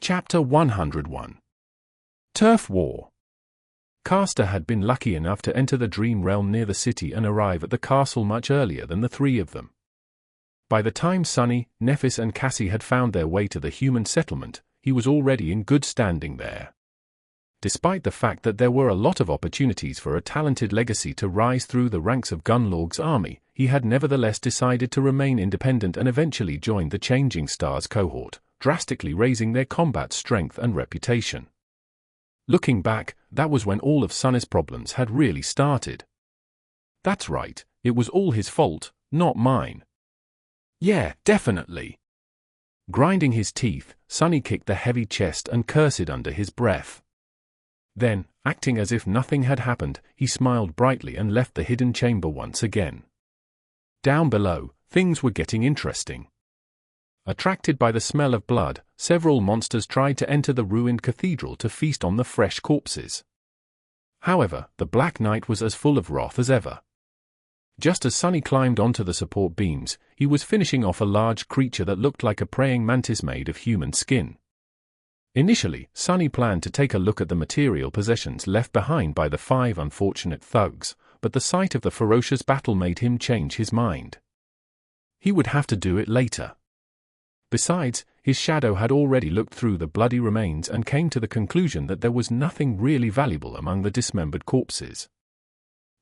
Chapter 101. Turf War. Castor had been lucky enough to enter the dream realm near the city and arrive at the castle much earlier than the three of them. By the time Sunny, Nephis and Cassie had found their way to the human settlement, he was already in good standing there. Despite the fact that there were a lot of opportunities for a talented legacy to rise through the ranks of Gunlaug's army, he had nevertheless decided to remain independent and eventually joined the Changing Stars cohort, drastically raising their combat strength and reputation. Looking back, that was when all of Sunny's problems had really started. That's right, it was all his fault, not mine. Yeah, definitely. Grinding his teeth, Sunny kicked the heavy chest and cursed under his breath. Then, acting as if nothing had happened, he smiled brightly and left the hidden chamber once again. Down below, things were getting interesting. Attracted by the smell of blood, several monsters tried to enter the ruined cathedral to feast on the fresh corpses. However, the Black Knight was as full of wrath as ever. Just as Sunny climbed onto the support beams, he was finishing off a large creature that looked like a praying mantis made of human skin. Initially, Sunny planned to take a look at the material possessions left behind by the 5 unfortunate thugs, but the sight of the ferocious battle made him change his mind. He would have to do it later. Besides, his shadow had already looked through the bloody remains and came to the conclusion that there was nothing really valuable among the dismembered corpses.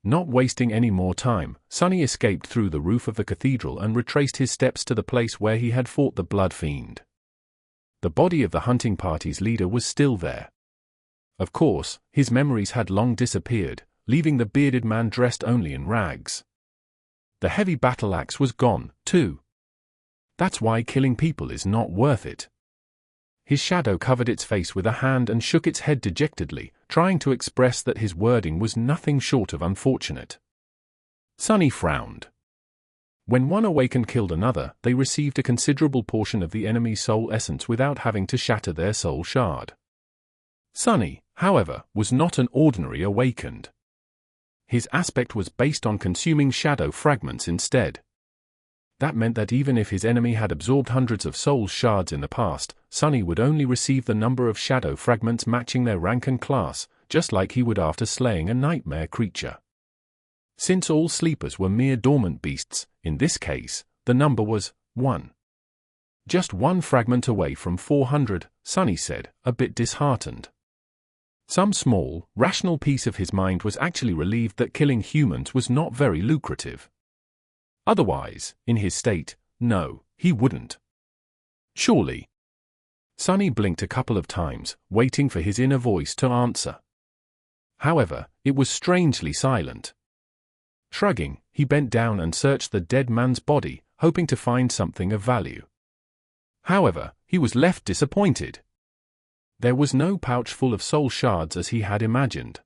Not wasting any more time, Sunny escaped through the roof of the cathedral and retraced his steps to the place where he had fought the Blood Fiend. The body of the hunting party's leader was still there. Of course, his memories had long disappeared, leaving the bearded man dressed only in rags. The heavy battle axe was gone, too. That's why killing people is not worth it. His shadow covered its face with a hand and shook its head dejectedly, trying to express that his wording was nothing short of unfortunate. Sunny frowned. When one awakened killed another, they received a considerable portion of the enemy's soul essence without having to shatter their soul shard. Sunny, however, was not an ordinary awakened. His aspect was based on consuming shadow fragments instead. That meant that even if his enemy had absorbed hundreds of soul shards in the past, Sunny would only receive the number of shadow fragments matching their rank and class, just like he would after slaying a nightmare creature. Since all sleepers were mere dormant beasts, in this case, the number was 1. Just 1 fragment away from 400, Sunny said, a bit disheartened. Some small, rational piece of his mind was actually relieved that killing humans was not very lucrative. Otherwise, in his state, no, he wouldn't. Surely. Sunny blinked a couple of times, waiting for his inner voice to answer. However, it was strangely silent. Shrugging, he bent down and searched the dead man's body, hoping to find something of value. However, he was left disappointed. There was no pouch full of soul shards as he had imagined.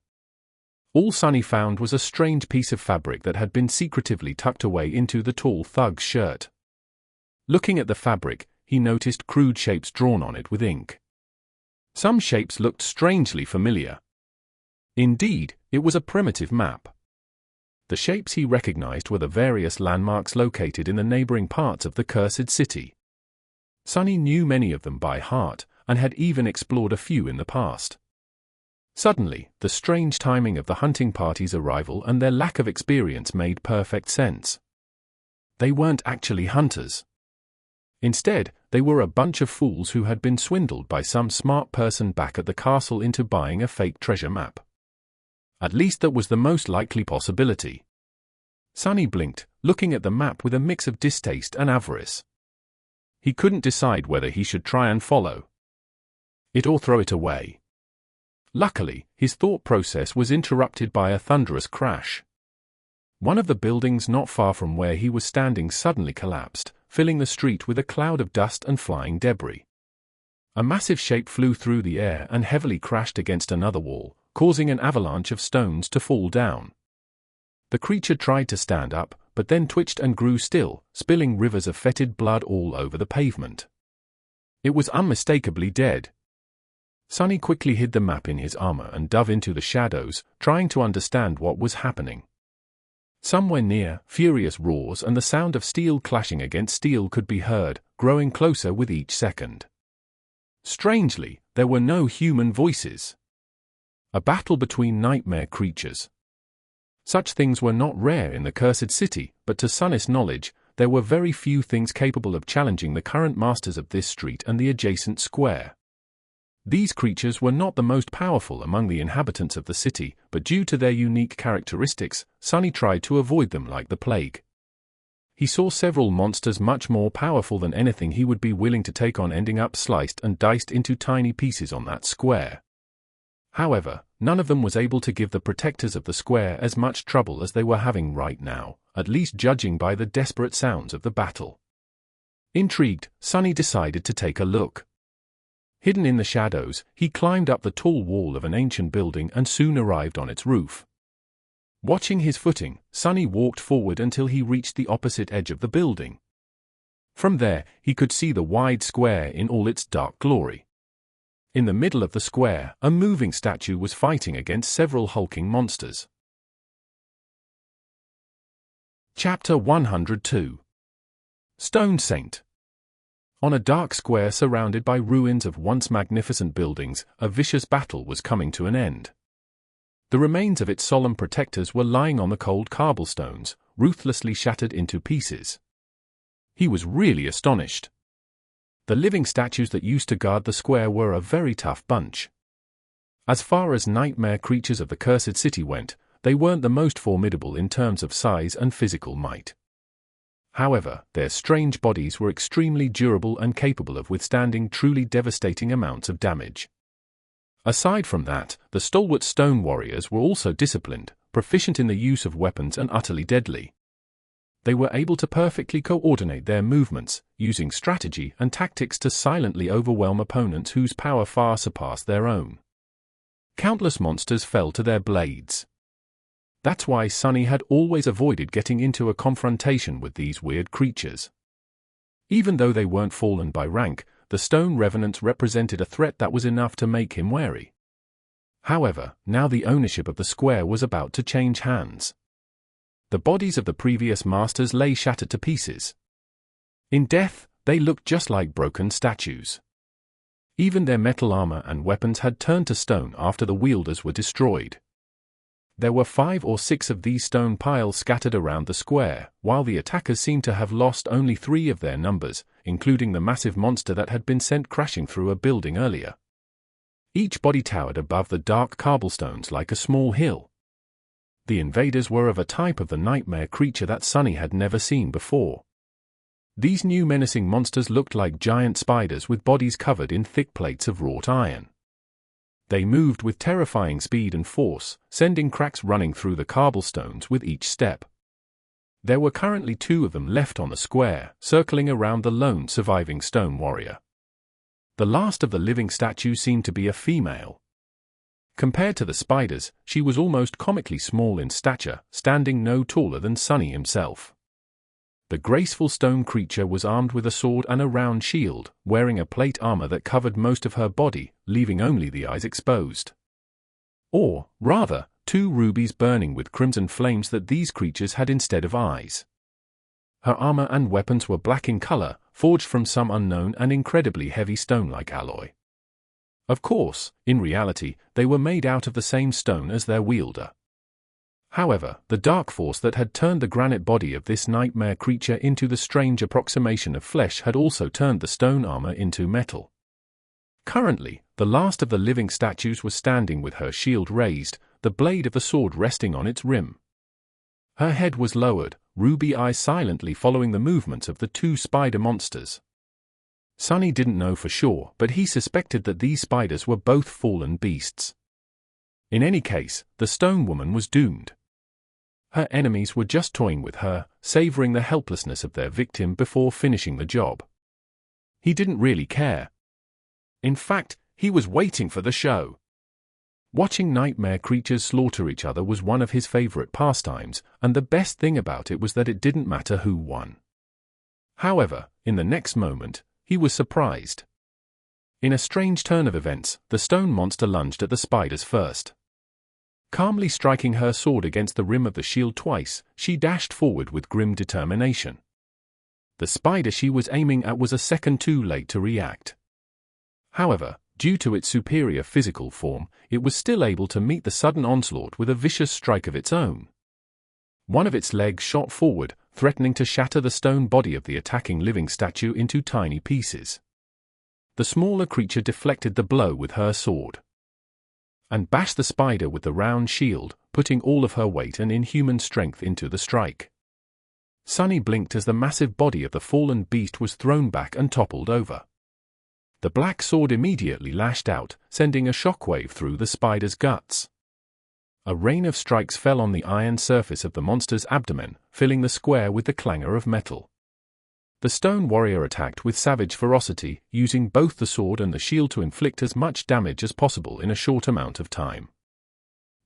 All Sunny found was a strange piece of fabric that had been secretively tucked away into the tall thug's shirt. Looking at the fabric, he noticed crude shapes drawn on it with ink. Some shapes looked strangely familiar. Indeed, it was a primitive map. The shapes he recognized were the various landmarks located in the neighboring parts of the cursed city. Sunny knew many of them by heart, and had even explored a few in the past. Suddenly, the strange timing of the hunting party's arrival and their lack of experience made perfect sense. They weren't actually hunters. Instead, they were a bunch of fools who had been swindled by some smart person back at the castle into buying a fake treasure map. At least that was the most likely possibility. Sunny blinked, looking at the map with a mix of distaste and avarice. He couldn't decide whether he should try and follow it or throw it away. Luckily, his thought process was interrupted by a thunderous crash. One of the buildings not far from where he was standing suddenly collapsed, filling the street with a cloud of dust and flying debris. A massive shape flew through the air and heavily crashed against another wall, causing an avalanche of stones to fall down. The creature tried to stand up, but then twitched and grew still, spilling rivers of fetid blood all over the pavement. It was unmistakably dead. Sunny quickly hid the map in his armor and dove into the shadows, trying to understand what was happening. Somewhere near, furious roars and the sound of steel clashing against steel could be heard, growing closer with each second. Strangely, there were no human voices. A battle between nightmare creatures. Such things were not rare in the Cursed City, but to Sunny's knowledge, there were very few things capable of challenging the current masters of this street and the adjacent square. These creatures were not the most powerful among the inhabitants of the city, but due to their unique characteristics, Sunny tried to avoid them like the plague. He saw several monsters much more powerful than anything he would be willing to take on, ending up sliced and diced into tiny pieces on that square. However, none of them was able to give the protectors of the square as much trouble as they were having right now, at least judging by the desperate sounds of the battle. Intrigued, Sunny decided to take a look. Hidden in the shadows, he climbed up the tall wall of an ancient building and soon arrived on its roof. Watching his footing, Sunny walked forward until he reached the opposite edge of the building. From there, he could see the wide square in all its dark glory. In the middle of the square, a moving statue was fighting against several hulking monsters. Chapter 102. Stone Saint. On a dark square surrounded by ruins of once magnificent buildings, a vicious battle was coming to an end. The remains of its solemn protectors were lying on the cold cobblestones, ruthlessly shattered into pieces. He was really astonished. The living statues that used to guard the square were a very tough bunch. As far as nightmare creatures of the Cursed City went, they weren't the most formidable in terms of size and physical might. However, their strange bodies were extremely durable and capable of withstanding truly devastating amounts of damage. Aside from that, the stalwart stone warriors were also disciplined, proficient in the use of weapons and utterly deadly. They were able to perfectly coordinate their movements, using strategy and tactics to silently overwhelm opponents whose power far surpassed their own. Countless monsters fell to their blades. That's why Sunny had always avoided getting into a confrontation with these weird creatures. Even though they weren't fallen by rank, the stone revenants represented a threat that was enough to make him wary. However, now the ownership of the square was about to change hands. The bodies of the previous masters lay shattered to pieces. In death, they looked just like broken statues. Even their metal armor and weapons had turned to stone after the wielders were destroyed. There were 5 or 6 of these stone piles scattered around the square, while the attackers seemed to have lost only 3 of their numbers, including the massive monster that had been sent crashing through a building earlier. Each body towered above the dark cobblestones like a small hill. The invaders were of a type of the nightmare creature that Sunny had never seen before. These new menacing monsters looked like giant spiders with bodies covered in thick plates of wrought iron. They moved with terrifying speed and force, sending cracks running through the cobblestones with each step. There were currently 2 of them left on the square, circling around the lone surviving stone warrior. The last of the living statues seemed to be a female. Compared to the spiders, she was almost comically small in stature, standing no taller than Sunny himself. The graceful stone creature was armed with a sword and a round shield, wearing a plate armor that covered most of her body, leaving only the eyes exposed. Or, rather, 2 rubies burning with crimson flames that these creatures had instead of eyes. Her armor and weapons were black in color, forged from some unknown and incredibly heavy stone-like alloy. Of course, in reality, they were made out of the same stone as their wielder. However, the dark force that had turned the granite body of this nightmare creature into the strange approximation of flesh had also turned the stone armor into metal. Currently, the last of the living statues was standing with her shield raised, the blade of the sword resting on its rim. Her head was lowered, ruby eyes silently following the movements of the 2 spider monsters. Sunny didn't know for sure, but he suspected that these spiders were both fallen beasts. In any case, the stone woman was doomed. Her enemies were just toying with her, savoring the helplessness of their victim before finishing the job. He didn't really care. In fact, he was waiting for the show. Watching nightmare creatures slaughter each other was one of his favorite pastimes, and the best thing about it was that it didn't matter who won. However, in the next moment, he was surprised. In a strange turn of events, the stone monster lunged at the spiders first. Calmly striking her sword against the rim of the shield twice, she dashed forward with grim determination. The spider she was aiming at was a second too late to react. However, due to its superior physical form, it was still able to meet the sudden onslaught with a vicious strike of its own. One of its legs shot forward, threatening to shatter the stone body of the attacking living statue into tiny pieces. The smaller creature deflected the blow with her sword and bashed the spider with the round shield, putting all of her weight and inhuman strength into the strike. Sunny blinked as the massive body of the fallen beast was thrown back and toppled over. The black sword immediately lashed out, sending a shockwave through the spider's guts. A rain of strikes fell on the iron surface of the monster's abdomen, filling the square with the clangor of metal. The stone warrior attacked with savage ferocity, using both the sword and the shield to inflict as much damage as possible in a short amount of time.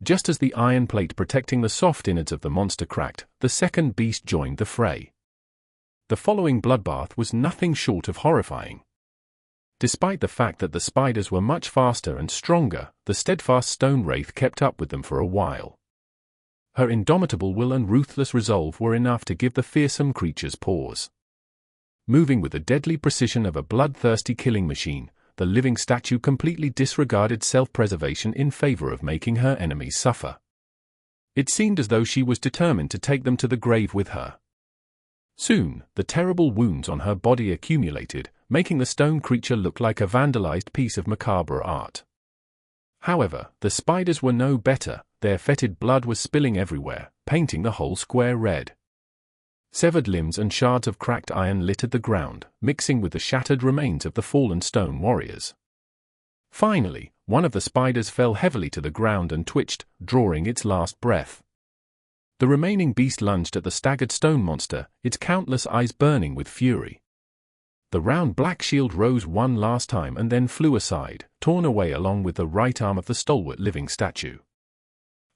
Just as the iron plate protecting the soft innards of the monster cracked, the second beast joined the fray. The following bloodbath was nothing short of horrifying. Despite the fact that the spiders were much faster and stronger, the steadfast stone wraith kept up with them for a while. Her indomitable will and ruthless resolve were enough to give the fearsome creatures pause. Moving with the deadly precision of a bloodthirsty killing machine, the living statue completely disregarded self-preservation in favor of making her enemies suffer. It seemed as though she was determined to take them to the grave with her. Soon, the terrible wounds on her body accumulated, making the stone creature look like a vandalized piece of macabre art. However, the spiders were no better, their fetid blood was spilling everywhere, painting the whole square red. Severed limbs and shards of cracked iron littered the ground, mixing with the shattered remains of the fallen stone warriors. Finally, one of the spiders fell heavily to the ground and twitched, drawing its last breath. The remaining beast lunged at the staggered stone monster, its countless eyes burning with fury. The round black shield rose one last time and then flew aside, torn away along with the right arm of the stalwart living statue.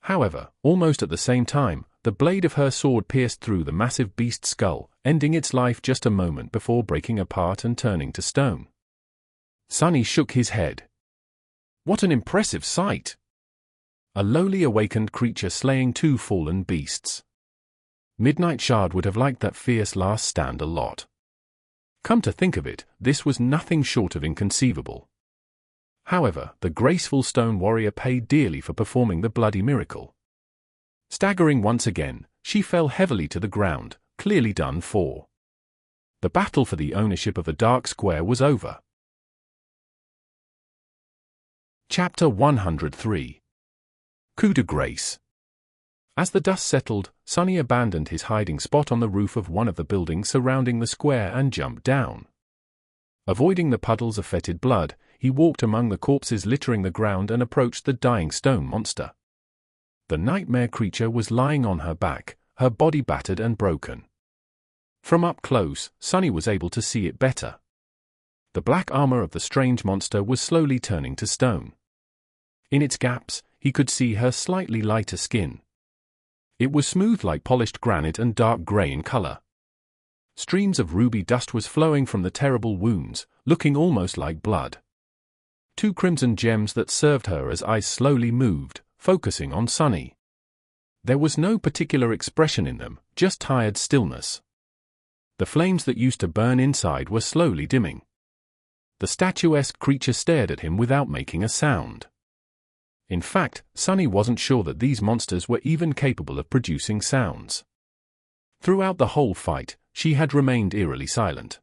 However, almost at the same time, the blade of her sword pierced through the massive beast's skull, ending its life just a moment before breaking apart and turning to stone. Sunny shook his head. What an impressive sight! A lowly awakened creature slaying two fallen beasts. Midnight Shard would have liked that fierce last stand a lot. Come to think of it, this was nothing short of inconceivable. However, the graceful stone warrior paid dearly for performing the bloody miracle. Staggering once again, she fell heavily to the ground, clearly done for. The battle for the ownership of the Dark Square was over. Chapter 103. Coup de Grace. As the dust settled, Sunny abandoned his hiding spot on the roof of one of the buildings surrounding the square and jumped down. Avoiding the puddles of fetid blood, he walked among the corpses littering the ground and approached the dying stone monster. The nightmare creature was lying on her back, her body battered and broken. From up close, Sunny was able to see it better. The black armor of the strange monster was slowly turning to stone. In its gaps, he could see her slightly lighter skin. It was smooth like polished granite and dark gray in color. Streams of ruby dust was flowing from the terrible wounds, looking almost like blood. Two crimson gems that served her as eyes slowly moved, focusing on Sunny. There was no particular expression in them, just tired stillness. The flames that used to burn inside were slowly dimming. The statuesque creature stared at him without making a sound. In fact, Sunny wasn't sure that these monsters were even capable of producing sounds. Throughout the whole fight, she had remained eerily silent.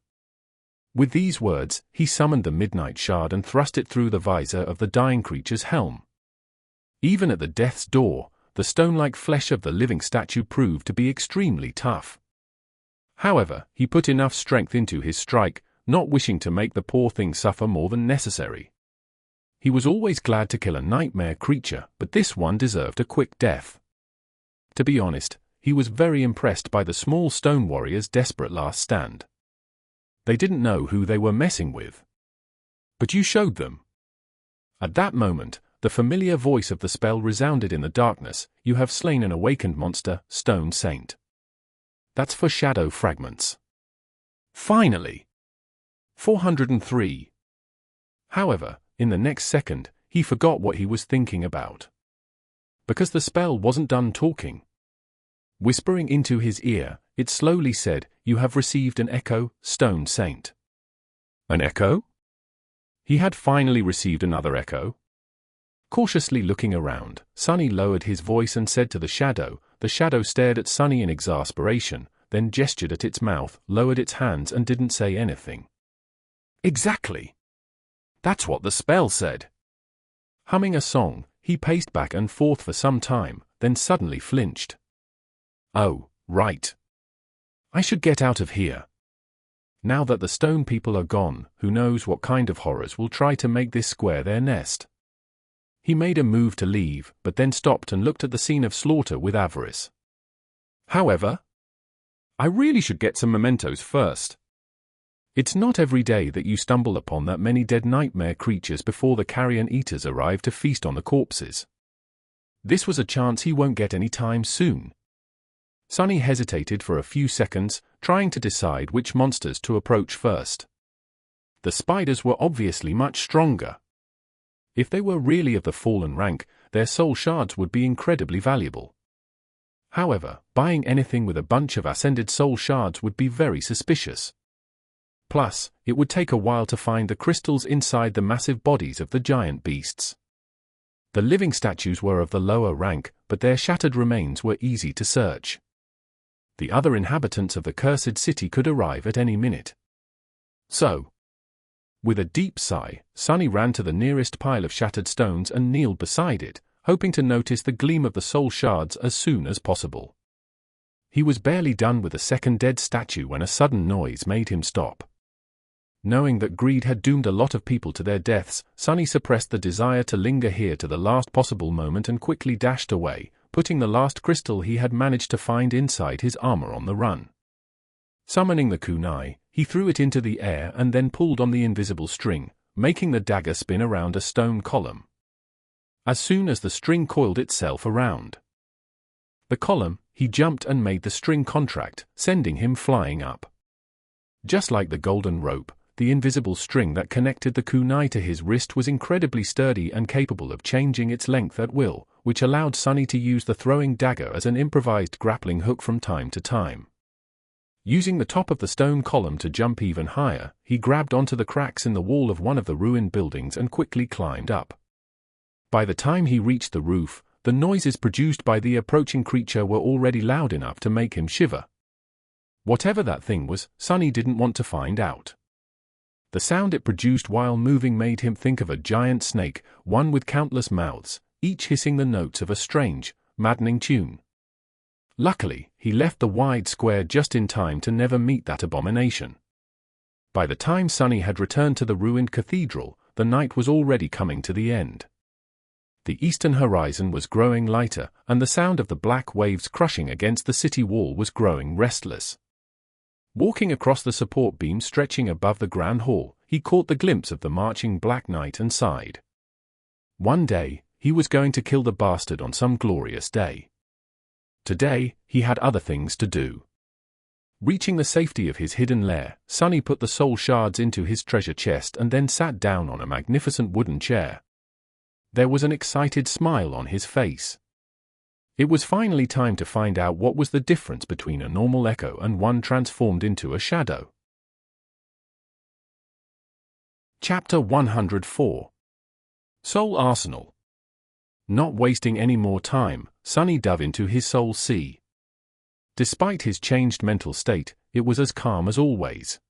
With these words, he summoned the Midnight Shard and thrust it through the visor of the dying creature's helm. Even at the death's door, the stone-like flesh of the living statue proved to be extremely tough. However, he put enough strength into his strike, not wishing to make the poor thing suffer more than necessary. He was always glad to kill a nightmare creature, but this one deserved a quick death. To be honest, he was very impressed by the small stone warrior's desperate last stand. They didn't know who they were messing with. But you showed them. At that moment, the familiar voice of the spell resounded in the darkness. You have slain an awakened monster, Stone Saint. That's for shadow fragments. Finally! 403. However, in the next second, he forgot what he was thinking about. Because the spell wasn't done talking. Whispering into his ear, it slowly said, "You have received an echo, Stone Saint." An echo? He had finally received another echo. Cautiously looking around, Sunny lowered his voice and said to the shadow. The shadow stared at Sunny in exasperation, then gestured at its mouth, lowered its hands and didn't say anything. Exactly. That's what the spell said. Humming a song, he paced back and forth for some time, then suddenly flinched. Oh, right. I should get out of here. Now that the stone people are gone, who knows what kind of horrors will try to make this square their nest. He made a move to leave, but then stopped and looked at the scene of slaughter with avarice. However, I really should get some mementos first. It's not every day that you stumble upon that many dead nightmare creatures before the carrion eaters arrive to feast on the corpses. This was a chance he won't get any time soon. Sunny hesitated for a few seconds, trying to decide which monsters to approach first. The spiders were obviously much stronger. If they were really of the fallen rank, their soul shards would be incredibly valuable. However, buying anything with a bunch of ascended soul shards would be very suspicious. Plus, it would take a while to find the crystals inside the massive bodies of the giant beasts. The living statues were of the lower rank, but their shattered remains were easy to search. The other inhabitants of the cursed city could arrive at any minute. So, with a deep sigh, Sunny ran to the nearest pile of shattered stones and kneeled beside it, hoping to notice the gleam of the soul shards as soon as possible. He was barely done with the second dead statue when a sudden noise made him stop. Knowing that greed had doomed a lot of people to their deaths, Sunny suppressed the desire to linger here to the last possible moment and quickly dashed away, putting the last crystal he had managed to find inside his armor on the run. Summoning the kunai, he threw it into the air and then pulled on the invisible string, making the dagger spin around a stone column. As soon as the string coiled itself around the column, he jumped and made the string contract, sending him flying up. Just like the golden rope, the invisible string that connected the kunai to his wrist was incredibly sturdy and capable of changing its length at will, which allowed Sunny to use the throwing dagger as an improvised grappling hook from time to time. Using the top of the stone column to jump even higher, he grabbed onto the cracks in the wall of one of the ruined buildings and quickly climbed up. By the time he reached the roof, the noises produced by the approaching creature were already loud enough to make him shiver. Whatever that thing was, Sunny didn't want to find out. The sound it produced while moving made him think of a giant snake, one with countless mouths, each hissing the notes of a strange, maddening tune. Luckily, he left the wide square just in time to never meet that abomination. By the time Sunny had returned to the ruined cathedral, the night was already coming to the end. The eastern horizon was growing lighter, and the sound of the black waves crushing against the city wall was growing restless. Walking across the support beam stretching above the Grand Hall, he caught the glimpse of the marching Black Knight and sighed. One day, he was going to kill the bastard on some glorious day. Today, he had other things to do. Reaching the safety of his hidden lair, Sunny put the soul shards into his treasure chest and then sat down on a magnificent wooden chair. There was an excited smile on his face. It was finally time to find out what was the difference between a normal echo and one transformed into a shadow. Chapter 104. Soul Arsenal. Not wasting any more time, Sunny dove into his soul sea. Despite his changed mental state, it was as calm as always.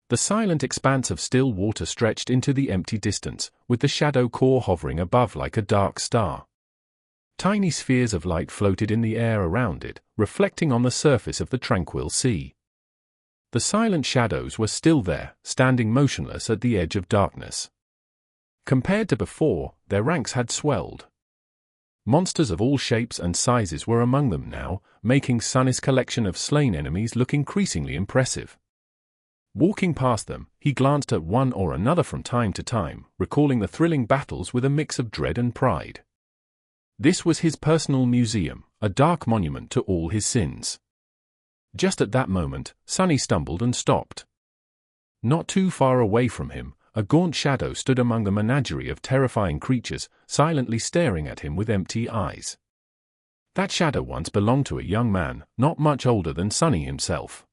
The silent expanse of still water stretched into the empty distance, with the shadow core hovering above like a dark star. Tiny spheres of light floated in the air around it, reflecting on the surface of the tranquil sea. The silent shadows were still there, standing motionless at the edge of darkness. Compared to before, their ranks had swelled. Monsters of all shapes and sizes were among them now, making Sunny's collection of slain enemies look increasingly impressive. Walking past them, he glanced at one or another from time to time, recalling the thrilling battles with a mix of dread and pride. This was his personal museum, a dark monument to all his sins. Just at that moment, Sunny stumbled and stopped. Not too far away from him, a gaunt shadow stood among the menagerie of terrifying creatures, silently staring at him with empty eyes. That shadow once belonged to a young man, not much older than Sunny himself.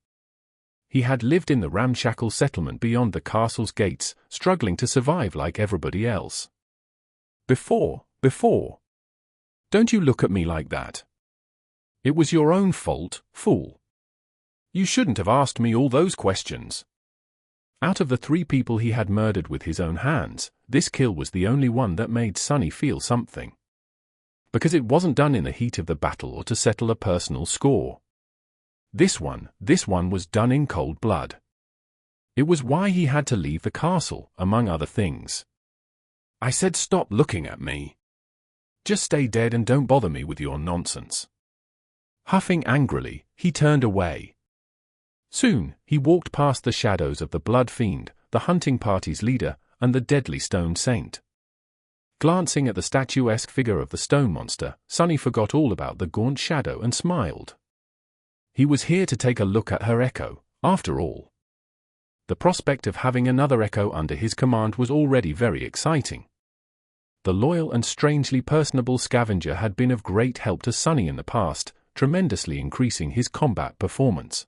He had lived in the ramshackle settlement beyond the castle's gates, struggling to survive like everybody else. Before. Don't you look at me like that. It was your own fault, fool. You shouldn't have asked me all those questions. Out of the 3 people he had murdered with his own hands, this kill was the only one that made Sunny feel something. Because it wasn't done in the heat of the battle or to settle a personal score. This one was done in cold blood. It was why he had to leave the castle, among other things. I said stop looking at me. Just stay dead and don't bother me with your nonsense. Huffing angrily, he turned away. Soon, he walked past the shadows of the Blood Fiend, the hunting party's leader, and the deadly Stone Saint. Glancing at the statuesque figure of the stone monster, Sunny forgot all about the gaunt shadow and smiled. He was here to take a look at her echo, after all. The prospect of having another echo under his command was already very exciting. The loyal and strangely personable scavenger had been of great help to Sunny in the past, tremendously increasing his combat performance.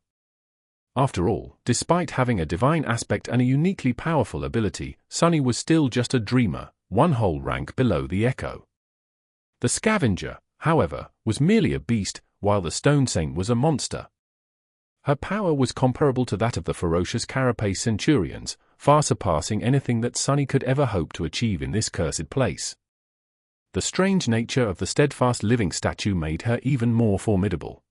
After all, despite having a divine aspect and a uniquely powerful ability, Sunny was still just a dreamer, one whole rank below the Echo. The Scavenger, however, was merely a beast, while the Stone Saint was a monster. Her power was comparable to that of the ferocious Carapace Centurions, far surpassing anything that Sunny could ever hope to achieve in this cursed place. The strange nature of the steadfast living statue made her even more formidable.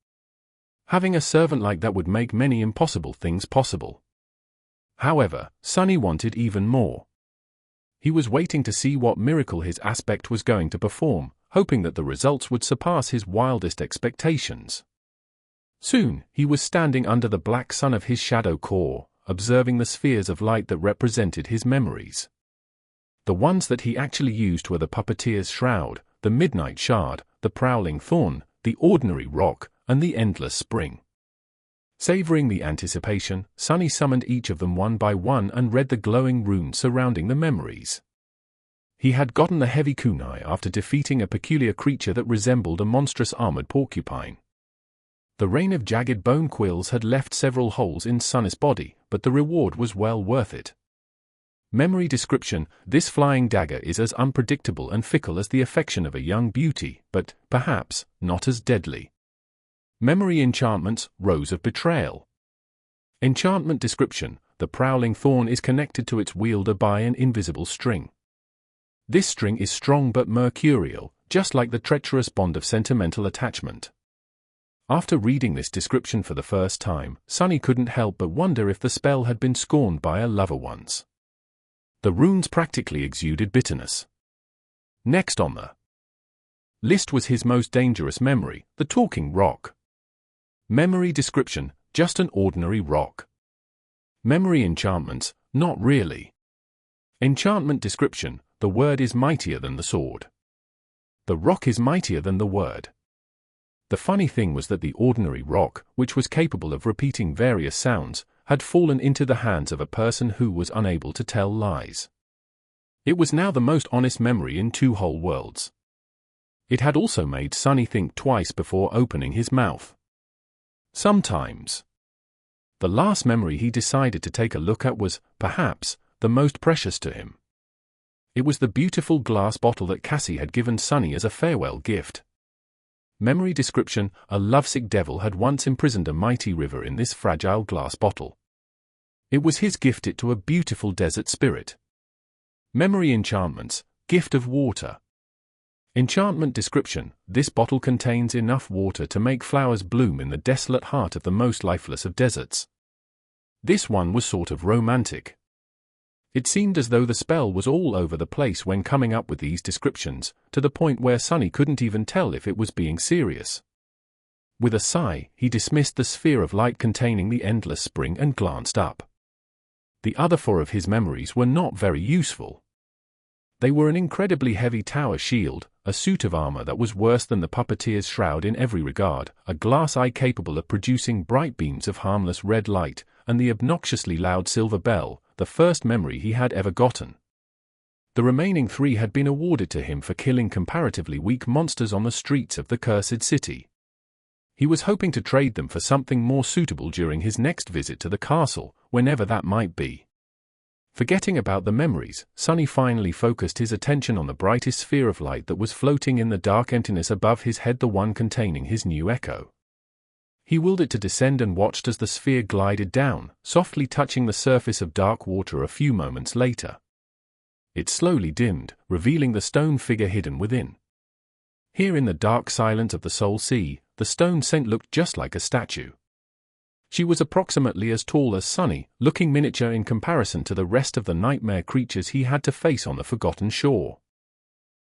Having a servant like that would make many impossible things possible. However, Sunny wanted even more. He was waiting to see what miracle his aspect was going to perform, hoping that the results would surpass his wildest expectations. Soon, he was standing under the black sun of his shadow core, observing the spheres of light that represented his memories. The ones that he actually used were the Puppeteer's Shroud, the Midnight Shard, the Prowling Thorn, the Ordinary Rock, and the Endless Spring. Savoring the anticipation, Sunny summoned each of them one by one and read the glowing runes surrounding the memories. He had gotten the heavy kunai after defeating a peculiar creature that resembled a monstrous armored porcupine. The rain of jagged bone quills had left several holes in Sunny's body, but the reward was well worth it. Memory description: this flying dagger is as unpredictable and fickle as the affection of a young beauty, but, perhaps, not as deadly. Memory enchantments: Rose of Betrayal. Enchantment description: the Prowling Thorn is connected to its wielder by an invisible string. This string is strong but mercurial, just like the treacherous bond of sentimental attachment. After reading this description for the first time, Sunny couldn't help but wonder if the spell had been scorned by a lover once. The runes practically exuded bitterness. Next on the list was his most dangerous memory, the Talking Rock. Memory description: just an ordinary rock. Memory enchantments: not really. Enchantment description: the word is mightier than the sword. The rock is mightier than the word. The funny thing was that the ordinary rock, which was capable of repeating various sounds, had fallen into the hands of a person who was unable to tell lies. It was now the most honest memory in two whole worlds. It had also made Sunny think twice before opening his mouth. Sometimes. The last memory he decided to take a look at was, perhaps, the most precious to him. It was the beautiful glass bottle that Cassie had given Sunny as a farewell gift. Memory description: a lovesick devil had once imprisoned a mighty river in this fragile glass bottle. It was his gift to a beautiful desert spirit. Memory enchantments: gift of water. Enchantment description: this bottle contains enough water to make flowers bloom in the desolate heart of the most lifeless of deserts. This one was sort of romantic. It seemed as though the spell was all over the place when coming up with these descriptions, to the point where Sunny couldn't even tell if it was being serious. With a sigh, he dismissed the sphere of light containing the Endless Spring and glanced up. The other four of his memories were not very useful. They were an incredibly heavy tower shield, a suit of armor that was worse than the Puppeteer's Shroud in every regard, a glass eye capable of producing bright beams of harmless red light, and the obnoxiously loud silver bell, the first memory he had ever gotten. The remaining three had been awarded to him for killing comparatively weak monsters on the streets of the cursed city. He was hoping to trade them for something more suitable during his next visit to the castle, whenever that might be. Forgetting about the memories, Sunny finally focused his attention on the brightest sphere of light that was floating in the dark emptiness above his head, the one containing his new echo. He willed it to descend and watched as the sphere glided down, softly touching the surface of dark water a few moments later. It slowly dimmed, revealing the stone figure hidden within. Here in the dark silence of the Soul Sea, the stone saint looked just like a statue. She was approximately as tall as Sunny, looking miniature in comparison to the rest of the nightmare creatures he had to face on the Forgotten Shore.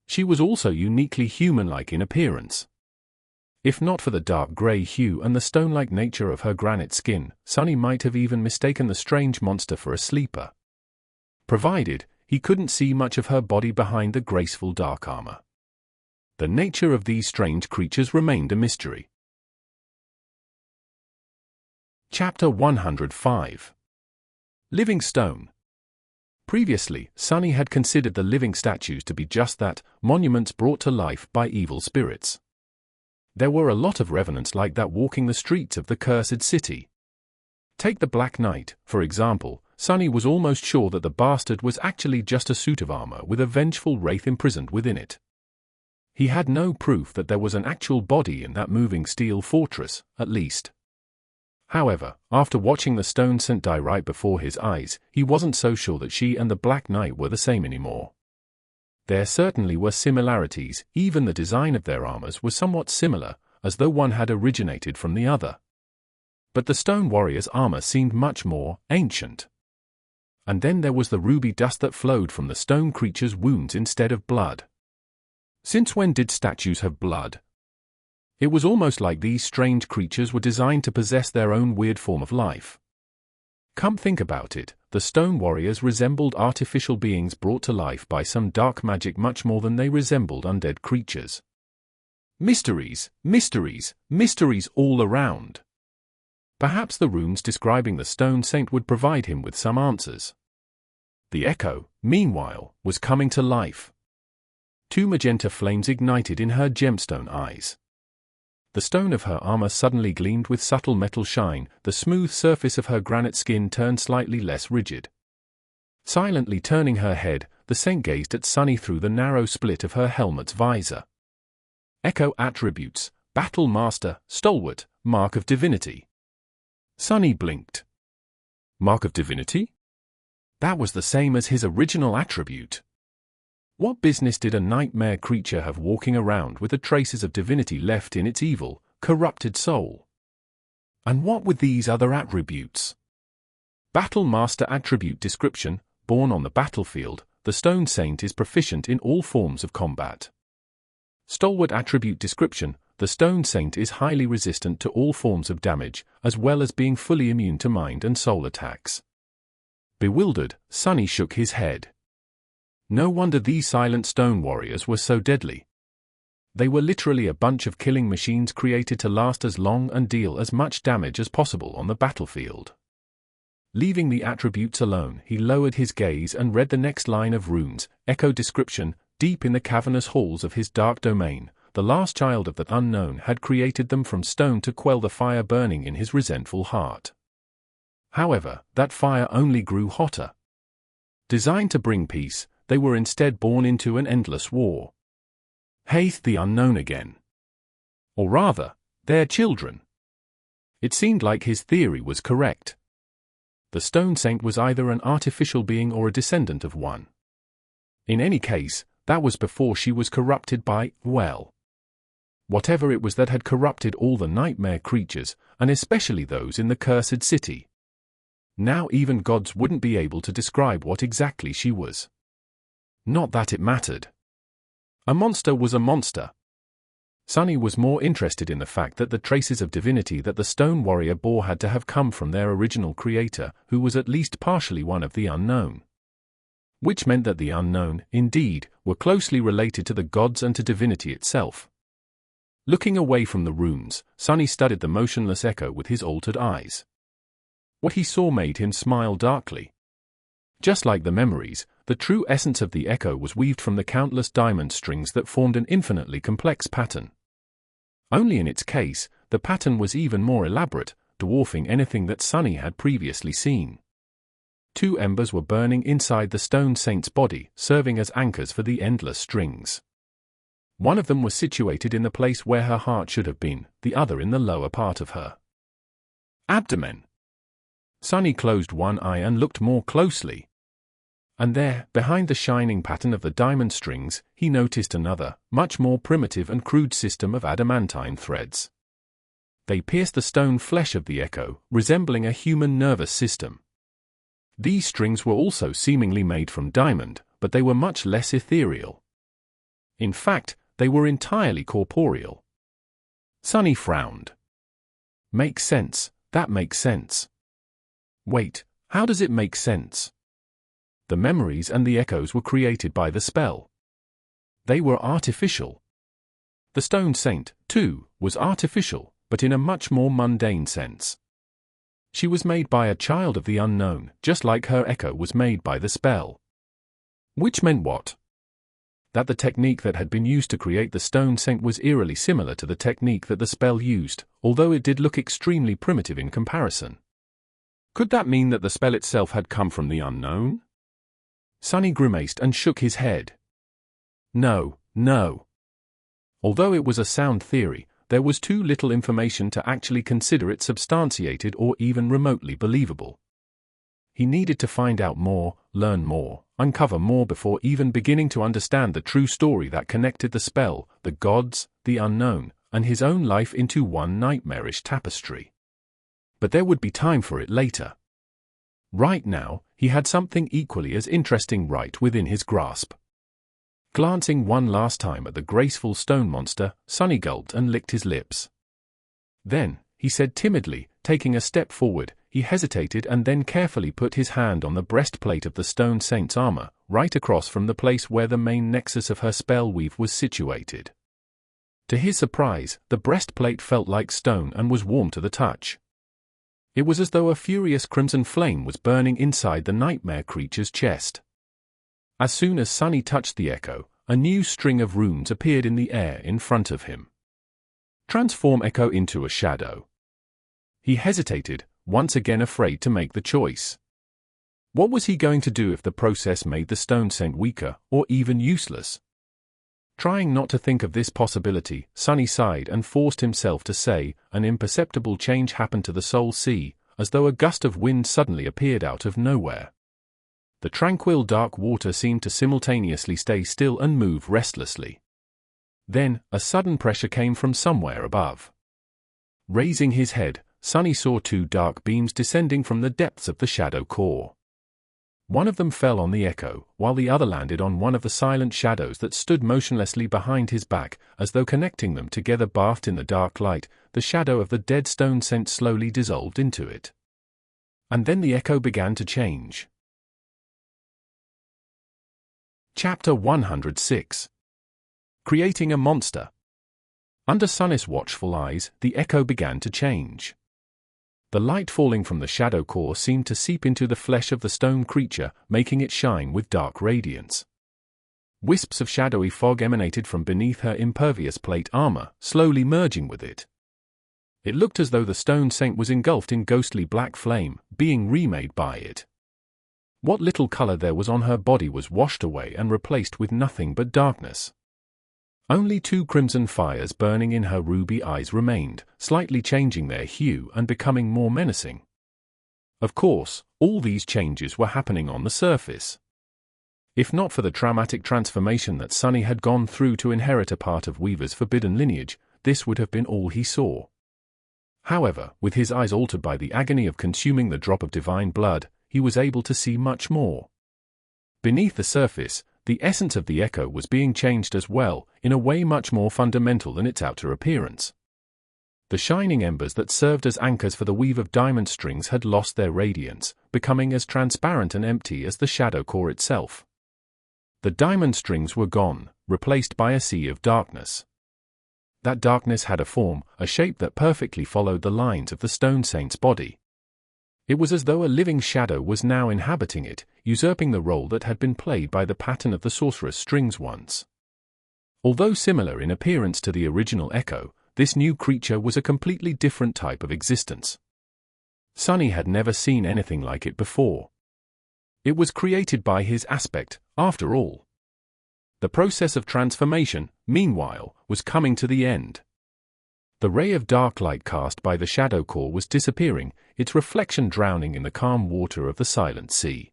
She was also uniquely human-like in appearance. If not for the dark grey hue and the stone-like nature of her granite skin, Sunny might have even mistaken the strange monster for a sleeper. Provided, he couldn't see much of her body behind the graceful dark armor. The nature of these strange creatures remained a mystery. Chapter 105. Living Stone. Previously, Sunny had considered the living statues to be just that, monuments brought to life by evil spirits. There were a lot of revenants like that walking the streets of the cursed city. Take the Black Knight, for example. Sunny was almost sure that the bastard was actually just a suit of armor with a vengeful wraith imprisoned within it. He had no proof that there was an actual body in that moving steel fortress, at least. However, after watching the stone saint die right before his eyes, he wasn't so sure that she and the Black Knight were the same anymore. There certainly were similarities, even the design of their armors was somewhat similar, as though one had originated from the other. But the stone warrior's armor seemed much more ancient. And then there was the ruby dust that flowed from the stone creature's wounds instead of blood. Since when did statues have blood? It was almost like these strange creatures were designed to possess their own weird form of life. Come think about it, the stone warriors resembled artificial beings brought to life by some dark magic much more than they resembled undead creatures. Mysteries, mysteries, mysteries all around. Perhaps the runes describing the stone saint would provide him with some answers. The echo, meanwhile, was coming to life. 2 magenta flames ignited in her gemstone eyes. The stone of her armor suddenly gleamed with subtle metal shine, the smooth surface of her granite skin turned slightly less rigid. Silently turning her head, the saint gazed at Sunny through the narrow split of her helmet's visor. Echo attributes: Battle Master, Stalwart, Mark of Divinity. Sunny blinked. Mark of Divinity? That was the same as his original attribute. What business did a nightmare creature have walking around with the traces of divinity left in its evil, corrupted soul? And what were these other attributes? Battle Master attribute description: born on the battlefield, the stone saint is proficient in all forms of combat. Stalwart attribute description: the stone saint is highly resistant to all forms of damage, as well as being fully immune to mind and soul attacks. Bewildered, Sunny shook his head. No wonder these silent stone warriors were so deadly. They were literally a bunch of killing machines created to last as long and deal as much damage as possible on the battlefield. Leaving the attributes alone, he lowered his gaze and read the next line of runes: Echo description: deep in the cavernous halls of his dark domain, the last child of the unknown had created them from stone to quell the fire burning in his resentful heart. However, that fire only grew hotter. Designed to bring peace, they were instead born into an endless war. Hath the unknown again. Or rather, their children. It seemed like his theory was correct. The stone saint was either an artificial being or a descendant of one. In any case, that was before she was corrupted by, well, whatever it was that had corrupted all the nightmare creatures, and especially those in the cursed city. Now even gods wouldn't be able to describe what exactly she was. Not that it mattered. A monster was a monster. Sunny was more interested in the fact that the traces of divinity that the stone warrior bore had to have come from their original creator, who was at least partially one of the unknown. Which meant that the unknown, indeed, were closely related to the gods and to divinity itself. Looking away from the runes, Sunny studied the motionless echo with his altered eyes. What he saw made him smile darkly. Just like the memories, the true essence of the echo was weaved from the countless diamond strings that formed an infinitely complex pattern. Only in its case, the pattern was even more elaborate, dwarfing anything that Sunny had previously seen. 2 embers were burning inside the stone saint's body, serving as anchors for the endless strings. One of them was situated in the place where her heart should have been, the other in the lower part of her abdomen. Sunny closed one eye and looked more closely. And there, behind the shining pattern of the diamond strings, he noticed another, much more primitive and crude system of adamantine threads. They pierced the stone flesh of the echo, resembling a human nervous system. These strings were also seemingly made from diamond, but they were much less ethereal. In fact, they were entirely corporeal. Sunny frowned. Makes sense, that makes sense. Wait, how does it make sense? The memories and the echoes were created by the spell. They were artificial. The stone saint, too, was artificial, but in a much more mundane sense. She was made by a child of the unknown, just like her echo was made by the spell. Which meant what? That the technique that had been used to create the stone saint was eerily similar to the technique that the spell used, although it did look extremely primitive in comparison. Could that mean that the spell itself had come from the unknown? Sunny grimaced and shook his head. No, no. Although it was a sound theory, there was too little information to actually consider it substantiated or even remotely believable. He needed to find out more, learn more, uncover more before even beginning to understand the true story that connected the spell, the gods, the unknown, and his own life into one nightmarish tapestry. But there would be time for it later. Right now, he had something equally as interesting right within his grasp. Glancing one last time at the graceful stone monster, Sunny gulped and licked his lips. Then, he said timidly, taking a step forward, he hesitated and then carefully put his hand on the breastplate of the stone saint's armor, right across from the place where the main nexus of her spell weave was situated. To his surprise, the breastplate felt like stone and was warm to the touch. It was as though a furious crimson flame was burning inside the nightmare creature's chest. As soon as Sunny touched the echo, a new string of runes appeared in the air in front of him. Transform echo into a shadow. He hesitated, once again afraid to make the choice. What was he going to do if the process made the stone saint weaker, or even useless? Trying not to think of this possibility, Sunny sighed and forced himself to say, an imperceptible change happened to the soul sea, as though a gust of wind suddenly appeared out of nowhere. The tranquil dark water seemed to simultaneously stay still and move restlessly. Then, a sudden pressure came from somewhere above. Raising his head, Sunny saw 2 dark beams descending from the depths of the shadow core. One of them fell on the echo, while the other landed on one of the silent shadows that stood motionlessly behind his back, as though connecting them together. Bathed in the dark light, the shadow of the dead stone saint slowly dissolved into it. And then the echo began to change. Chapter 106. Creating a monster. Under Sunny's watchful eyes, the echo began to change. The light falling from the shadow core seemed to seep into the flesh of the stone creature, making it shine with dark radiance. Wisps of shadowy fog emanated from beneath her impervious plate armor, slowly merging with it. It looked as though the stone saint was engulfed in ghostly black flame, being remade by it. What little color there was on her body was washed away and replaced with nothing but darkness. Only 2 crimson fires burning in her ruby eyes remained, slightly changing their hue and becoming more menacing. Of course, all these changes were happening on the surface. If not for the traumatic transformation that Sunny had gone through to inherit a part of Weaver's forbidden lineage, this would have been all he saw. However, with his eyes altered by the agony of consuming the drop of divine blood, he was able to see much more. Beneath the surface, the essence of the echo was being changed as well, in a way much more fundamental than its outer appearance. The shining embers that served as anchors for the weave of diamond strings had lost their radiance, becoming as transparent and empty as the shadow core itself. The diamond strings were gone, replaced by a sea of darkness. That darkness had a form, a shape that perfectly followed the lines of the stone saint's body. It was as though a living shadow was now inhabiting it, usurping the role that had been played by the pattern of the sorcerer's strings once. Although similar in appearance to the original echo, this new creature was a completely different type of existence. Sunny had never seen anything like it before. It was created by his aspect, after all. The process of transformation, meanwhile, was coming to the end. The ray of dark light cast by the shadow core was disappearing, its reflection drowning in the calm water of the silent sea.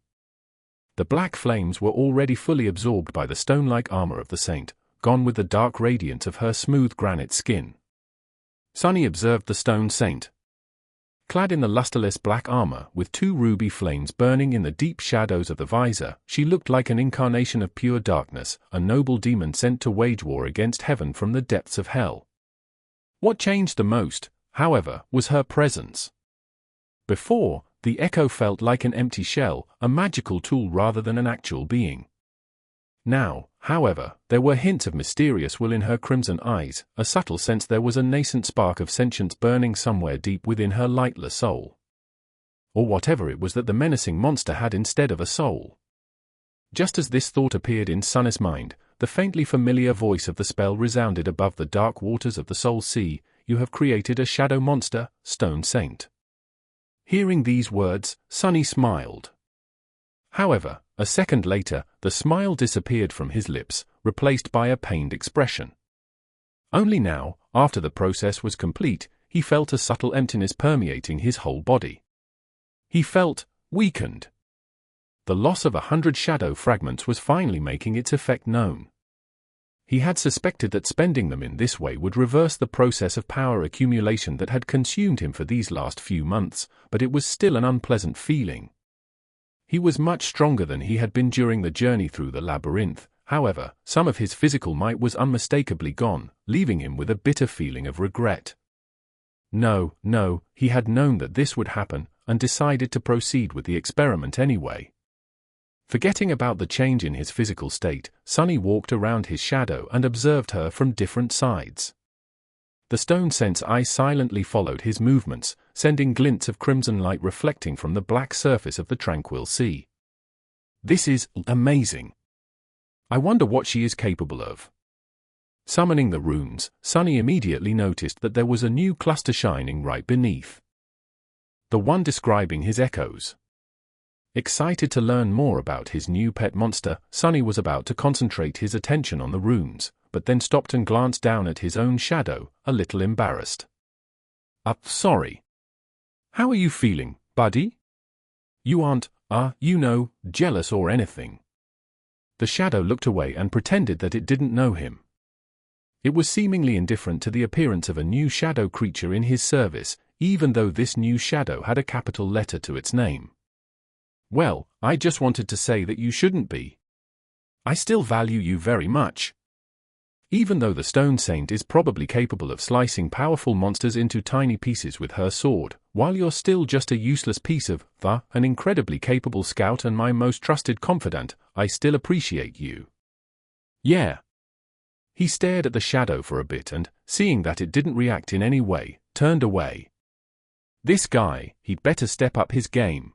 The black flames were already fully absorbed by the stone-like armor of the saint, gone with the dark radiance of her smooth granite skin. Sunny observed the stone saint. Clad in the lusterless black armor, with 2 ruby flames burning in the deep shadows of the visor, she looked like an incarnation of pure darkness, a noble demon sent to wage war against heaven from the depths of hell. What changed the most, however, was her presence. Before, the echo felt like an empty shell, a magical tool rather than an actual being. Now, however, there were hints of mysterious will in her crimson eyes, a subtle sense there was a nascent spark of sentience burning somewhere deep within her lightless soul. Or whatever it was that the menacing monster had instead of a soul. Just as this thought appeared in Sunny's mind, the faintly familiar voice of the spell resounded above the dark waters of the Soul Sea. You have created a shadow monster, Stone Saint. Hearing these words, Sunny smiled. However, a second later, the smile disappeared from his lips, replaced by a pained expression. Only now, after the process was complete, he felt a subtle emptiness permeating his whole body. He felt weakened. The loss of 100 shadow fragments was finally making its effect known. He had suspected that spending them in this way would reverse the process of power accumulation that had consumed him for these last few months, but it was still an unpleasant feeling. He was much stronger than he had been during the journey through the labyrinth. However, some of his physical might was unmistakably gone, leaving him with a bitter feeling of regret. No, he had known that this would happen, and decided to proceed with the experiment anyway. Forgetting about the change in his physical state, Sunny walked around his shadow and observed her from different sides. The stone saint's eye silently followed his movements, sending glints of crimson light reflecting from the black surface of the tranquil sea. This is amazing. I wonder what she is capable of. Summoning the runes, Sunny immediately noticed that there was a new cluster shining right beneath. The one describing his echoes. Excited to learn more about his new pet monster, Sunny was about to concentrate his attention on the runes, but then stopped and glanced down at his own shadow, a little embarrassed. Sorry. How are you feeling, buddy? You aren't, jealous or anything. The shadow looked away and pretended that it didn't know him. It was seemingly indifferent to the appearance of a new shadow creature in his service, even though this new shadow had a capital letter to its name. Well, I just wanted to say that you shouldn't be. I still value you very much. Even though the Stone Saint is probably capable of slicing powerful monsters into tiny pieces with her sword, while you're still just a useless piece of, an incredibly capable scout and my most trusted confidant, I still appreciate you. Yeah. He stared at the shadow for a bit and, seeing that it didn't react in any way, turned away. This guy, he'd better step up his game.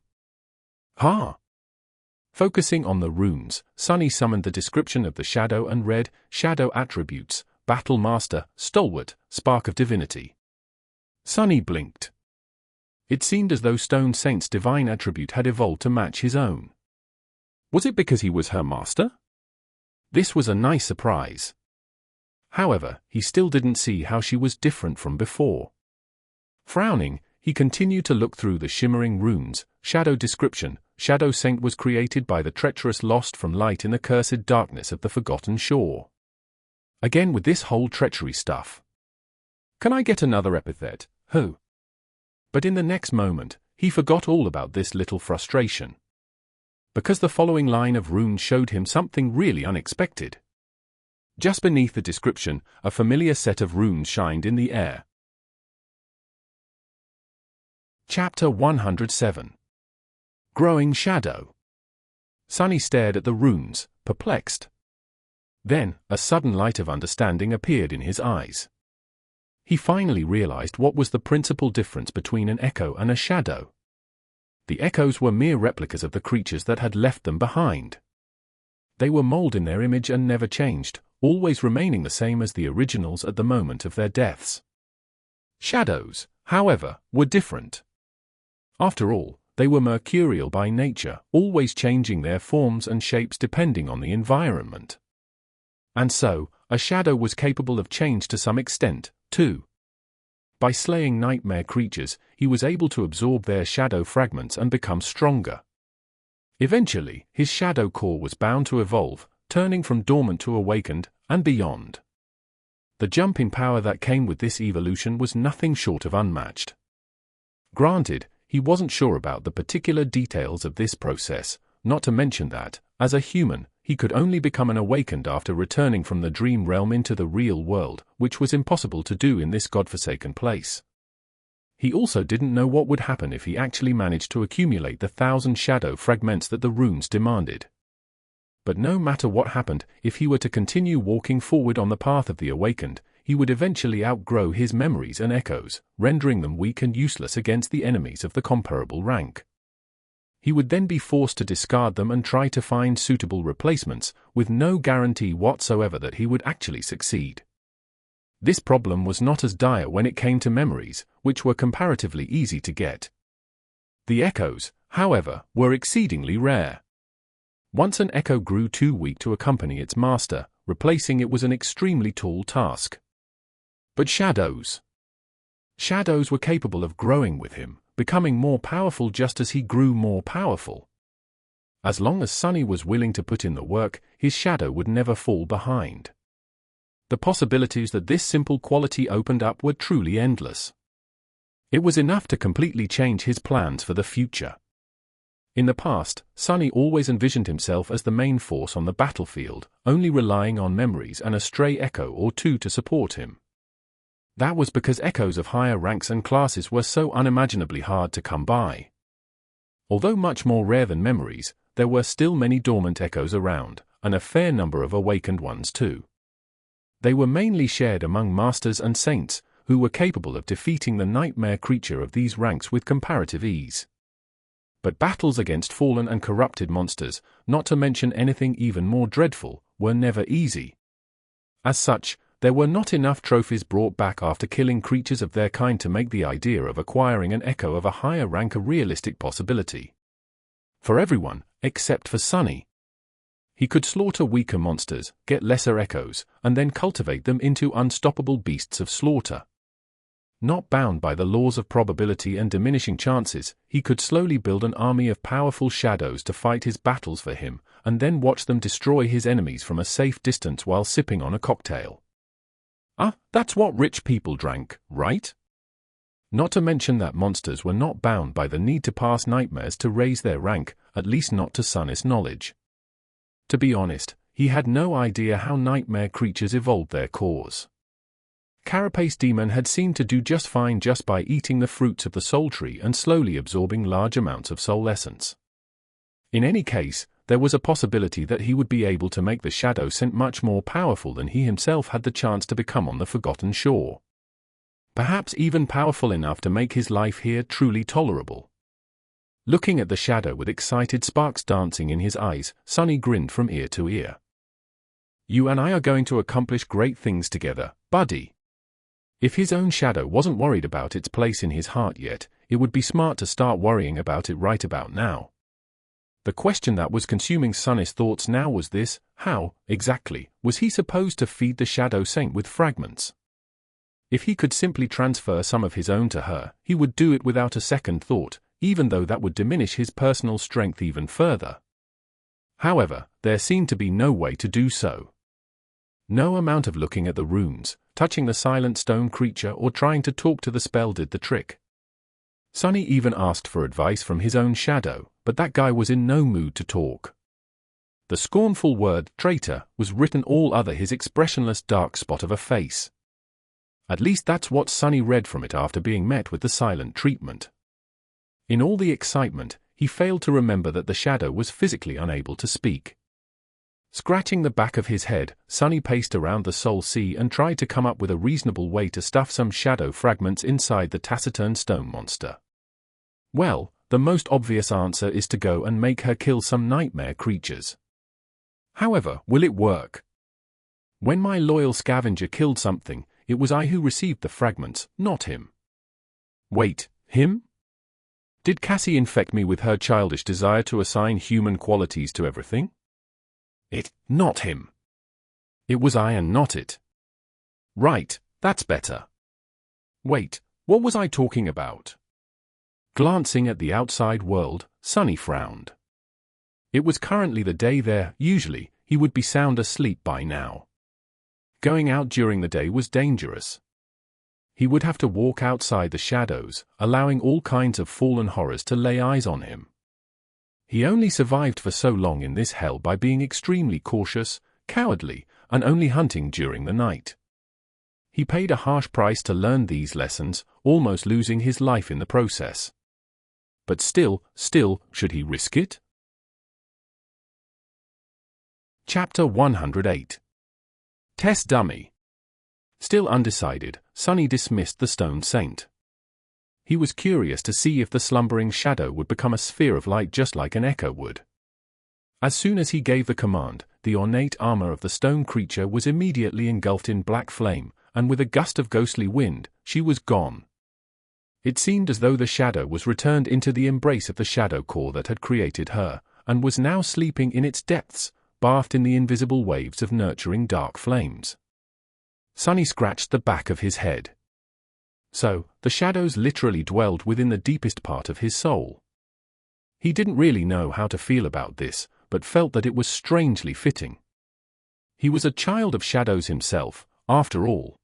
Focusing on the runes, Sunny summoned the description of the shadow and read, Shadow Attributes, Battle Master, Stalwart, Spark of Divinity. Sunny blinked. It seemed as though Stone Saint's divine attribute had evolved to match his own. Was it because he was her master? This was a nice surprise. However, he still didn't see how she was different from before. Frowning, he continued to look through the shimmering runes. Shadow description, Shadow Saint was created by the treacherous lost from light in the cursed darkness of the forgotten shore. Again with this whole treachery stuff. Can I get another epithet? Who? But in the next moment, he forgot all about this little frustration. Because the following line of runes showed him something really unexpected. Just beneath the description, a familiar set of runes shined in the air. Chapter 107. Growing Shadow. Sunny stared at the runes, perplexed. Then, a sudden light of understanding appeared in his eyes. He finally realized what was the principal difference between an echo and a shadow. The echoes were mere replicas of the creatures that had left them behind. They were molded in their image and never changed, always remaining the same as the originals at the moment of their deaths. Shadows, however, were different. After all, they were mercurial by nature, always changing their forms and shapes depending on the environment. And so, a shadow was capable of change to some extent, too. By slaying nightmare creatures, he was able to absorb their shadow fragments and become stronger. Eventually, his shadow core was bound to evolve, turning from dormant to awakened, and beyond. The jump in power that came with this evolution was nothing short of unmatched. Granted, he wasn't sure about the particular details of this process, not to mention that, as a human, he could only become an awakened after returning from the dream realm into the real world, which was impossible to do in this godforsaken place. He also didn't know what would happen if he actually managed to accumulate the 1,000 shadow fragments that the runes demanded. But no matter what happened, if he were to continue walking forward on the path of the awakened, he would eventually outgrow his memories and echoes, rendering them weak and useless against the enemies of the comparable rank. He would then be forced to discard them and try to find suitable replacements, with no guarantee whatsoever that he would actually succeed. This problem was not as dire when it came to memories, which were comparatively easy to get. The echoes, however, were exceedingly rare. Once an echo grew too weak to accompany its master, replacing it was an extremely tall task. But shadows were capable of growing with him, becoming more powerful just as he grew more powerful. As long as Sunny was willing to put in the work, his shadow would never fall behind. The possibilities that this simple quality opened up were truly endless. It was enough to completely change his plans for the future. In the past, Sunny always envisioned himself as the main force on the battlefield, only relying on memories and a stray echo or two to support him. That was because echoes of higher ranks and classes were so unimaginably hard to come by. Although much more rare than memories, there were still many dormant echoes around, and a fair number of awakened ones too. They were mainly shared among masters and saints, who were capable of defeating the nightmare creature of these ranks with comparative ease. But battles against fallen and corrupted monsters, not to mention anything even more dreadful, were never easy. As such, there were not enough trophies brought back after killing creatures of their kind to make the idea of acquiring an echo of a higher rank a realistic possibility. For everyone, except for Sunny. He could slaughter weaker monsters, get lesser echoes, and then cultivate them into unstoppable beasts of slaughter. Not bound by the laws of probability and diminishing chances, he could slowly build an army of powerful shadows to fight his battles for him, and then watch them destroy his enemies from a safe distance while sipping on a cocktail. That's what rich people drank, right? Not to mention that monsters were not bound by the need to pass nightmares to raise their rank, at least not to Sunny's knowledge. To be honest, he had no idea how nightmare creatures evolved their cores. Carapace Demon had seemed to do just fine just by eating the fruits of the soul tree and slowly absorbing large amounts of soul essence. In any case, there was a possibility that he would be able to make the Shadow Scent much more powerful than he himself had the chance to become on the Forgotten Shore. Perhaps even powerful enough to make his life here truly tolerable. Looking at the shadow with excited sparks dancing in his eyes, Sunny grinned from ear to ear. "You and I are going to accomplish great things together, buddy." If his own shadow wasn't worried about its place in his heart yet, it would be smart to start worrying about it right about now. The question that was consuming Sunny's thoughts now was this: how, exactly, was he supposed to feed the Shadow Saint with fragments? If he could simply transfer some of his own to her, he would do it without a second thought, even though that would diminish his personal strength even further. However, there seemed to be no way to do so. No amount of looking at the runes, touching the silent stone creature or trying to talk to the spell did the trick. Sunny even asked for advice from his own shadow, but that guy was in no mood to talk. The scornful word, traitor, was written all over his expressionless dark spot of a face. At least that's what Sunny read from it after being met with the silent treatment. In all the excitement, he failed to remember that the shadow was physically unable to speak. Scratching the back of his head, Sunny paced around the soul sea and tried to come up with a reasonable way to stuff some shadow fragments inside the taciturn stone monster. Well, the most obvious answer is to go and make her kill some nightmare creatures. However, will it work? When my loyal scavenger killed something, it was I who received the fragments, not him. Wait, him? Did Cassie infect me with her childish desire to assign human qualities to everything? Not him. It was I and not it. Right, that's better. Wait, what was I talking about? Glancing at the outside world, Sunny frowned. It was currently the day there. Usually, he would be sound asleep by now. Going out during the day was dangerous. He would have to walk outside the shadows, allowing all kinds of fallen horrors to lay eyes on him. He only survived for so long in this hell by being extremely cautious, cowardly, and only hunting during the night. He paid a harsh price to learn these lessons, almost losing his life in the process. But still, should he risk it? Chapter 108. Test Dummy. Still undecided, Sunny dismissed the Stone Saint. He was curious to see if the slumbering shadow would become a sphere of light just like an echo would. As soon as he gave the command, the ornate armor of the stone creature was immediately engulfed in black flame, and with a gust of ghostly wind, she was gone. It seemed as though the shadow was returned into the embrace of the shadow core that had created her, and was now sleeping in its depths, bathed in the invisible waves of nurturing dark flames. Sunny scratched the back of his head. So, the shadows literally dwelled within the deepest part of his soul. He didn't really know how to feel about this, but felt that it was strangely fitting. He was a child of shadows himself, after all.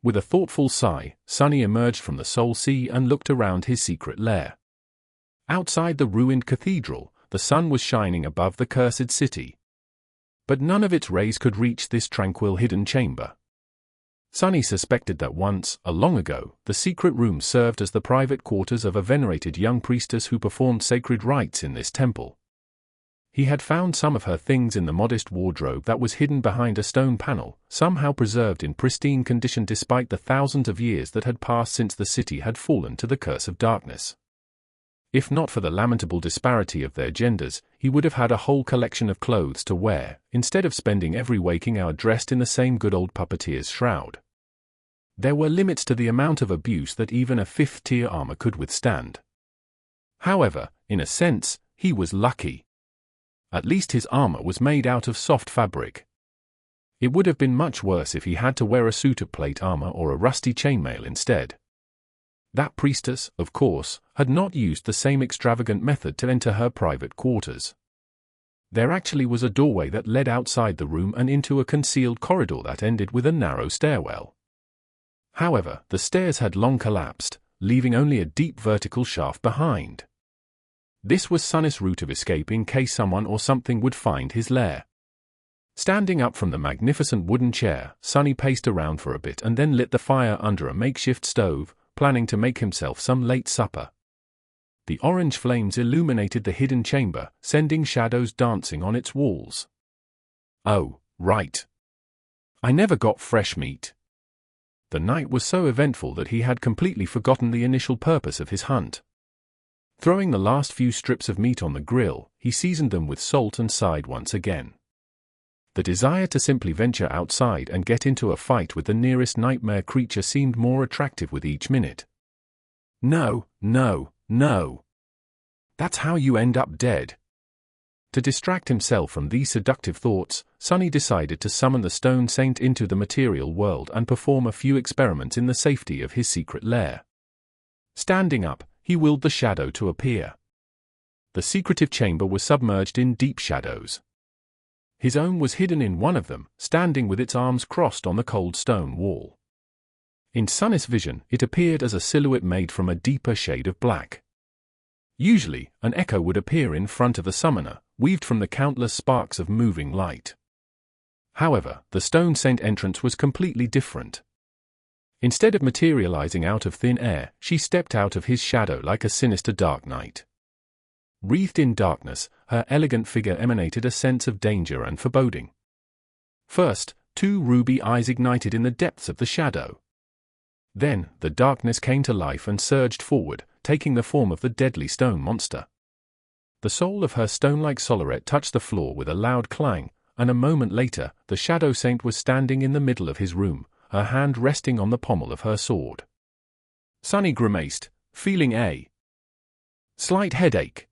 With a thoughtful sigh, Sunny emerged from the soul sea and looked around his secret lair. Outside the ruined cathedral, the sun was shining above the cursed city. But none of its rays could reach this tranquil hidden chamber. Sunny suspected that once, long ago, the secret room served as the private quarters of a venerated young priestess who performed sacred rites in this temple. He had found some of her things in the modest wardrobe that was hidden behind a stone panel, somehow preserved in pristine condition despite the thousands of years that had passed since the city had fallen to the curse of darkness. If not for the lamentable disparity of their genders, he would have had a whole collection of clothes to wear, instead of spending every waking hour dressed in the same good old puppeteer's shroud. There were limits to the amount of abuse that even a fifth-tier armor could withstand. However, in a sense, he was lucky. At least his armor was made out of soft fabric. It would have been much worse if he had to wear a suit of plate armor or a rusty chainmail instead. That priestess, of course, had not used the same extravagant method to enter her private quarters. There actually was a doorway that led outside the room and into a concealed corridor that ended with a narrow stairwell. However, the stairs had long collapsed, leaving only a deep vertical shaft behind. This was Sunny's route of escape in case someone or something would find his lair. Standing up from the magnificent wooden chair, Sunny paced around for a bit and then lit the fire under a makeshift stove, planning to make himself some late supper. The orange flames illuminated the hidden chamber, sending shadows dancing on its walls. Oh, right. I never got fresh meat. The night was so eventful that he had completely forgotten the initial purpose of his hunt. Throwing the last few strips of meat on the grill, he seasoned them with salt and sighed once again. The desire to simply venture outside and get into a fight with the nearest nightmare creature seemed more attractive with each minute. No. That's how you end up dead. To distract himself from these seductive thoughts, Sunny decided to summon the Stone Saint into the material world and perform a few experiments in the safety of his secret lair. Standing up, he willed the shadow to appear. The secretive chamber was submerged in deep shadows. His own was hidden in one of them, standing with its arms crossed on the cold stone wall. In Sunny's vision, it appeared as a silhouette made from a deeper shade of black. Usually, an echo would appear in front of the summoner, weaved from the countless sparks of moving light. However, the Stone Saint entrance was completely different. Instead of materializing out of thin air, she stepped out of his shadow like a sinister dark knight. Wreathed in darkness, her elegant figure emanated a sense of danger and foreboding. First, two ruby eyes ignited in the depths of the shadow. Then, the darkness came to life and surged forward, taking the form of the deadly stone monster. The sole of her stone-like solarette touched the floor with a loud clang, and a moment later, the Shadow Saint was standing in the middle of his room, her hand resting on the pommel of her sword. Sunny grimaced, feeling a slight headache.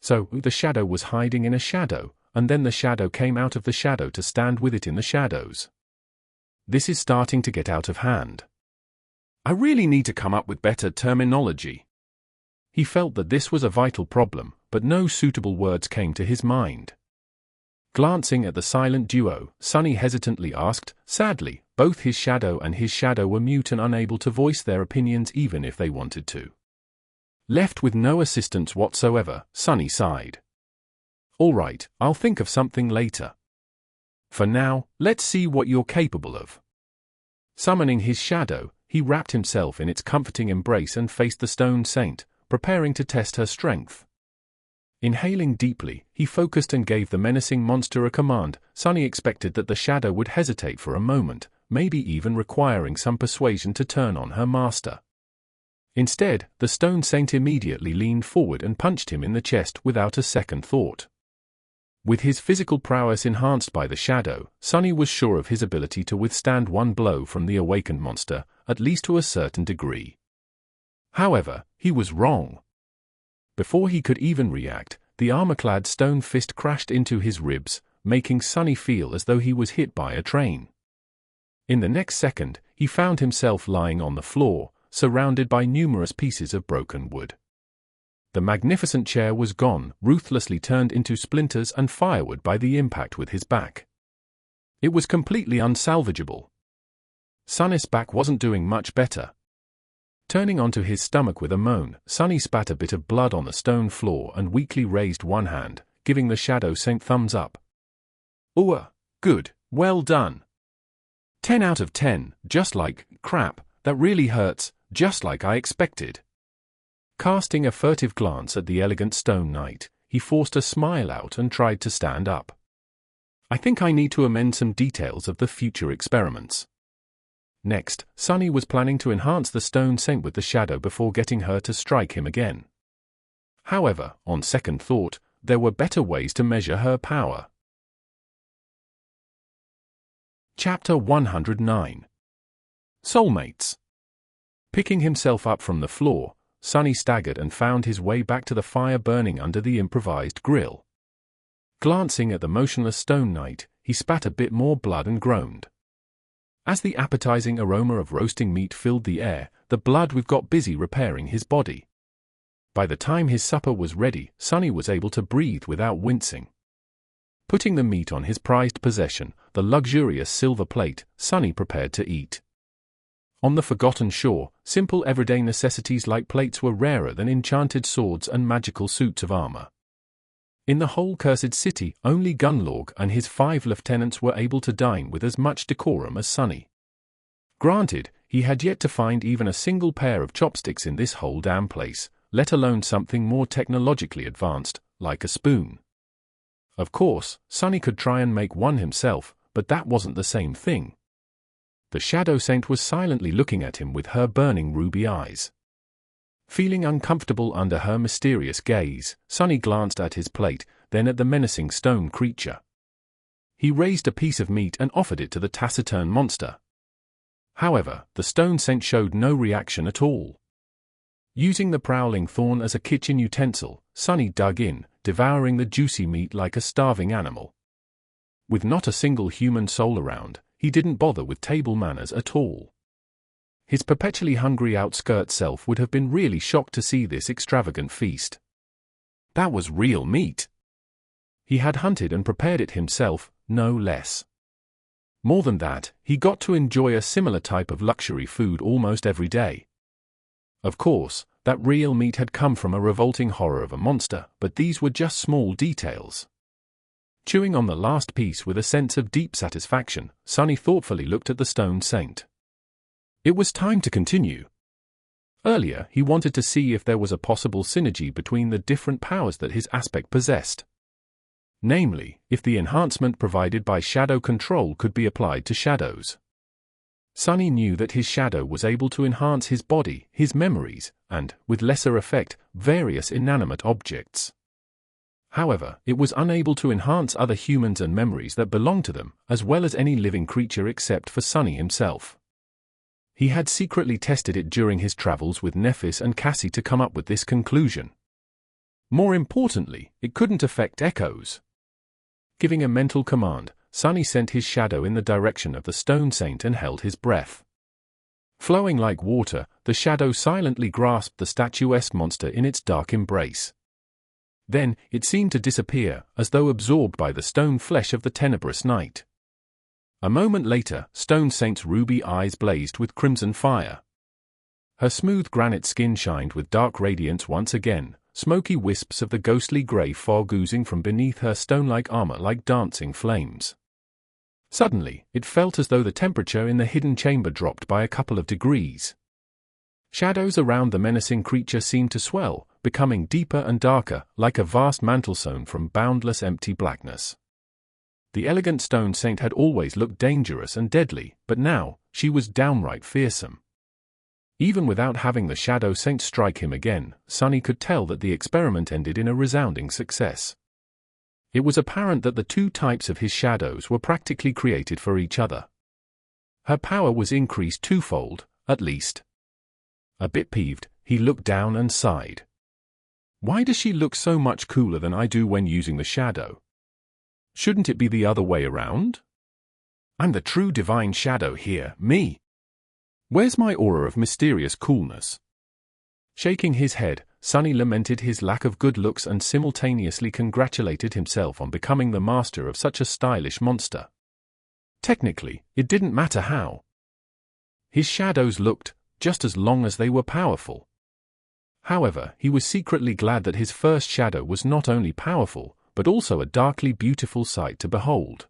So, the shadow was hiding in a shadow, and then the shadow came out of the shadow to stand with it in the shadows. This is starting to get out of hand. I really need to come up with better terminology. He felt that this was a vital problem, but no suitable words came to his mind. Glancing at the silent duo, Sunny hesitantly asked, sadly, both his shadow and his shadow were mute and unable to voice their opinions even if they wanted to. Left with no assistance whatsoever, Sunny sighed. All right, I'll think of something later. For now, let's see what you're capable of. Summoning his shadow, he wrapped himself in its comforting embrace and faced the stone saint, preparing to test her strength. Inhaling deeply, he focused and gave the menacing monster a command. Sunny expected that the shadow would hesitate for a moment, maybe even requiring some persuasion to turn on her master. Instead, the stone saint immediately leaned forward and punched him in the chest without a second thought. With his physical prowess enhanced by the shadow, Sunny was sure of his ability to withstand one blow from the awakened monster, at least to a certain degree. However, he was wrong. Before he could even react, the armor-clad stone fist crashed into his ribs, making Sunny feel as though he was hit by a train. In the next second, he found himself lying on the floor, surrounded by numerous pieces of broken wood. The magnificent chair was gone, ruthlessly turned into splinters and firewood by the impact with his back. It was completely unsalvageable. Sunny's back wasn't doing much better. Turning onto his stomach with a moan, Sunny spat a bit of blood on the stone floor and weakly raised one hand, giving the shadow saint thumbs up. Ooh, good, well done. 10 out of 10, just like, crap, that really hurts, just like I expected. Casting a furtive glance at the elegant stone knight, he forced a smile out and tried to stand up. I think I need to amend some details of the future experiments. Next, Sunny was planning to enhance the stone saint with the shadow before getting her to strike him again. However, on second thought, there were better ways to measure her power. Chapter 109. Soulmates. Picking himself up from the floor, Sunny staggered and found his way back to the fire burning under the improvised grill. Glancing at the motionless stone knight, he spat a bit more blood and groaned. As the appetizing aroma of roasting meat filled the air, the blood got busy repairing his body. By the time his supper was ready, Sunny was able to breathe without wincing. Putting the meat on his prized possession, the luxurious silver plate, Sunny prepared to eat. On the forgotten shore, simple everyday necessities like plates were rarer than enchanted swords and magical suits of armor. In the whole cursed city, only Gunlaug and his 5 lieutenants were able to dine with as much decorum as Sunny. Granted, he had yet to find even a single pair of chopsticks in this whole damn place, let alone something more technologically advanced, like a spoon. Of course, Sunny could try and make one himself, but that wasn't the same thing. The Shadow Saint was silently looking at him with her burning ruby eyes. Feeling uncomfortable under her mysterious gaze, Sunny glanced at his plate, then at the menacing stone creature. He raised a piece of meat and offered it to the taciturn monster. However, the stone saint showed no reaction at all. Using the prowling thorn as a kitchen utensil, Sunny dug in, devouring the juicy meat like a starving animal. With not a single human soul around, he didn't bother with table manners at all. His perpetually hungry outskirt self would have been really shocked to see this extravagant feast. That was real meat. He had hunted and prepared it himself, no less. More than that, he got to enjoy a similar type of luxury food almost every day. Of course, that real meat had come from a revolting horror of a monster, but these were just small details. Chewing on the last piece with a sense of deep satisfaction, Sunny thoughtfully looked at the stone saint. It was time to continue. Earlier, he wanted to see if there was a possible synergy between the different powers that his aspect possessed. Namely, if the enhancement provided by shadow control could be applied to shadows. Sunny knew that his shadow was able to enhance his body, his memories, and, with lesser effect, various inanimate objects. However, it was unable to enhance other humans and memories that belonged to them, as well as any living creature except for Sunny himself. He had secretly tested it during his travels with Nephis and Cassie to come up with this conclusion. More importantly, it couldn't affect echoes. Giving a mental command, Sunny sent his shadow in the direction of the Stone Saint and held his breath. Flowing like water, the shadow silently grasped the statuesque monster in its dark embrace. Then, it seemed to disappear, as though absorbed by the stone flesh of the tenebrous night. A moment later, Stone Saint's ruby eyes blazed with crimson fire. Her smooth granite skin shined with dark radiance once again, smoky wisps of the ghostly grey fog oozing from beneath her stone-like armor like dancing flames. Suddenly, it felt as though the temperature in the hidden chamber dropped by a couple of degrees. Shadows around the menacing creature seemed to swell, becoming deeper and darker, like a vast mantle sown from boundless empty blackness. The elegant Stone Saint had always looked dangerous and deadly, but now, she was downright fearsome. Even without having the Shadow Saint strike him again, Sunny could tell that the experiment ended in a resounding success. It was apparent that the two types of his shadows were practically created for each other. Her power was increased twofold, at least. A bit peeved, he looked down and sighed. Why does she look so much cooler than I do when using the shadow? Shouldn't it be the other way around? I'm the true divine shadow here, me. Where's my aura of mysterious coolness? Shaking his head, Sunny lamented his lack of good looks and simultaneously congratulated himself on becoming the master of such a stylish monster. Technically, it didn't matter how. His shadows looked, just as long as they were powerful. However, he was secretly glad that his first shadow was not only powerful, but also a darkly beautiful sight to behold.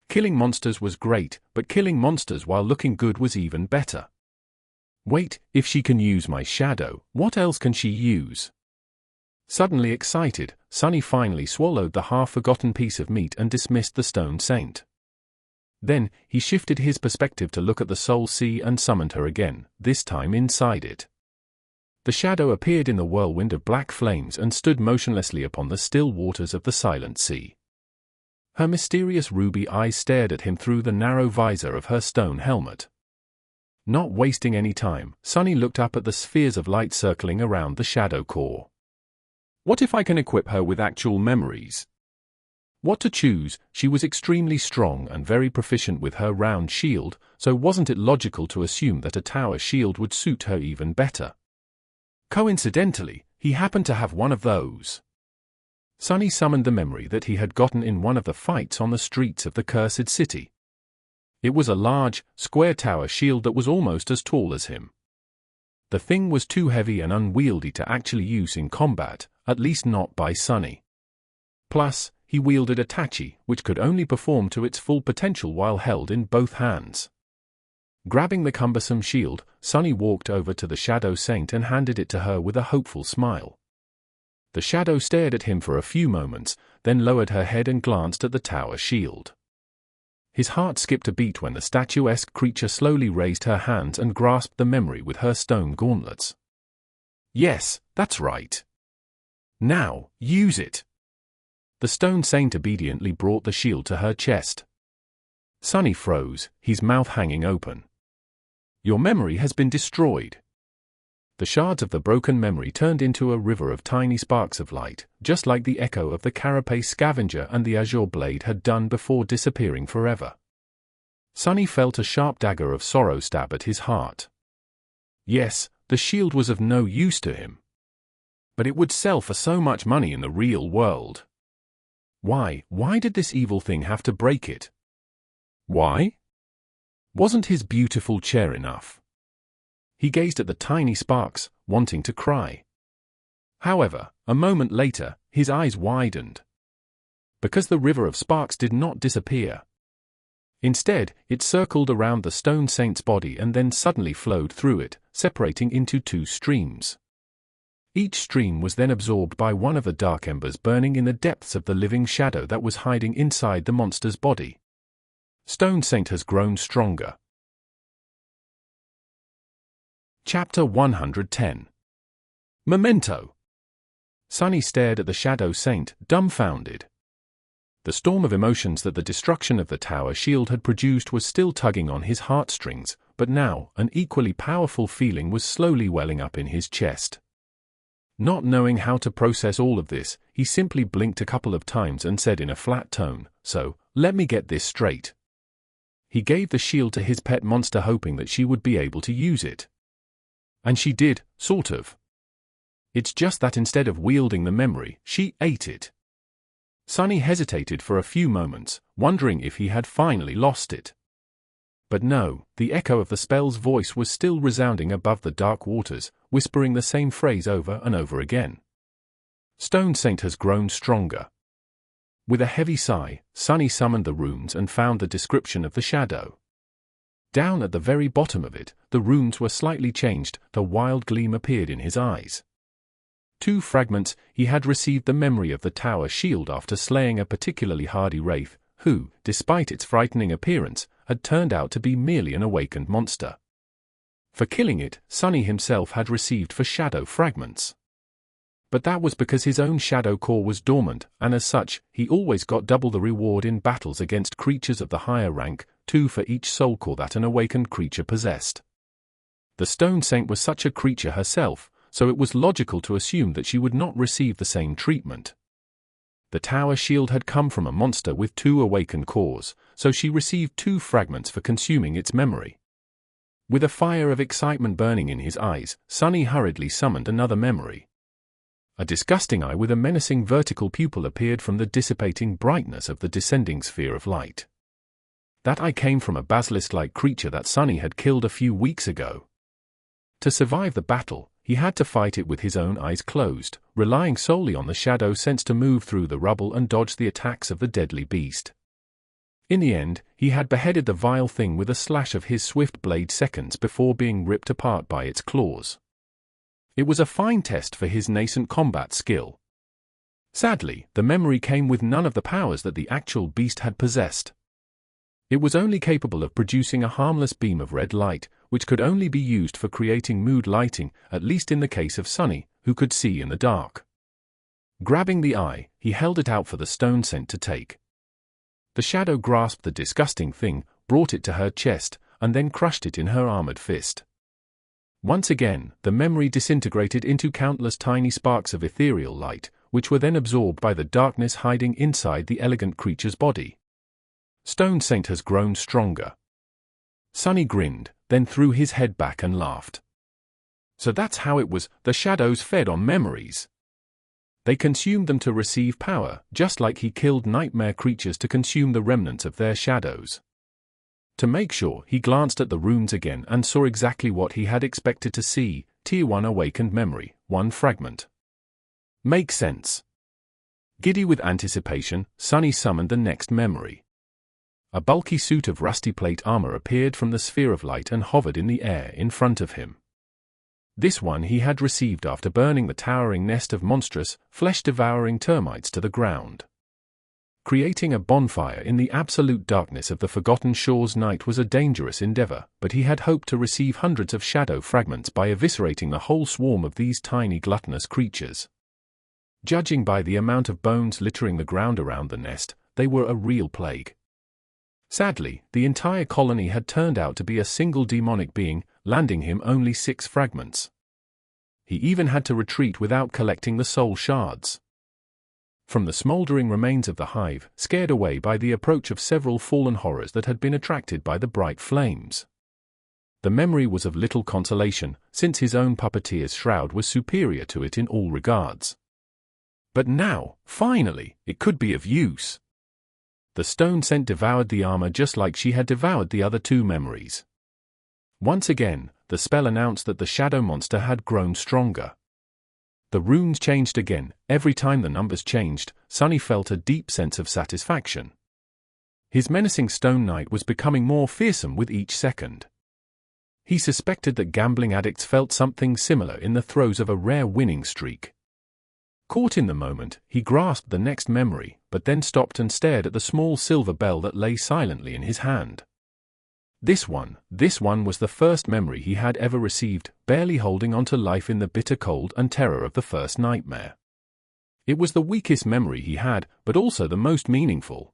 Killing monsters was great, but killing monsters while looking good was even better. Wait, if she can use my shadow, what else can she use? Suddenly excited, Sunny finally swallowed the half-forgotten piece of meat and dismissed the Stone Saint. Then, he shifted his perspective to look at the Soul Sea and summoned her again, this time inside it. The shadow appeared in the whirlwind of black flames and stood motionlessly upon the still waters of the silent sea. Her mysterious ruby eyes stared at him through the narrow visor of her stone helmet. Not wasting any time, Sunny looked up at the spheres of light circling around the shadow core. What if I can equip her with actual memories? What to choose? She was extremely strong and very proficient with her round shield, so wasn't it logical to assume that a tower shield would suit her even better? Coincidentally, he happened to have one of those. Sunny summoned the memory that he had gotten in one of the fights on the streets of the cursed city. It was a large, square tower shield that was almost as tall as him. The thing was too heavy and unwieldy to actually use in combat, at least not by Sunny. Plus, he wielded a tachi, which could only perform to its full potential while held in both hands. Grabbing the cumbersome shield, Sunny walked over to the Shadow Saint and handed it to her with a hopeful smile. The shadow stared at him for a few moments, then lowered her head and glanced at the tower shield. His heart skipped a beat when the statuesque creature slowly raised her hands and grasped the memory with her stone gauntlets. Yes, that's right. Now, use it. The Stone Saint obediently brought the shield to her chest. Sunny froze, his mouth hanging open. Your memory has been destroyed. The shards of the broken memory turned into a river of tiny sparks of light, just like the echo of the carapace scavenger and the azure blade had done before disappearing forever. Sunny felt a sharp dagger of sorrow stab at his heart. Yes, the shield was of no use to him. But it would sell for so much money in the real world. Why did this evil thing have to break it? Why? Wasn't his beautiful chair enough? He gazed at the tiny sparks, wanting to cry. However, a moment later, his eyes widened. Because the river of sparks did not disappear. Instead, it circled around the Stone Saint's body and then suddenly flowed through it, separating into two streams. Each stream was then absorbed by one of the dark embers burning in the depths of the living shadow that was hiding inside the monster's body. Stone Saint has grown stronger. Chapter 110. Memento. Sunny stared at the Shadow Saint, dumbfounded. The storm of emotions that the destruction of the tower shield had produced was still tugging on his heartstrings, but now, an equally powerful feeling was slowly welling up in his chest. Not knowing how to process all of this, he simply blinked a couple of times and said in a flat tone, "So, let me get this straight." He gave the shield to his pet monster hoping that she would be able to use it. And she did, sort of. It's just that instead of wielding the memory, she ate it. Sunny hesitated for a few moments, wondering if he had finally lost it. But no, the echo of the spell's voice was still resounding above the dark waters, whispering the same phrase over and over again. Stone Saint has grown stronger. With a heavy sigh, Sunny summoned the runes and found the description of the shadow. Down at the very bottom of it, the runes were slightly changed, the wild gleam appeared in his eyes. 2 fragments. He had received the memory of the tower shield after slaying a particularly hardy wraith, who, despite its frightening appearance, had turned out to be merely an awakened monster. For killing it, Sunny himself had received 4 shadow fragments. But that was because his own shadow core was dormant, and as such, he always got double the reward in battles against creatures of the higher rank, 2 for each soul core that an awakened creature possessed. The Stone Saint was such a creature herself, so it was logical to assume that she would not receive the same treatment. The tower shield had come from a monster with 2 awakened cores, so she received 2 fragments for consuming its memory. With a fire of excitement burning in his eyes, Sunny hurriedly summoned another memory. A disgusting eye with a menacing vertical pupil appeared from the dissipating brightness of the descending sphere of light. That eye came from a basilisk-like creature that Sunny had killed a few weeks ago. To survive the battle, he had to fight it with his own eyes closed, relying solely on the shadow sense to move through the rubble and dodge the attacks of the deadly beast. In the end, he had beheaded the vile thing with a slash of his swift blade seconds before being ripped apart by its claws. It was a fine test for his nascent combat skill. Sadly, the memory came with none of the powers that the actual beast had possessed. It was only capable of producing a harmless beam of red light, which could only be used for creating mood lighting, at least in the case of Sunny, who could see in the dark. Grabbing the eye, he held it out for the Stone Saint to take. The shadow grasped the disgusting thing, brought it to her chest, and then crushed it in her armored fist. Once again, the memory disintegrated into countless tiny sparks of ethereal light, which were then absorbed by the darkness hiding inside the elegant creature's body. Stone Saint has grown stronger. Sunny grinned, then threw his head back and laughed. So that's how it was, the shadows fed on memories. They consumed them to receive power, just like he killed nightmare creatures to consume the remnants of their shadows. To make sure, he glanced at the runes again and saw exactly what he had expected to see: Tier 1 awakened memory, 1 fragment. Makes sense. Giddy with anticipation, Sunny summoned the next memory. A bulky suit of rusty plate armor appeared from the sphere of light and hovered in the air in front of him. This one he had received after burning the towering nest of monstrous, flesh-devouring termites to the ground. Creating a bonfire in the absolute darkness of the Forgotten Shores night was a dangerous endeavor, but he had hoped to receive hundreds of shadow fragments by eviscerating the whole swarm of these tiny gluttonous creatures. Judging by the amount of bones littering the ground around the nest, they were a real plague. Sadly, the entire colony had turned out to be a single demonic being, landing him only 6 fragments. He even had to retreat without collecting the soul shards. From the smoldering remains of the hive, scared away by the approach of several fallen horrors that had been attracted by the bright flames. The memory was of little consolation, since his own puppeteer's shroud was superior to it in all regards. But now, finally, it could be of use. The Stone Saint devoured the armor just like she had devoured the other 2 memories. Once again, the spell announced that the shadow monster had grown stronger. The runes changed again. Every time the numbers changed, Sunny felt a deep sense of satisfaction. His menacing Stone Knight was becoming more fearsome with each second. He suspected that gambling addicts felt something similar in the throes of a rare winning streak. Caught in the moment, he grasped the next memory, but then stopped and stared at the small silver bell that lay silently in his hand. This one was the first memory he had ever received, barely holding on to life in the bitter cold and terror of the first nightmare. It was the weakest memory he had, but also the most meaningful.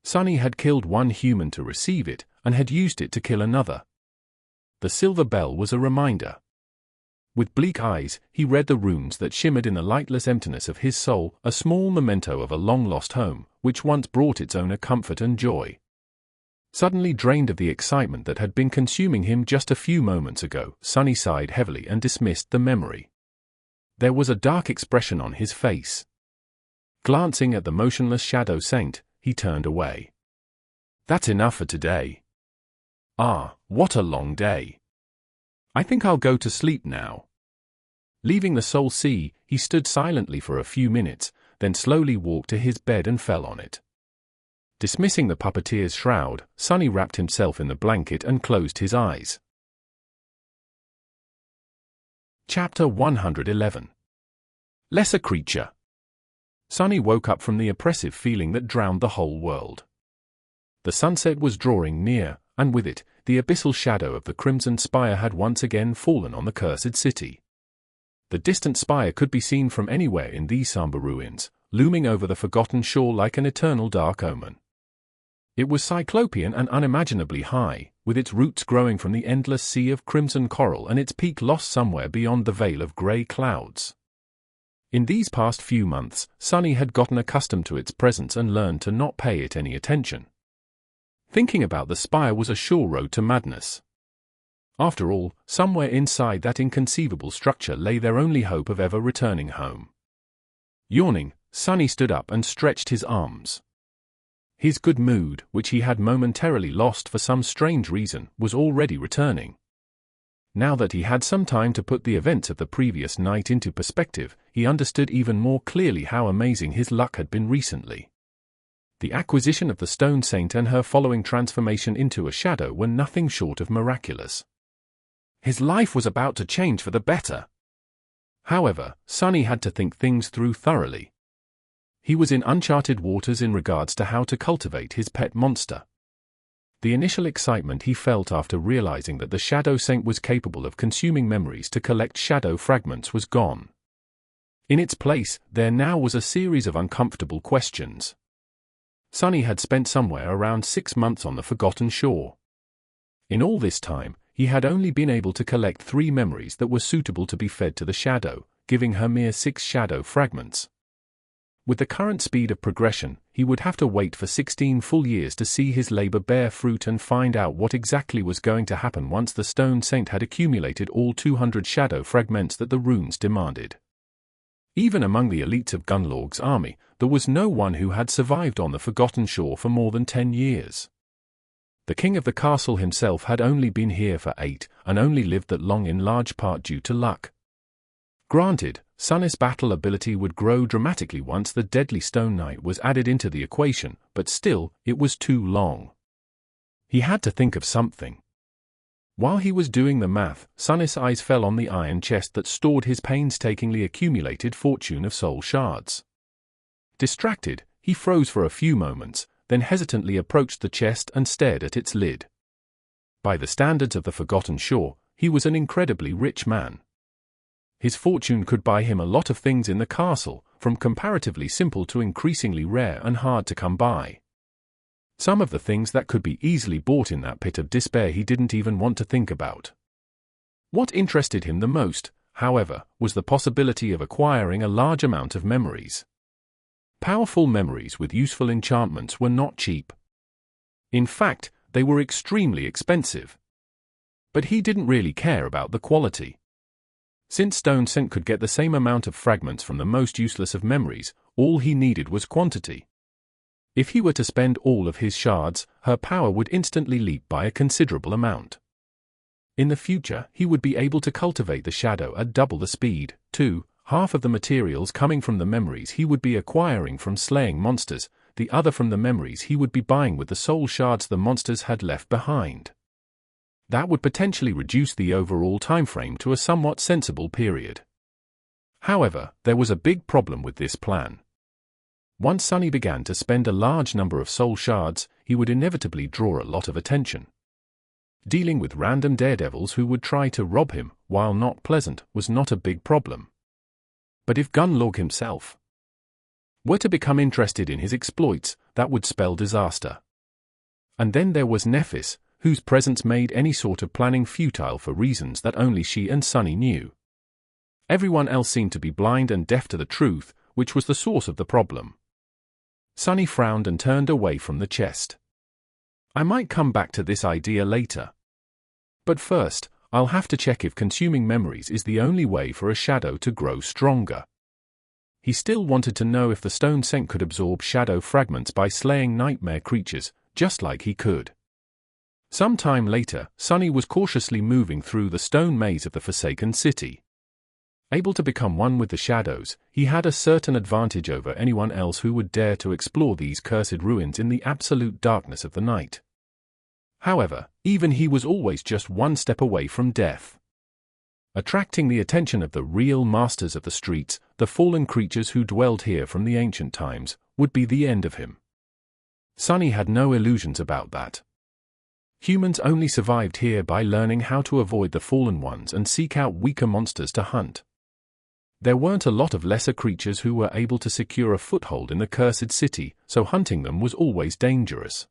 Sunny had killed one human to receive it, and had used it to kill another. The silver bell was a reminder. With bleak eyes, he read the runes that shimmered in the lightless emptiness of his soul, a small memento of a long-lost home, which once brought its owner comfort and joy. Suddenly drained of the excitement that had been consuming him just a few moments ago, Sunny sighed heavily and dismissed the memory. There was a dark expression on his face. Glancing at the motionless shadow saint, he turned away. That's enough for today. Ah, what a long day. I think I'll go to sleep now. Leaving the soul sea, he stood silently for a few minutes, then slowly walked to his bed and fell on it. Dismissing the puppeteer's shroud, Sunny wrapped himself in the blanket and closed his eyes. Chapter 111. Lesser Creature. Sunny woke up from the oppressive feeling that drowned the whole world. The sunset was drawing near, and with it, the abyssal shadow of the crimson spire had once again fallen on the cursed city. The distant spire could be seen from anywhere in these somber ruins, looming over the forgotten shore like an eternal dark omen. It was cyclopean and unimaginably high, with its roots growing from the endless sea of crimson coral and its peak lost somewhere beyond the veil of grey clouds. In these past few months, Sunny had gotten accustomed to its presence and learned to not pay it any attention. Thinking about the spire was a sure road to madness. After all, somewhere inside that inconceivable structure lay their only hope of ever returning home. Yawning, Sunny stood up and stretched his arms. His good mood, which he had momentarily lost for some strange reason, was already returning. Now that he had some time to put the events of the previous night into perspective, he understood even more clearly how amazing his luck had been recently. The acquisition of the Stone Saint and her following transformation into a shadow were nothing short of miraculous. His life was about to change for the better. However, Sunny had to think things through thoroughly. He was in uncharted waters in regards to how to cultivate his pet monster. The initial excitement he felt after realizing that the Shadow Saint was capable of consuming memories to collect shadow fragments was gone. In its place, there now was a series of uncomfortable questions. Sunny had spent somewhere around 6 months on the forgotten shore. In all this time, he had only been able to collect 3 memories that were suitable to be fed to the shadow, giving her mere 6 shadow fragments. With the current speed of progression, he would have to wait for 16 full years to see his labor bear fruit and find out what exactly was going to happen once the Stone Saint had accumulated all 200 shadow fragments that the runes demanded. Even among the elites of Gunlaug's army, there was no one who had survived on the forgotten shore for more than 10 years. The king of the castle himself had only been here for 8, and only lived that long in large part due to luck. Granted, Sunny's battle ability would grow dramatically once the deadly Stone Knight was added into the equation, but still, it was too long. He had to think of something. While he was doing the math, Sunny's eyes fell on the iron chest that stored his painstakingly accumulated fortune of soul shards. Distracted, he froze for a few moments, then hesitantly approached the chest and stared at its lid. By the standards of the Forgotten Shore, he was an incredibly rich man. His fortune could buy him a lot of things in the castle, from comparatively simple to increasingly rare and hard to come by. Some of the things that could be easily bought in that pit of despair he didn't even want to think about. What interested him the most, however, was the possibility of acquiring a large amount of memories. Powerful memories with useful enchantments were not cheap. In fact, they were extremely expensive. But he didn't really care about the quality. Since Stone Saint could get the same amount of fragments from the most useless of memories, all he needed was quantity. If he were to spend all of his shards, her power would instantly leap by a considerable amount. In the future, he would be able to cultivate the shadow at double the speed, too, half of the materials coming from the memories he would be acquiring from slaying monsters, the other from the memories he would be buying with the soul shards the monsters had left behind. That would potentially reduce the overall timeframe to a somewhat sensible period. However, there was a big problem with this plan. Once Sunny began to spend a large number of soul shards, he would inevitably draw a lot of attention. Dealing with random daredevils who would try to rob him, while not pleasant, was not a big problem. But if Gunlaug himself, were to become interested in his exploits, that would spell disaster. And then there was Nephis, whose presence made any sort of planning futile for reasons that only she and Sunny knew. Everyone else seemed to be blind and deaf to the truth, which was the source of the problem. Sunny frowned and turned away from the chest. I might come back to this idea later. But first, I'll have to check if consuming memories is the only way for a shadow to grow stronger. He still wanted to know if the stone saint could absorb shadow fragments by slaying nightmare creatures, just like he could. Some time later, Sunny was cautiously moving through the stone maze of the Forsaken City. Able to become one with the shadows, he had a certain advantage over anyone else who would dare to explore these cursed ruins in the absolute darkness of the night. However, even he was always just one step away from death. Attracting the attention of the real masters of the streets, the fallen creatures who dwelled here from the ancient times, would be the end of him. Sunny had no illusions about that. Humans only survived here by learning how to avoid the fallen ones and seek out weaker monsters to hunt. There weren't a lot of lesser creatures who were able to secure a foothold in the cursed city, so hunting them was always dangerous.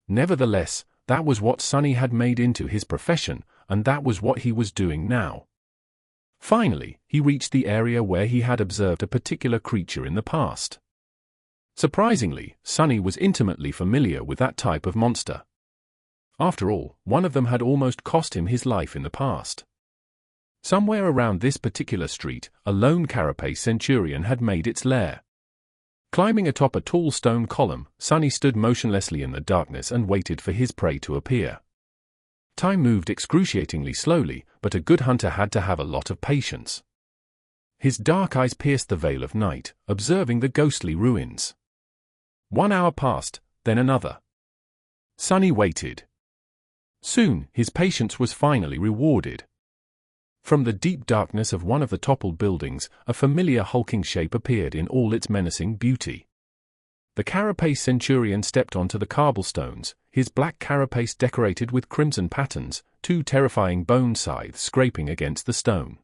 Nevertheless, that was what Sunny had made into his profession, and that was what he was doing now. Finally, he reached the area where he had observed a particular creature in the past. Surprisingly, Sunny was intimately familiar with that type of monster. After all, one of them had almost cost him his life in the past. Somewhere around this particular street, a lone carapace centurion had made its lair. Climbing atop a tall stone column, Sunny stood motionlessly in the darkness and waited for his prey to appear. Time moved excruciatingly slowly, but a good hunter had to have a lot of patience. His dark eyes pierced the veil of night, observing the ghostly ruins. 1 hour passed, then another. Sunny waited. Soon, his patience was finally rewarded. From the deep darkness of one of the toppled buildings, a familiar hulking shape appeared in all its menacing beauty. The carapace centurion stepped onto the cobblestones, his black carapace decorated with crimson patterns, 2 terrifying bone scythes scraping against the stone.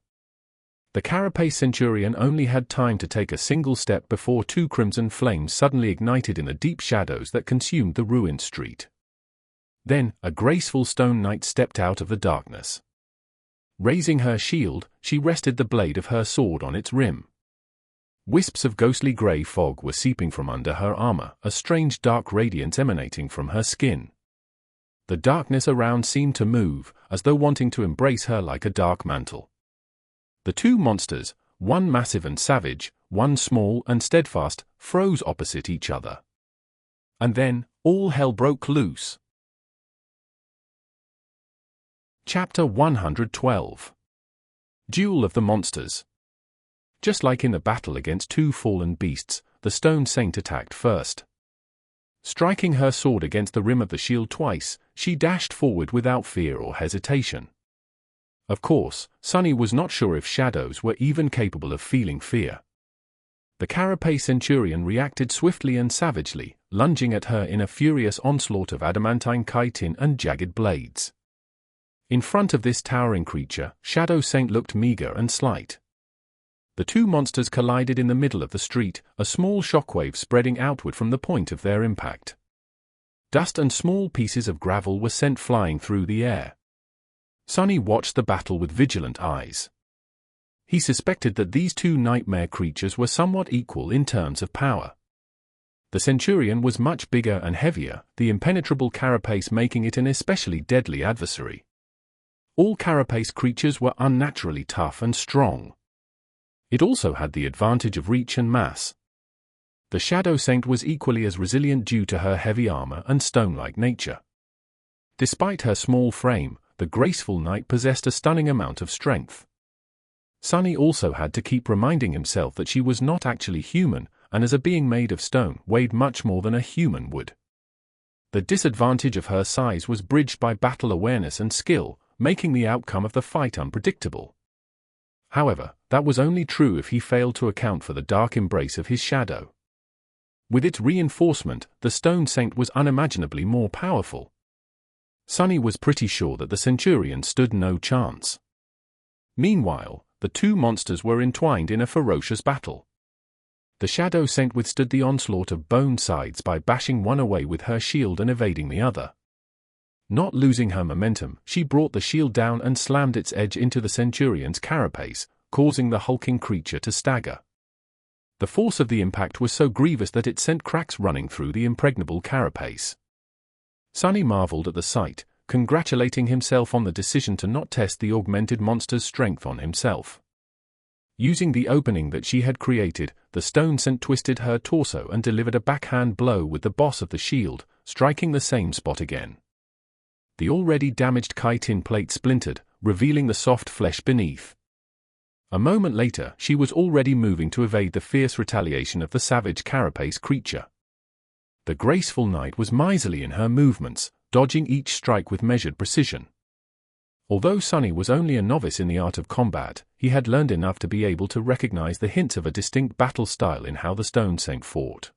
The carapace centurion only had time to take a single step before 2 crimson flames suddenly ignited in the deep shadows that consumed the ruined street. Then, a graceful stone knight stepped out of the darkness. Raising her shield, she rested the blade of her sword on its rim. Wisps of ghostly grey fog were seeping from under her armor, a strange dark radiance emanating from her skin. The darkness around seemed to move, as though wanting to embrace her like a dark mantle. The 2 monsters, one massive and savage, one small and steadfast, froze opposite each other. And then, all hell broke loose. Chapter 112. Duel of the Monsters. Just like in the battle against 2 fallen beasts, the stone saint attacked first. Striking her sword against the rim of the shield twice, she dashed forward without fear or hesitation. Of course, Sunny was not sure if shadows were even capable of feeling fear. The carapace centurion reacted swiftly and savagely, lunging at her in a furious onslaught of adamantine chitin and jagged blades. In front of this towering creature, Shadow Saint looked meager and slight. The 2 monsters collided in the middle of the street, a small shockwave spreading outward from the point of their impact. Dust and small pieces of gravel were sent flying through the air. Sunny watched the battle with vigilant eyes. He suspected that these 2 nightmare creatures were somewhat equal in terms of power. The centurion was much bigger and heavier, the impenetrable carapace making it an especially deadly adversary. All carapace creatures were unnaturally tough and strong. It also had the advantage of reach and mass. The Shadow Saint was equally as resilient due to her heavy armor and stone-like nature. Despite her small frame, the graceful knight possessed a stunning amount of strength. Sunny also had to keep reminding himself that she was not actually human, and as a being made of stone, weighed much more than a human would. The disadvantage of her size was bridged by battle awareness and skill, making the outcome of the fight unpredictable. However, that was only true if he failed to account for the dark embrace of his shadow. With its reinforcement, the Stone Saint was unimaginably more powerful. Sunny was pretty sure that the Centurion stood no chance. Meanwhile, the 2 monsters were entwined in a ferocious battle. The Shadow Saint withstood the onslaught of bone sides by bashing one away with her shield and evading the other. Not losing her momentum, she brought the shield down and slammed its edge into the Centurion's carapace, causing the hulking creature to stagger. The force of the impact was so grievous that it sent cracks running through the impregnable carapace. Sunny marveled at the sight, congratulating himself on the decision to not test the augmented monster's strength on himself. Using the opening that she had created, the Stone Saint twisted her torso and delivered a backhand blow with the boss of the shield, striking the same spot again. The already damaged chitin plate splintered, revealing the soft flesh beneath. A moment later, she was already moving to evade the fierce retaliation of the savage carapace creature. The graceful knight was miserly in her movements, dodging each strike with measured precision. Although Sunny was only a novice in the art of combat, he had learned enough to be able to recognize the hints of a distinct battle style in how the Stone Saint fought.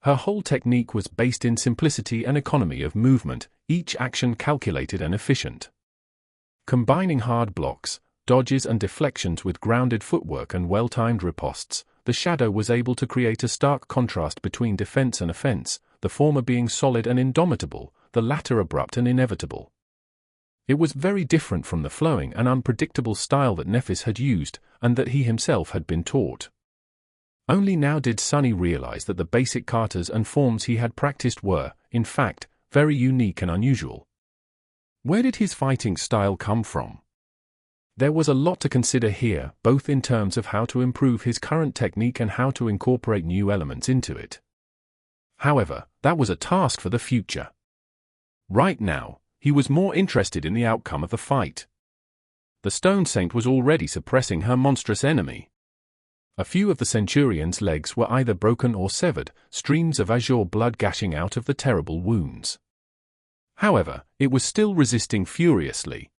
Her whole technique was based in simplicity and economy of movement, each action calculated and efficient. Combining hard blocks, dodges and deflections with grounded footwork and well-timed ripostes, the Shadow was able to create a stark contrast between defense and offense, the former being solid and indomitable, the latter abrupt and inevitable. It was very different from the flowing and unpredictable style that Nephis had used, and that he himself had been taught. Only now did Sunny realize that the basic katas and forms he had practiced were, in fact, very unique and unusual. Where did his fighting style come from? There was a lot to consider here, both in terms of how to improve his current technique and how to incorporate new elements into it. However, that was a task for the future. Right now, he was more interested in the outcome of the fight. The Stone Saint was already suppressing her monstrous enemy. A few of the Centurion's legs were either broken or severed, streams of azure blood gashing out of the terrible wounds. However, it was still resisting furiously.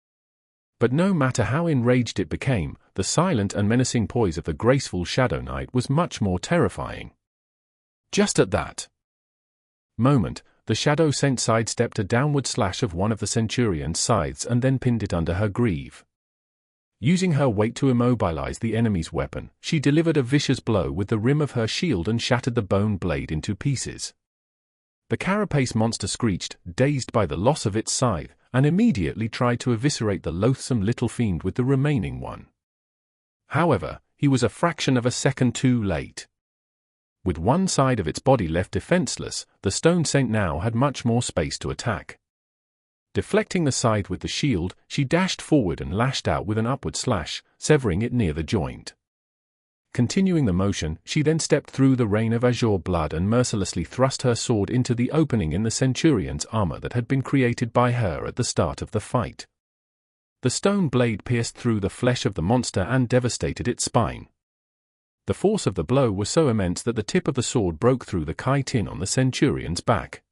But no matter how enraged it became, the silent and menacing poise of the graceful Shadow Knight was much more terrifying. Just at that moment, the Shadow Saint sidestepped a downward slash of one of the Centurion's scythes and then pinned it under her greave. Using her weight to immobilize the enemy's weapon, she delivered a vicious blow with the rim of her shield and shattered the bone blade into pieces. The carapace monster screeched, dazed by the loss of its scythe, and immediately tried to eviscerate the loathsome little fiend with the remaining one. However, he was a fraction of a second too late. With one side of its body left defenseless, the Stone Saint now had much more space to attack. Deflecting the scythe with the shield, she dashed forward and lashed out with an upward slash, severing it near the joint. Continuing the motion, she then stepped through the rain of azure blood and mercilessly thrust her sword into the opening in the Centurion's armor that had been created by her at the start of the fight. The stone blade pierced through the flesh of the monster and devastated its spine. The force of the blow was so immense that the tip of the sword broke through the chitin on the Centurion's back.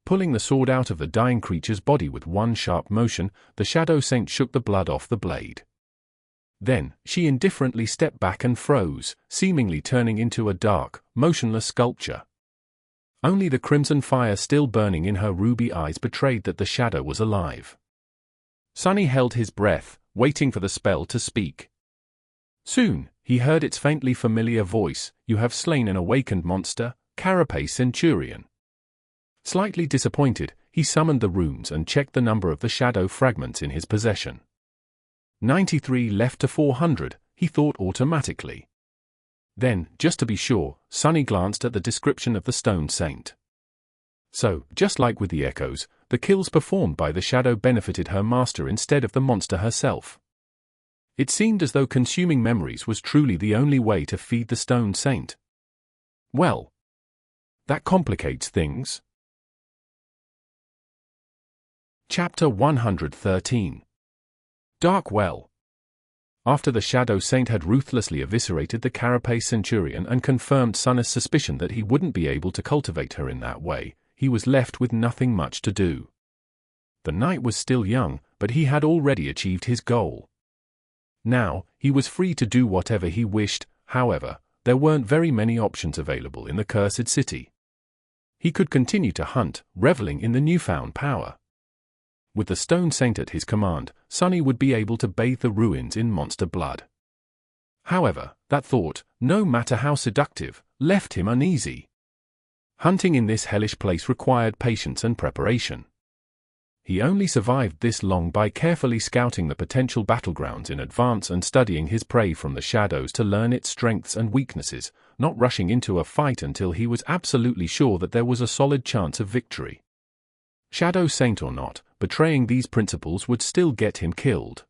Pulling the sword out of the dying creature's body with one sharp motion, the Shadow Saint shook the blood off the blade. Then, she indifferently stepped back and froze, seemingly turning into a dark, motionless sculpture. Only the crimson fire still burning in her ruby eyes betrayed that the shadow was alive. Sunny held his breath, waiting for the spell to speak. Soon, he heard its faintly familiar voice, "You have slain an awakened monster, Carapace Centurion." Slightly disappointed, he summoned the runes and checked the number of the shadow fragments in his possession. 93 left to 400, he thought automatically. Then, just to be sure, Sunny glanced at the description of the Stone Saint. So, just like with the echoes, the kills performed by the shadow benefited her master instead of the monster herself. It seemed as though consuming memories was truly the only way to feed the Stone Saint. Well, that complicates things. Chapter 113. Dark Well. After the Shadow Saint had ruthlessly eviscerated the Carapace Centurion and confirmed Sunna's suspicion that he wouldn't be able to cultivate her in that way, he was left with nothing much to do. The knight was still young, but he had already achieved his goal. Now, he was free to do whatever he wished. However, there weren't very many options available in the Cursed City. He could continue to hunt, reveling in the newfound power. With the Stone Saint at his command, Sunny would be able to bathe the ruins in monster blood. However, that thought, no matter how seductive, left him uneasy. Hunting in this hellish place required patience and preparation. He only survived this long by carefully scouting the potential battlegrounds in advance and studying his prey from the shadows to learn its strengths and weaknesses, not rushing into a fight until he was absolutely sure that there was a solid chance of victory. Shadow Saint or not, betraying these principles would still get him killed.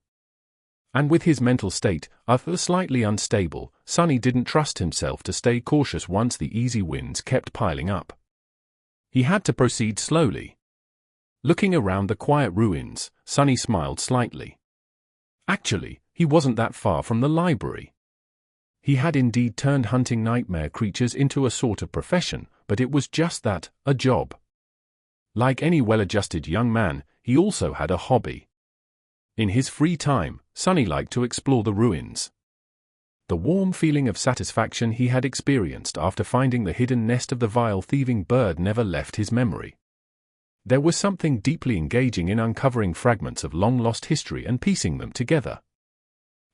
And with his mental state, slightly unstable, Sonny didn't trust himself to stay cautious once the easy wins kept piling up. He had to proceed slowly. Looking around the quiet ruins, Sonny smiled slightly. Actually, he wasn't that far from the library. He had indeed turned hunting nightmare creatures into a sort of profession, but it was just that, a job. Like any well-adjusted young man, he also had a hobby. In his free time, Sonny liked to explore the ruins. The warm feeling of satisfaction he had experienced after finding the hidden nest of the vile thieving bird never left his memory. There was something deeply engaging in uncovering fragments of long-lost history and piecing them together.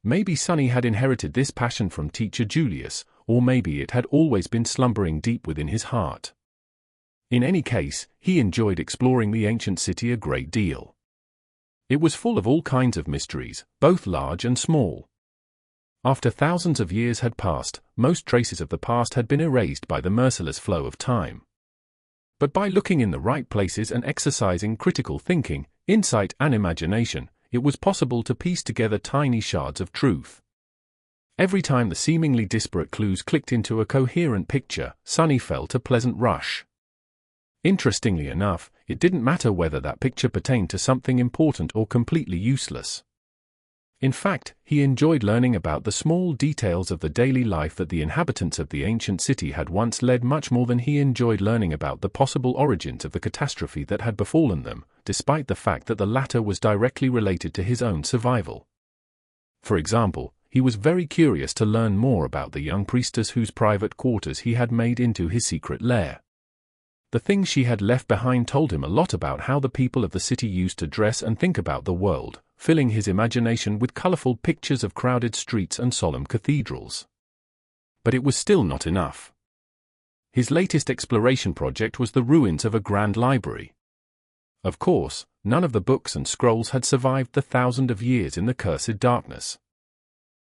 Maybe Sonny had inherited this passion from teacher Julius, or maybe it had always been slumbering deep within his heart. In any case, he enjoyed exploring the ancient city a great deal. It was full of all kinds of mysteries, both large and small. After thousands of years had passed, most traces of the past had been erased by the merciless flow of time. But by looking in the right places and exercising critical thinking, insight and imagination, it was possible to piece together tiny shards of truth. Every time the seemingly disparate clues clicked into a coherent picture, Sonny felt a pleasant rush. Interestingly enough, it didn't matter whether that picture pertained to something important or completely useless. In fact, he enjoyed learning about the small details of the daily life that the inhabitants of the ancient city had once led much more than he enjoyed learning about the possible origins of the catastrophe that had befallen them, despite the fact that the latter was directly related to his own survival. For example, he was very curious to learn more about the young priestess whose private quarters he had made into his secret lair. The things she had left behind told him a lot about how the people of the city used to dress and think about the world, filling his imagination with colorful pictures of crowded streets and solemn cathedrals. But it was still not enough. His latest exploration project was the ruins of a grand library. Of course, none of the books and scrolls had survived the thousands of years in the cursed darkness.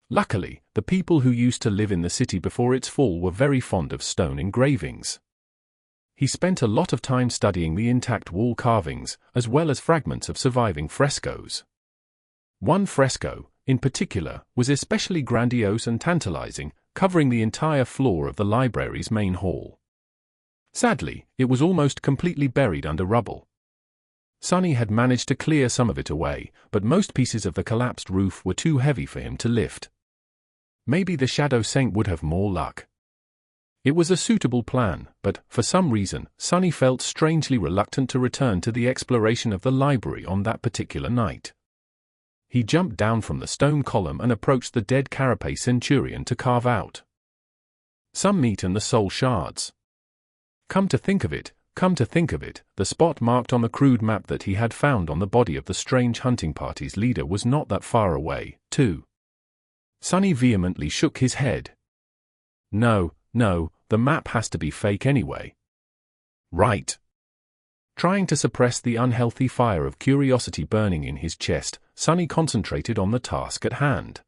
Luckily, the people who used to live in the city before its fall were very fond of stone engravings. He spent a lot of time studying the intact wall carvings, as well as fragments of surviving frescoes. One fresco, in particular, was especially grandiose and tantalizing, covering the entire floor of the library's main hall. Sadly, it was almost completely buried under rubble. Sonny had managed to clear some of it away, but most pieces of the collapsed roof were too heavy for him to lift. Maybe the Shadow Saint would have more luck. It was a suitable plan, but, for some reason, Sonny felt strangely reluctant to return to the exploration of the library on that particular night. He jumped down from the stone column and approached the dead Carapace centurion to carve out some meat and the soul shards. Come to think of it, the spot marked on the crude map that he had found on the body of the strange hunting party's leader was not that far away, too. Sonny vehemently shook his head. No, the map has to be fake anyway. Right. Trying to suppress the unhealthy fire of curiosity burning in his chest, Sonny concentrated on the task at hand.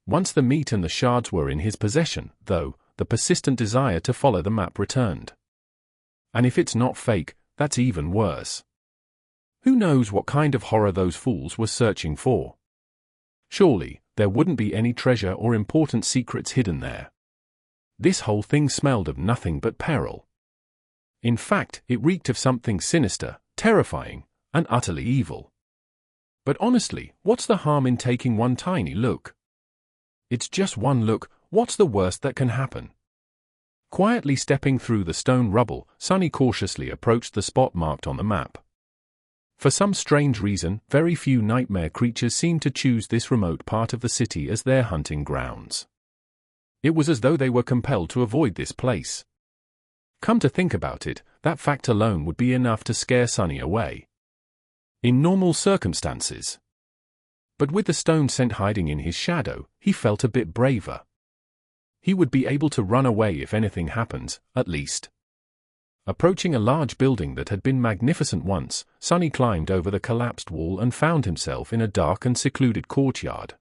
Once the meat and the shards were in his possession, though, the persistent desire to follow the map returned. And if it's not fake, that's even worse. Who knows what kind of horror those fools were searching for? Surely, there wouldn't be any treasure or important secrets hidden there. This whole thing smelled of nothing but peril. In fact, it reeked of something sinister, terrifying, and utterly evil. But honestly, what's the harm in taking one tiny look? It's just one look, what's the worst that can happen? Quietly stepping through the stone rubble, Sonny cautiously approached the spot marked on the map. For some strange reason, very few nightmare creatures seemed to choose this remote part of the city as their hunting grounds. It was as though they were compelled to avoid this place. Come to think about it, that fact alone would be enough to scare Sonny away. In normal circumstances. But with the stone scent hiding in his shadow, he felt a bit braver. He would be able to run away if anything happens, at least. Approaching a large building that had been magnificent once, Sonny climbed over the collapsed wall and found himself in a dark and secluded courtyard.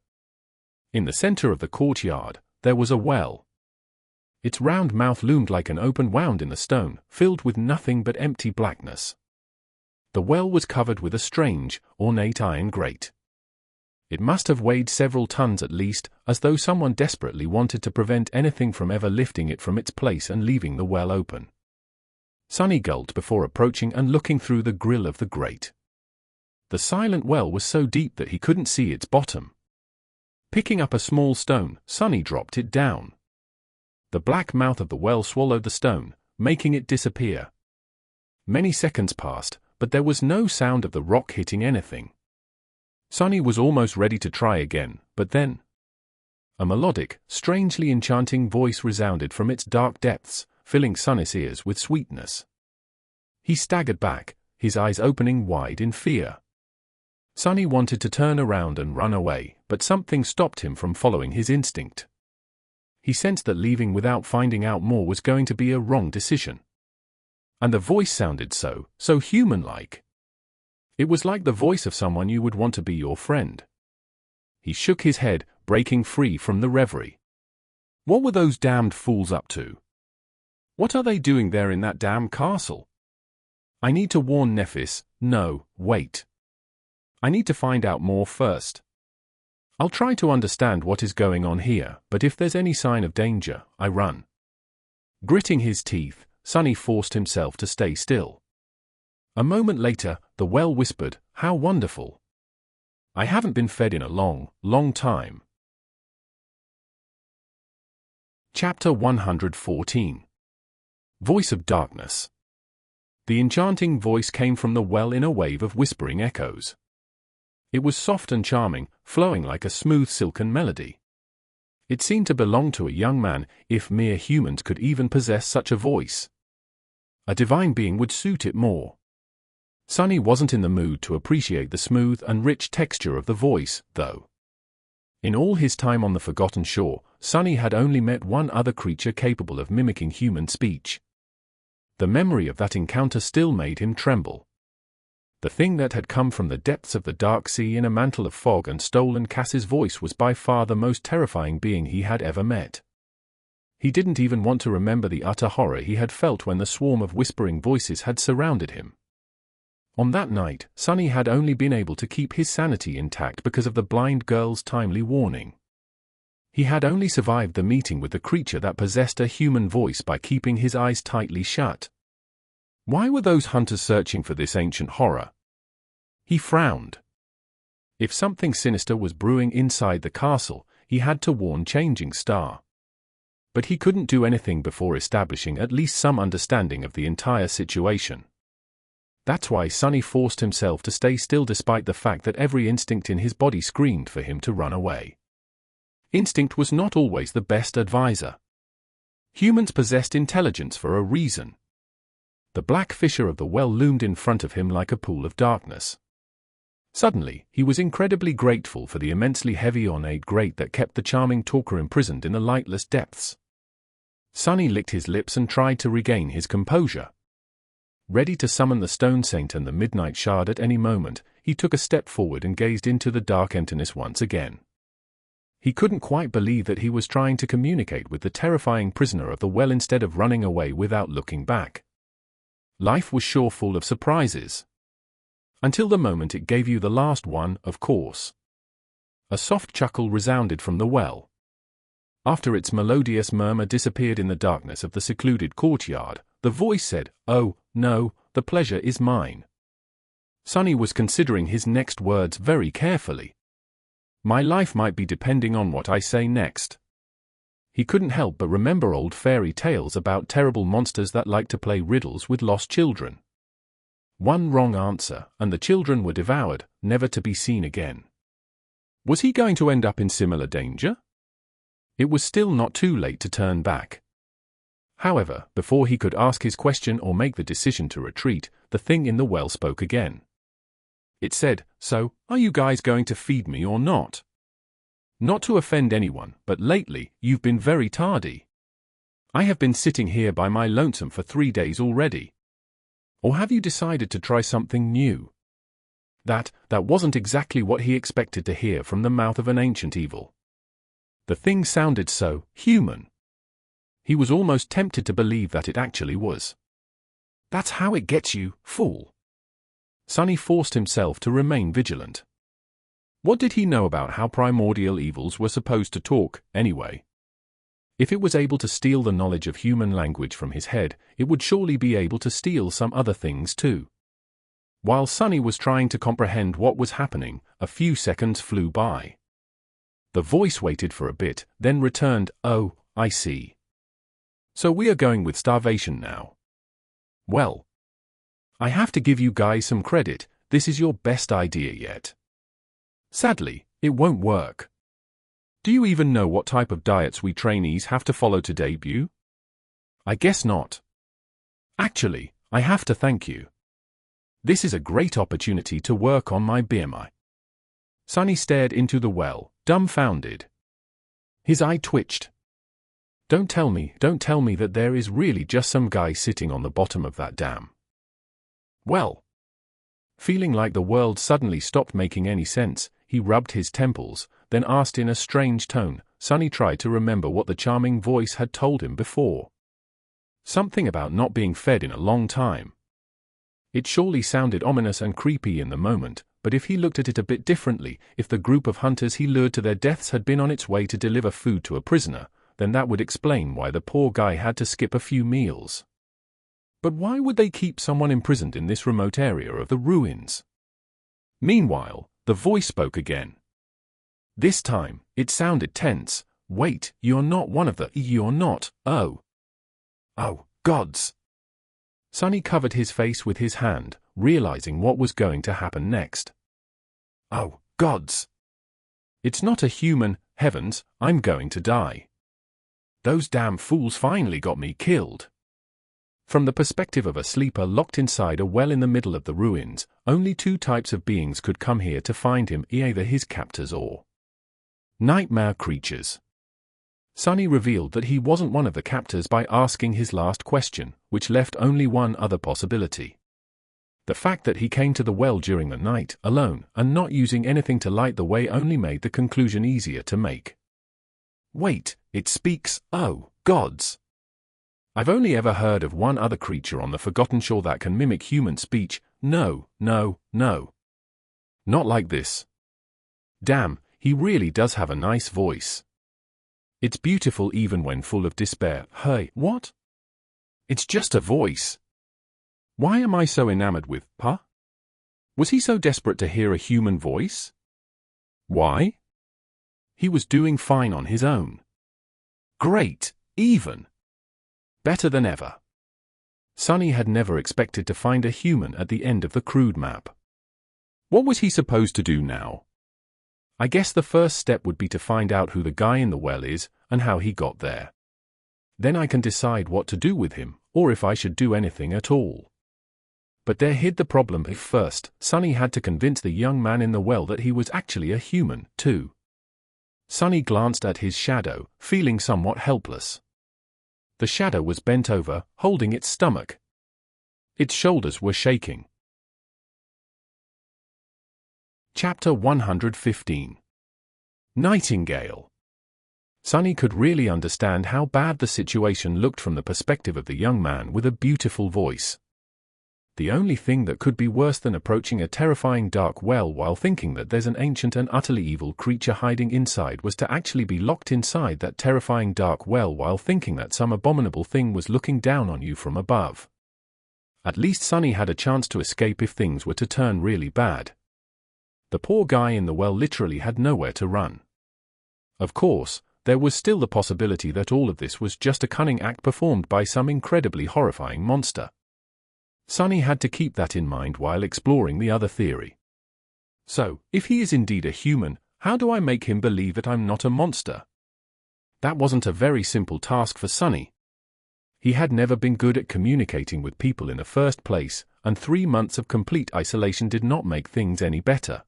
In the center of the courtyard, there was a well. Its round mouth loomed like an open wound in the stone, filled with nothing but empty blackness. The well was covered with a strange, ornate iron grate. It must have weighed several tons at least, as though someone desperately wanted to prevent anything from ever lifting it from its place and leaving the well open. Sonny gulped before approaching and looking through the grill of the grate. The silent well was so deep that he couldn't see its bottom. Picking up a small stone, Sonny dropped it down. The black mouth of the well swallowed the stone, making it disappear. Many seconds passed, but there was no sound of the rock hitting anything. Sonny was almost ready to try again, but then a melodic, strangely enchanting voice resounded from its dark depths, filling Sonny's ears with sweetness. He staggered back, his eyes opening wide in fear. Sonny wanted to turn around and run away, but something stopped him from following his instinct. He sensed that leaving without finding out more was going to be a wrong decision. And the voice sounded so human-like. It was like the voice of someone you would want to be your friend. He shook his head, breaking free from the reverie. What were those damned fools up to? What are they doing there in that damn castle? I need to warn Nephis. No, wait. I need to find out more first. I'll try to understand what is going on here, but if there's any sign of danger, I run. Gritting his teeth, Sonny forced himself to stay still. A moment later, the well whispered, "How wonderful. I haven't been fed in a long, long time." Chapter 114. Voice of Darkness. The enchanting voice came from the well in a wave of whispering echoes. It was soft and charming, flowing like a smooth silken melody. It seemed to belong to a young man, if mere humans could even possess such a voice. A divine being would suit it more. Sonny wasn't in the mood to appreciate the smooth and rich texture of the voice, though. In all his time on the Forgotten Shore, Sonny had only met one other creature capable of mimicking human speech. The memory of that encounter still made him tremble. The thing that had come from the depths of the dark sea in a mantle of fog and stolen Cass's voice was by far the most terrifying being he had ever met. He didn't even want to remember the utter horror he had felt when the swarm of whispering voices had surrounded him. On that night, Sonny had only been able to keep his sanity intact because of the blind girl's timely warning. He had only survived the meeting with the creature that possessed a human voice by keeping his eyes tightly shut. Why were those hunters searching for this ancient horror? He frowned. If something sinister was brewing inside the castle, he had to warn Changing Star. But he couldn't do anything before establishing at least some understanding of the entire situation. That's why Sonny forced himself to stay still despite the fact that every instinct in his body screamed for him to run away. Instinct was not always the best advisor. Humans possessed intelligence for a reason. The black fissure of the well loomed in front of him like a pool of darkness. Suddenly, he was incredibly grateful for the immensely heavy ornate grate that kept the charming talker imprisoned in the lightless depths. Sonny licked his lips and tried to regain his composure. Ready to summon the Stone Saint and the Midnight Shard at any moment, he took a step forward and gazed into the dark emptiness once again. He couldn't quite believe that he was trying to communicate with the terrifying prisoner of the well instead of running away without looking back. Life was sure full of surprises. Until the moment it gave you the last one, of course. A soft chuckle resounded from the well. After its melodious murmur disappeared in the darkness of the secluded courtyard, the voice said, "Oh, no, the pleasure is mine." Sonny was considering his next words very carefully. My life might be depending on what I say next. He couldn't help but remember old fairy tales about terrible monsters that liked to play riddles with lost children. One wrong answer, and the children were devoured, never to be seen again. Was he going to end up in similar danger? It was still not too late to turn back. However, before he could ask his question or make the decision to retreat, the thing in the well spoke again. It said, "So, are you guys going to feed me or not? Not to offend anyone, but lately, you've been very tardy. I have been sitting here by my lonesome for 3 days already. Or have you decided to try something new?" That wasn't exactly what he expected to hear from the mouth of an ancient evil. The thing sounded so human. He was almost tempted to believe that it actually was. "That's how it gets you, fool." Sunny forced himself to remain vigilant. What did he know about how primordial evils were supposed to talk, anyway? If it was able to steal the knowledge of human language from his head, it would surely be able to steal some other things too. While Sunny was trying to comprehend what was happening, a few seconds flew by. The voice waited for a bit, then returned, "Oh, I see. So we are going with starvation now. Well, I have to give you guys some credit, this is your best idea yet. Sadly, it won't work. Do you even know what type of diets we trainees have to follow to debut? I guess not. Actually, I have to thank you. This is a great opportunity to work on my BMI." Sunny stared into the well, dumbfounded. His eye twitched. Don't tell me that there is really just some guy sitting on the bottom of that dam. Well. Feeling like the world suddenly stopped making any sense, he rubbed his temples, then asked in a strange tone. Sunny tried to remember what the charming voice had told him before. Something about not being fed in a long time. It surely sounded ominous and creepy in the moment, but if he looked at it a bit differently, if the group of hunters he lured to their deaths had been on its way to deliver food to a prisoner, then that would explain why the poor guy had to skip a few meals. But why would they keep someone imprisoned in this remote area of the ruins? Meanwhile, the voice spoke again. This time, it sounded tense. "Wait, you're not one of the... You're not... Oh, gods." Sunny covered his face with his hand, realizing what was going to happen next. "Oh, gods. It's not a human, heavens, I'm going to die. Those damn fools finally got me killed." From the perspective of a sleeper locked inside a well in the middle of the ruins, only 2 types of beings could come here to find him, either his captors or nightmare creatures. Sunny revealed that he wasn't one of the captors by asking his last question, which left only one other possibility. The fact that he came to the well during the night, alone, and not using anything to light the way only made the conclusion easier to make. Wait, it speaks, oh, gods. I've only ever heard of one other creature on the Forgotten Shore that can mimic human speech. No. Not like this. Damn, he really does have a nice voice. It's beautiful even when full of despair. Hey, what? It's just a voice. Why am I so enamored with, Was he so desperate to hear a human voice? Why? He was doing fine on his own. Great, even. Better than ever. Sunny had never expected to find a human at the end of the crude map. What was he supposed to do now? I guess the first step would be to find out who the guy in the well is, and how he got there. Then I can decide what to do with him, or if I should do anything at all. But there hid the problem. First, Sunny had to convince the young man in the well that he was actually a human, too. Sunny glanced at his shadow, feeling somewhat helpless. The shadow was bent over, holding its stomach. Its shoulders were shaking. Chapter 115. Nightingale. Sunny could really understand how bad the situation looked from the perspective of the young man with a beautiful voice. The only thing that could be worse than approaching a terrifying dark well while thinking that there's an ancient and utterly evil creature hiding inside was to actually be locked inside that terrifying dark well while thinking that some abominable thing was looking down on you from above. At least Sunny had a chance to escape if things were to turn really bad. The poor guy in the well literally had nowhere to run. Of course, there was still the possibility that all of this was just a cunning act performed by some incredibly horrifying monster. Sunny had to keep that in mind while exploring the other theory. So, if he is indeed a human, how do I make him believe that I'm not a monster? That wasn't a very simple task for Sunny. He had never been good at communicating with people in the first place, and 3 months of complete isolation did not make things any better.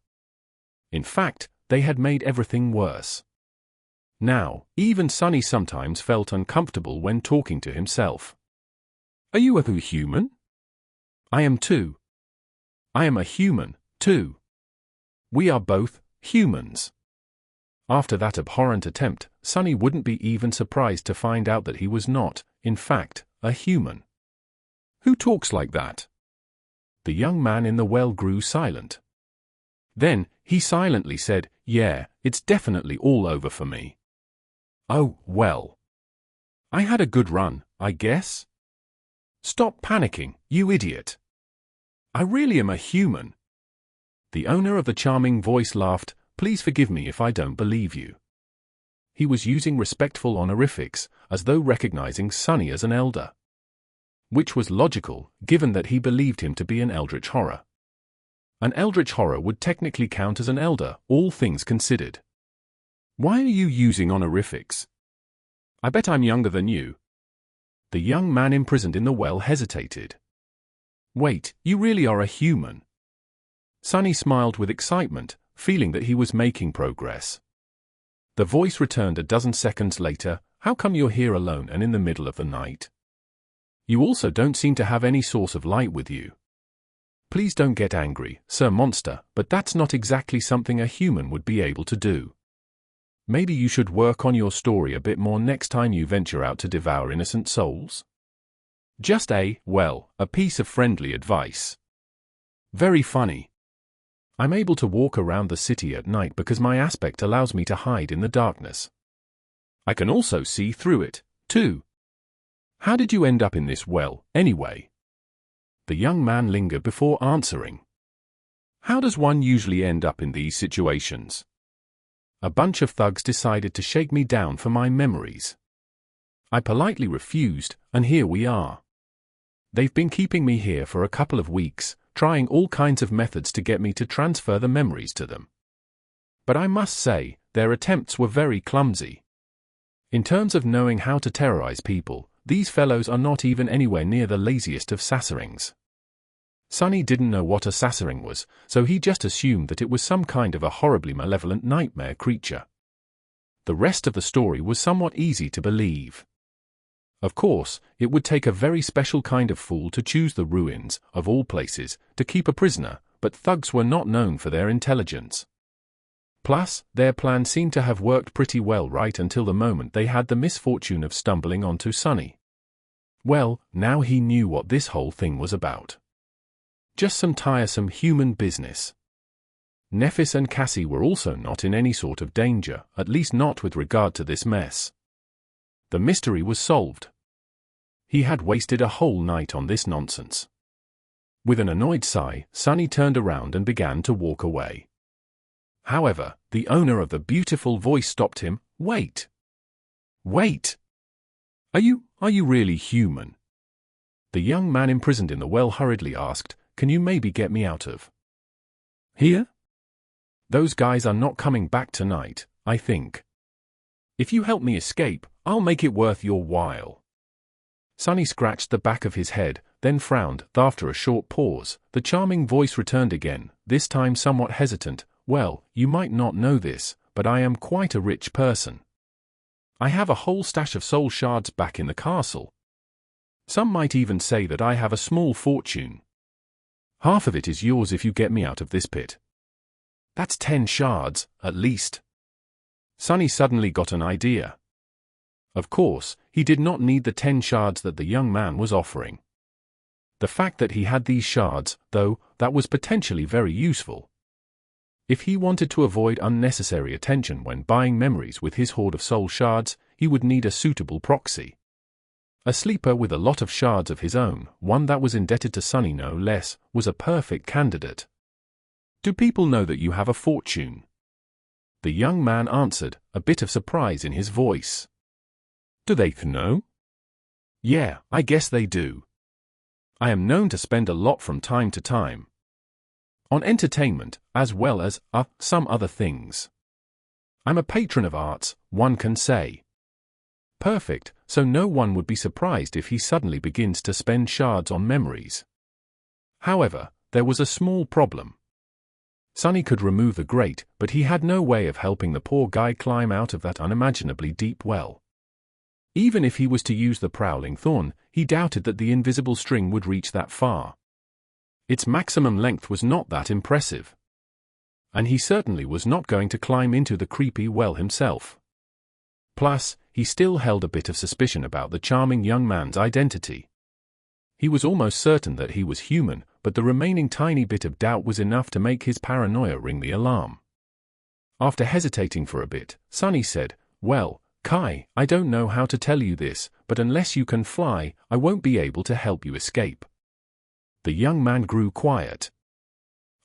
In fact, they had made everything worse. Now, even Sunny sometimes felt uncomfortable when talking to himself. Are you a human? I am too. I am a human, too. We are both humans. After that abhorrent attempt, Sunny wouldn't be even surprised to find out that he was not, in fact, a human. Who talks like that? The young man in the well grew silent. Then, he silently said, "Yeah, it's definitely all over for me." "Oh, well. I had a good run, I guess." "Stop panicking, you idiot. I really am a human." The owner of the charming voice laughed. "Please forgive me if I don't believe you." He was using respectful honorifics, as though recognizing Sunny as an elder. Which was logical, given that he believed him to be an eldritch horror. An eldritch horror would technically count as an elder, all things considered. "Why are you using honorifics? I bet I'm younger than you." The young man imprisoned in the well hesitated. "Wait, you really are a human?" Sunny smiled with excitement, feeling that he was making progress. The voice returned a dozen seconds later. "How come you're here alone and in the middle of the night? You also don't seem to have any source of light with you. Please don't get angry, Sir Monster, but that's not exactly something a human would be able to do. Maybe you should work on your story a bit more next time you venture out to devour innocent souls? Just a piece of friendly advice." "Very funny. I'm able to walk around the city at night because my aspect allows me to hide in the darkness. I can also see through it, too. How did you end up in this well, anyway?" The young man lingered before answering. "How does one usually end up in these situations? A bunch of thugs decided to shake me down for my memories. I politely refused, and here we are. They've been keeping me here for a couple of weeks, trying all kinds of methods to get me to transfer the memories to them. But I must say, their attempts were very clumsy. In terms of knowing how to terrorize people, these fellows are not even anywhere near the laziest of sasserings." Sunny didn't know what a sassering was, so he just assumed that it was some kind of a horribly malevolent nightmare creature. The rest of the story was somewhat easy to believe. Of course, it would take a very special kind of fool to choose the ruins, of all places, to keep a prisoner, but thugs were not known for their intelligence. Plus, their plan seemed to have worked pretty well right until the moment they had the misfortune of stumbling onto Sunny. Well, now he knew what this whole thing was about. Just some tiresome human business. Nephis and Cassie were also not in any sort of danger, at least not with regard to this mess. The mystery was solved. He had wasted a whole night on this nonsense. With an annoyed sigh, Sunny turned around and began to walk away. However, the owner of the beautiful voice stopped him. "Wait! Wait! Are you really human?" The young man imprisoned in the well hurriedly asked, "Can you maybe get me out of here? Those guys are not coming back tonight, I think. If you help me escape, I'll make it worth your while." Sunny scratched the back of his head, then frowned. After a short pause, the charming voice returned again, this time somewhat hesitant. "Well, you might not know this, but I am quite a rich person. I have a whole stash of soul shards back in the castle. Some might even say that I have a small fortune. Half of it is yours if you get me out of this pit. That's 10 shards, at least." Sunny suddenly got an idea. Of course, he did not need the 10 shards that the young man was offering. The fact that he had these shards, though, that was potentially very useful. If he wanted to avoid unnecessary attention when buying memories with his hoard of soul shards, he would need a suitable proxy. A sleeper with a lot of shards of his own, one that was indebted to Sunny no less, was a perfect candidate. "Do people know that you have a fortune?" The young man answered, a bit of surprise in his voice. "Do they know?" "Yeah, I guess they do. I am known to spend a lot from time to time. On entertainment, as well as, some other things. I'm a patron of arts, one can say." "Perfect, so no one would be surprised if he suddenly begins to spend shards on memories. However, there was a small problem. Sunny could remove the grate, but he had no way of helping the poor guy climb out of that unimaginably deep well. Even if he was to use the prowling thorn, he doubted that the invisible string would reach that far. Its maximum length was not that impressive. And he certainly was not going to climb into the creepy well himself. Plus, he still held a bit of suspicion about the charming young man's identity. He was almost certain that he was human, but the remaining tiny bit of doubt was enough to make his paranoia ring the alarm. After hesitating for a bit, Sunny said, "Well, Kai, I don't know how to tell you this, but unless you can fly, I won't be able to help you escape." The young man grew quiet.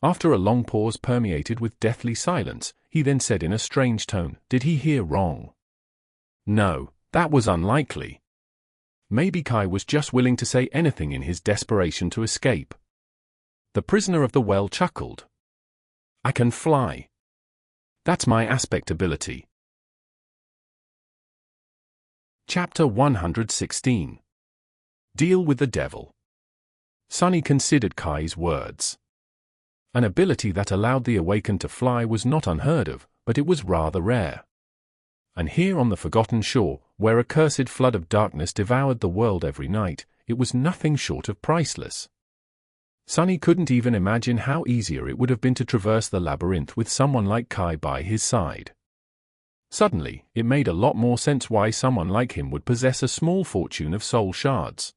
After a long pause permeated with deathly silence, he then said in a strange tone, "Did he hear wrong?" No, that was unlikely. Maybe Kai was just willing to say anything in his desperation to escape. The prisoner of the well chuckled. "I can fly. That's my aspect ability." Chapter 116. Deal with the Devil. Sunny considered Kai's words. An ability that allowed the awakened to fly was not unheard of, but it was rather rare. And here on the Forgotten Shore, where a cursed flood of darkness devoured the world every night, it was nothing short of priceless. Sunny couldn't even imagine how easier it would have been to traverse the labyrinth with someone like Kai by his side. Suddenly, it made a lot more sense why someone like him would possess a small fortune of soul shards.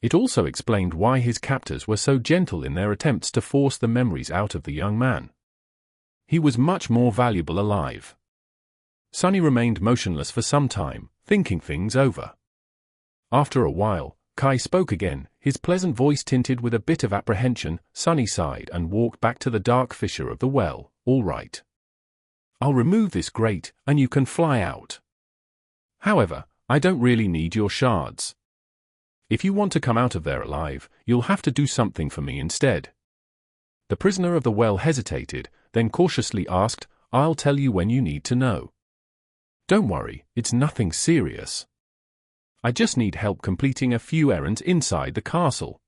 It also explained why his captors were so gentle in their attempts to force the memories out of the young man. He was much more valuable alive. Sunny remained motionless for some time, thinking things over. After a while, Kai spoke again, his pleasant voice tinted with a bit of apprehension. Sunny sighed and walked back to the dark fissure of the well. "All right. I'll remove this grate, and you can fly out. However, I don't really need your shards. If you want to come out of there alive, you'll have to do something for me instead." The prisoner of the well hesitated, then cautiously asked, "I'll tell you when you need to know. Don't worry, it's nothing serious. I just need help completing a few errands inside the castle.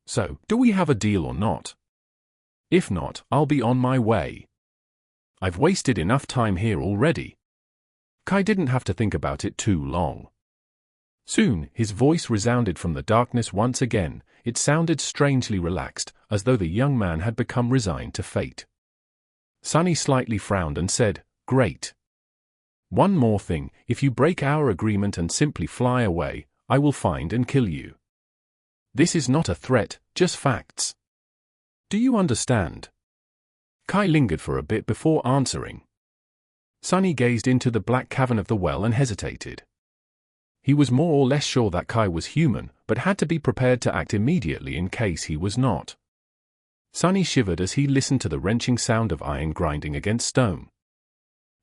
So, do we have a deal or not? If not, I'll be on my way. I've wasted enough time here already." Kai didn't have to think about it too long. Soon, his voice resounded from the darkness once again. It sounded strangely relaxed, as though the young man had become resigned to fate. Sunny slightly frowned and said, "Great. One more thing, if you break our agreement and simply fly away, I will find and kill you. This is not a threat, just facts. Do you understand?" Kai lingered for a bit before answering. Sunny gazed into the black cavern of the well and hesitated. He was more or less sure that Kai was human, but had to be prepared to act immediately in case he was not. Sunny shivered as he listened to the wrenching sound of iron grinding against stone.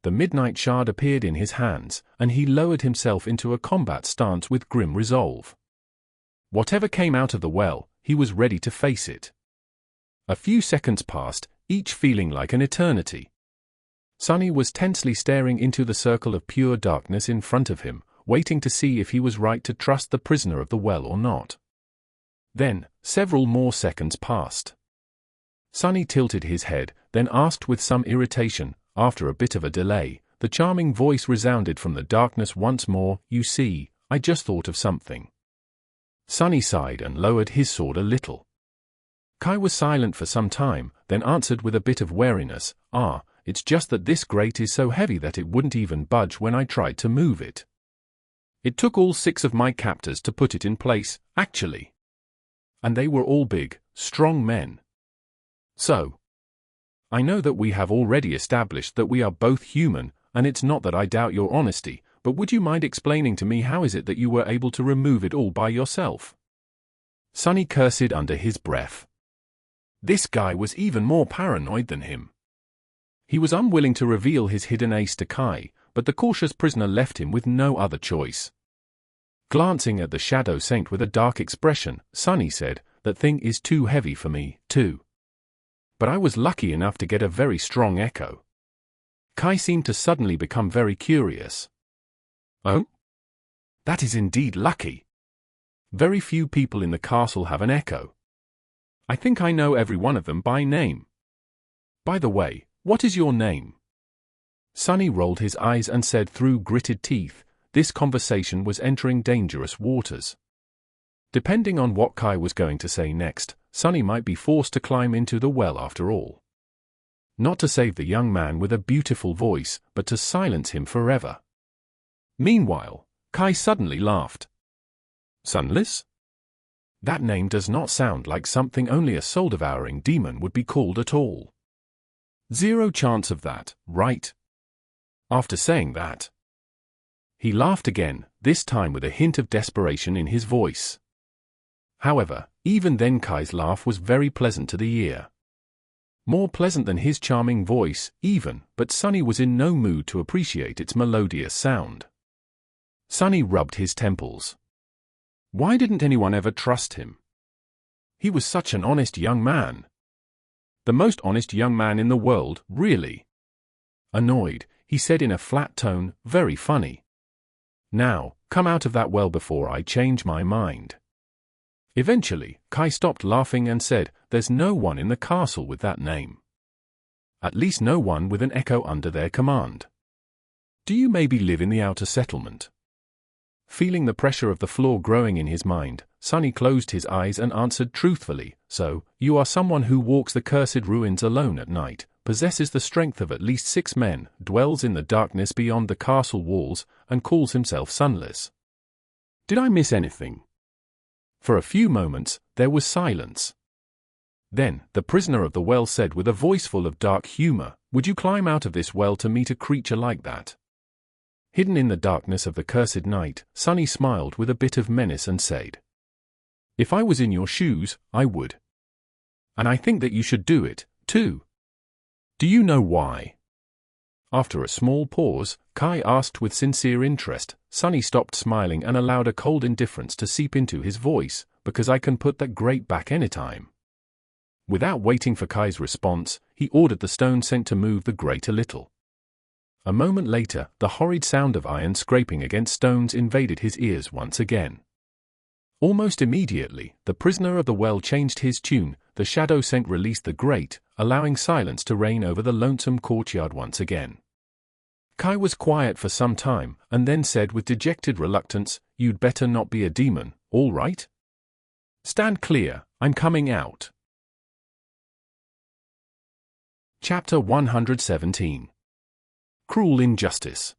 The midnight shard appeared in his hands, and he lowered himself into a combat stance with grim resolve. Whatever came out of the well, he was ready to face it. A few seconds passed, each feeling like an eternity. Sunny was tensely staring into the circle of pure darkness in front of him, waiting to see if he was right to trust the prisoner of the well or not. Then, several more seconds passed. Sunny tilted his head, then asked with some irritation. After a bit of a delay, the charming voice resounded from the darkness once more, "You see, I just thought of something." Sunny sighed and lowered his sword a little. Kai was silent for some time, then answered with a bit of wariness, It's just that this grate is so heavy that it wouldn't even budge when I tried to move it. It took all 6 of my captors to put it in place, actually. And they were all big, strong men. So, I know that we have already established that we are both human, and it's not that I doubt your honesty, but would you mind explaining to me how is it that you were able to remove it all by yourself?" Sunny cursed under his breath. This guy was even more paranoid than him. He was unwilling to reveal his hidden ace to Kai, but the cautious prisoner left him with no other choice. Glancing at the Shadow Saint with a dark expression, Sunny said, "That thing is too heavy for me, too. But I was lucky enough to get a very strong echo." Kai seemed to suddenly become very curious. "Oh? That is indeed lucky. Very few people in the castle have an echo. I think I know every one of them by name. By the way, what is your name? Sunny rolled his eyes and said through gritted teeth, this conversation was entering dangerous waters. Depending on what Kai was going to say next, Sunny might be forced to climb into the well after all. Not to save the young man with a beautiful voice, but to silence him forever. Meanwhile, Kai suddenly laughed. Sunless? That name does not sound like something only a soul-devouring demon would be called at all. Zero chance of that, right? After saying that, he laughed again, this time with a hint of desperation in his voice. However, even then Kai's laugh was very pleasant to the ear. More pleasant than his charming voice, even, but Sunny was in no mood to appreciate its melodious sound. Sunny rubbed his temples. Why didn't anyone ever trust him? He was such an honest young man. The most honest young man in the world, really. Annoyed, he said in a flat tone, very funny. Now, come out of that well before I change my mind. Eventually, Kai stopped laughing and said, there's no one in the castle with that name. At least no one with an echo under their command. Do you maybe live in the outer settlement? Feeling the pressure of the floor growing in his mind, Sunny closed his eyes and answered truthfully, so, you are someone who walks the cursed ruins alone at night, possesses the strength of at least 6 men, dwells in the darkness beyond the castle walls, and calls himself Sunless. Did I miss anything? For a few moments, there was silence. Then, the prisoner of the well said with a voice full of dark humor, would you climb out of this well to meet a creature like that? Hidden in the darkness of the cursed night, Sunny smiled with a bit of menace and said, if I was in your shoes, I would. And I think that you should do it, too. Do you know why? After a small pause, Kai asked with sincere interest. Sunny stopped smiling and allowed a cold indifference to seep into his voice, because I can put that grate back anytime. Without waiting for Kai's response, he ordered the stone sent to move the grate a little. A moment later, the horrid sound of iron scraping against stones invaded his ears once again. Almost immediately, the prisoner of the well changed his tune, the shadow scent released the grate, allowing silence to reign over the lonesome courtyard once again. Kai was quiet for some time, and then said with dejected reluctance, you'd better not be a demon, all right? Stand clear, I'm coming out. Chapter 117. Cruel Injustice.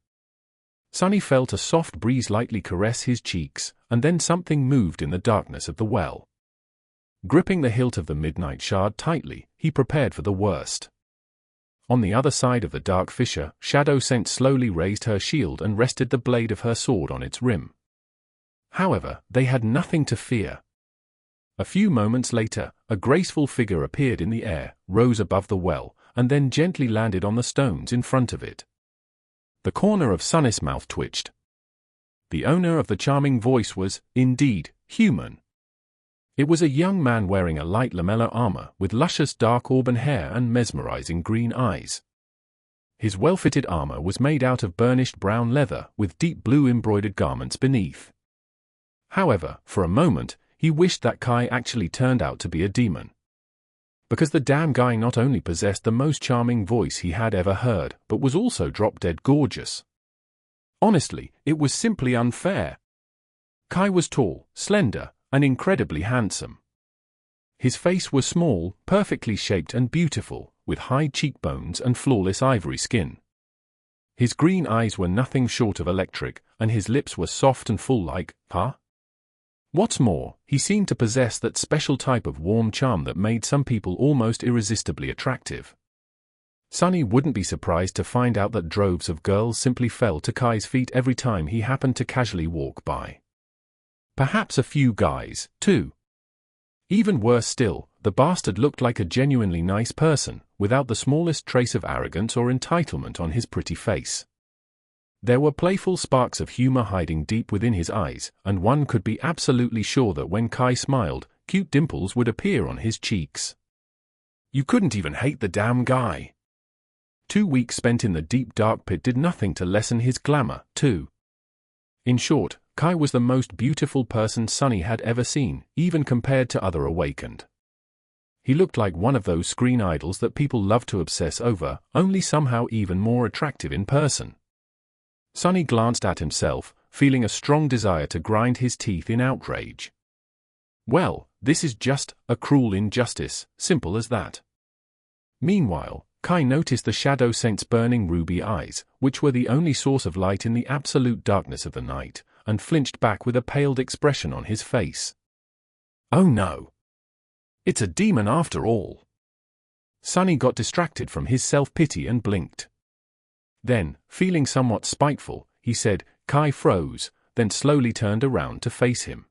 Sunny felt a soft breeze lightly caress his cheeks, and then something moved in the darkness of the well. Gripping the hilt of the midnight shard tightly, he prepared for the worst. On the other side of the dark fissure, Shadow Scent slowly raised her shield and rested the blade of her sword on its rim. However, they had nothing to fear. A few moments later, a graceful figure appeared in the air, rose above the well, and then gently landed on the stones in front of it. The corner of Sunny's mouth twitched. The owner of the charming voice was, indeed, human. It was a young man wearing a light lamellar armor with luscious dark auburn hair and mesmerizing green eyes. His well-fitted armor was made out of burnished brown leather with deep blue embroidered garments beneath. However, for a moment, he wished that Kai actually turned out to be a demon. Because the damn guy not only possessed the most charming voice he had ever heard, but was also drop-dead gorgeous. Honestly, it was simply unfair. Kai was tall, slender, and incredibly handsome. His face was small, perfectly shaped and beautiful, with high cheekbones and flawless ivory skin. His green eyes were nothing short of electric, and his lips were soft and full like, huh? What's more, he seemed to possess that special type of warm charm that made some people almost irresistibly attractive. Sunny wouldn't be surprised to find out that droves of girls simply fell to Kai's feet every time he happened to casually walk by. Perhaps a few guys, too. Even worse still, the bastard looked like a genuinely nice person, without the smallest trace of arrogance or entitlement on his pretty face. There were playful sparks of humor hiding deep within his eyes, and one could be absolutely sure that when Kai smiled, cute dimples would appear on his cheeks. You couldn't even hate the damn guy. 2 weeks spent in the deep dark pit did nothing to lessen his glamour, too. In short, Kai was the most beautiful person Sunny had ever seen, even compared to other awakened. He looked like one of those screen idols that people love to obsess over, only somehow even more attractive in person. Sunny glanced at himself, feeling a strong desire to grind his teeth in outrage. Well, this is just a cruel injustice, simple as that. Meanwhile, Kai noticed the Shadow Saint's burning ruby eyes, which were the only source of light in the absolute darkness of the night, and flinched back with a paled expression on his face. Oh no! It's a demon after all! Sunny got distracted from his self-pity and blinked. Then, feeling somewhat spiteful, he said, Kai froze, then slowly turned around to face him.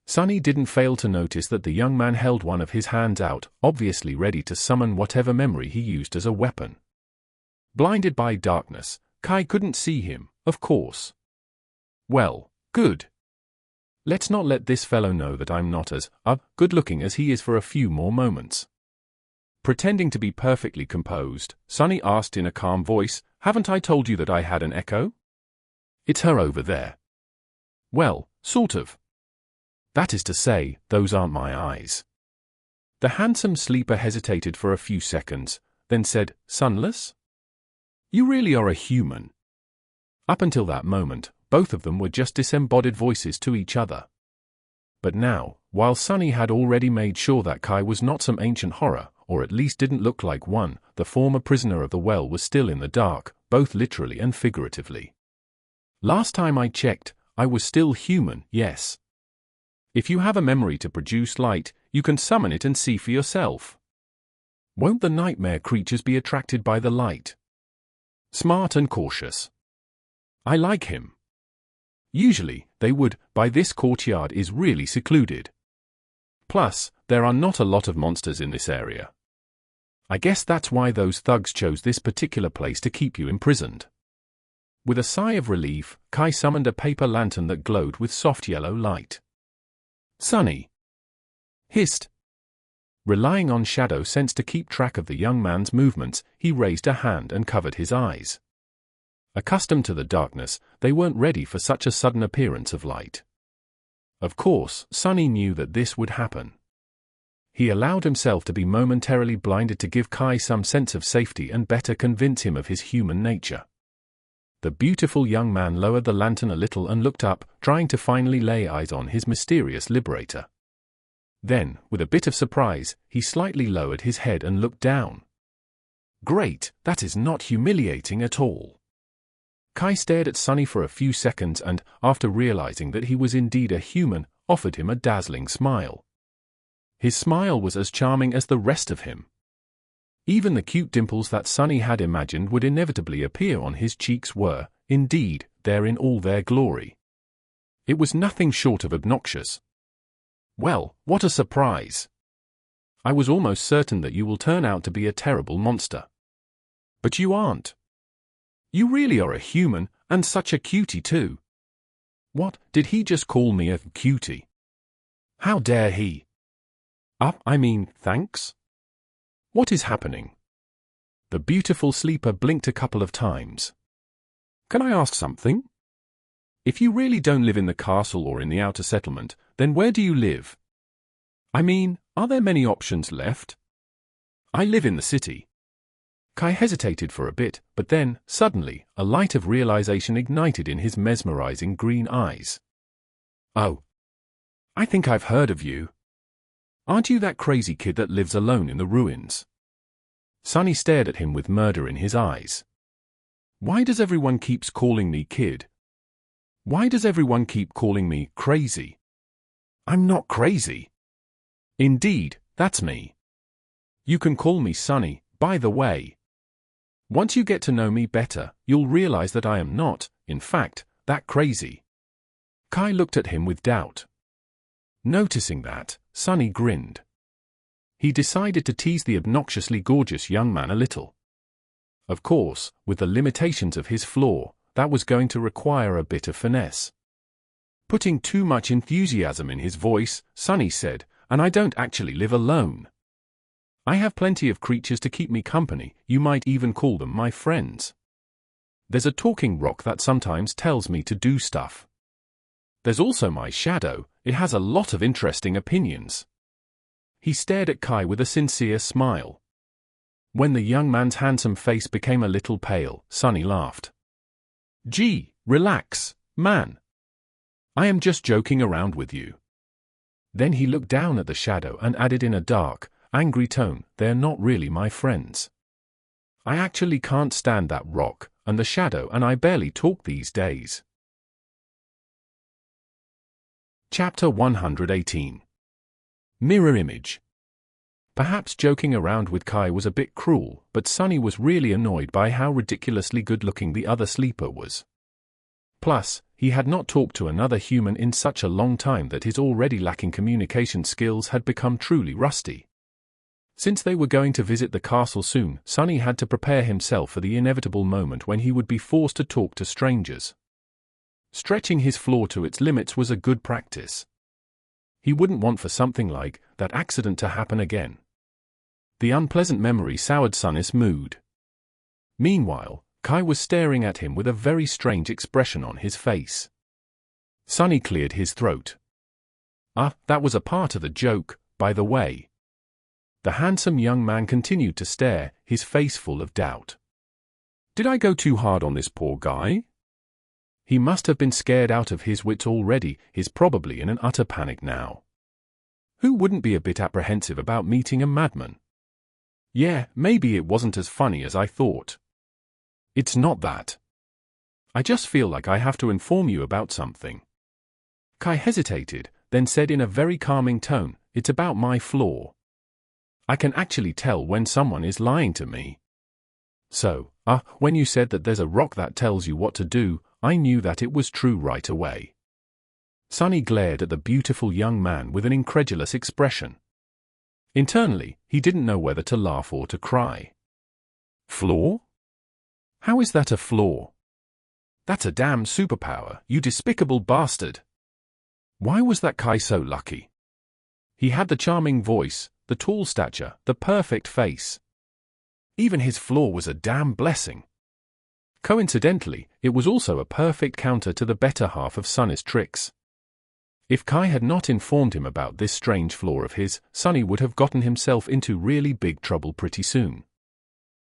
Sunny didn't fail to notice that the young man held one of his hands out, obviously ready to summon whatever memory he used as a weapon. Blinded by darkness, Kai couldn't see him, of course. Well, good. Let's not let this fellow know that I'm not as good-looking as he is for a few more moments. Pretending to be perfectly composed, Sunny asked in a calm voice, haven't I told you that I had an echo? It's her over there. Well, sort of. That is to say, those aren't my eyes. The handsome sleeper hesitated for a few seconds, then said, Sunless? You really are a human. Up until that moment, both of them were just disembodied voices to each other. But now, while Sunny had already made sure that Kai was not some ancient horror, or at least didn't look like one, the former prisoner of the well was still in the dark, both literally and figuratively. Last time I checked, I was still human, yes. If you have a memory to produce light, you can summon it and see for yourself. Won't the nightmare creatures be attracted by the light? Smart and cautious. I like him. Usually, they would, but this courtyard is really secluded. Plus, there are not a lot of monsters in this area. I guess that's why those thugs chose this particular place to keep you imprisoned. With a sigh of relief, Kai summoned a paper lantern that glowed with soft yellow light. Sunny! Hissed. Relying on Shadow Sense to keep track of the young man's movements, he raised a hand and covered his eyes. Accustomed to the darkness, they weren't ready for such a sudden appearance of light. Of course, Sunny knew that this would happen. He allowed himself to be momentarily blinded to give Kai some sense of safety and better convince him of his human nature. The beautiful young man lowered the lantern a little and looked up, trying to finally lay eyes on his mysterious liberator. Then, with a bit of surprise, he slightly lowered his head and looked down. Great, that is not humiliating at all. Kai stared at Sunny for a few seconds and, after realizing that he was indeed a human, offered him a dazzling smile. His smile was as charming as the rest of him. Even the cute dimples that Sunny had imagined would inevitably appear on his cheeks were, indeed, there in all their glory. It was nothing short of obnoxious. Well, what a surprise! I was almost certain that you will turn out to be a terrible monster. But you aren't. You really are a human, and such a cutie too. What, did he just call me a cutie? How dare he? Thanks? What is happening? The beautiful sleeper blinked a couple of times. Can I ask something? If you really don't live in the castle or in the outer settlement, then where do you live? Are there many options left? I live in the city. Kai hesitated for a bit, but then, suddenly, a light of realization ignited in his mesmerizing green eyes. Oh. I think I've heard of you. Aren't you that crazy kid that lives alone in the ruins? Sunny stared at him with murder in his eyes. Why does everyone keeps calling me kid? Why does everyone keep calling me crazy? I'm not crazy. Indeed, that's me. You can call me Sunny, by the way. Once you get to know me better, you'll realize that I am not, in fact, that crazy. Kai looked at him with doubt. Noticing that, Sunny grinned. He decided to tease the obnoxiously gorgeous young man a little. Of course, with the limitations of his flaw, that was going to require a bit of finesse. Putting too much enthusiasm in his voice, Sunny said, and I don't actually live alone. I have plenty of creatures to keep me company, you might even call them my friends. There's a talking rock that sometimes tells me to do stuff. There's also my shadow, it has a lot of interesting opinions. He stared at Kai with a sincere smile. When the young man's handsome face became a little pale, Sunny laughed. Gee, relax, man. I am just joking around with you. Then he looked down at the shadow and added in a dark, angry tone, they're not really my friends. I actually can't stand that rock, and the shadow and I barely talk these days. Chapter 118. Mirror Image. Perhaps joking around with Kai was a bit cruel, but Sunny was really annoyed by how ridiculously good-looking the other sleeper was. Plus, he had not talked to another human in such a long time that his already lacking communication skills had become truly rusty. Since they were going to visit the castle soon, Sunny had to prepare himself for the inevitable moment when he would be forced to talk to strangers. Stretching his floor to its limits was a good practice. He wouldn't want for something like that accident to happen again. The unpleasant memory soured Sunny's mood. Meanwhile, Kai was staring at him with a very strange expression on his face. Sunny cleared his throat. That was a part of the joke, by the way. The handsome young man continued to stare, his face full of doubt. Did I go too hard on this poor guy? He must have been scared out of his wits already, he's probably in an utter panic now. Who wouldn't be a bit apprehensive about meeting a madman? Yeah, maybe it wasn't as funny as I thought. It's not that. I just feel like I have to inform you about something. Kai hesitated, then said in a very calming tone, it's about my flaw. I can actually tell when someone is lying to me. So, when you said that there's a rock that tells you what to do, I knew that it was true right away. Sunny glared at the beautiful young man with an incredulous expression. Internally, he didn't know whether to laugh or to cry. Flaw? How is that a flaw? That's a damn superpower, you despicable bastard. Why was that Kai so lucky? He had the charming voice, the tall stature, the perfect face. Even his flaw was a damn blessing. Coincidentally, it was also a perfect counter to the better half of Sunny's tricks. If Kai had not informed him about this strange flaw of his, Sunny would have gotten himself into really big trouble pretty soon.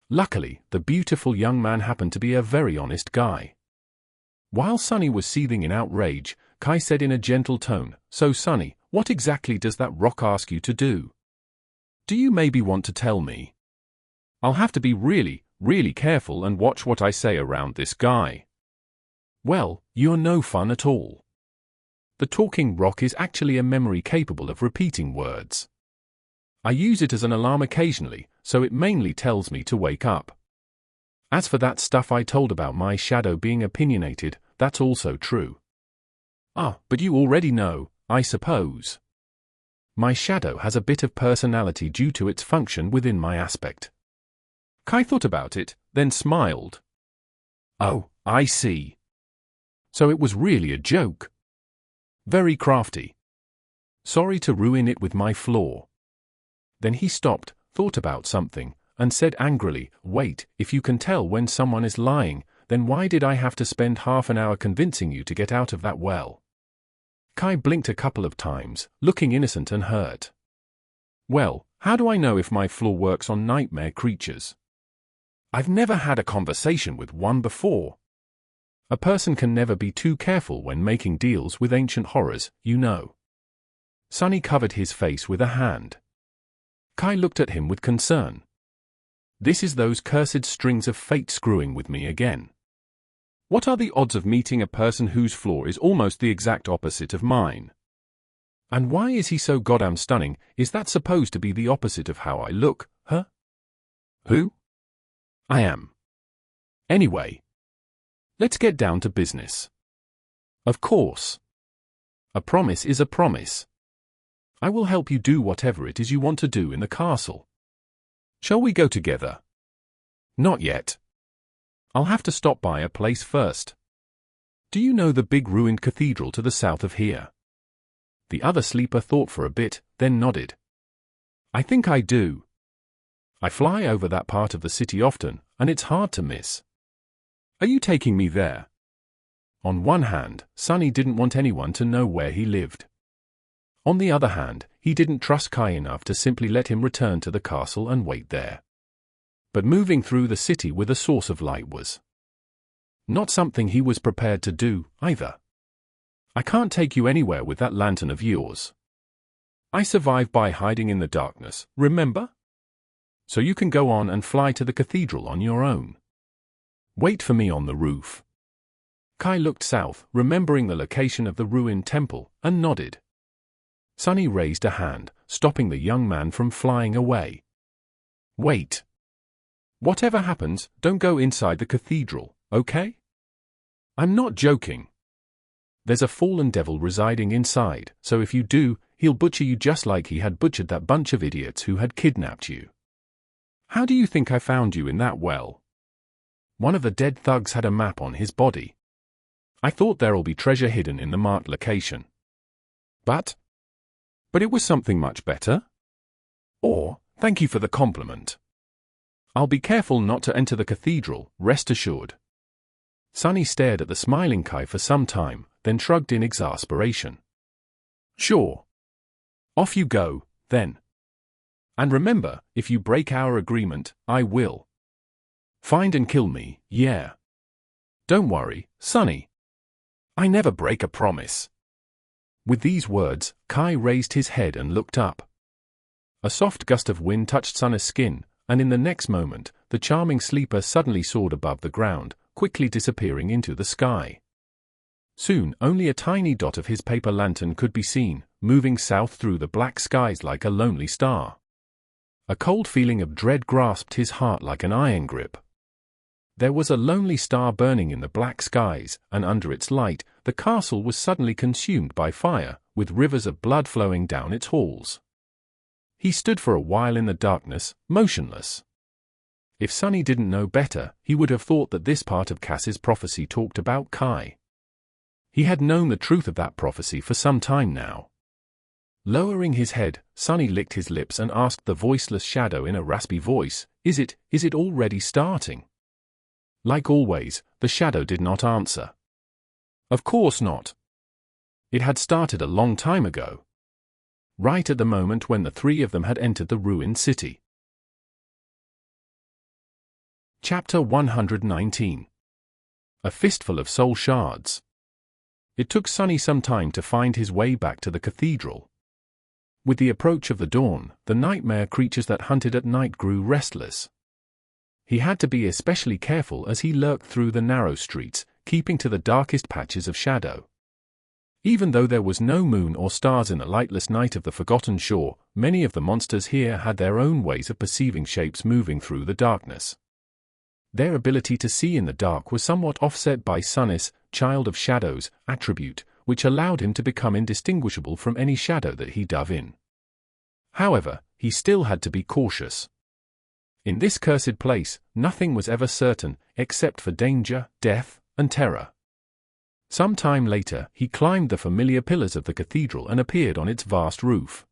Luckily, the beautiful young man happened to be a very honest guy. While Sunny was seething in outrage, Kai said in a gentle tone, So Sunny, what exactly does that rock ask you to do? Do you maybe want to tell me? I'll have to be really careful and watch what I say around this guy. Well, you're no fun at all. The talking rock is actually a memory capable of repeating words. I use it as an alarm occasionally, so it mainly tells me to wake up. As for that stuff I told about my shadow being opinionated, that's also true. But you already know, I suppose. My shadow has a bit of personality due to its function within my aspect. Kai thought about it, then smiled. Oh, I see. So it was really a joke. Very crafty. Sorry to ruin it with my flaw. Then he stopped, thought about something, and said angrily, Wait, if you can tell when someone is lying, then why did I have to spend half an hour convincing you to get out of that well? Kai blinked a couple of times, looking innocent and hurt. Well, how do I know if my flaw works on nightmare creatures? I've never had a conversation with one before. A person can never be too careful when making deals with ancient horrors, you know. Sunny covered his face with a hand. Kai looked at him with concern. This is those cursed strings of fate screwing with me again. What are the odds of meeting a person whose flaw is almost the exact opposite of mine? And why is he so goddamn stunning? Is that supposed to be the opposite of how I look, huh? Who? I am. Anyway. Let's get down to business. Of course. A promise is a promise. I will help you do whatever it is you want to do in the castle. Shall we go together? Not yet. I'll have to stop by a place first. Do you know the big ruined cathedral to the south of here? The other sleeper thought for a bit, then nodded. I think I do. I fly over that part of the city often, and it's hard to miss. Are you taking me there? On one hand, Sunny didn't want anyone to know where he lived. On the other hand, he didn't trust Kai enough to simply let him return to the castle and wait there. But moving through the city with a source of light was not something he was prepared to do, either. I can't take you anywhere with that lantern of yours. I survived by hiding in the darkness, remember? So you can go on and fly to the cathedral on your own. Wait for me on the roof. Kai looked south, remembering the location of the ruined temple, and nodded. Sunny raised a hand, stopping the young man from flying away. Wait. Whatever happens, don't go inside the cathedral, okay? I'm not joking. There's a fallen devil residing inside, so if you do, he'll butcher you just like he had butchered that bunch of idiots who had kidnapped you. How do you think I found you in that well? One of the dead thugs had a map on his body. I thought there'll be treasure hidden in the marked location. But it was something much better. Or, thank you for the compliment. I'll be careful not to enter the cathedral, rest assured. Sunny stared at the smiling Kai for some time, then shrugged in exasperation. Sure. Off you go, then. And remember, if you break our agreement, I will. Find and kill me, yeah. Don't worry, Sunny. I never break a promise. With these words, Kai raised his head and looked up. A soft gust of wind touched Sunny's skin, and in the next moment, the charming sleeper suddenly soared above the ground, quickly disappearing into the sky. Soon, only a tiny dot of his paper lantern could be seen, moving south through the black skies like a lonely star. A cold feeling of dread grasped his heart like an iron grip. There was a lonely star burning in the black skies, and under its light, the castle was suddenly consumed by fire, with rivers of blood flowing down its halls. He stood for a while in the darkness, motionless. If Sunny didn't know better, he would have thought that this part of Cass's prophecy talked about Kai. He had known the truth of that prophecy for some time now. Lowering his head, Sunny licked his lips and asked the voiceless shadow in a raspy voice, Is it already starting? Like always, the shadow did not answer. Of course not. It had started a long time ago. Right at the moment when the three of them had entered the ruined city. Chapter 119. A Fistful of Soul Shards. It took Sunny some time to find his way back to the cathedral. With the approach of the dawn, the nightmare creatures that hunted at night grew restless. He had to be especially careful as he lurked through the narrow streets, keeping to the darkest patches of shadow. Even though there was no moon or stars in the lightless night of the forgotten shore, many of the monsters here had their own ways of perceiving shapes moving through the darkness. Their ability to see in the dark was somewhat offset by Sunnis, Child of Shadows, attribute, which allowed him to become indistinguishable from any shadow that he dove in. However, he still had to be cautious. In this cursed place, nothing was ever certain, except for danger, death, and terror. Some time later, he climbed the familiar pillars of the cathedral and appeared on its vast roof.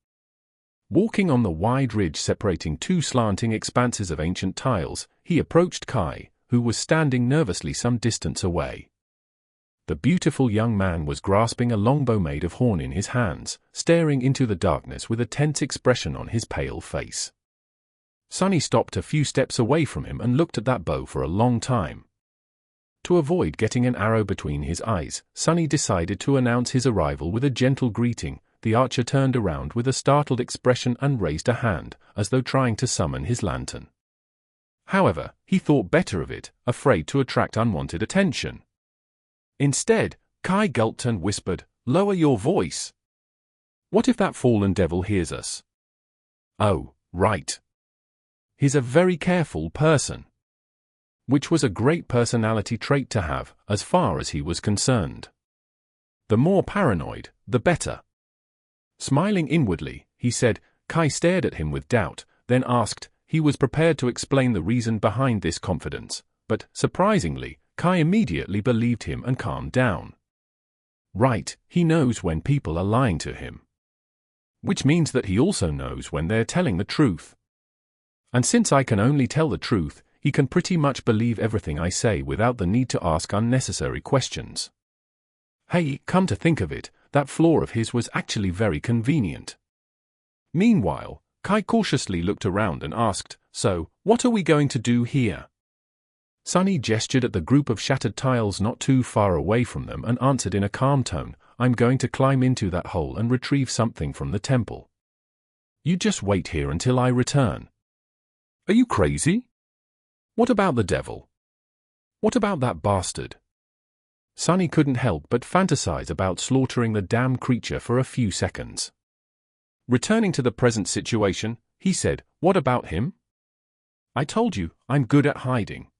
Walking on the wide ridge separating two slanting expanses of ancient tiles, he approached Kai, who was standing nervously some distance away. The beautiful young man was grasping a longbow made of horn in his hands, staring into the darkness with a tense expression on his pale face. Sunny stopped a few steps away from him and looked at that bow for a long time. To avoid getting an arrow between his eyes, Sunny decided to announce his arrival with a gentle greeting. The archer turned around with a startled expression and raised a hand, as though trying to summon his lantern. However, he thought better of it, afraid to attract unwanted attention. Instead, Kai gulped and whispered, "Lower your voice. What if that fallen devil hears us?" "Oh, right. He's a very careful person." Which was a great personality trait to have, as far as he was concerned. The more paranoid, the better. Smiling inwardly, he said. Kai stared at him with doubt, then asked. He was prepared to explain the reason behind this confidence, but, surprisingly, Kai immediately believed him and calmed down. Right, he knows when people are lying to him. Which means that he also knows when they're telling the truth. And since I can only tell the truth, he can pretty much believe everything I say without the need to ask unnecessary questions. Hey, come to think of it, that floor of his was actually very convenient. Meanwhile, Kai cautiously looked around and asked, "So, what are we going to do here?" Sunny gestured at the group of shattered tiles not too far away from them and answered in a calm tone, "I'm going to climb into that hole and retrieve something from the temple. You just wait here until I return." "Are you crazy? What about the devil? What about that bastard?" Sunny couldn't help but fantasize about slaughtering the damn creature for a few seconds. Returning to the present situation, he said, "What about him? I told you, I'm good at hiding.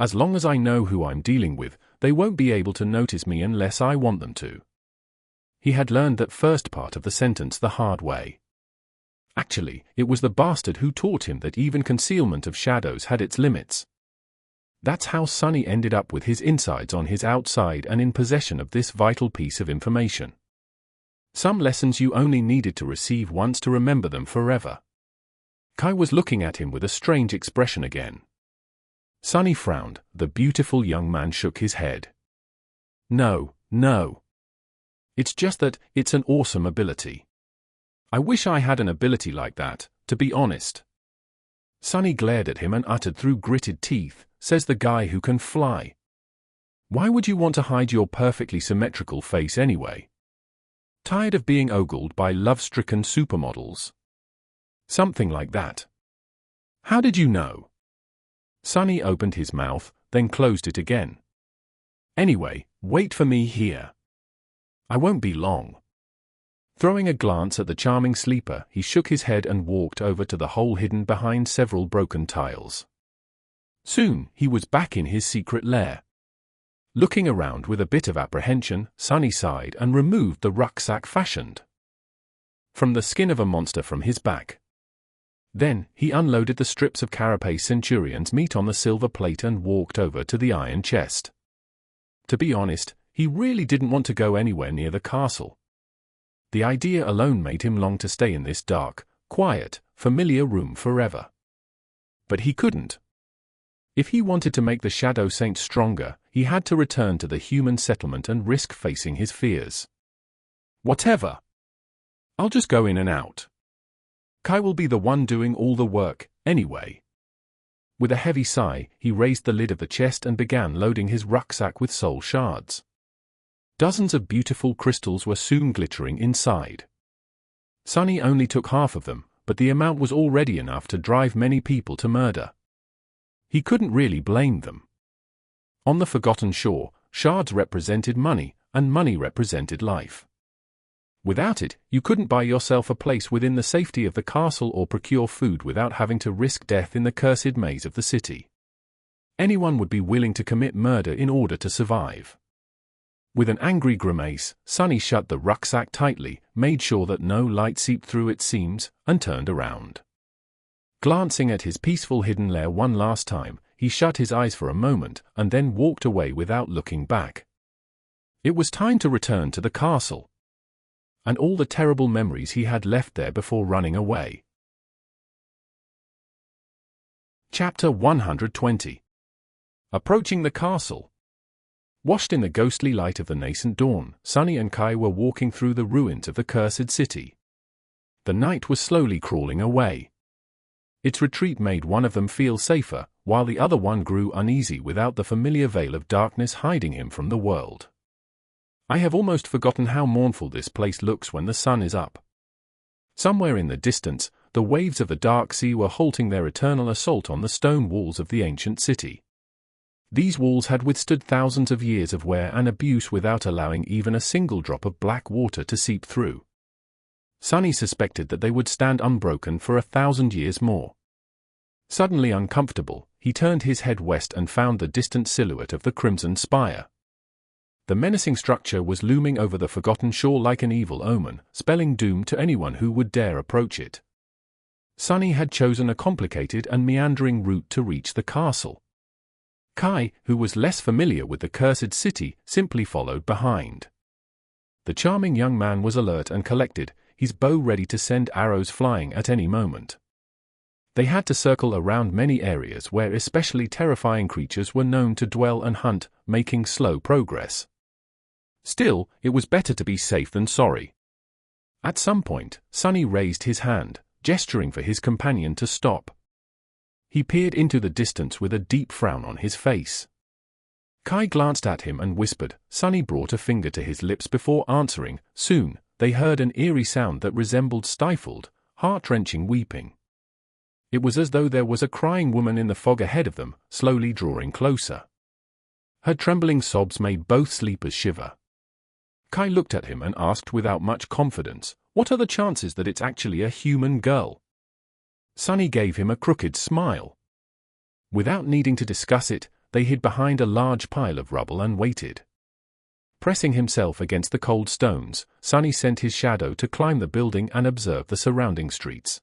As long as I know who I'm dealing with, they won't be able to notice me unless I want them to." He had learned that first part of the sentence the hard way. Actually, it was the bastard who taught him that even concealment of shadows had its limits. That's how Sunny ended up with his insides on his outside and in possession of this vital piece of information. Some lessons you only needed to receive once to remember them forever. Kai was looking at him with a strange expression again. Sunny frowned. The beautiful young man shook his head. No. It's just that, it's an awesome ability. I wish I had an ability like that, to be honest. Sunny glared at him and uttered through gritted teeth, "Says the guy who can fly. Why would you want to hide your perfectly symmetrical face anyway? Tired of being ogled by love-stricken supermodels?" Something like that. "How did you know?" Sunny opened his mouth, then closed it again. "Anyway, wait for me here. I won't be long." Throwing a glance at the charming sleeper, he shook his head and walked over to the hole hidden behind several broken tiles. Soon, he was back in his secret lair. Looking around with a bit of apprehension, Sunny sighed and removed the rucksack fashioned from the skin of a monster from his back. Then, he unloaded the strips of carapace centurion's meat on the silver plate and walked over to the iron chest. To be honest, he really didn't want to go anywhere near the castle. The idea alone made him long to stay in this dark, quiet, familiar room forever. But he couldn't. If he wanted to make the Shadow Saint stronger, he had to return to the human settlement and risk facing his fears. "Whatever. I'll just go in and out. Kai will be the one doing all the work, anyway." With a heavy sigh, he raised the lid of the chest and began loading his rucksack with soul shards. Dozens of beautiful crystals were soon glittering inside. Sunny only took half of them, but the amount was already enough to drive many people to murder. He couldn't really blame them. On the Forgotten Shore, shards represented money, and money represented life. Without it, you couldn't buy yourself a place within the safety of the castle or procure food without having to risk death in the cursed maze of the city. Anyone would be willing to commit murder in order to survive. With an angry grimace, Sunny shut the rucksack tightly, made sure that no light seeped through its seams, and turned around. Glancing at his peaceful hidden lair one last time, he shut his eyes for a moment, and then walked away without looking back. It was time to return to the castle. And all the terrible memories he had left there before running away. Chapter 120. Approaching the castle. Washed in the ghostly light of the nascent dawn, Sunny and Kai were walking through the ruins of the cursed city. The night was slowly crawling away. Its retreat made one of them feel safer, while the other one grew uneasy without the familiar veil of darkness hiding him from the world. "I have almost forgotten how mournful this place looks when the sun is up." Somewhere in the distance, the waves of the dark sea were halting their eternal assault on the stone walls of the ancient city. These walls had withstood thousands of years of wear and abuse without allowing even a single drop of black water to seep through. Sunny suspected that they would stand unbroken for 1,000 years more. Suddenly uncomfortable, he turned his head west and found the distant silhouette of the Crimson Spire. The menacing structure was looming over the Forgotten Shore like an evil omen, spelling doom to anyone who would dare approach it. Sunny had chosen a complicated and meandering route to reach the castle. Kai, who was less familiar with the cursed city, simply followed behind. The charming young man was alert and collected, his bow ready to send arrows flying at any moment. They had to circle around many areas where especially terrifying creatures were known to dwell and hunt, making slow progress. Still, it was better to be safe than sorry. At some point, Sunny raised his hand, gesturing for his companion to stop. He peered into the distance with a deep frown on his face. Kai glanced at him and whispered. Sunny brought a finger to his lips before answering. Soon, they heard an eerie sound that resembled stifled, heart-wrenching weeping. It was as though there was a crying woman in the fog ahead of them, slowly drawing closer. Her trembling sobs made both sleepers shiver. Kai looked at him and asked without much confidence, "What are the chances that it's actually a human girl?" Sunny gave him a crooked smile. Without needing to discuss it, they hid behind a large pile of rubble and waited. Pressing himself against the cold stones, Sunny sent his shadow to climb the building and observe the surrounding streets.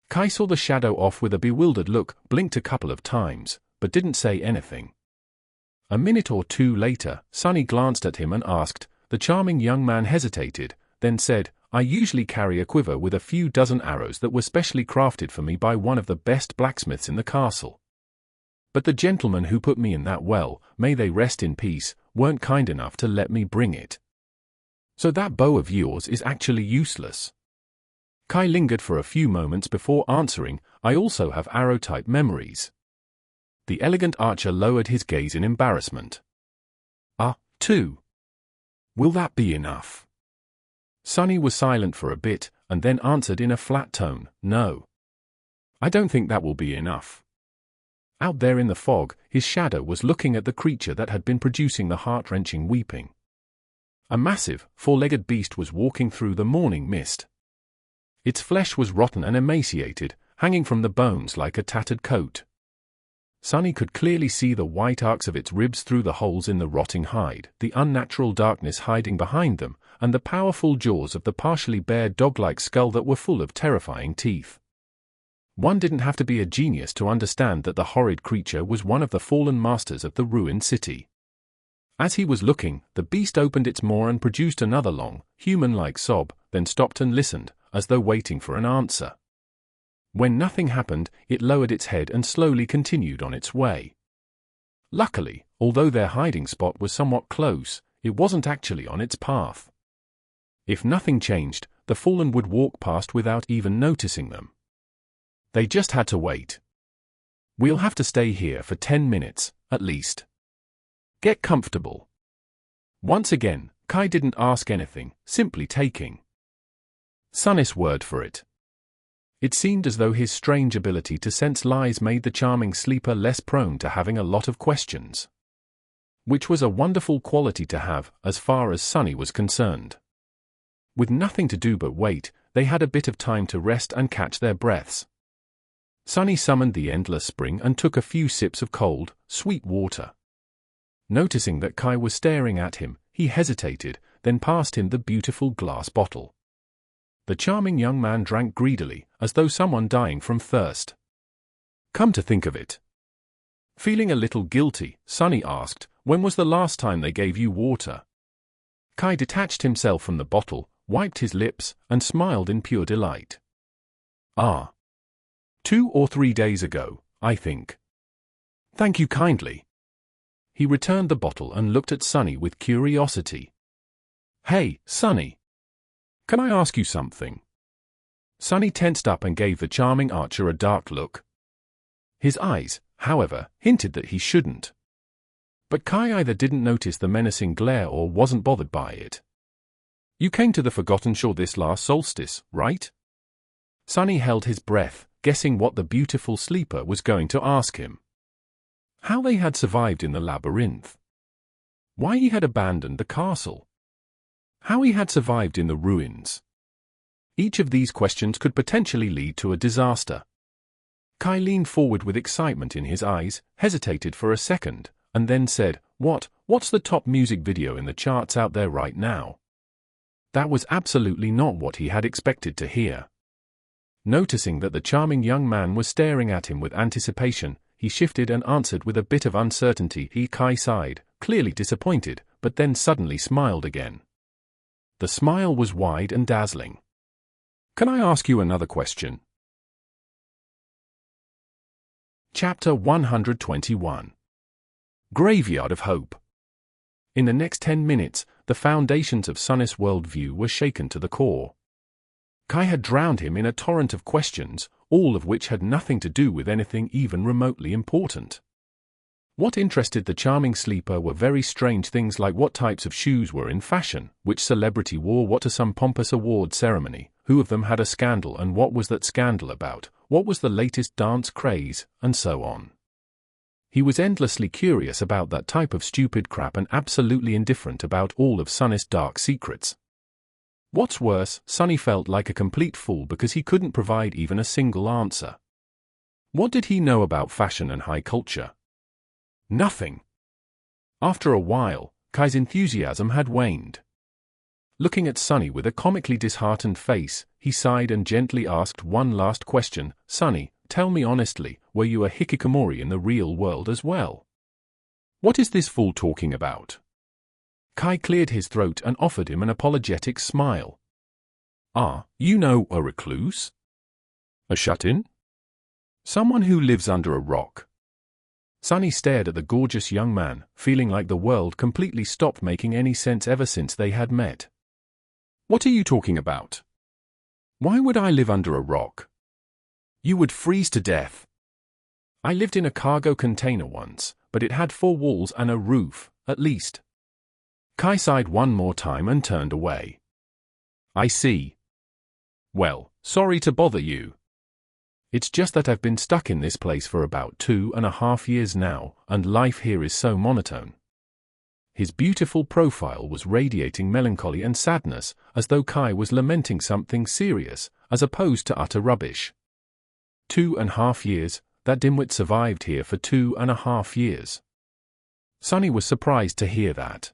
Kai saw the shadow off with a bewildered look, blinked a couple of times, but didn't say anything. A minute or two later, Sunny glanced at him and asked. The charming young man hesitated, then said, "I usually carry a quiver with a few dozen arrows that were specially crafted for me by one of the best blacksmiths in the castle. But the gentlemen who put me in that well, may they rest in peace, weren't kind enough to let me bring it. So that bow of yours is actually useless." Kai lingered for a few moments before answering, "I also have arrow-type memories." The elegant archer lowered his gaze in embarrassment. "Two. Will that be enough?" Sunny was silent for a bit, and then answered in a flat tone, "No. I don't think that will be enough." Out there in the fog, his shadow was looking at the creature that had been producing the heart-wrenching weeping. A massive, four-legged beast was walking through the morning mist. Its flesh was rotten and emaciated, hanging from the bones like a tattered coat. Sunny could clearly see the white arcs of its ribs through the holes in the rotting hide, the unnatural darkness hiding behind them, and the powerful jaws of the partially bare dog-like skull that were full of terrifying teeth. One didn't have to be a genius to understand that the horrid creature was one of the fallen masters of the ruined city. As he was looking, the beast opened its maw and produced another long, human-like sob, then stopped and listened, as though waiting for an answer. When nothing happened, it lowered its head and slowly continued on its way. Luckily, although their hiding spot was somewhat close, it wasn't actually on its path. If nothing changed, the fallen would walk past without even noticing them. They just had to wait. "We'll have to stay here for 10 minutes, at least. Get comfortable." Once again, Kai didn't ask anything, simply taking Sunny's word for it. It seemed as though his strange ability to sense lies made the charming sleeper less prone to having a lot of questions. Which was a wonderful quality to have, as far as Sunny was concerned. With nothing to do but wait, they had a bit of time to rest and catch their breaths. Sunny summoned the endless spring and took a few sips of cold, sweet water. Noticing that Kai was staring at him, he hesitated, then passed him the beautiful glass bottle. The charming young man drank greedily, as though someone dying from thirst. "Come to think of it." Feeling a little guilty, Sunny asked, "When was the last time they gave you water?" Kai detached himself from the bottle, wiped his lips, and smiled in pure delight. 2 or 3 days ago, I think." "Thank you kindly." He returned the bottle and looked at Sunny with curiosity. "Hey, Sunny. Can I ask you something?" Sunny tensed up and gave the charming archer a dark look. His eyes, however, hinted that he shouldn't. But Kai either didn't notice the menacing glare or wasn't bothered by it. "You came to the Forgotten Shore this last solstice, right?" Sunny held his breath, guessing what the beautiful sleeper was going to ask him. How they had survived in the labyrinth. Why he had abandoned the castle. How he had survived in the ruins. Each of these questions could potentially lead to a disaster. Kai leaned forward with excitement in his eyes, hesitated for a second, and then said, What's the top music video in the charts out there right now?" That was absolutely not what he had expected to hear. Noticing that the charming young man was staring at him with anticipation, he shifted and answered with a bit of uncertainty. Kai sighed, clearly disappointed, but then suddenly smiled again. The smile was wide and dazzling. "Can I ask you another question?" Chapter 121. Graveyard of Hope. In the next 10 minutes, the foundations of Sunnis' worldview were shaken to the core. Kai had drowned him in a torrent of questions, all of which had nothing to do with anything even remotely important. What interested the charming sleeper were very strange things like what types of shoes were in fashion, which celebrity wore what to some pompous award ceremony, who of them had a scandal and what was that scandal about, what was the latest dance craze, and so on. He was endlessly curious about that type of stupid crap and absolutely indifferent about all of Sunnis' dark secrets. What's worse, Sunny felt like a complete fool because he couldn't provide even a single answer. What did he know about fashion and high culture? Nothing. After a while, Kai's enthusiasm had waned. Looking at Sunny with a comically disheartened face, he sighed and gently asked one last question. Sunny, tell me honestly, were you a hikikomori in the real world as well? What is this fool talking about? Kai cleared his throat and offered him an apologetic smile. Ah, you know, a recluse? A shut-in? Someone who lives under a rock. Sunny stared at the gorgeous young man, feeling like the world completely stopped making any sense ever since they had met. What are you talking about? Why would I live under a rock? You would freeze to death. I lived in a cargo container once, but it had 4 walls and a roof, at least. Kai sighed one more time and turned away. I see. Well, sorry to bother you. It's just that I've been stuck in this place for about 2.5 years now, and life here is so monotone. His beautiful profile was radiating melancholy and sadness, as though Kai was lamenting something serious, as opposed to utter rubbish. 2.5 years, that dimwit survived here for 2.5 years. Sunny was surprised to hear that.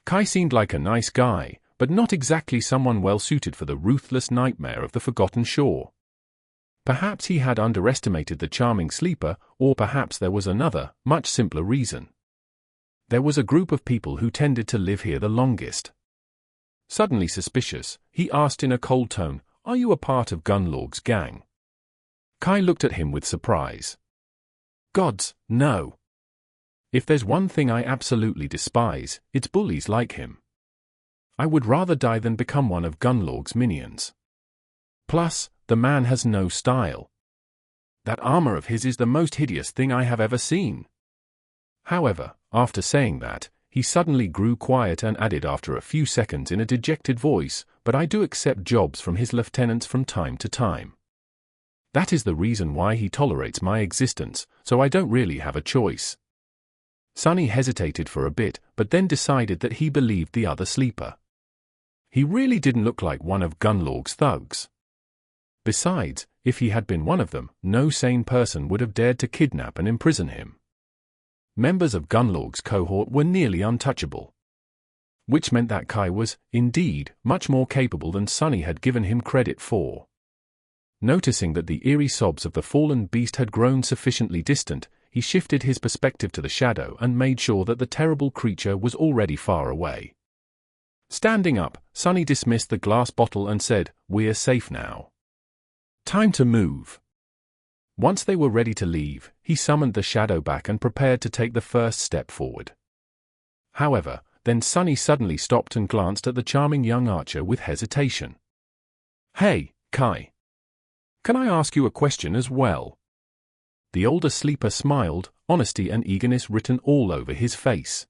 Kai seemed like a nice guy, but not exactly someone well suited for the ruthless nightmare of the Forgotten Shore. Perhaps he had underestimated the charming sleeper, or perhaps there was another, much simpler reason. There was a group of people who tended to live here the longest. Suddenly suspicious, he asked in a cold tone, "Are you a part of Gunlaug's gang?" Kai looked at him with surprise. Gods, no. If there's one thing I absolutely despise, it's bullies like him. I would rather die than become one of Gunlaug's minions. Plus, the man has no style. That armor of his is the most hideous thing I have ever seen. However, after saying that, he suddenly grew quiet and added after a few seconds in a dejected voice, "But I do accept jobs from his lieutenants from time to time. That is the reason why he tolerates my existence, so I don't really have a choice." Sunny hesitated for a bit, but then decided that he believed the other sleeper. He really didn't look like one of Gunlaug's thugs. Besides, if he had been one of them, no sane person would have dared to kidnap and imprison him. Members of Gunlaug's cohort were nearly untouchable. Which meant that Kai was, indeed, much more capable than Sunny had given him credit for. Noticing that the eerie sobs of the fallen beast had grown sufficiently distant, he shifted his perspective to the shadow and made sure that the terrible creature was already far away. Standing up, Sunny dismissed the glass bottle and said, "We're safe now. Time to move." Once they were ready to leave, he summoned the shadow back and prepared to take the first step forward. However, then Sunny suddenly stopped and glanced at the charming young archer with hesitation. "Hey, Kai. Can I ask you a question as well?" The older sleeper smiled, honesty and eagerness written all over his face.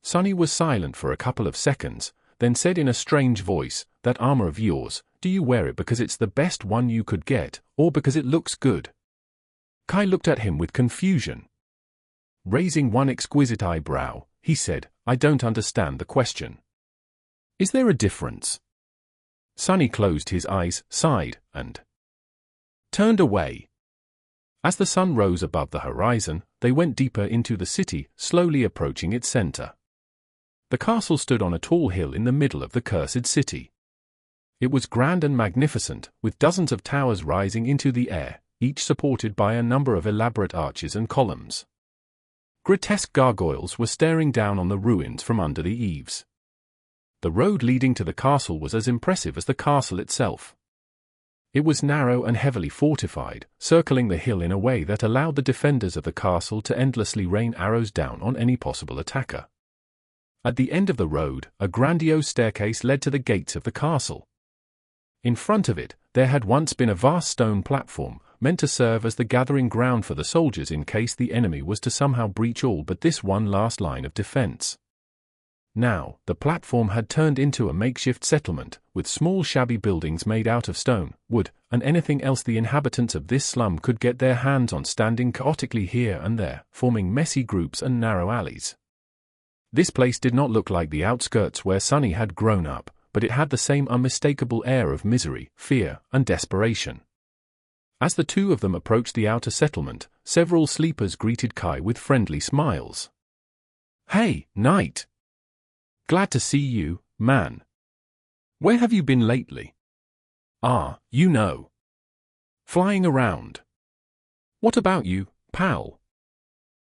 Sunny was silent for a couple of seconds, then said in a strange voice, "That armor of yours, do you wear it because it's the best one you could get, or because it looks good?" Kai looked at him with confusion. Raising one exquisite eyebrow, he said, "I don't understand the question. Is there a difference?" Sunny closed his eyes, sighed, and turned away. As the sun rose above the horizon, they went deeper into the city, slowly approaching its center. The castle stood on a tall hill in the middle of the cursed city. It was grand and magnificent, with dozens of towers rising into the air, each supported by a number of elaborate arches and columns. Grotesque gargoyles were staring down on the ruins from under the eaves. The road leading to the castle was as impressive as the castle itself. It was narrow and heavily fortified, circling the hill in a way that allowed the defenders of the castle to endlessly rain arrows down on any possible attacker. At the end of the road, a grandiose staircase led to the gates of the castle. In front of it, there had once been a vast stone platform, meant to serve as the gathering ground for the soldiers in case the enemy was to somehow breach all but this one last line of defense. Now, the platform had turned into a makeshift settlement, with small shabby buildings made out of stone, wood, and anything else the inhabitants of this slum could get their hands on standing chaotically here and there, forming messy groups and narrow alleys. This place did not look like the outskirts where Sunny had grown up, but it had the same unmistakable air of misery, fear, and desperation. As the two of them approached the outer settlement, several sleepers greeted Kai with friendly smiles. "Hey, Knight! Glad to see you, man. Where have you been lately?" "Ah, you know. Flying around. What about you, pal?"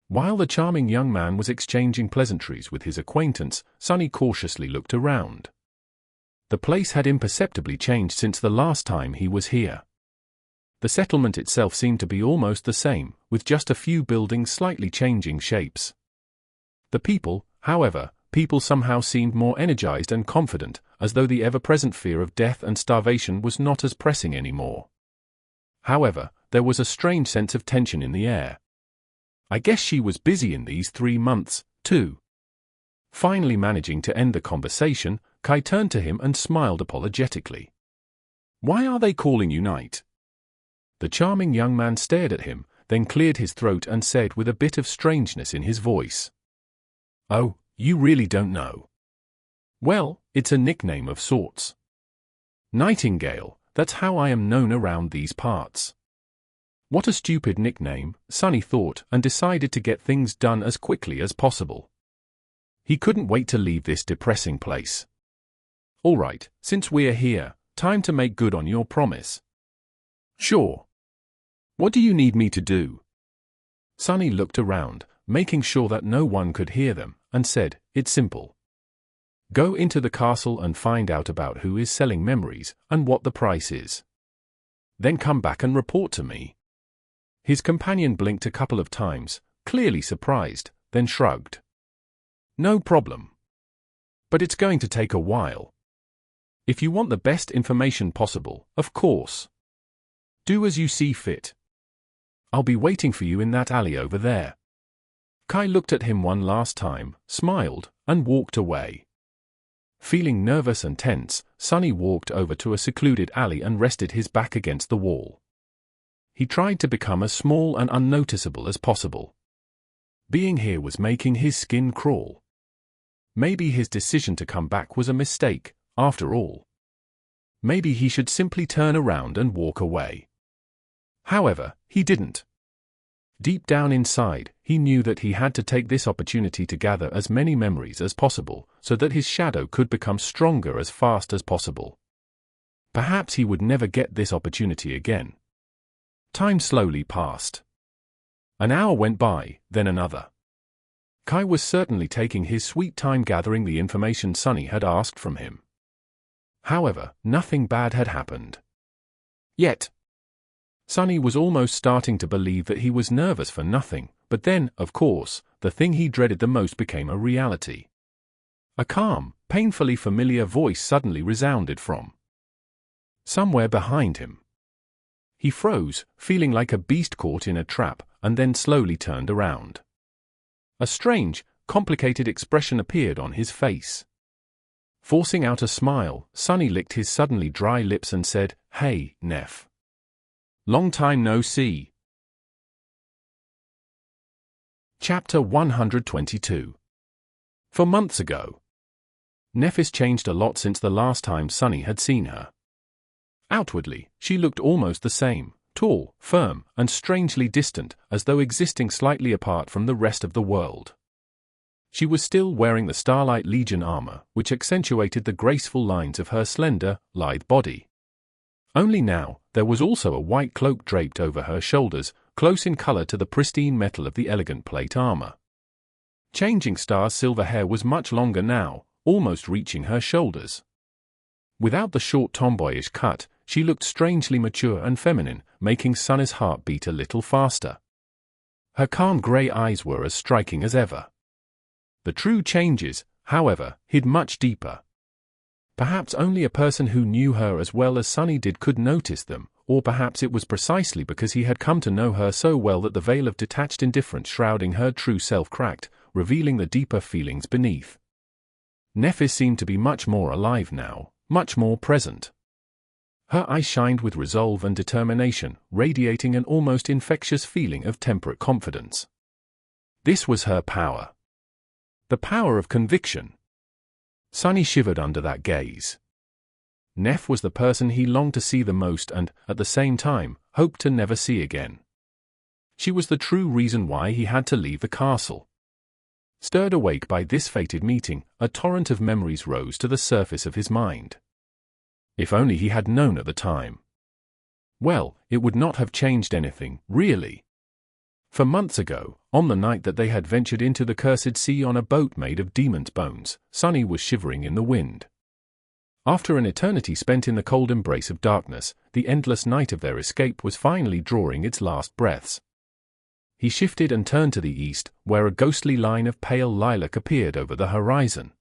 While the charming young man was exchanging pleasantries with his acquaintance, Sunny cautiously looked around. The place had imperceptibly changed since the last time he was here. The settlement itself seemed to be almost the same, with just a few buildings slightly changing shapes. The people, however, somehow seemed more energized and confident, as though the ever-present fear of death and starvation was not as pressing anymore. However, there was a strange sense of tension in the air. I guess she was busy in these 3 months, too. Finally managing to end the conversation, Kai turned to him and smiled apologetically. "Why are they calling you Knight?" The charming young man stared at him, then cleared his throat and said with a bit of strangeness in his voice, "Oh, you really don't know? Well, it's a nickname of sorts. Nightingale, that's how I am known around these parts." What a stupid nickname, Sunny thought, and decided to get things done as quickly as possible. He couldn't wait to leave this depressing place. "All right, since we're here, time to make good on your promise." "Sure. What do you need me to do?" Sunny looked around, making sure that no one could hear them, and said, "It's simple. Go into the castle and find out about who is selling memories, and what the price is. Then come back and report to me." His companion blinked a couple of times, clearly surprised, then shrugged. "No problem. But it's going to take a while. If you want the best information possible, of course. Do as you see fit. I'll be waiting for you in that alley over there." Kai looked at him one last time, smiled, and walked away. Feeling nervous and tense, Sunny walked over to a secluded alley and rested his back against the wall. He tried to become as small and unnoticeable as possible. Being here was making his skin crawl. Maybe his decision to come back was a mistake, after all. Maybe he should simply turn around and walk away. However, he didn't. Deep down inside, he knew that he had to take this opportunity to gather as many memories as possible, so that his shadow could become stronger as fast as possible. Perhaps he would never get this opportunity again. Time slowly passed. An hour went by, then another. Kai was certainly taking his sweet time gathering the information Sunny had asked from him. However, nothing bad had happened. Yet. Sunny was almost starting to believe that he was nervous for nothing, but then, of course, the thing he dreaded the most became a reality. A calm, painfully familiar voice suddenly resounded from somewhere behind him. He froze, feeling like a beast caught in a trap, and then slowly turned around. A strange, complicated expression appeared on his face. Forcing out a smile, Sunny licked his suddenly dry lips and said, "Hey, Neff. Long time no see." Chapter 122. For months ago. Nephis changed a lot since the last time Sunny had seen her. Outwardly, she looked almost the same, tall, firm, and strangely distant, as though existing slightly apart from the rest of the world. She was still wearing the Starlight Legion armor, which accentuated the graceful lines of her slender, lithe body. Only now, there was also a white cloak draped over her shoulders, close in color to the pristine metal of the elegant plate armor. Changing Star's silver hair was much longer now, almost reaching her shoulders. Without the short tomboyish cut, she looked strangely mature and feminine, making Sunny's heart beat a little faster. Her calm grey eyes were as striking as ever. The true changes, however, hid much deeper. Perhaps only a person who knew her as well as Sunny did could notice them, or perhaps it was precisely because he had come to know her so well that the veil of detached indifference shrouding her true self cracked, revealing the deeper feelings beneath. Nephis seemed to be much more alive now, much more present. Her eyes shined with resolve and determination, radiating an almost infectious feeling of temperate confidence. This was her power. The power of conviction. Sunny shivered under that gaze. Neph was the person he longed to see the most and, at the same time, hoped to never see again. She was the true reason why he had to leave the castle. Stirred awake by this fated meeting, a torrent of memories rose to the surface of his mind. If only he had known at the time. Well, it would not have changed anything, really. For months ago, on the night that they had ventured into the cursed sea on a boat made of demon's bones, Sunny was shivering in the wind. After an eternity spent in the cold embrace of darkness, the endless night of their escape was finally drawing its last breaths. He shifted and turned to the east, where a ghostly line of pale lilac appeared over the horizon.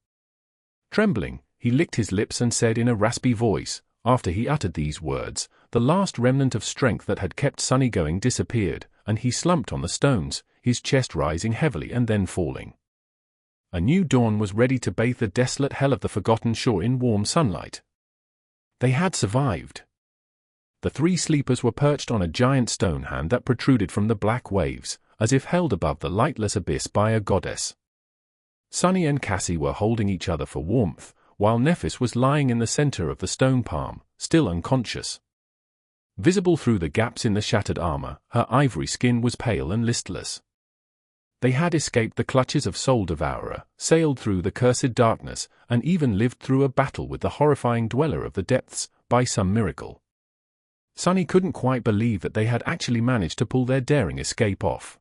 Trembling, he licked his lips and said in a raspy voice, after he uttered these words, the last remnant of strength that had kept Sunny going disappeared, and he slumped on the stones, his chest rising heavily and then falling. A new dawn was ready to bathe the desolate hell of the forgotten shore in warm sunlight. They had survived. The three sleepers were perched on a giant stone hand that protruded from the black waves, as if held above the lightless abyss by a goddess. Sunny and Cassie were holding each other for warmth, while Nephis was lying in the center of the stone palm, still unconscious. Visible through the gaps in the shattered armor, her ivory skin was pale and listless. They had escaped the clutches of Soul Devourer, sailed through the cursed darkness, and even lived through a battle with the horrifying Dweller of the Depths, by some miracle. Sunny couldn't quite believe that they had actually managed to pull their daring escape off.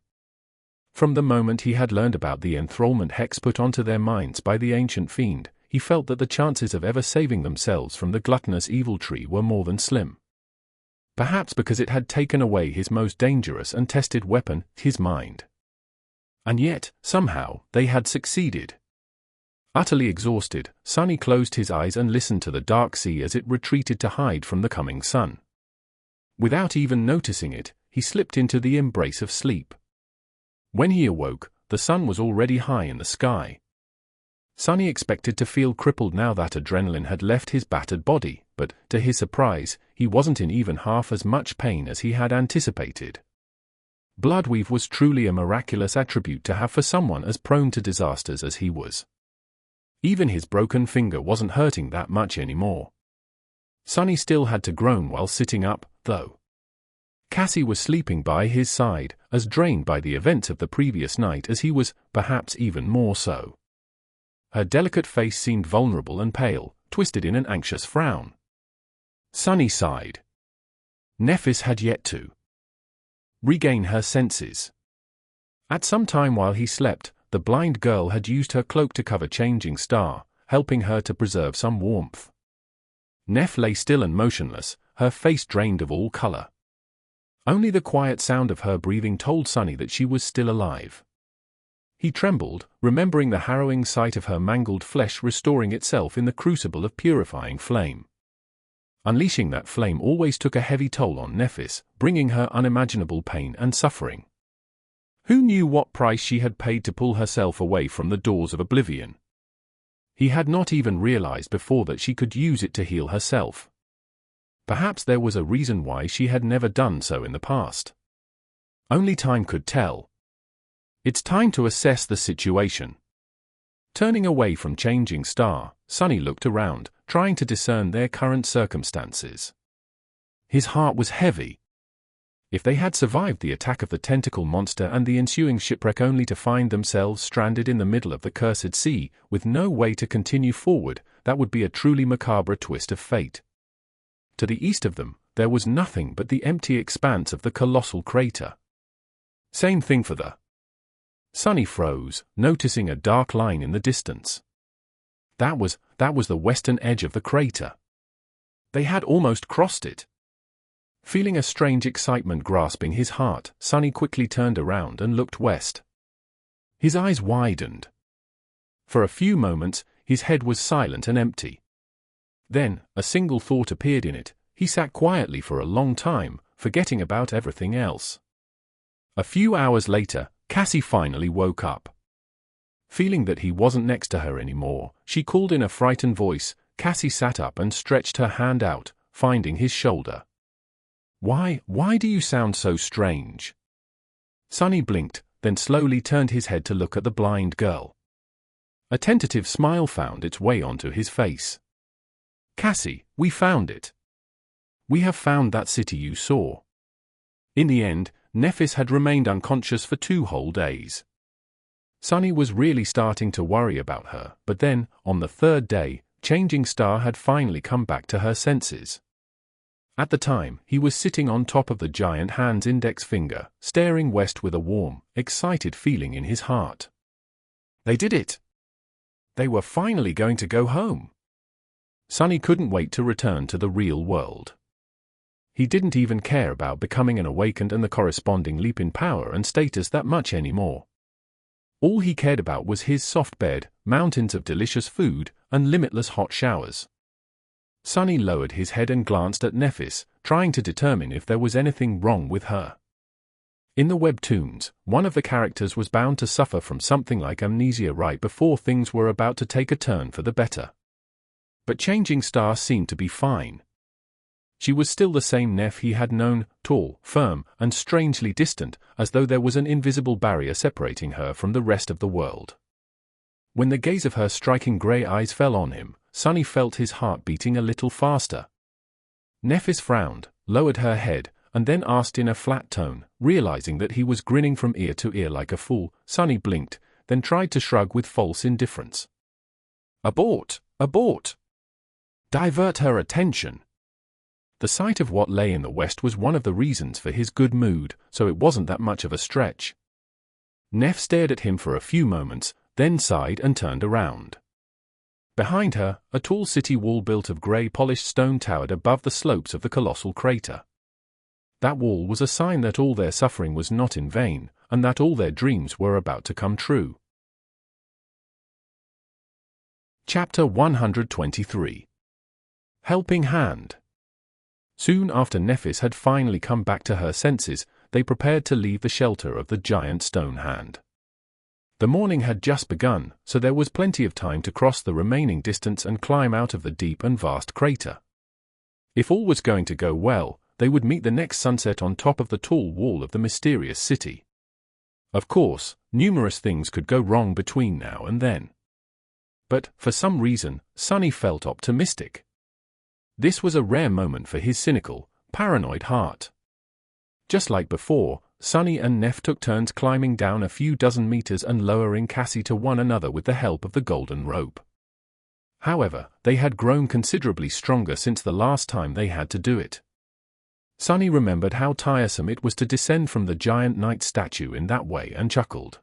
From the moment he had learned about the enthrallment hex put onto their minds by the ancient fiend, he felt that the chances of ever saving themselves from the gluttonous evil tree were more than slim. Perhaps because it had taken away his most dangerous and tested weapon, his mind. And yet, somehow, they had succeeded. Utterly exhausted, Sunny closed his eyes and listened to the dark sea as it retreated to hide from the coming sun. Without even noticing it, he slipped into the embrace of sleep. When he awoke, the sun was already high in the sky. Sunny expected to feel crippled now that adrenaline had left his battered body, but, to his surprise, he wasn't in even half as much pain as he had anticipated. Bloodweave was truly a miraculous attribute to have for someone as prone to disasters as he was. Even his broken finger wasn't hurting that much anymore. Sunny still had to groan while sitting up, though. Cassie was sleeping by his side, as drained by the events of the previous night as he was, perhaps even more so. Her delicate face seemed vulnerable and pale, twisted in an anxious frown. Sunny sighed. Nephis had yet to regain her senses. At some time while he slept, the blind girl had used her cloak to cover Changing Star, helping her to preserve some warmth. Neph lay still and motionless, her face drained of all color. Only the quiet sound of her breathing told Sunny that she was still alive. He trembled, remembering the harrowing sight of her mangled flesh restoring itself in the crucible of purifying flame. Unleashing that flame always took a heavy toll on Nephis, bringing her unimaginable pain and suffering. Who knew what price she had paid to pull herself away from the doors of oblivion? He had not even realized before that she could use it to heal herself. Perhaps there was a reason why she had never done so in the past. Only time could tell. It's time to assess the situation. Turning away from Changing Star, Sunny looked around, trying to discern their current circumstances. His heart was heavy. If they had survived the attack of the tentacle monster and the ensuing shipwreck only to find themselves stranded in the middle of the cursed sea, with no way to continue forward, that would be a truly macabre twist of fate. To the east of them, there was nothing but the empty expanse of the colossal crater. Same thing for the... Sunny froze, noticing a dark line in the distance. That was the western edge of the crater. They had almost crossed it. Feeling a strange excitement grasping his heart, Sunny quickly turned around and looked west. His eyes widened. For a few moments, his head was silent and empty. Then, a single thought appeared in it. He sat quietly for a long time, forgetting about everything else. A few hours later, Cassie finally woke up. Feeling that he wasn't next to her anymore, she called in a frightened voice. Cassie sat up and stretched her hand out, finding his shoulder. Why do you sound so strange?" Sonny blinked, then slowly turned his head to look at the blind girl. A tentative smile found its way onto his face. "Cassie, we found it. We have found that city you saw." In the end, Nephis had remained unconscious for 2 whole days. Sonny was really starting to worry about her, but then, on the 3rd day, Changing Star had finally come back to her senses. At the time, he was sitting on top of the giant hand's index finger, staring west with a warm, excited feeling in his heart. They did it! They were finally going to go home! Sonny couldn't wait to return to the real world. He didn't even care about becoming an awakened and the corresponding leap in power and status that much anymore. All he cared about was his soft bed, mountains of delicious food, and limitless hot showers. Sonny lowered his head and glanced at Nephis, trying to determine if there was anything wrong with her. In the webtoons, one of the characters was bound to suffer from something like amnesia right before things were about to take a turn for the better. But Changing Star seemed to be fine. She was still the same Neph he had known, tall, firm, and strangely distant, as though there was an invisible barrier separating her from the rest of the world. When the gaze of her striking grey eyes fell on him, Sonny felt his heart beating a little faster. Nephis frowned, lowered her head, and then asked in a flat tone, realizing that he was grinning from ear to ear like a fool. Sonny blinked, then tried to shrug with false indifference. Abort! Abort! Divert her attention! The sight of what lay in the west was one of the reasons for his good mood, so it wasn't that much of a stretch. Neph stared at him for a few moments, then sighed and turned around. Behind her, a tall city wall built of grey polished stone towered above the slopes of the colossal crater. That wall was a sign that all their suffering was not in vain, and that all their dreams were about to come true. Chapter 123. Helping Hand. Soon after Nephis had finally come back to her senses, they prepared to leave the shelter of the giant stone hand. The morning had just begun, so there was plenty of time to cross the remaining distance and climb out of the deep and vast crater. If all was going to go well, they would meet the next sunset on top of the tall wall of the mysterious city. Of course, numerous things could go wrong between now and then. But, for some reason, Sonny felt optimistic. This was a rare moment for his cynical, paranoid heart. Just like before, Sonny and Neph took turns climbing down a few dozen meters and lowering Cassie to one another with the help of the golden rope. However, they had grown considerably stronger since the last time they had to do it. Sonny remembered how tiresome it was to descend from the giant knight statue in that way and chuckled.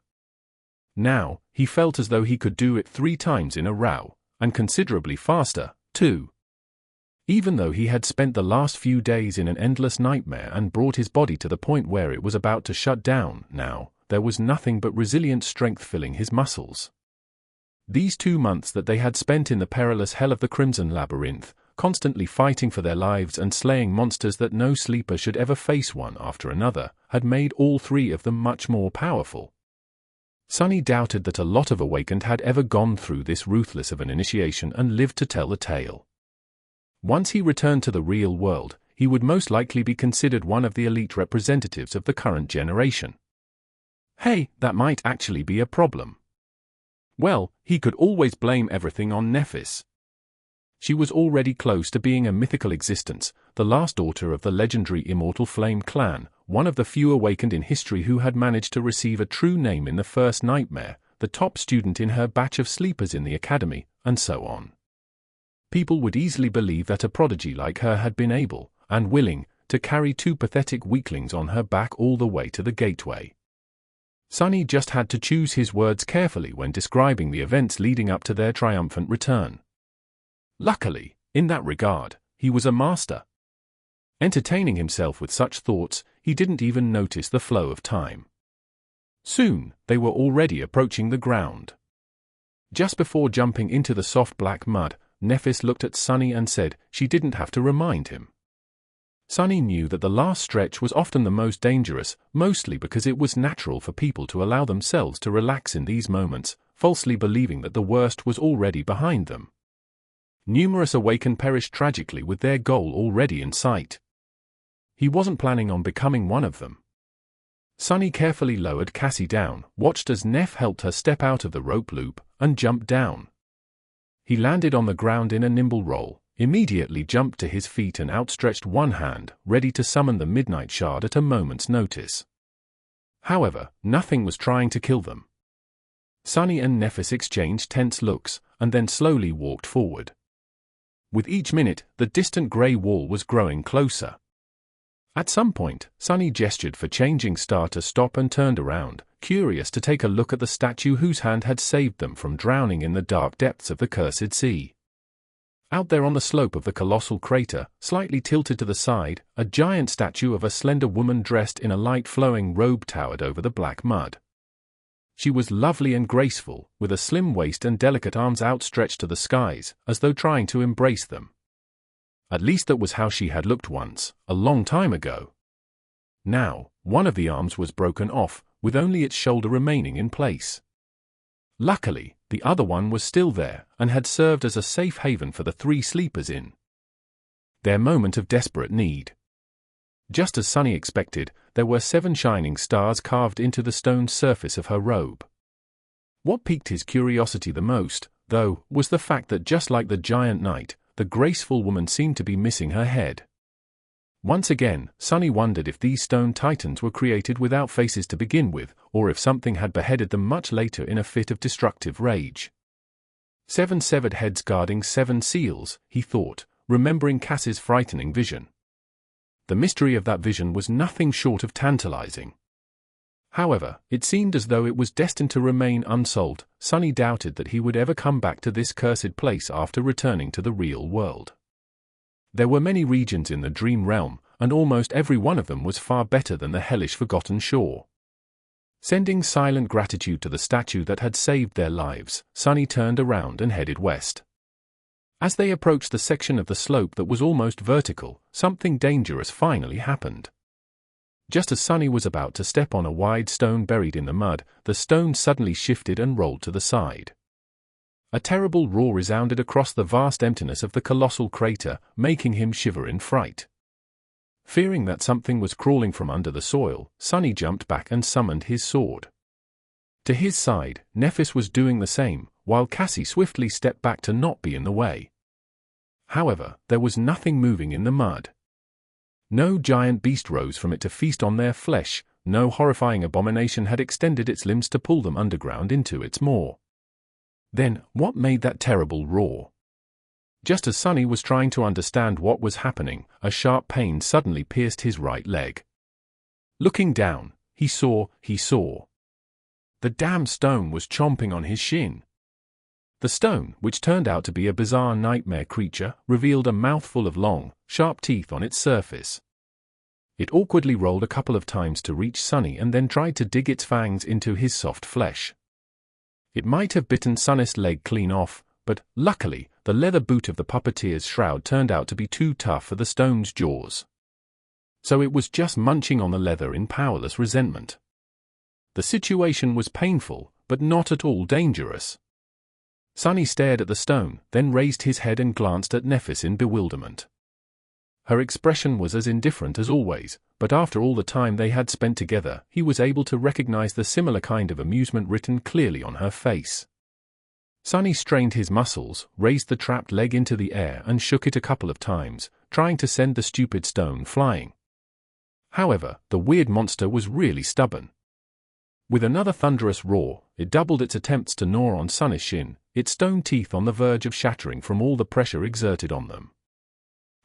Now, he felt as though he could do it 3 times in a row, and considerably faster, too. Even though he had spent the last few days in an endless nightmare and brought his body to the point where it was about to shut down, now, there was nothing but resilient strength filling his muscles. These 2 months that they had spent in the perilous hell of the Crimson Labyrinth, constantly fighting for their lives and slaying monsters that no sleeper should ever face one after another, had made all 3 of them much more powerful. Sonny doubted that a lot of Awakened had ever gone through this ruthless of an initiation and lived to tell the tale. Once he returned to the real world, he would most likely be considered one of the elite representatives of the current generation. Hey, that might actually be a problem. Well, he could always blame everything on Nephis. She was already close to being a mythical existence, the last daughter of the legendary Immortal Flame clan, one of the few Awakened in history who had managed to receive a true name in the first nightmare, the top student in her batch of sleepers in the academy, and so on. People would easily believe that a prodigy like her had been able, and willing, to carry 2 pathetic weaklings on her back all the way to the gateway. Sonny just had to choose his words carefully when describing the events leading up to their triumphant return. Luckily, in that regard, he was a master. Entertaining himself with such thoughts, he didn't even notice the flow of time. Soon, they were already approaching the ground. Just before jumping into the soft black mud, Nephis looked at Sunny and said she didn't have to remind him. Sunny knew that the last stretch was often the most dangerous, mostly because it was natural for people to allow themselves to relax in these moments, falsely believing that the worst was already behind them. Numerous Awakened perished tragically with their goal already in sight. He wasn't planning on becoming one of them. Sunny carefully lowered Cassie down, watched as Neph helped her step out of the rope loop, and jumped down. He landed on the ground in a nimble roll, immediately jumped to his feet and outstretched one hand, ready to summon the Midnight Shard at a moment's notice. However, nothing was trying to kill them. Sunny and Nephis exchanged tense looks, and then slowly walked forward. With each minute, the distant grey wall was growing closer. At some point, Sunny gestured for Changing Star to stop and turned around, curious to take a look at the statue whose hand had saved them from drowning in the dark depths of the cursed sea. Out there on the slope of the colossal crater, slightly tilted to the side, a giant statue of a slender woman dressed in a light flowing robe towered over the black mud. She was lovely and graceful, with a slim waist and delicate arms outstretched to the skies, as though trying to embrace them. At least that was how she had looked once, a long time ago. Now, one of the arms was broken off, with only its shoulder remaining in place. Luckily, the other one was still there, and had served as a safe haven for the three sleepers in their moment of desperate need. Just as Sunny expected, there were 7 shining stars carved into the stone surface of her robe. What piqued his curiosity the most, though, was the fact that just like the giant knight, the graceful woman seemed to be missing her head. Once again, Sunny wondered if these stone titans were created without faces to begin with, or if something had beheaded them much later in a fit of destructive rage. 7 severed heads guarding 7 seals, he thought, remembering Cass's frightening vision. The mystery of that vision was nothing short of tantalizing. However, it seemed as though it was destined to remain unsolved. Sunny doubted that he would ever come back to this cursed place after returning to the real world. There were many regions in the dream realm, and almost every one of them was far better than the hellish Forgotten Shore. Sending silent gratitude to the statue that had saved their lives, Sunny turned around and headed west. As they approached the section of the slope that was almost vertical, something dangerous finally happened. Just as Sunny was about to step on a wide stone buried in the mud, the stone suddenly shifted and rolled to the side. A terrible roar resounded across the vast emptiness of the colossal crater, making him shiver in fright. Fearing that something was crawling from under the soil, Sunny jumped back and summoned his sword. To his side, Nephis was doing the same, while Cassie swiftly stepped back to not be in the way. However, there was nothing moving in the mud. No giant beast rose from it to feast on their flesh, no horrifying abomination had extended its limbs to pull them underground into its maw. Then, what made that terrible roar? Just as Sunny was trying to understand what was happening, a sharp pain suddenly pierced his right leg. Looking down, he saw. The damned stone was chomping on his shin. The stone, which turned out to be a bizarre nightmare creature, revealed a mouthful of long, sharp teeth on its surface. It awkwardly rolled a couple of times to reach Sunny and then tried to dig its fangs into his soft flesh. It might have bitten Sunny's leg clean off, but, luckily, the leather boot of the puppeteer's shroud turned out to be too tough for the stone's jaws. So it was just munching on the leather in powerless resentment. The situation was painful, but not at all dangerous. Sunny stared at the stone, then raised his head and glanced at Nephis in bewilderment. Her expression was as indifferent as always, but after all the time they had spent together, he was able to recognize the similar kind of amusement written clearly on her face. Sunny strained his muscles, raised the trapped leg into the air and shook it a couple of times, trying to send the stupid stone flying. However, the weird monster was really stubborn. With another thunderous roar, it doubled its attempts to gnaw on Sunny's shin, its stone teeth on the verge of shattering from all the pressure exerted on them.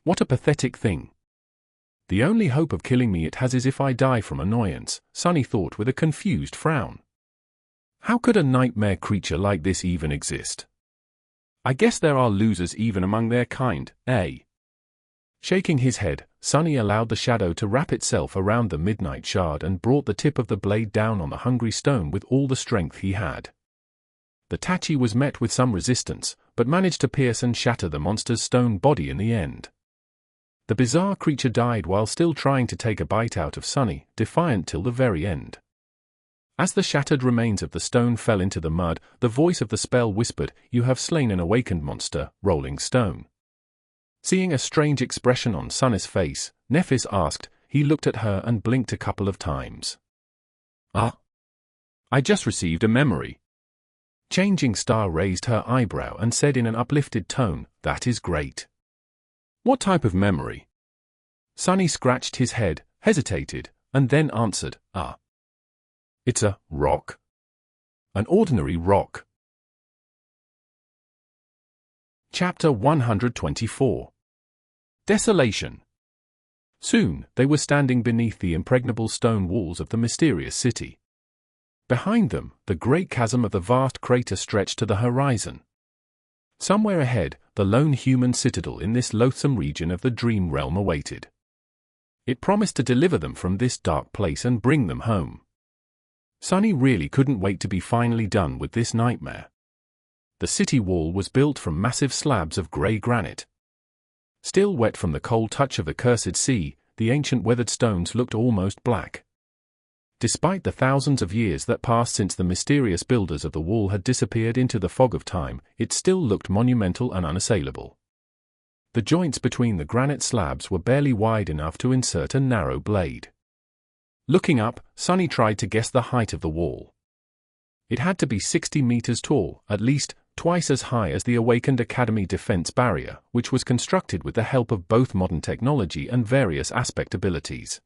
What a pathetic thing. The only hope of killing me it has is if I die from annoyance, Sunny thought with a confused frown. How could a nightmare creature like this even exist? I guess there are losers even among their kind, eh? Shaking his head, Sunny allowed the shadow to wrap itself around the midnight shard and brought the tip of the blade down on the hungry stone with all the strength he had. The Tachi was met with some resistance, but managed to pierce and shatter the monster's stone body in the end. The bizarre creature died while still trying to take a bite out of Sunny, defiant till the very end. As the shattered remains of the stone fell into the mud, the voice of the spell whispered, "You have slain an awakened monster, Rolling Stone." Seeing a strange expression on Sunny's face, Nephis asked. He looked at her and blinked a couple of times. "Ah? I just received a memory." Changing Star raised her eyebrow and said in an uplifted tone, "That is great." "What type of memory?" Sunny scratched his head, hesitated, and then answered, "Ah. It's a rock. An ordinary rock." Chapter 124. Desolation. Soon, they were standing beneath the impregnable stone walls of the mysterious city. Behind them, the great chasm of the vast crater stretched to the horizon. Somewhere ahead, the lone human citadel in this loathsome region of the dream realm awaited. It promised to deliver them from this dark place and bring them home. Sunny really couldn't wait to be finally done with this nightmare. The city wall was built from massive slabs of grey granite. Still wet from the cold touch of the cursed sea, the ancient weathered stones looked almost black. Despite the thousands of years that passed since the mysterious builders of the wall had disappeared into the fog of time, it still looked monumental and unassailable. The joints between the granite slabs were barely wide enough to insert a narrow blade. Looking up, Sunny tried to guess the height of the wall. It had to be 60 meters tall, at least twice as high as the awakened Academy defense barrier, which was constructed with the help of both modern technology and various aspect abilities.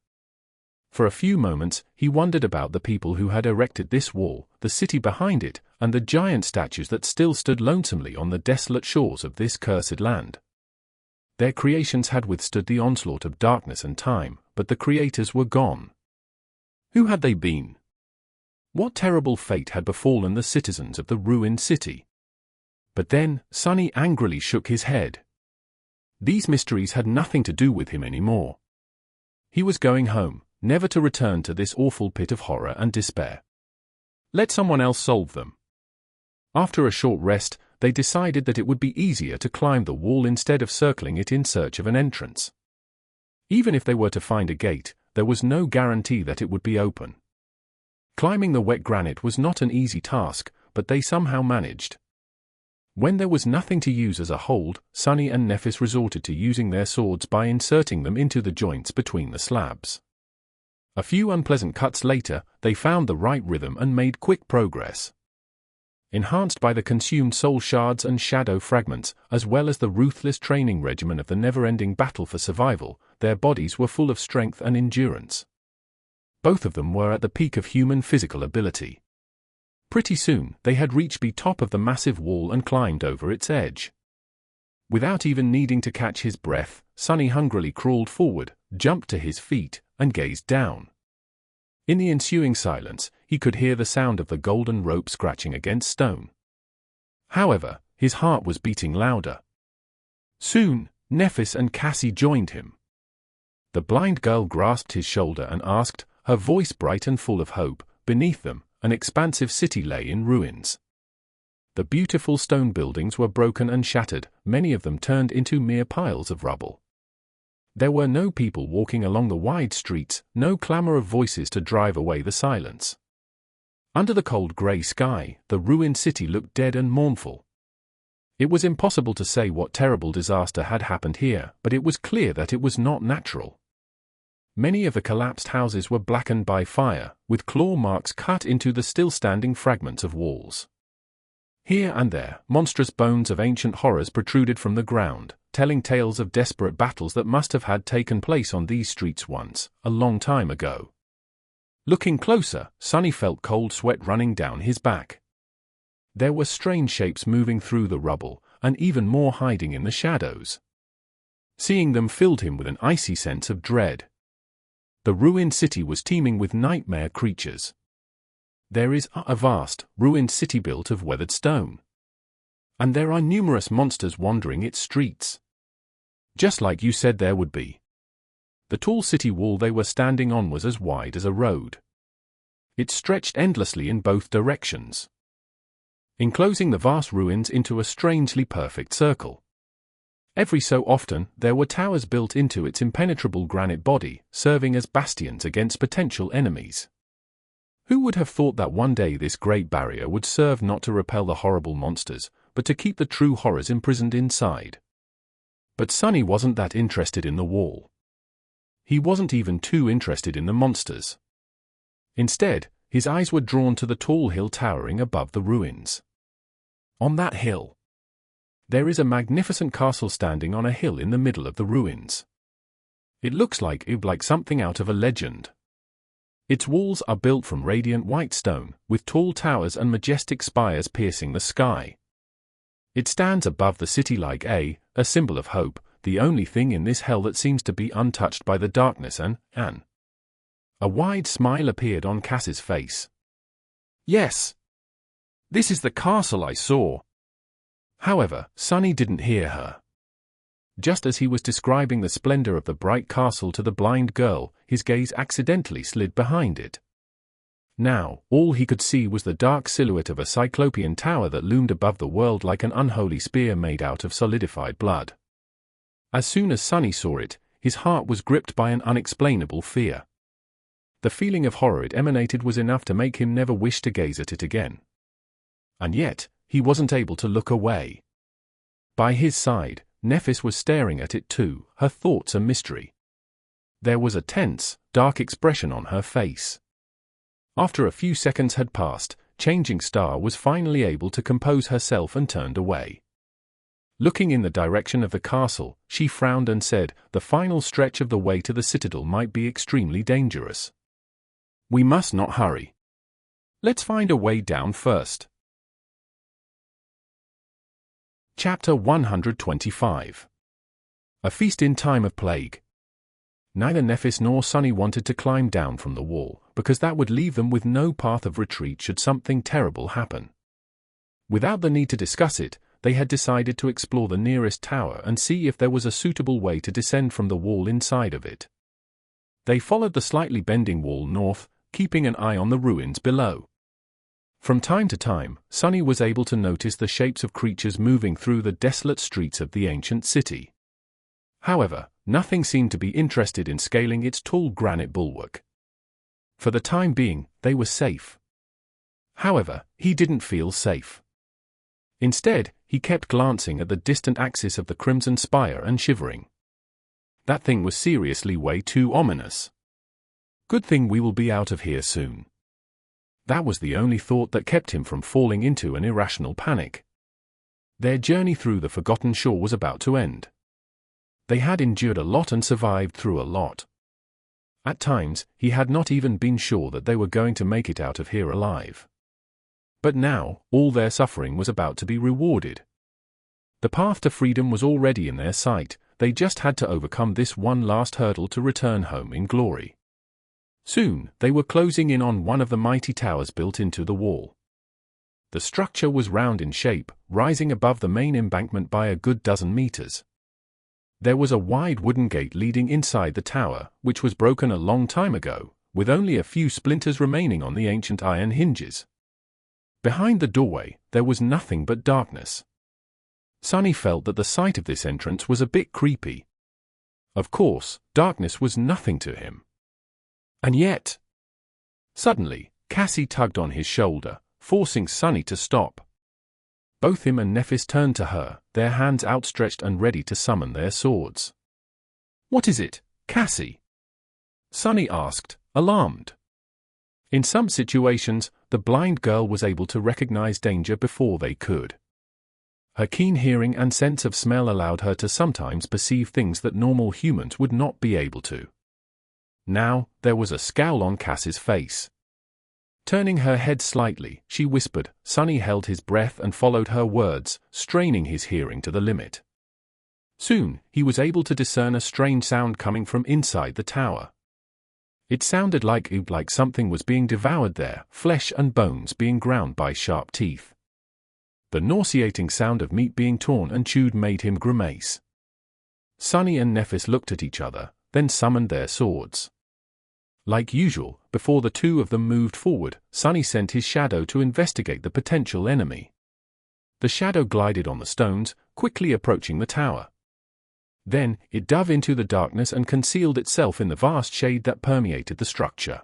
For a few moments, he wondered about the people who had erected this wall, the city behind it, and the giant statues that still stood lonesomely on the desolate shores of this cursed land. Their creations had withstood the onslaught of darkness and time, but the creators were gone. Who had they been? What terrible fate had befallen the citizens of the ruined city? But then, Sunny angrily shook his head. These mysteries had nothing to do with him anymore. He was going home, never to return to this awful pit of horror and despair. Let someone else solve them. After a short rest, they decided that it would be easier to climb the wall instead of circling it in search of an entrance. Even if they were to find a gate, there was no guarantee that it would be open. Climbing the wet granite was not an easy task, but they somehow managed. When there was nothing to use as a hold, Sunny and Nephis resorted to using their swords by inserting them into the joints between the slabs. A few unpleasant cuts later, they found the right rhythm and made quick progress. Enhanced by the consumed soul shards and shadow fragments, as well as the ruthless training regimen of the never-ending battle for survival, their bodies were full of strength and endurance. Both of them were at the peak of human physical ability. Pretty soon, they had reached the top of the massive wall and climbed over its edge. Without even needing to catch his breath, Sunny hungrily crawled forward, jumped to his feet, and gazed down. In the ensuing silence, he could hear the sound of the golden rope scratching against stone. However, his heart was beating louder. Soon, Nephis and Cassie joined him. The blind girl grasped his shoulder and asked, her voice bright and full of hope. Beneath them, an expansive city lay in ruins. The beautiful stone buildings were broken and shattered, many of them turned into mere piles of rubble. There were no people walking along the wide streets, no clamor of voices to drive away the silence. Under the cold grey sky, the ruined city looked dead and mournful. It was impossible to say what terrible disaster had happened here, but it was clear that it was not natural. Many of the collapsed houses were blackened by fire, with claw marks cut into the still-standing fragments of walls. Here and there, monstrous bones of ancient horrors protruded from the ground, telling tales of desperate battles that must have had taken place on these streets once, a long time ago. Looking closer, Sunny felt cold sweat running down his back. There were strange shapes moving through the rubble, and even more hiding in the shadows. Seeing them filled him with an icy sense of dread. The ruined city was teeming with nightmare creatures. There is a vast, ruined city built of weathered stone. And there are numerous monsters wandering its streets. Just like you said there would be. The tall city wall they were standing on was as wide as a road. It stretched endlessly in both directions. enclosing the vast ruins into a strangely perfect circle. Every so often, there were towers built into its impenetrable granite body, serving as bastions against potential enemies. Who would have thought that one day this great barrier would serve not to repel the horrible monsters, but to keep the true horrors imprisoned inside? But Sunny wasn't that interested in the wall. He wasn't even too interested in the monsters. Instead, his eyes were drawn to the tall hill towering above the ruins. On that hill, there is a magnificent castle standing on a hill in the middle of the ruins. It looks like something out of a legend. Its walls are built from radiant white stone, with tall towers and majestic spires piercing the sky. It stands above the city like a symbol of hope, the only thing in this hell that seems to be untouched by the darkness and a wide smile appeared on Cass's face. Yes! This is the castle I saw. However, Sunny didn't hear her. Just as he was describing the splendor of the bright castle to the blind girl, his gaze accidentally slid behind it. Now, all he could see was the dark silhouette of a cyclopean tower that loomed above the world like an unholy spear made out of solidified blood. As soon as Sunny saw it, his heart was gripped by an unexplainable fear. The feeling of horror it emanated was enough to make him never wish to gaze at it again. And yet, he wasn't able to look away. By his side, Nephis was staring at it too, her thoughts a mystery. There was a tense, dark expression on her face. After a few seconds had passed, Changing Star was finally able to compose herself and turned away. Looking in the direction of the castle, she frowned and said, "The final stretch of the way to the citadel might be extremely dangerous. We must not hurry. Let's find a way down first." Chapter 125. A feast in time of plague. Neither Nephis nor Sunny wanted to climb down from the wall, because that would leave them with no path of retreat should something terrible happen. Without the need to discuss it, they had decided to explore the nearest tower and see if there was a suitable way to descend from the wall inside of it. They followed the slightly bending wall north, keeping an eye on the ruins below. From time to time, Sunny was able to notice the shapes of creatures moving through the desolate streets of the ancient city. However, nothing seemed to be interested in scaling its tall granite bulwark. For the time being, they were safe. However, he didn't feel safe. Instead, he kept glancing at the distant axis of the crimson spire and shivering. That thing was seriously way too ominous. Good thing we will be out of here soon. That was the only thought that kept him from falling into an irrational panic. Their journey through the Forgotten Shore was about to end. They had endured a lot and survived through a lot. At times, he had not even been sure that they were going to make it out of here alive. But now, all their suffering was about to be rewarded. The path to freedom was already in their sight, they just had to overcome this one last hurdle to return home in glory. Soon, they were closing in on one of the mighty towers built into the wall. The structure was round in shape, rising above the main embankment by a good dozen meters. There was a wide wooden gate leading inside the tower, which was broken a long time ago, with only a few splinters remaining on the ancient iron hinges. Behind the doorway, there was nothing but darkness. Sunny felt that the sight of this entrance was a bit creepy. Of course, darkness was nothing to him. And yet, suddenly, Cassie tugged on his shoulder, forcing Sunny to stop. Both him and Nephis turned to her, their hands outstretched and ready to summon their swords. "What is it, Cassie?" Sunny asked, alarmed. In some situations, the blind girl was able to recognize danger before they could. Her keen hearing and sense of smell allowed her to sometimes perceive things that normal humans would not be able to. Now, there was a scowl on Cass's face. Turning her head slightly, she whispered. Sunny held his breath and followed her words, straining his hearing to the limit. Soon, he was able to discern a strange sound coming from inside the tower. It sounded like something was being devoured there, flesh and bones being ground by sharp teeth. The nauseating sound of meat being torn and chewed made him grimace. Sunny and Nephis looked at each other, then summoned their swords. Like usual, before the two of them moved forward, Sunny sent his shadow to investigate the potential enemy. The shadow glided on the stones, quickly approaching the tower. Then, it dove into the darkness and concealed itself in the vast shade that permeated the structure.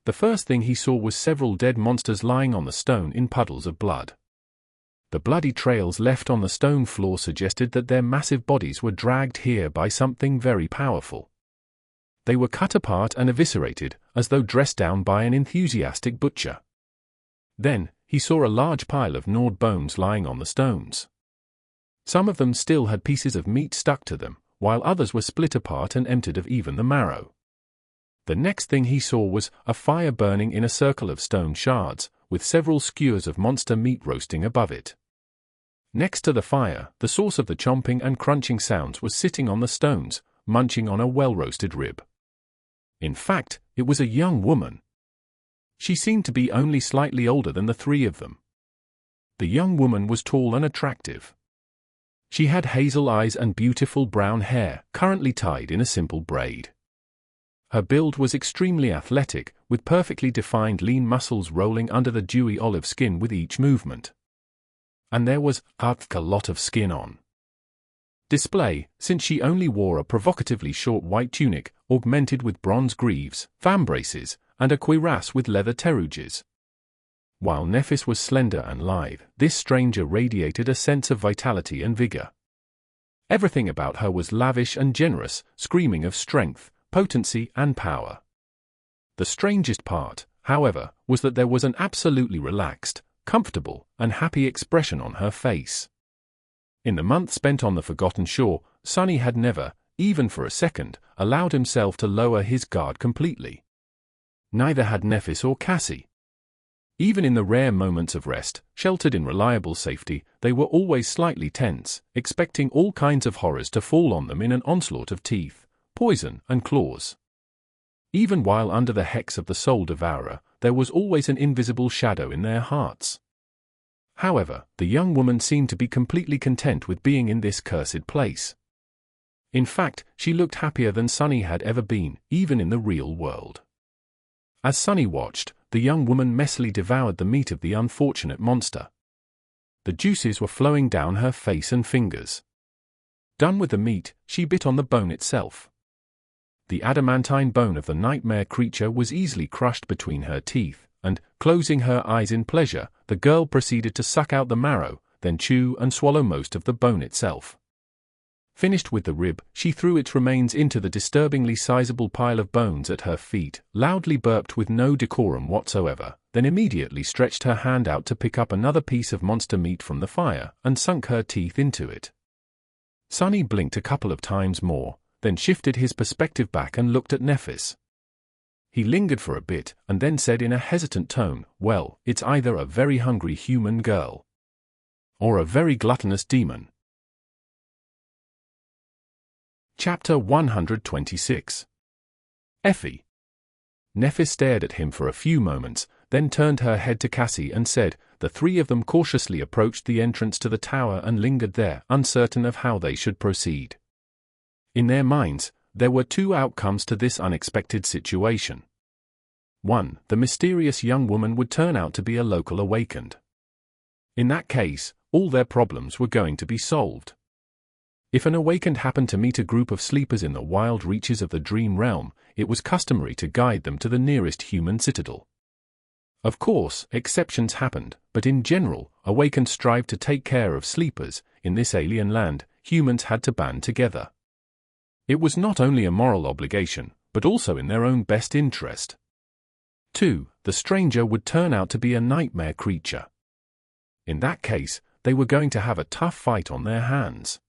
The first thing he saw was several dead monsters lying on the stone in puddles of blood. The bloody trails left on the stone floor suggested that their massive bodies were dragged here by something very powerful. They were cut apart and eviscerated, as though dressed down by an enthusiastic butcher. Then, he saw a large pile of gnawed bones lying on the stones. Some of them still had pieces of meat stuck to them, while others were split apart and emptied of even the marrow. The next thing he saw was a fire burning in a circle of stone shards, with several skewers of monster meat roasting above it. Next to the fire, the source of the chomping and crunching sounds was sitting on the stones, munching on a well-roasted rib. In fact, it was a young woman. She seemed to be only slightly older than the three of them. The young woman was tall and attractive. She had hazel eyes and beautiful brown hair, currently tied in a simple braid. Her build was extremely athletic, with perfectly defined lean muscles rolling under the dewy olive skin with each movement. And there was a lot of skin on display, since she only wore a provocatively short white tunic, augmented with bronze greaves, vambraces, and a cuirass with leather teruges. While Nephis was slender and lithe, this stranger radiated a sense of vitality and vigor. Everything about her was lavish and generous, screaming of strength, potency, and power. The strangest part, however, was that there was an absolutely relaxed, comfortable, and happy expression on her face. In the month spent on the Forgotten Shore, Sonny had never, even for a second, allowed himself to lower his guard completely. Neither had Nephis or Cassie. Even in the rare moments of rest, sheltered in reliable safety, they were always slightly tense, expecting all kinds of horrors to fall on them in an onslaught of teeth, poison, and claws. Even while under the hex of the Soul Devourer, there was always an invisible shadow in their hearts. However, the young woman seemed to be completely content with being in this cursed place. In fact, she looked happier than Sonny had ever been, even in the real world. As Sonny watched, the young woman messily devoured the meat of the unfortunate monster. The juices were flowing down her face and fingers. Done with the meat, she bit on the bone itself. The adamantine bone of the nightmare creature was easily crushed between her teeth, and, closing her eyes in pleasure, the girl proceeded to suck out the marrow, then chew and swallow most of the bone itself. Finished with the rib, she threw its remains into the disturbingly sizable pile of bones at her feet, loudly burped with no decorum whatsoever, then immediately stretched her hand out to pick up another piece of monster meat from the fire, and sunk her teeth into it. Sonny blinked a couple of times more, then shifted his perspective back and looked at Nephis. He lingered for a bit, and then said in a hesitant tone, "Well, it's either a very hungry human girl, or a very gluttonous demon." Chapter 126. Effie. Nephis stared at him for a few moments, then turned her head to Cassie and said. The three of them cautiously approached the entrance to the tower and lingered there, uncertain of how they should proceed. In their minds, there were two outcomes to this unexpected situation. 1. The mysterious young woman would turn out to be a local awakened. In that case, all their problems were going to be solved. If an awakened happened to meet a group of sleepers in the wild reaches of the dream realm, it was customary to guide them to the nearest human citadel. Of course, exceptions happened, but in general, awakened strived to take care of sleepers. In this alien land, humans had to band together. It was not only a moral obligation, but also in their own best interest. 2. The stranger would turn out to be a nightmare creature. In that case, they were going to have a tough fight on their hands.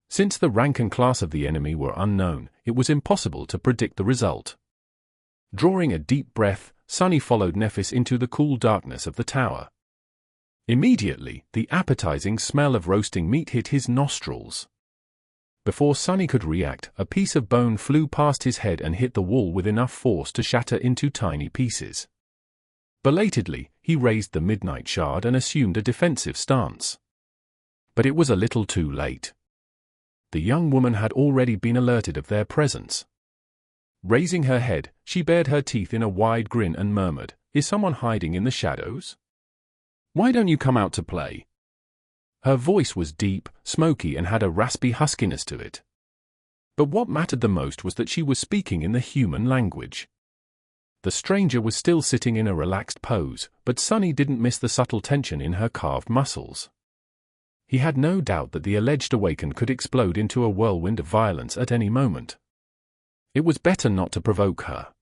Since the rank and class of the enemy were unknown, it was impossible to predict the result. Drawing a deep breath, Sonny followed Nephis into the cool darkness of the tower. Immediately, the appetizing smell of roasting meat hit his nostrils. Before Sonny could react, a piece of bone flew past his head and hit the wall with enough force to shatter into tiny pieces. Belatedly, he raised the midnight shard and assumed a defensive stance. But it was a little too late. The young woman had already been alerted of their presence. Raising her head, she bared her teeth in a wide grin and murmured, "Is someone hiding in the shadows? Why don't you come out to play?" Her voice was deep, smoky and had a raspy huskiness to it. But what mattered the most was that she was speaking in the human language. The stranger was still sitting in a relaxed pose, but Sunny didn't miss the subtle tension in her carved muscles. He had no doubt that the alleged awakened could explode into a whirlwind of violence at any moment. It was better not to provoke her.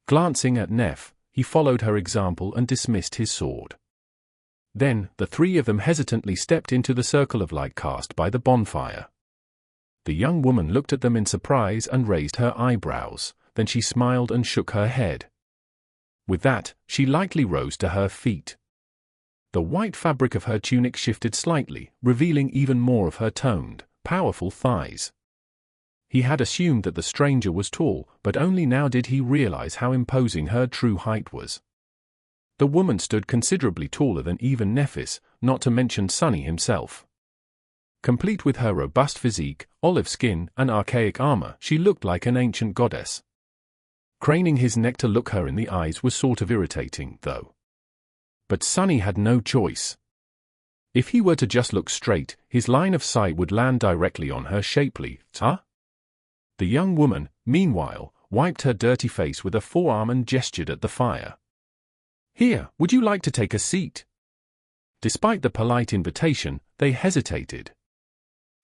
Glancing at Neff, he followed her example and dismissed his sword. Then, the three of them hesitantly stepped into the circle of light cast by the bonfire. The young woman looked at them in surprise and raised her eyebrows, then she smiled and shook her head. With that, she lightly rose to her feet. The white fabric of her tunic shifted slightly, revealing even more of her toned, powerful thighs. He had assumed that the stranger was tall, but only now did he realize how imposing her true height was. The woman stood considerably taller than even Nephis, not to mention Sunny himself. Complete with her robust physique, olive skin, and archaic armor, she looked like an ancient goddess. Craning his neck to look her in the eyes was sort of irritating, though. But Sunny had no choice. If he were to just look straight, his line of sight would land directly on her shapely, The young woman, meanwhile, wiped her dirty face with a forearm and gestured at the fire. "Here, would you like to take a seat?" Despite the polite invitation, they hesitated.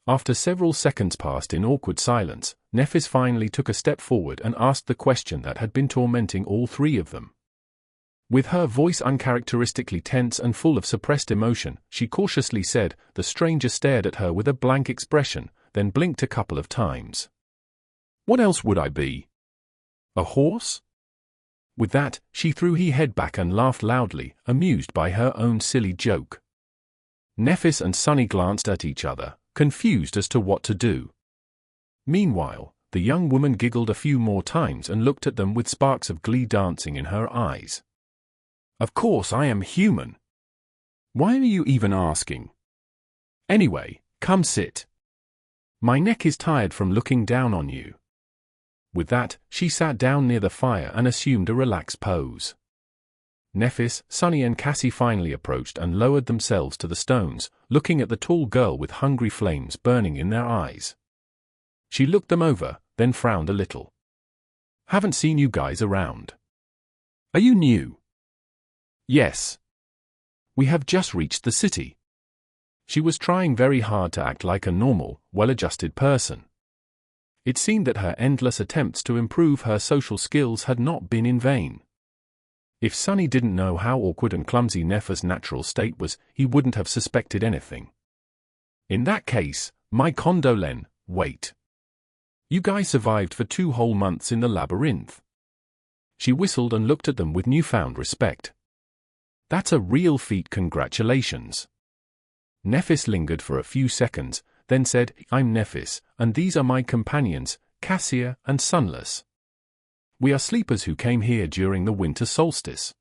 After several seconds passed in awkward silence, Nephis finally took a step forward and asked the question that had been tormenting all three of them. With her voice uncharacteristically tense and full of suppressed emotion, she cautiously said. The stranger stared at her with a blank expression, then blinked a couple of times. "What else would I be? A horse?" With that, she threw her head back and laughed loudly, amused by her own silly joke. Nephis and Sunny glanced at each other, confused as to what to do. Meanwhile, the young woman giggled a few more times and looked at them with sparks of glee dancing in her eyes. "Of course I am human. Why are you even asking? Anyway, come sit. My neck is tired from looking down on you." With that, she sat down near the fire and assumed a relaxed pose. Nephis, Sunny and Cassie finally approached and lowered themselves to the stones, looking at the tall girl with hungry flames burning in their eyes. She looked them over, then frowned a little. "Haven't seen you guys around. Are you new?" "Yes. We have just reached the city." She was trying very hard to act like a normal, well-adjusted person. It seemed that her endless attempts to improve her social skills had not been in vain. If Sunny didn't know how awkward and clumsy Neph's natural state was, he wouldn't have suspected anything. "In that case, my condolen, wait. You guys survived for 2 whole months in the labyrinth." She whistled and looked at them with newfound respect. "That's a real feat, congratulations." Nephis lingered for a few seconds, then said, "I'm Nephis, and these are my companions, Cassia and Sunless. We are sleepers who came here during the winter solstice."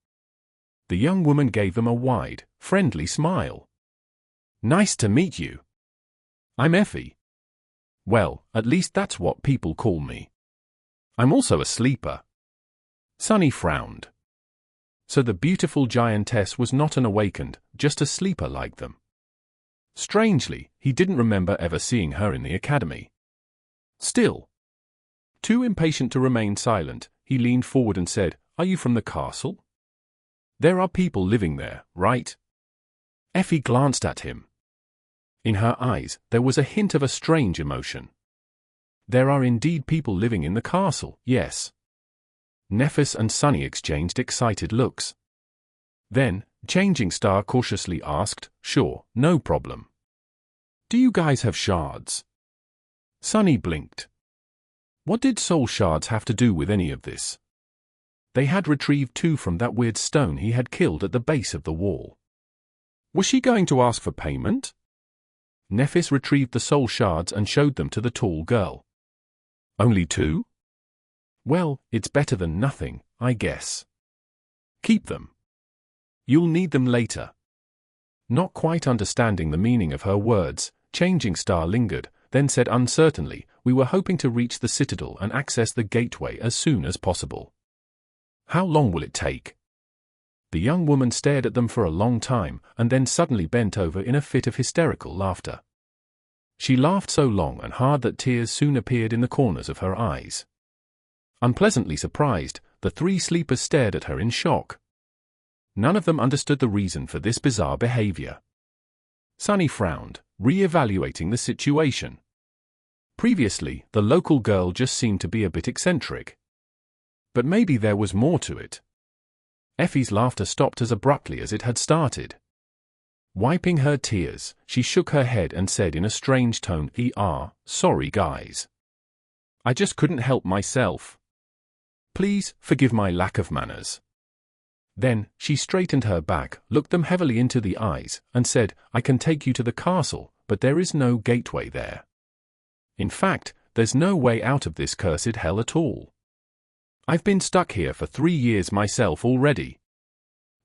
The young woman gave them a wide, friendly smile. "Nice to meet you. I'm Effie. Well, at least that's what people call me. I'm also a sleeper." Sunny frowned. So the beautiful giantess was not an awakened, just a sleeper like them. Strangely, he didn't remember ever seeing her in the academy. Still, too impatient to remain silent, he leaned forward and said, "Are you from the castle? There are people living there, right?" Effie glanced at him. In her eyes, there was a hint of a strange emotion. "There are indeed people living in the castle, yes." Nephis and Sunny exchanged excited looks. Then, Changing Star cautiously asked, "Sure, no problem. Do you guys have shards?" Sunny blinked. What did soul shards have to do with any of this? They had retrieved 2 from that weird stone he had killed at the base of the wall. Was she going to ask for payment? Nephis retrieved the soul shards and showed them to the tall girl. "Only 2? Well, it's better than nothing, I guess. Keep them. You'll need them later." Not quite understanding the meaning of her words, Changing Star lingered, then said uncertainly, "We were hoping to reach the citadel and access the gateway as soon as possible. How long will it take?" The young woman stared at them for a long time and then suddenly bent over in a fit of hysterical laughter. She laughed so long and hard that tears soon appeared in the corners of her eyes. Unpleasantly surprised, the three sleepers stared at her in shock. None of them understood the reason for this bizarre behavior. Sunny frowned, re-evaluating the situation. Previously, the local girl just seemed to be a bit eccentric. But maybe there was more to it. Effie's laughter stopped as abruptly as it had started. Wiping her tears, she shook her head and said in a strange tone, "Sorry guys. I just couldn't help myself. Please, forgive my lack of manners." Then, she straightened her back, looked them heavily into the eyes, and said, "I can take you to the castle, but there is no gateway there. In fact, there's no way out of this cursed hell at all. I've been stuck here for 3 years myself already.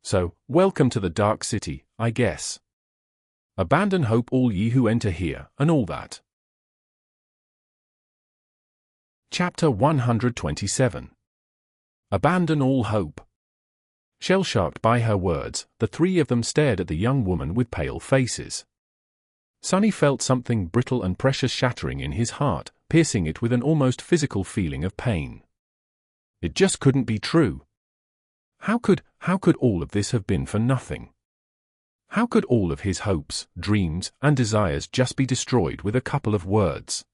So, welcome to the Dark City, I guess. Abandon hope all ye who enter here, and all that." Chapter 127. Abandon all hope. Shell-shocked by her words, the three of them stared at the young woman with pale faces. Sunny felt something brittle and precious shattering in his heart, piercing it with an almost physical feeling of pain. It just couldn't be true. How could all of this have been for nothing? How could all of his hopes, dreams, and desires just be destroyed with a couple of words?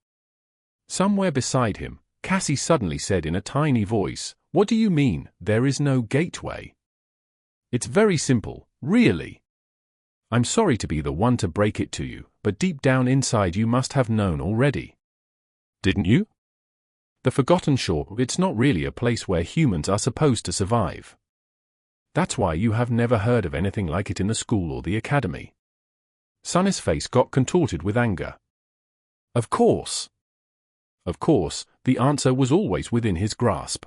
Somewhere beside him, Cassie suddenly said in a tiny voice, "What do you mean, there is no gateway? It's very simple, really. I'm sorry to be the one to break it to you, but deep down inside you must have known already. Didn't you? The Forgotten Shore, it's not really a place where humans are supposed to survive. That's why you have never heard of anything like it in the school or the academy." Sunny's face got contorted with anger. Of course. Of course, the answer was always within his grasp.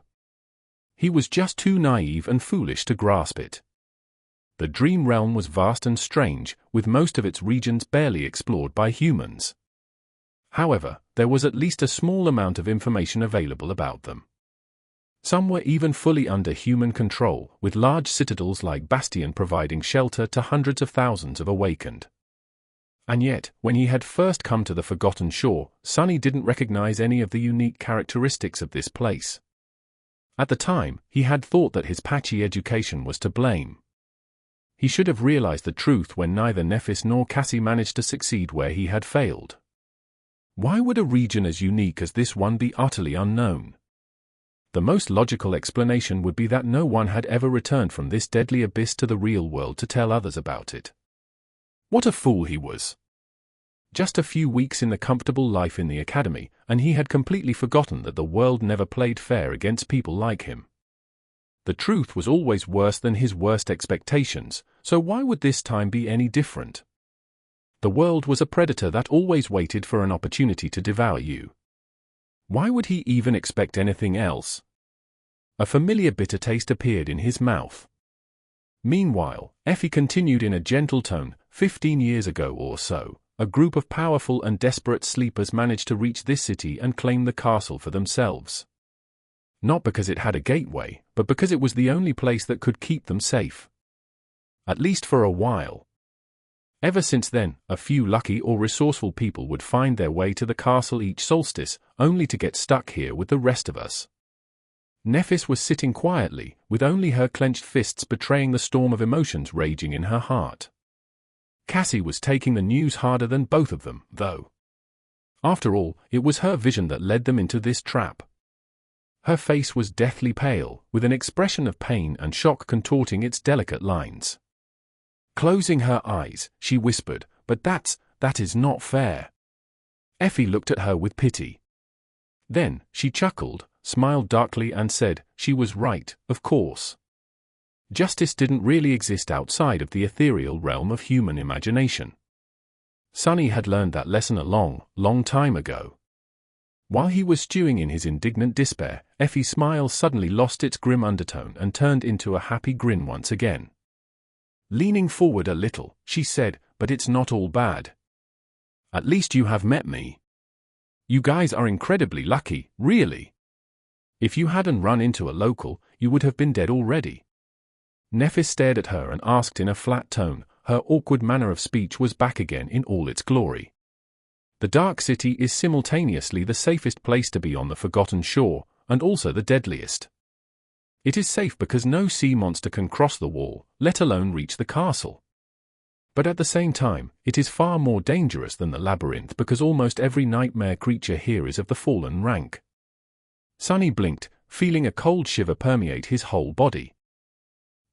He was just too naive and foolish to grasp it. The dream realm was vast and strange, with most of its regions barely explored by humans. However, there was at least a small amount of information available about them. Some were even fully under human control, with large citadels like Bastion providing shelter to hundreds of thousands of awakened. And yet, when he had first come to the Forgotten Shore, Sunny didn't recognize any of the unique characteristics of this place. At the time, he had thought that his patchy education was to blame. He should have realized the truth when neither Nephis nor Cassie managed to succeed where he had failed. Why would a region as unique as this one be utterly unknown? The most logical explanation would be that no one had ever returned from this deadly abyss to the real world to tell others about it. What a fool he was! Just a few weeks in the comfortable life in the academy, and he had completely forgotten that the world never played fair against people like him. The truth was always worse than his worst expectations, so why would this time be any different? The world was a predator that always waited for an opportunity to devour you. Why would he even expect anything else? A familiar bitter taste appeared in his mouth. Meanwhile, Effie continued in a gentle tone, 15 years ago or so, a group of powerful and desperate sleepers managed to reach this city and claim the castle for themselves. Not because it had a gateway, but because it was the only place that could keep them safe. At least for a while. Ever since then, a few lucky or resourceful people would find their way to the castle each solstice, only to get stuck here with the rest of us. Nephis was sitting quietly, with only her clenched fists betraying the storm of emotions raging in her heart. Cassie was taking the news harder than both of them, though. After all, it was her vision that led them into this trap. Her face was deathly pale, with an expression of pain and shock contorting its delicate lines. Closing her eyes, she whispered, "But that is not fair." Effie looked at her with pity. Then, she chuckled, smiled darkly and said, "She was right, of course. Justice didn't really exist outside of the ethereal realm of human imagination." Sunny had learned that lesson a long, long time ago. While he was stewing in his indignant despair, Effie's smile suddenly lost its grim undertone and turned into a happy grin once again. Leaning forward a little, she said, "But it's not all bad. At least you have met me. You guys are incredibly lucky, really. If you hadn't run into a local, you would have been dead already. Nephis stared at her and asked in a flat tone. Her awkward manner of speech was back again in all its glory. The Dark City is simultaneously the safest place to be on the Forgotten Shore, and also the deadliest. It is safe because no sea monster can cross the wall, let alone reach the castle. But at the same time, it is far more dangerous than the labyrinth because almost every nightmare creature here is of the fallen rank. Sunny blinked, feeling a cold shiver permeate his whole body.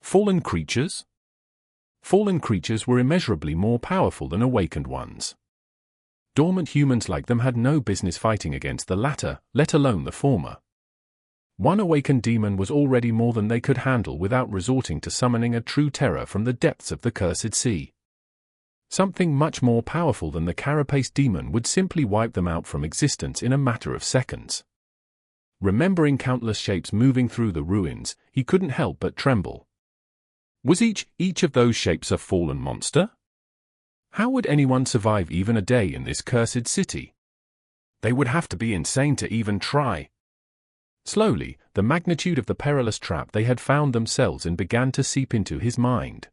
Fallen creatures? Fallen creatures were immeasurably more powerful than awakened ones. Dormant humans like them had no business fighting against the latter, let alone the former. One awakened demon was already more than they could handle without resorting to summoning a true terror from the depths of the cursed sea. Something much more powerful than the carapace demon would simply wipe them out from existence in a matter of seconds. Remembering countless shapes moving through the ruins, he couldn't help but tremble. Was each of those shapes a fallen monster? How would anyone survive even a day in this cursed city? They would have to be insane to even try. Slowly, the magnitude of the perilous trap they had found themselves in began to seep into his mind.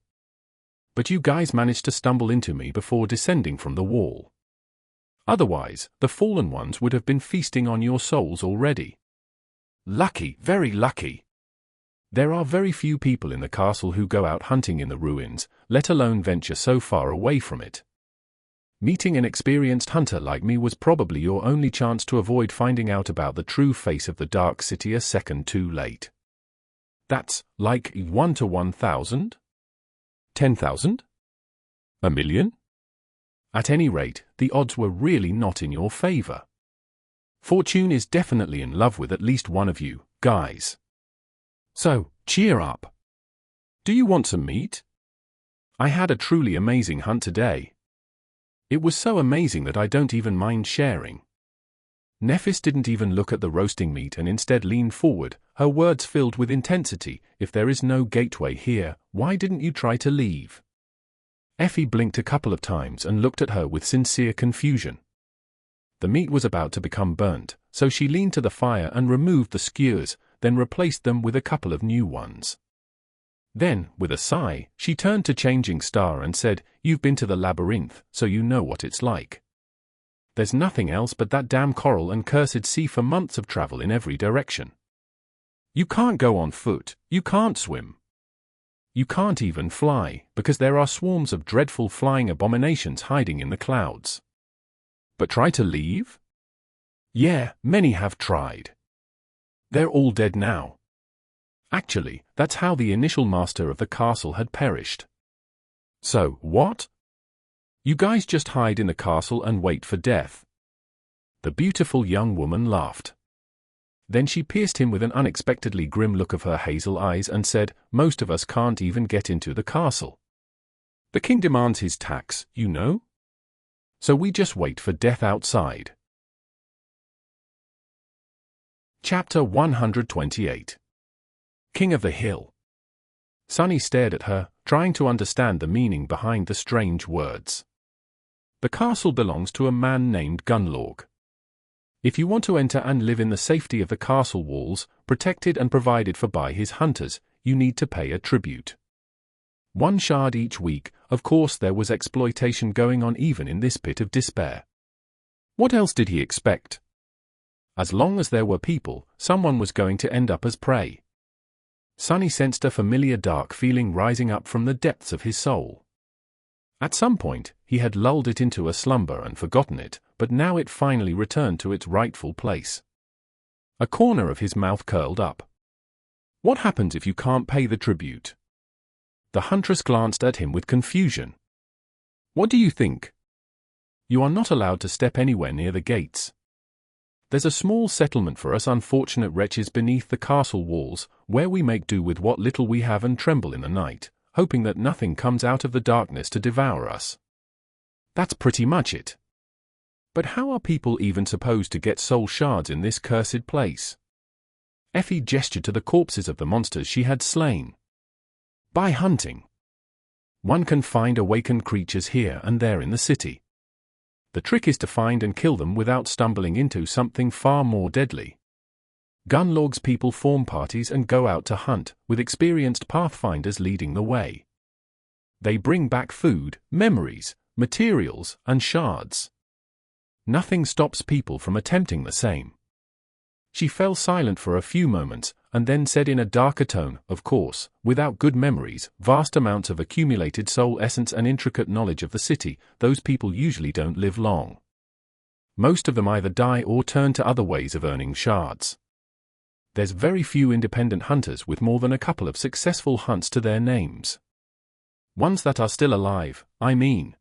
But you guys managed to stumble into me before descending from the wall. Otherwise, the fallen ones would have been feasting on your souls already. Lucky, very lucky. There are very few people in the castle who go out hunting in the ruins, let alone venture so far away from it. Meeting an experienced hunter like me was probably your only chance to avoid finding out about the true face of the Dark City a second too late. That's like 1 to 1,000? 10,000? A million? At any rate, the odds were really not in your favor. Fortune is definitely in love with at least one of you, guys. So, cheer up. Do you want some meat? I had a truly amazing hunt today. It was so amazing that I don't even mind sharing. Nephis didn't even look at the roasting meat and instead leaned forward, her words filled with intensity. If there is no gateway here, why didn't you try to leave? Effie blinked a couple of times and looked at her with sincere confusion. The meat was about to become burnt, so she leaned to the fire and removed the skewers, then replaced them with a couple of new ones. Then, with a sigh, she turned to Changing Star and said, "You've been to the labyrinth, so you know what it's like. There's nothing else but that damn coral and cursed sea for months of travel in every direction. You can't go on foot, you can't swim. You can't even fly, because there are swarms of dreadful flying abominations hiding in the clouds. But try to leave? Yeah, many have tried. They're all dead now. Actually, that's how the initial master of the castle had perished. So, what? You guys just hide in the castle and wait for death." The beautiful young woman laughed. Then she pierced him with an unexpectedly grim look of her hazel eyes and said, "Most of us can't even get into the castle. The king demands his tax, you know? So we just wait for death outside." Chapter 128. King of the Hill. Sunny stared at her, trying to understand the meaning behind the strange words. The castle belongs to a man named Gunlaug. If you want to enter and live in the safety of the castle walls, protected and provided for by his hunters, you need to pay a tribute. 1 shard each week. Of course there was exploitation going on even in this pit of despair. What else did he expect? As long as there were people, someone was going to end up as prey. Sunny sensed a familiar dark feeling rising up from the depths of his soul. At some point, he had lulled it into a slumber and forgotten it, but now it finally returned to its rightful place. A corner of his mouth curled up. What happens if you can't pay the tribute? The huntress glanced at him with confusion. What do you think? You are not allowed to step anywhere near the gates. There's a small settlement for us unfortunate wretches beneath the castle walls, where we make do with what little we have and tremble in the night, hoping that nothing comes out of the darkness to devour us. That's pretty much it. But how are people even supposed to get soul shards in this cursed place? Effie gestured to the corpses of the monsters she had slain. By hunting. One can find awakened creatures here and there in the city. The trick is to find and kill them without stumbling into something far more deadly. Gunlaug's people form parties and go out to hunt, with experienced pathfinders leading the way. They bring back food, memories, materials, and shards. Nothing stops people from attempting the same. She fell silent for a few moments, and then said in a darker tone, "Of course, without good memories, vast amounts of accumulated soul essence and intricate knowledge of the city, those people usually don't live long. Most of them either die or turn to other ways of earning shards. There's very few independent hunters with more than a couple of successful hunts to their names. Ones that are still alive, I mean."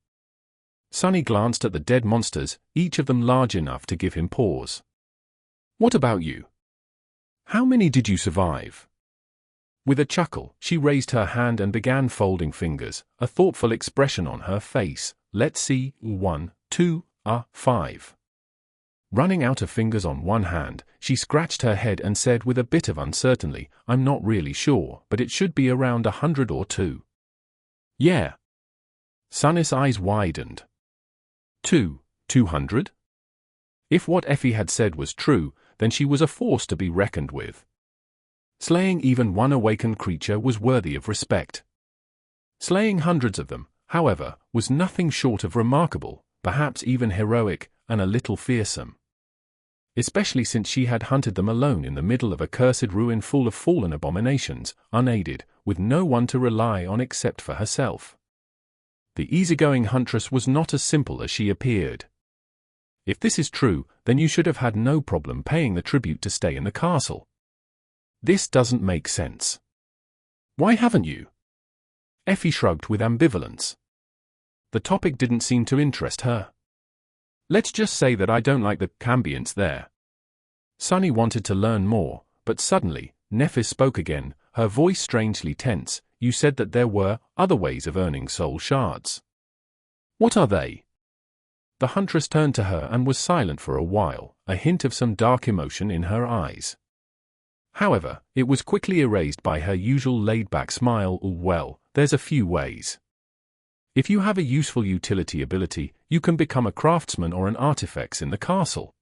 Sunny glanced at the dead monsters, each of them large enough to give him pause. "What about you? How many did you survive?" With a chuckle, she raised her hand and began folding fingers, a thoughtful expression on her face. "Let's see, 1, 2, 5. Running out of fingers on one hand, she scratched her head and said with a bit of uncertainty, "I'm not really sure, but it should be around 100 or 2. "Yeah." Sunny's eyes widened. 200? If what Effie had said was true, then she was a force to be reckoned with. Slaying even one awakened creature was worthy of respect. Slaying hundreds of them, however, was nothing short of remarkable, perhaps even heroic, and a little fearsome. Especially since she had hunted them alone in the middle of a cursed ruin full of fallen abominations, unaided, with no one to rely on except for herself. The easygoing huntress was not as simple as she appeared. If this is true, then you should have had no problem paying the tribute to stay in the castle. This doesn't make sense. Why haven't you? Effie shrugged with ambivalence. The topic didn't seem to interest her. Let's just say that I don't like the ambience there. Sunny wanted to learn more, but suddenly, Nephis spoke again, her voice strangely tense. "You said that there were other ways of earning soul shards. What are they?" The huntress turned to her and was silent for a while, a hint of some dark emotion in her eyes. However, it was quickly erased by her usual laid-back smile. "Well, there's a few ways. If you have a useful utility ability, you can become a craftsman or an artifacts in the castle.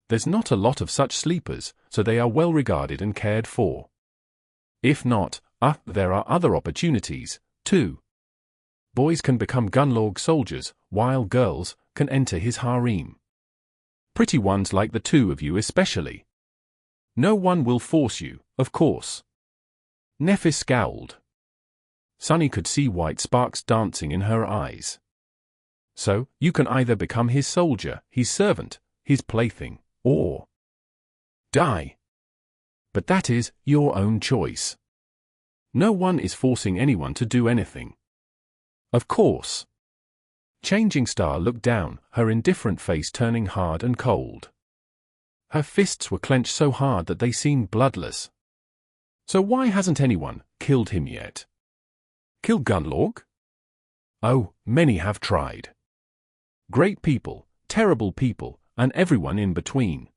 There's not a lot of such sleepers, so they are well regarded and cared for. If not, there are other opportunities, too. Boys can become Gunlaug soldiers, while girls can enter his harem. Pretty ones like the two of you especially. No one will force you, of course." Nephis scowled. Sunny could see white sparks dancing in her eyes. "So, you can either become his soldier, his servant, his plaything, or die. But that is your own choice. No one is forcing anyone to do anything. Of course." Changing Star looked down, her indifferent face turning hard and cold. Her fists were clenched so hard that they seemed bloodless. "So why hasn't anyone killed him yet?" "Kill Gunlaug?" "Oh, many have tried. Great people, terrible people, and everyone in between.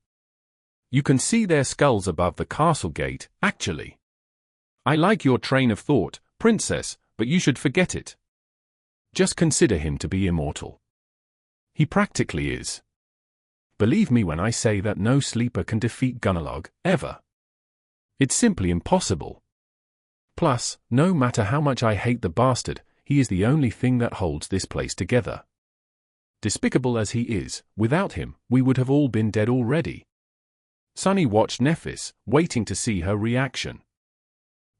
You can see their skulls above the castle gate, actually. I like your train of thought, princess, but you should forget it. Just consider him to be immortal. He practically is. Believe me when I say that no sleeper can defeat Gunlaug, ever. It's simply impossible. Plus, no matter how much I hate the bastard, he is the only thing that holds this place together. Despicable as he is, without him, we would have all been dead already." Sunny watched Nephis, waiting to see her reaction.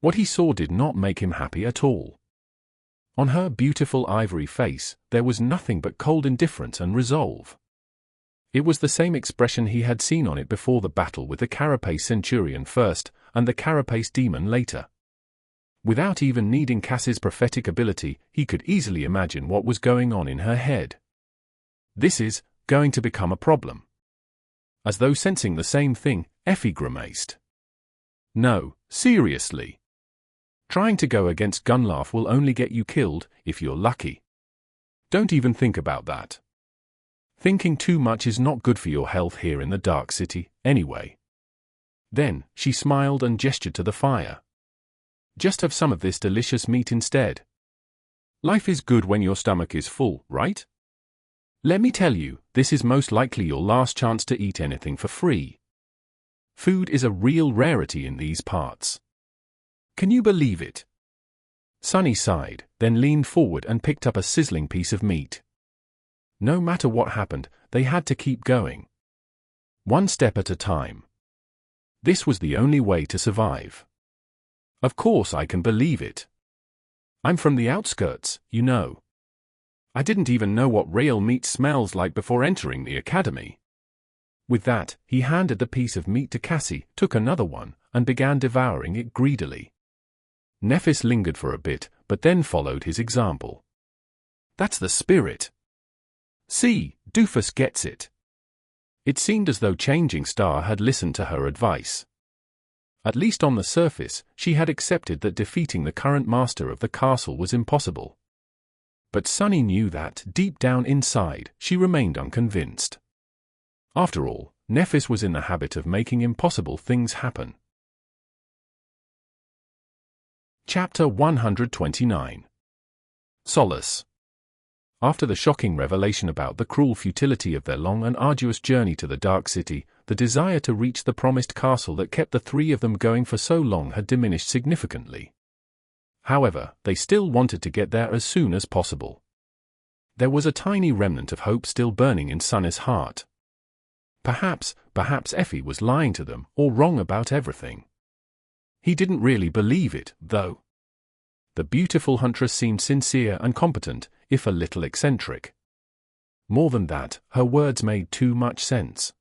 What he saw did not make him happy at all. On her beautiful ivory face, there was nothing but cold indifference and resolve. It was the same expression he had seen on it before the battle with the Carapace Centurion first, and the Carapace Demon later. Without even needing Cass's prophetic ability, he could easily imagine what was going on in her head. This is going to become a problem. As though sensing the same thing, Effie grimaced. "No, seriously. Trying to go against Gunlaug will only get you killed, if you're lucky. Don't even think about that. Thinking too much is not good for your health here in the Dark City, anyway." Then, she smiled and gestured to the fire. "Just have some of this delicious meat instead. Life is good when your stomach is full, right? Let me tell you, this is most likely your last chance to eat anything for free." Food is a real rarity in these parts. Can you believe it? Sunny sighed, then leaned forward and picked up a sizzling piece of meat. No matter what happened, they had to keep going. One step at a time. This was the only way to survive. Of course I can believe it. I'm from the outskirts, you know. I didn't even know what real meat smells like before entering the academy. With that, he handed the piece of meat to Cassie, took another one, and began devouring it greedily. Nephis lingered for a bit, but then followed his example. That's the spirit. See, Doofus gets it. It seemed as though Changing Star had listened to her advice. At least on the surface, she had accepted that defeating the current master of the castle was impossible. But Sunny knew that, deep down inside, she remained unconvinced. After all, Nephis was in the habit of making impossible things happen. Chapter 129. Solace. After the shocking revelation about the cruel futility of their long and arduous journey to the Dark City, the desire to reach the promised castle that kept the three of them going for so long had diminished significantly. However, they still wanted to get there as soon as possible. There was a tiny remnant of hope still burning in Sunny's heart. Perhaps Effie was lying to them, or wrong about everything. He didn't really believe it, though. The beautiful huntress seemed sincere and competent, if a little eccentric. More than that, her words made too much sense.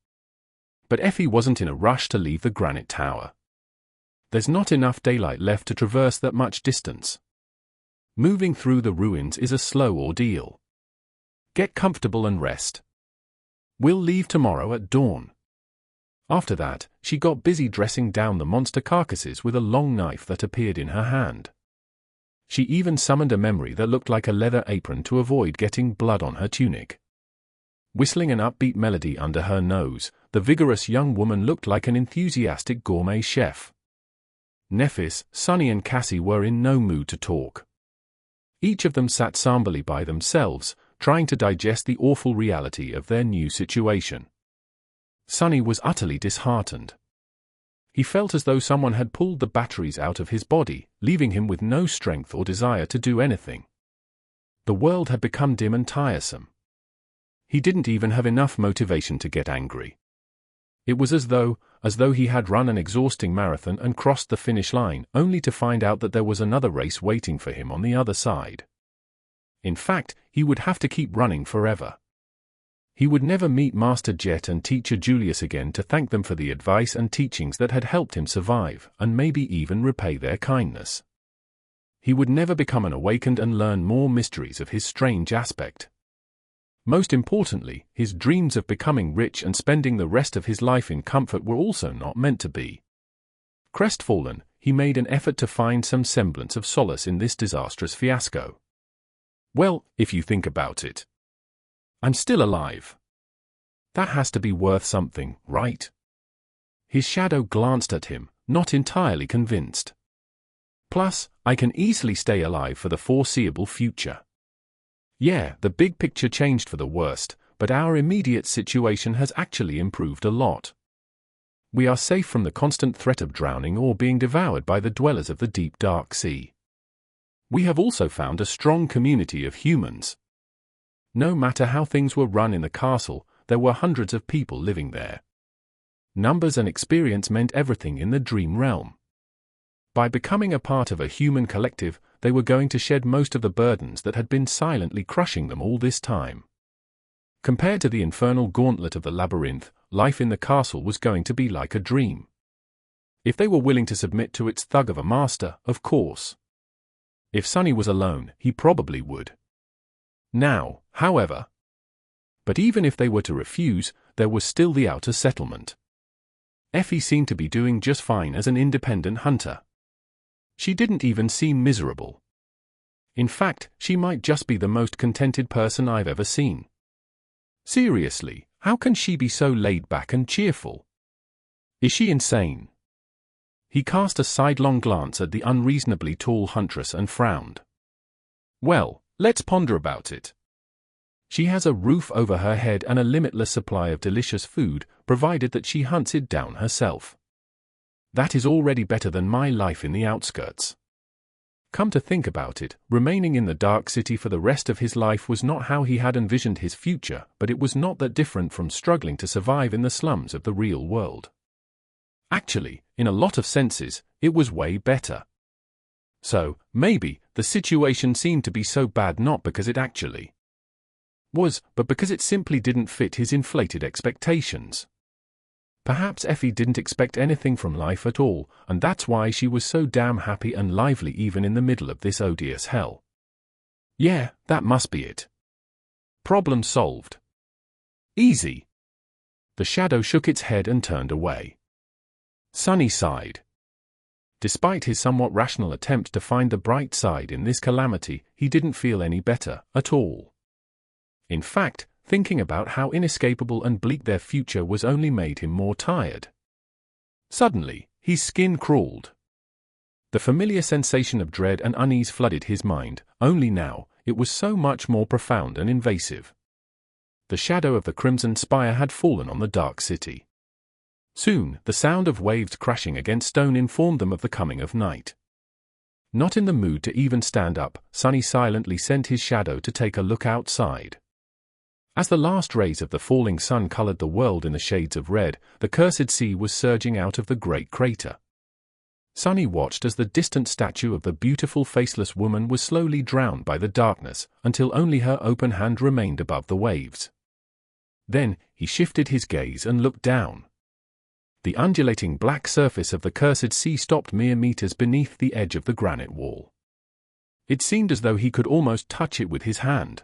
But Effie wasn't in a rush to leave the granite tower. There's not enough daylight left to traverse that much distance. Moving through the ruins is a slow ordeal. Get comfortable and rest. We'll leave tomorrow at dawn. After that, she got busy dressing down the monster carcasses with a long knife that appeared in her hand. She even summoned a memory that looked like a leather apron to avoid getting blood on her tunic. Whistling an upbeat melody under her nose, the vigorous young woman looked like an enthusiastic gourmet chef. Nephis, Sunny and Cassie were in no mood to talk. Each of them sat somberly by themselves, trying to digest the awful reality of their new situation. Sunny was utterly disheartened. He felt as though someone had pulled the batteries out of his body, leaving him with no strength or desire to do anything. The world had become dim and tiresome. He didn't even have enough motivation to get angry. It was as though he had run an exhausting marathon and crossed the finish line, only to find out that there was another race waiting for him on the other side. In fact, he would have to keep running forever. He would never meet Master Jet and Teacher Julius again to thank them for the advice and teachings that had helped him survive, and maybe even repay their kindness. He would never become an awakened and learn more mysteries of his strange aspect. Most importantly, his dreams of becoming rich and spending the rest of his life in comfort were also not meant to be. Crestfallen, he made an effort to find some semblance of solace in this disastrous fiasco. Well, if you think about it. I'm still alive. That has to be worth something, right? His shadow glanced at him, not entirely convinced. Plus, I can easily stay alive for the foreseeable future. Yeah, the big picture changed for the worst, but our immediate situation has actually improved a lot. We are safe from the constant threat of drowning or being devoured by the dwellers of the deep dark sea. We have also found a strong community of humans. No matter how things were run in the castle, there were hundreds of people living there. Numbers and experience meant everything in the dream realm. By becoming a part of a human collective, they were going to shed most of the burdens that had been silently crushing them all this time. Compared to the infernal gauntlet of the labyrinth, life in the castle was going to be like a dream. If they were willing to submit to its thug of a master, of course. If Sunny was alone, he probably would. Now, however. But even if they were to refuse, there was still the outer settlement. Effie seemed to be doing just fine as an independent hunter. She didn't even seem miserable. In fact, she might just be the most contented person I've ever seen. Seriously, how can she be so laid back and cheerful? Is she insane? He cast a sidelong glance at the unreasonably tall huntress and frowned. Well, let's ponder about it. She has a roof over her head and a limitless supply of delicious food, provided that she hunts it down herself. That is already better than my life in the outskirts. Come to think about it, remaining in the Dark City for the rest of his life was not how he had envisioned his future, but it was not that different from struggling to survive in the slums of the real world. Actually, in a lot of senses, it was way better. So, maybe, the situation seemed to be so bad not because it actually was, but because it simply didn't fit his inflated expectations. Perhaps Effie didn't expect anything from life at all, and that's why she was so damn happy and lively even in the middle of this odious hell. Yeah, that must be it. Problem solved. Easy. The shadow shook its head and turned away. Sunny sighed. Despite his somewhat rational attempt to find the bright side in this calamity, he didn't feel any better, at all. In fact, thinking about how inescapable and bleak their future was only made him more tired. Suddenly, his skin crawled. The familiar sensation of dread and unease flooded his mind, only now, it was so much more profound and invasive. The shadow of the Crimson Spire had fallen on the Dark City. Soon, the sound of waves crashing against stone informed them of the coming of night. Not in the mood to even stand up, Sunny silently sent his shadow to take a look outside. As the last rays of the falling sun colored the world in the shades of red, the cursed sea was surging out of the great crater. Sunny watched as the distant statue of the beautiful faceless woman was slowly drowned by the darkness, until only her open hand remained above the waves. Then, he shifted his gaze and looked down. The undulating black surface of the cursed sea stopped mere meters beneath the edge of the granite wall. It seemed as though he could almost touch it with his hand.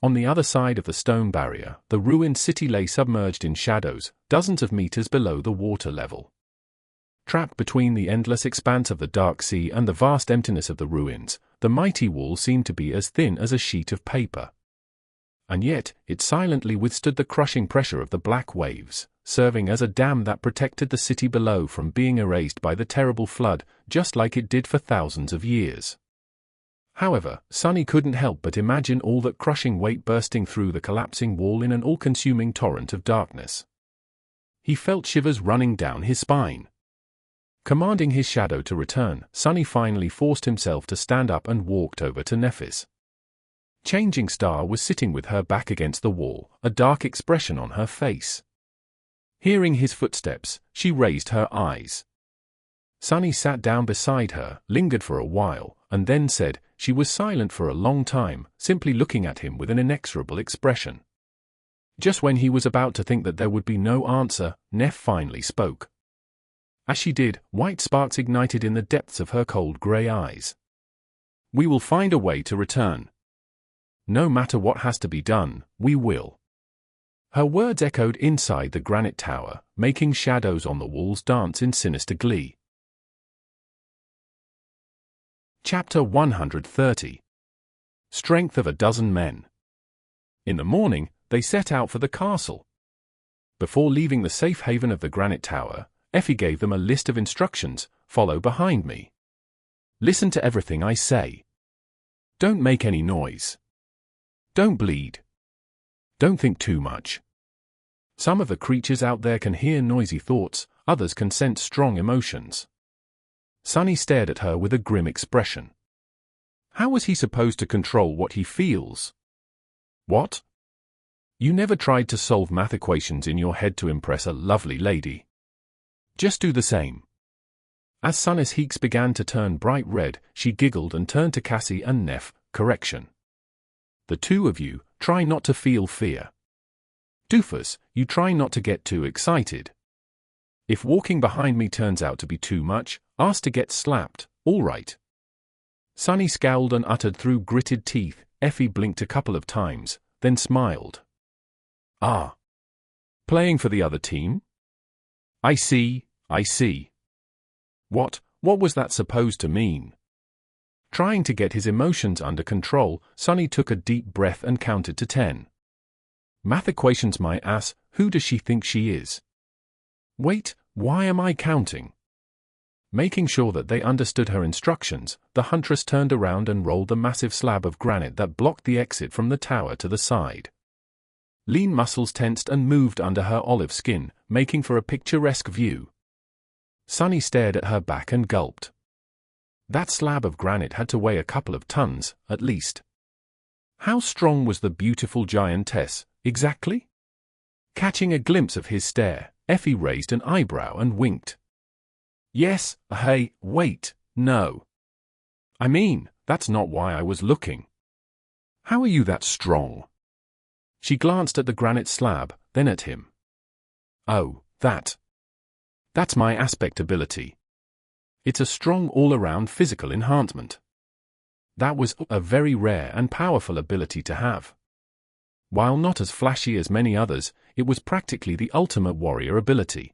On the other side of the stone barrier, the ruined city lay submerged in shadows, dozens of meters below the water level. Trapped between the endless expanse of the dark sea and the vast emptiness of the ruins, the mighty wall seemed to be as thin as a sheet of paper. And yet, it silently withstood the crushing pressure of the black waves, serving as a dam that protected the city below from being erased by the terrible flood, just like it did for thousands of years. However, Sunny couldn't help but imagine all that crushing weight bursting through the collapsing wall in an all-consuming torrent of darkness. He felt shivers running down his spine. Commanding his shadow to return, Sunny finally forced himself to stand up and walked over to Nephis. Changing Star was sitting with her back against the wall, a dark expression on her face. Hearing his footsteps, she raised her eyes. Sunny sat down beside her, lingered for a while, and then said. She was silent for a long time, simply looking at him with an inexorable expression. Just when he was about to think that there would be no answer, Neph finally spoke. As she did, white sparks ignited in the depths of her cold grey eyes. We will find a way to return. No matter what has to be done, we will. Her words echoed inside the granite tower, making shadows on the walls dance in sinister glee. Chapter 130. Strength of a Dozen Men. In the morning, they set out for the castle. Before leaving the safe haven of the granite tower, Effie gave them a list of instructions. Follow behind me. Listen to everything I say. Don't make any noise. Don't bleed. Don't think too much. Some of the creatures out there can hear noisy thoughts, others can sense strong emotions. Sunny stared at her with a grim expression. How was he supposed to control what he feels? What? You never tried to solve math equations in your head to impress a lovely lady. Just do the same. As Sunny's cheeks began to turn bright red, she giggled and turned to Cassie and Neph. Correction. The two of you, try not to feel fear. Doofus, you try not to get too excited. If walking behind me turns out to be too much, ask to get slapped, all right. Sunny scowled and uttered through gritted teeth. Effie blinked a couple of times, then smiled. Ah. Playing for the other team? I see, I see. What was that supposed to mean? Trying to get his emotions under control, Sunny took a deep breath and counted to 10. Math equations my ass, who does she think she is? Wait, why am I counting? Making sure that they understood her instructions, the huntress turned around and rolled the massive slab of granite that blocked the exit from the tower to the side. Lean muscles tensed and moved under her olive skin, making for a picturesque view. Sunny stared at her back and gulped. That slab of granite had to weigh a couple of tons, at least. How strong was the beautiful giantess, exactly? Catching a glimpse of his stare, Effie raised an eyebrow and winked. Yes, hey, wait, no. I mean, that's not why I was looking. How are you that strong? She glanced at the granite slab, then at him. Oh, that's my aspect ability. It's a strong all-around physical enhancement. That was a very rare and powerful ability to have. While not as flashy as many others, it was practically the ultimate warrior ability.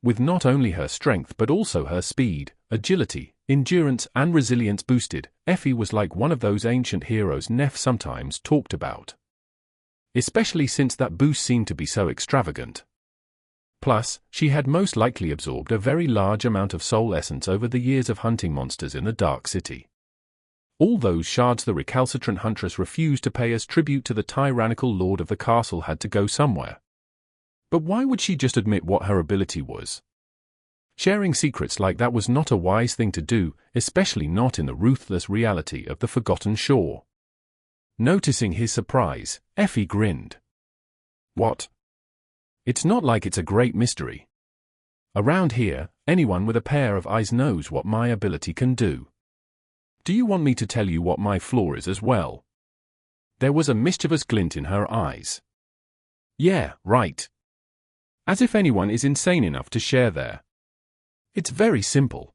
With not only her strength but also her speed, agility, endurance and resilience boosted, Effie was like one of those ancient heroes Neff sometimes talked about. Especially since that boost seemed to be so extravagant. Plus, she had most likely absorbed a very large amount of soul essence over the years of hunting monsters in the Dark City. All those shards the recalcitrant huntress refused to pay as tribute to the tyrannical lord of the castle had to go somewhere. But why would she just admit what her ability was? Sharing secrets like that was not a wise thing to do, especially not in the ruthless reality of the Forgotten Shore. Noticing his surprise, Effie grinned. What? It's not like it's a great mystery. Around here, anyone with a pair of eyes knows what my ability can do. Do you want me to tell you what my flaw is as well? There was a mischievous glint in her eyes. Yeah, right. As if anyone is insane enough to share there. It's very simple.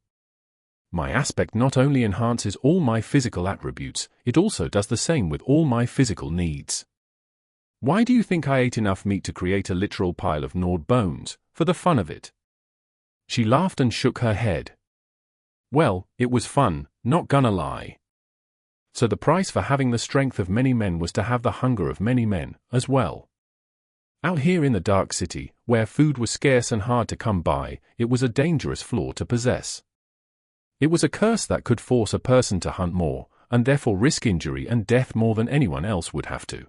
My aspect not only enhances all my physical attributes, it also does the same with all my physical needs. Why do you think I ate enough meat to create a literal pile of gnawed bones, for the fun of it? She laughed and shook her head. Well, it was fun, not gonna lie. So the price for having the strength of many men was to have the hunger of many men, as well. Out here in the Dark City, where food was scarce and hard to come by, it was a dangerous flaw to possess. It was a curse that could force a person to hunt more, and therefore risk injury and death more than anyone else would have to.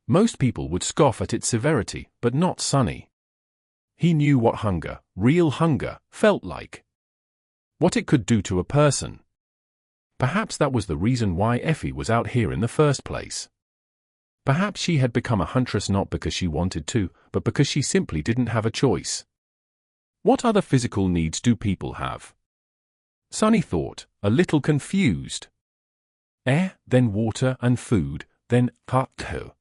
Most people would scoff at its severity, but not Sunny. He knew what hunger, real hunger, felt like. What it could do to a person. Perhaps that was the reason why Effie was out here in the first place. Perhaps she had become a huntress not because she wanted to, but because she simply didn't have a choice. What other physical needs do people have? Sunny thought, a little confused. Air, then water and food, then Coup.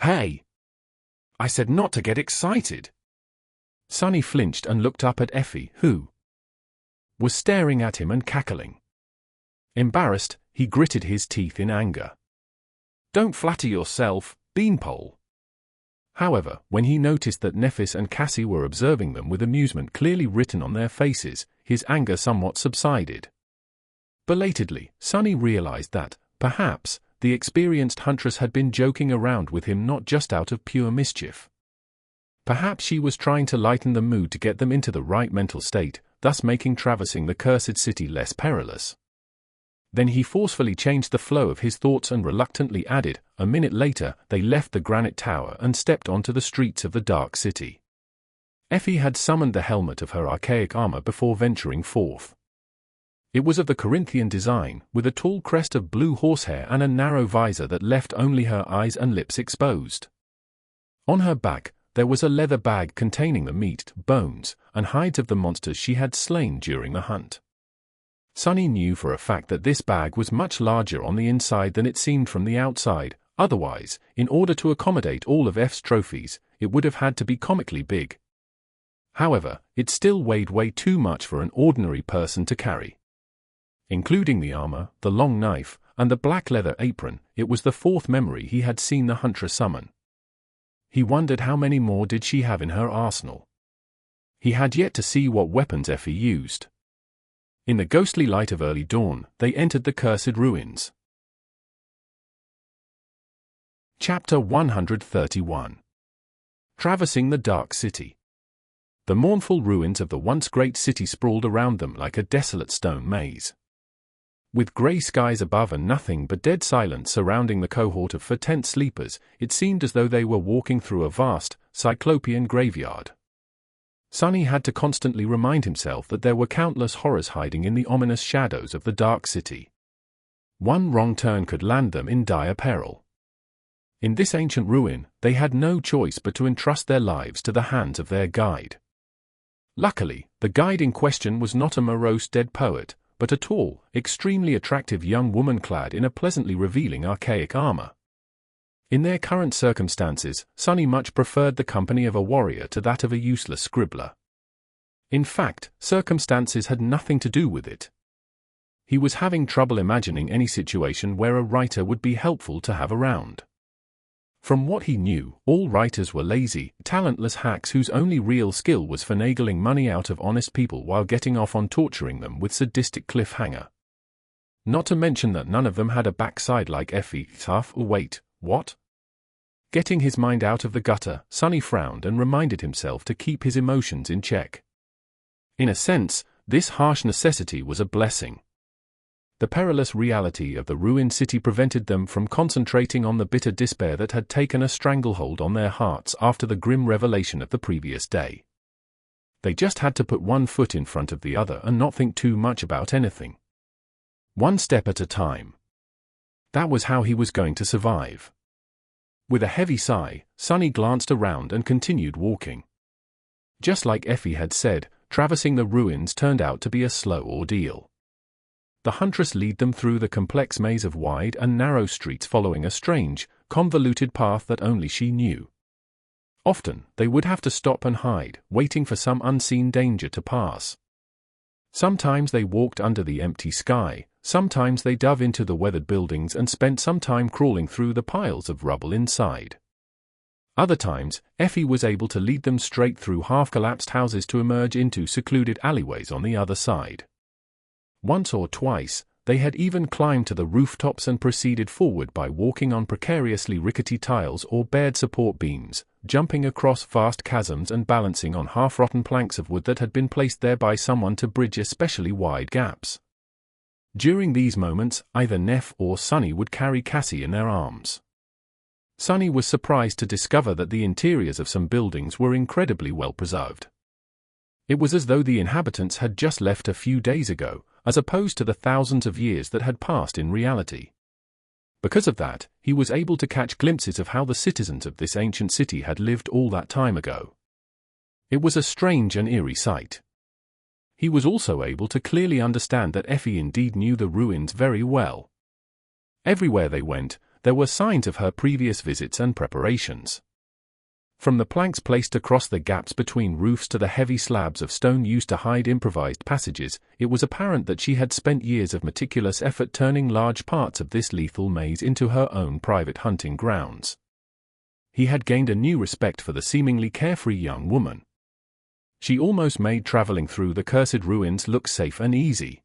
Hey! I said not to get excited. Sunny flinched and looked up at Effie, who was staring at him and cackling. Embarrassed, he gritted his teeth in anger. Don't flatter yourself, Beanpole. However, when he noticed that Nephis and Cassie were observing them with amusement clearly written on their faces, his anger somewhat subsided. Belatedly, Sunny realized that, perhaps, the experienced huntress had been joking around with him not just out of pure mischief. Perhaps she was trying to lighten the mood to get them into the right mental state, thus making traversing the cursed city less perilous. Then he forcefully changed the flow of his thoughts and reluctantly added, a minute later, they left the granite tower and stepped onto the streets of the Dark City. Effie had summoned the helmet of her archaic armor before venturing forth. It was of the Corinthian design, with a tall crest of blue horsehair and a narrow visor that left only her eyes and lips exposed. On her back, there was a leather bag containing the meat, bones, and hides of the monsters she had slain during the hunt. Sunny knew for a fact that this bag was much larger on the inside than it seemed from the outside, otherwise, in order to accommodate all of F's trophies, it would have had to be comically big. However, it still weighed way too much for an ordinary person to carry. Including the armor, the long knife, and the black leather apron, it was the fourth memory he had seen the huntress summon. He wondered how many more did she have in her arsenal. He had yet to see what weapons Effie used. In the ghostly light of early dawn, they entered the cursed ruins. Chapter 131. Traversing the Dark City. The mournful ruins of the once great city sprawled around them like a desolate stone maze. With grey skies above and nothing but dead silence surrounding the cohort of fatent sleepers, it seemed as though they were walking through a vast, cyclopean graveyard. Sunny had to constantly remind himself that there were countless horrors hiding in the ominous shadows of the dark city. One wrong turn could land them in dire peril. In this ancient ruin, they had no choice but to entrust their lives to the hands of their guide. Luckily, the guide in question was not a morose dead poet, but a tall, extremely attractive young woman clad in a pleasantly revealing archaic armor. In their current circumstances, Sunny much preferred the company of a warrior to that of a useless scribbler. In fact, circumstances had nothing to do with it. He was having trouble imagining any situation where a writer would be helpful to have around. From what he knew, all writers were lazy, talentless hacks whose only real skill was finagling money out of honest people while getting off on torturing them with sadistic cliffhanger. Not to mention that none of them had a backside like Effie. Tough. Wait, what? Getting his mind out of the gutter, Sunny frowned and reminded himself to keep his emotions in check. In a sense, this harsh necessity was a blessing. The perilous reality of the ruined city prevented them from concentrating on the bitter despair that had taken a stranglehold on their hearts after the grim revelation of the previous day. They just had to put one foot in front of the other and not think too much about anything. One step at a time. That was how he was going to survive. With a heavy sigh, Sunny glanced around and continued walking. Just like Effie had said, traversing the ruins turned out to be a slow ordeal. The huntress led them through the complex maze of wide and narrow streets following a strange, convoluted path that only she knew. Often, they would have to stop and hide, waiting for some unseen danger to pass. Sometimes they walked under the empty sky, sometimes they dove into the weathered buildings and spent some time crawling through the piles of rubble inside. Other times, Effie was able to lead them straight through half-collapsed houses to emerge into secluded alleyways on the other side. Once or twice, they had even climbed to the rooftops and proceeded forward by walking on precariously rickety tiles or bared support beams, jumping across vast chasms and balancing on half-rotten planks of wood that had been placed there by someone to bridge especially wide gaps. During these moments, either Neff or Sunny would carry Cassie in their arms. Sunny was surprised to discover that the interiors of some buildings were incredibly well preserved. It was as though the inhabitants had just left a few days ago, as opposed to the thousands of years that had passed in reality. Because of that, he was able to catch glimpses of how the citizens of this ancient city had lived all that time ago. It was a strange and eerie sight. He was also able to clearly understand that Effie indeed knew the ruins very well. Everywhere they went, there were signs of her previous visits and preparations. From the planks placed across the gaps between roofs to the heavy slabs of stone used to hide improvised passages, it was apparent that she had spent years of meticulous effort turning large parts of this lethal maze into her own private hunting grounds. He had gained a new respect for the seemingly carefree young woman. She almost made traveling through the cursed ruins look safe and easy.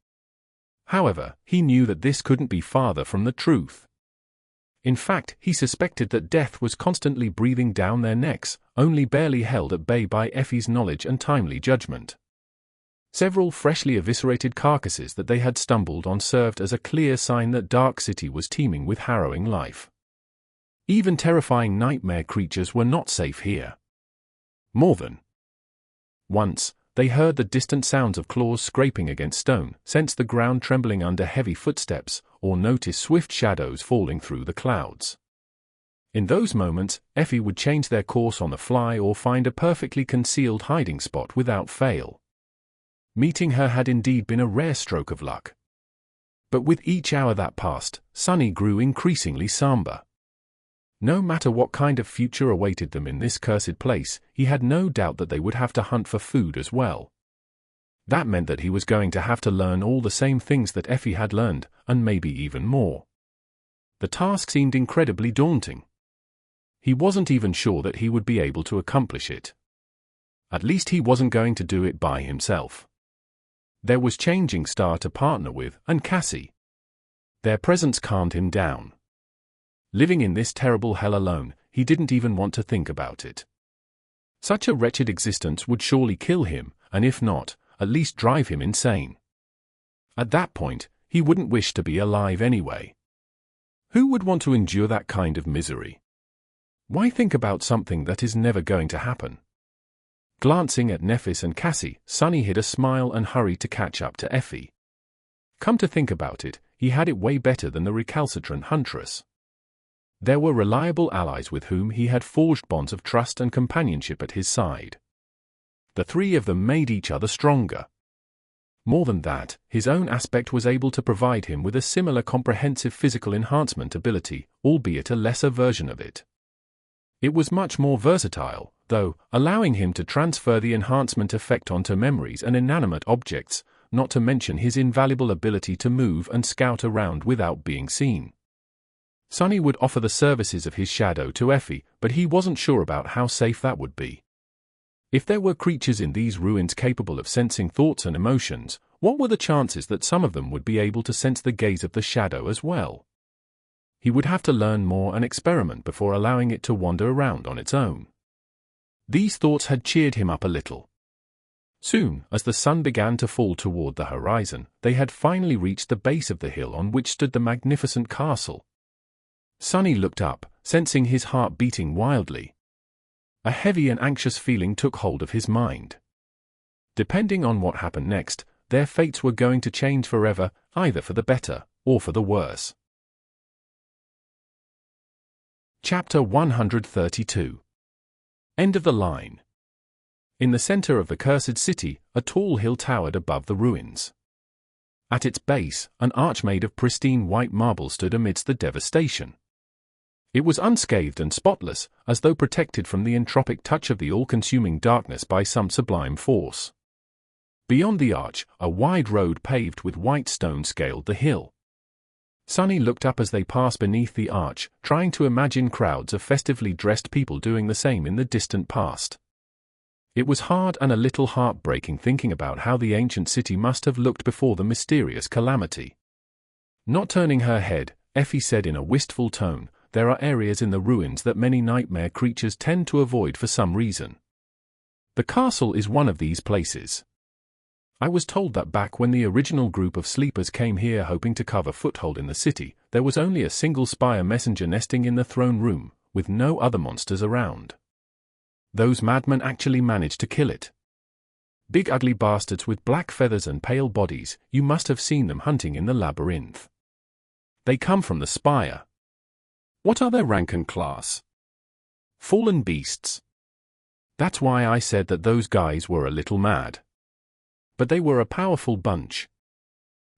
However, he knew that this couldn't be farther from the truth. In fact, he suspected that death was constantly breathing down their necks, only barely held at bay by Effie's knowledge and timely judgment. Several freshly eviscerated carcasses that they had stumbled on served as a clear sign that Dark City was teeming with harrowing life. Even terrifying nightmare creatures were not safe here. More than once, they heard the distant sounds of claws scraping against stone, sensed the ground trembling under heavy footsteps, or noticed swift shadows falling through the clouds. In those moments, Effie would change their course on the fly or find a perfectly concealed hiding spot without fail. Meeting her had indeed been a rare stroke of luck. But with each hour that passed, Sunny grew increasingly somber. No matter what kind of future awaited them in this cursed place, he had no doubt that they would have to hunt for food as well. That meant that he was going to have to learn all the same things that Effie had learned, and maybe even more. The task seemed incredibly daunting. He wasn't even sure that he would be able to accomplish it. At least he wasn't going to do it by himself. There was Changing Star to partner with, and Cassie. Their presence calmed him down. Living in this terrible hell alone, he didn't even want to think about it. Such a wretched existence would surely kill him, and if not, at least drive him insane. At that point, he wouldn't wish to be alive anyway. Who would want to endure that kind of misery? Why think about something that is never going to happen? Glancing at Nephis and Cassie, Sunny hid a smile and hurried to catch up to Effie. Come to think about it, he had it way better than the recalcitrant huntress. There were reliable allies with whom he had forged bonds of trust and companionship at his side. The three of them made each other stronger. More than that, his own aspect was able to provide him with a similar comprehensive physical enhancement ability, albeit a lesser version of it. It was much more versatile, though, allowing him to transfer the enhancement effect onto memories and inanimate objects, not to mention his invaluable ability to move and scout around without being seen. Sunny would offer the services of his shadow to Effie, but he wasn't sure about how safe that would be. If there were creatures in these ruins capable of sensing thoughts and emotions, what were the chances that some of them would be able to sense the gaze of the shadow as well? He would have to learn more and experiment before allowing it to wander around on its own. These thoughts had cheered him up a little. Soon, as the sun began to fall toward the horizon, they had finally reached the base of the hill on which stood the magnificent castle. Sunny looked up, sensing his heart beating wildly. A heavy and anxious feeling took hold of his mind. Depending on what happened next, their fates were going to change forever, either for the better or for the worse. Chapter 132. End of the line. In the center of the cursed city, a tall hill towered above the ruins. At its base, an arch made of pristine white marble stood amidst the devastation. It was unscathed and spotless, as though protected from the entropic touch of the all-consuming darkness by some sublime force. Beyond the arch, a wide road paved with white stone scaled the hill. Sunny looked up as they passed beneath the arch, trying to imagine crowds of festively dressed people doing the same in the distant past. It was hard and a little heartbreaking thinking about how the ancient city must have looked before the mysterious calamity. Not turning her head, Effie said in a wistful tone, "There are areas in the ruins that many nightmare creatures tend to avoid for some reason. The castle is one of these places. I was told that back when the original group of sleepers came here hoping to carve a foothold in the city, there was only a single spire messenger nesting in the throne room, with no other monsters around. Those madmen actually managed to kill it. Big ugly bastards with black feathers and pale bodies, you must have seen them hunting in the labyrinth. They come from the spire. What are their rank and class? Fallen beasts. That's why I said that those guys were a little mad. But they were a powerful bunch."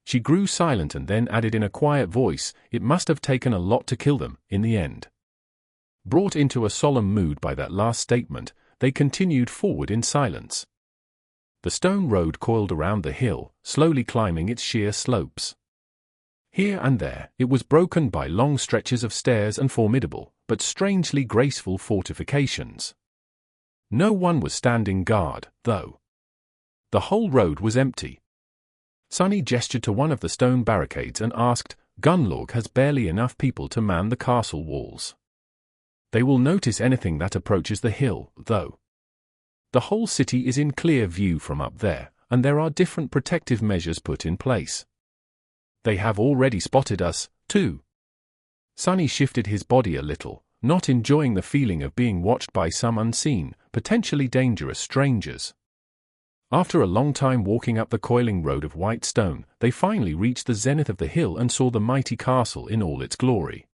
She grew silent and then added in a quiet voice, "It must have taken a lot to kill them, in the end." Brought into a solemn mood by that last statement, they continued forward in silence. The stone road coiled around the hill, slowly climbing its sheer slopes. Here and there, it was broken by long stretches of stairs and formidable, but strangely graceful fortifications. No one was standing guard, though. The whole road was empty. Sunny gestured to one of the stone barricades and asked, "Gunlaug has barely enough people to man the castle walls. They will notice anything that approaches the hill, though. The whole city is in clear view from up there, and there are different protective measures put in place. They have already spotted us, too." Sunny shifted his body a little, not enjoying the feeling of being watched by some unseen, potentially dangerous strangers. After a long time walking up the coiling road of white stone, they finally reached the zenith of the hill and saw the mighty castle in all its glory.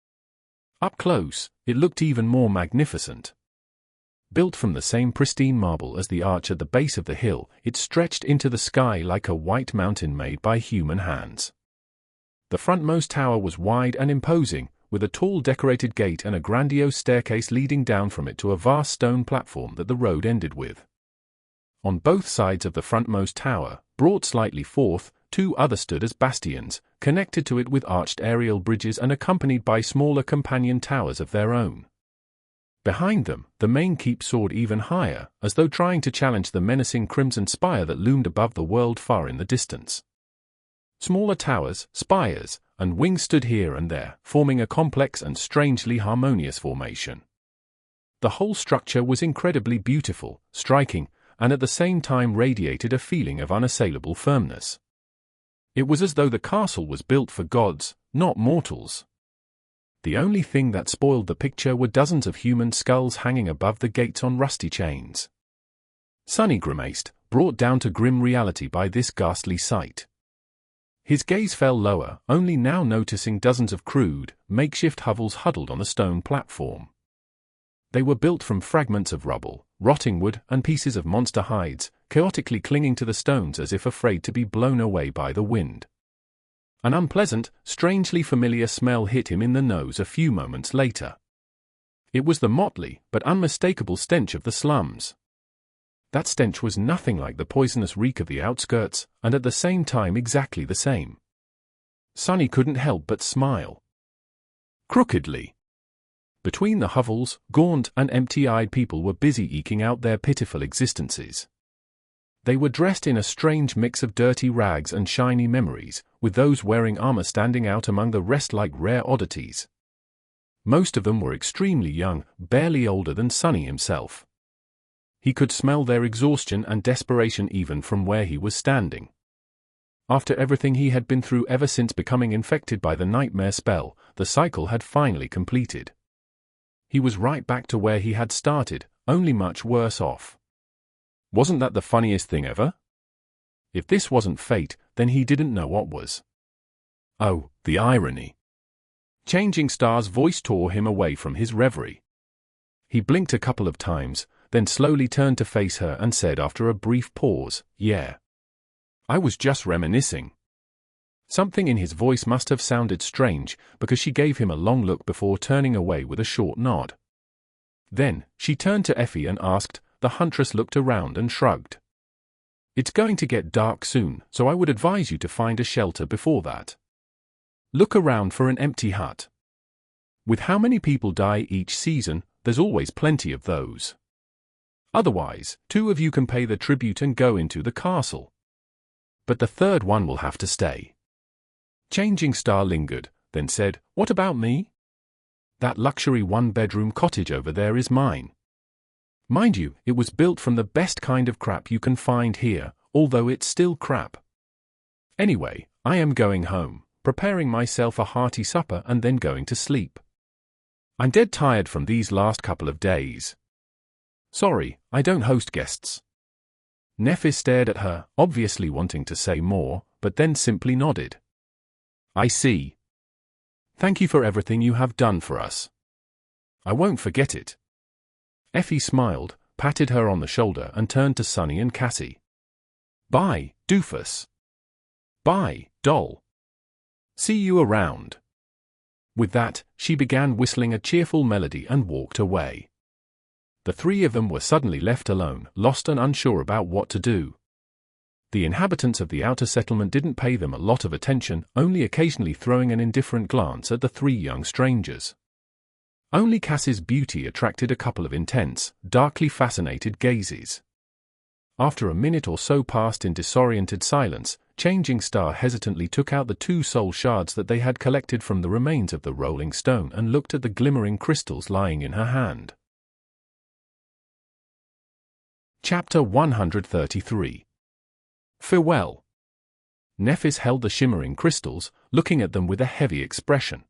Up close, it looked even more magnificent. Built from the same pristine marble as the arch at the base of the hill, it stretched into the sky like a white mountain made by human hands. The frontmost tower was wide and imposing, with a tall decorated gate and a grandiose staircase leading down from it to a vast stone platform that the road ended with. On both sides of the frontmost tower, brought slightly forth, two others stood as bastions, connected to it with arched aerial bridges and accompanied by smaller companion towers of their own. Behind them, the main keep soared even higher, as though trying to challenge the menacing crimson spire that loomed above the world far in the distance. Smaller towers, spires, and wings stood here and there, forming a complex and strangely harmonious formation. The whole structure was incredibly beautiful, striking, and at the same time radiated a feeling of unassailable firmness. It was as though the castle was built for gods, not mortals. The only thing that spoiled the picture were dozens of human skulls hanging above the gates on rusty chains. Sunny grimaced, brought down to grim reality by this ghastly sight. His gaze fell lower, only now noticing dozens of crude, makeshift hovels huddled on the stone platform. They were built from fragments of rubble, rotting wood, and pieces of monster hides, chaotically clinging to the stones as if afraid to be blown away by the wind. An unpleasant, strangely familiar smell hit him in the nose a few moments later. It was the motley, but unmistakable stench of the slums. That stench was nothing like the poisonous reek of the outskirts, and at the same time exactly the same. Sunny couldn't help but smile. Crookedly. Between the hovels, gaunt and empty-eyed people were busy eking out their pitiful existences. They were dressed in a strange mix of dirty rags and shiny memories, with those wearing armor standing out among the rest like rare oddities. Most of them were extremely young, barely older than Sunny himself. He could smell their exhaustion and desperation even from where he was standing. After everything he had been through ever since becoming infected by the nightmare spell, the cycle had finally completed. He was right back to where he had started, only much worse off. Wasn't that the funniest thing ever? If this wasn't fate, then he didn't know what was. Oh, the irony. Changing Star's voice tore him away from his reverie. He blinked a couple of times, then slowly turned to face her and said after a brief pause, "Yeah. I was just reminiscing." Something in his voice must have sounded strange, because she gave him a long look before turning away with a short nod. Then, she turned to Effie and asked. The huntress looked around and shrugged. "It's going to get dark soon, so I would advise you to find a shelter before that. Look around for an empty hut. With how many people die each season, there's always plenty of those. Otherwise, 2 of you can pay the tribute and go into the castle. But the third one will have to stay." Changing Star lingered, then said, "What about me? That luxury 1-bedroom cottage over there is mine. Mind you, it was built from the best kind of crap you can find here, although it's still crap. Anyway, I am going home, preparing myself a hearty supper and then going to sleep. I'm dead tired from these last couple of days. Sorry, I don't host guests." Nephis stared at her, obviously wanting to say more, but then simply nodded. "I see. Thank you for everything you have done for us. I won't forget it." Effie smiled, patted her on the shoulder and turned to Sunny and Cassie. "Bye, doofus. Bye, doll. See you around." With that, she began whistling a cheerful melody and walked away. The 3 of them were suddenly left alone, lost and unsure about what to do. The inhabitants of the outer settlement didn't pay them a lot of attention, only occasionally throwing an indifferent glance at the 3 young strangers. Only Cassie's beauty attracted a couple of intense, darkly fascinated gazes. After a minute or so passed in disoriented silence, Changing Star hesitantly took out the 2 soul shards that they had collected from the remains of the rolling stone and looked at the glimmering crystals lying in her hand. Chapter 133. Farewell. Nephis held the shimmering crystals, looking at them with a heavy expression.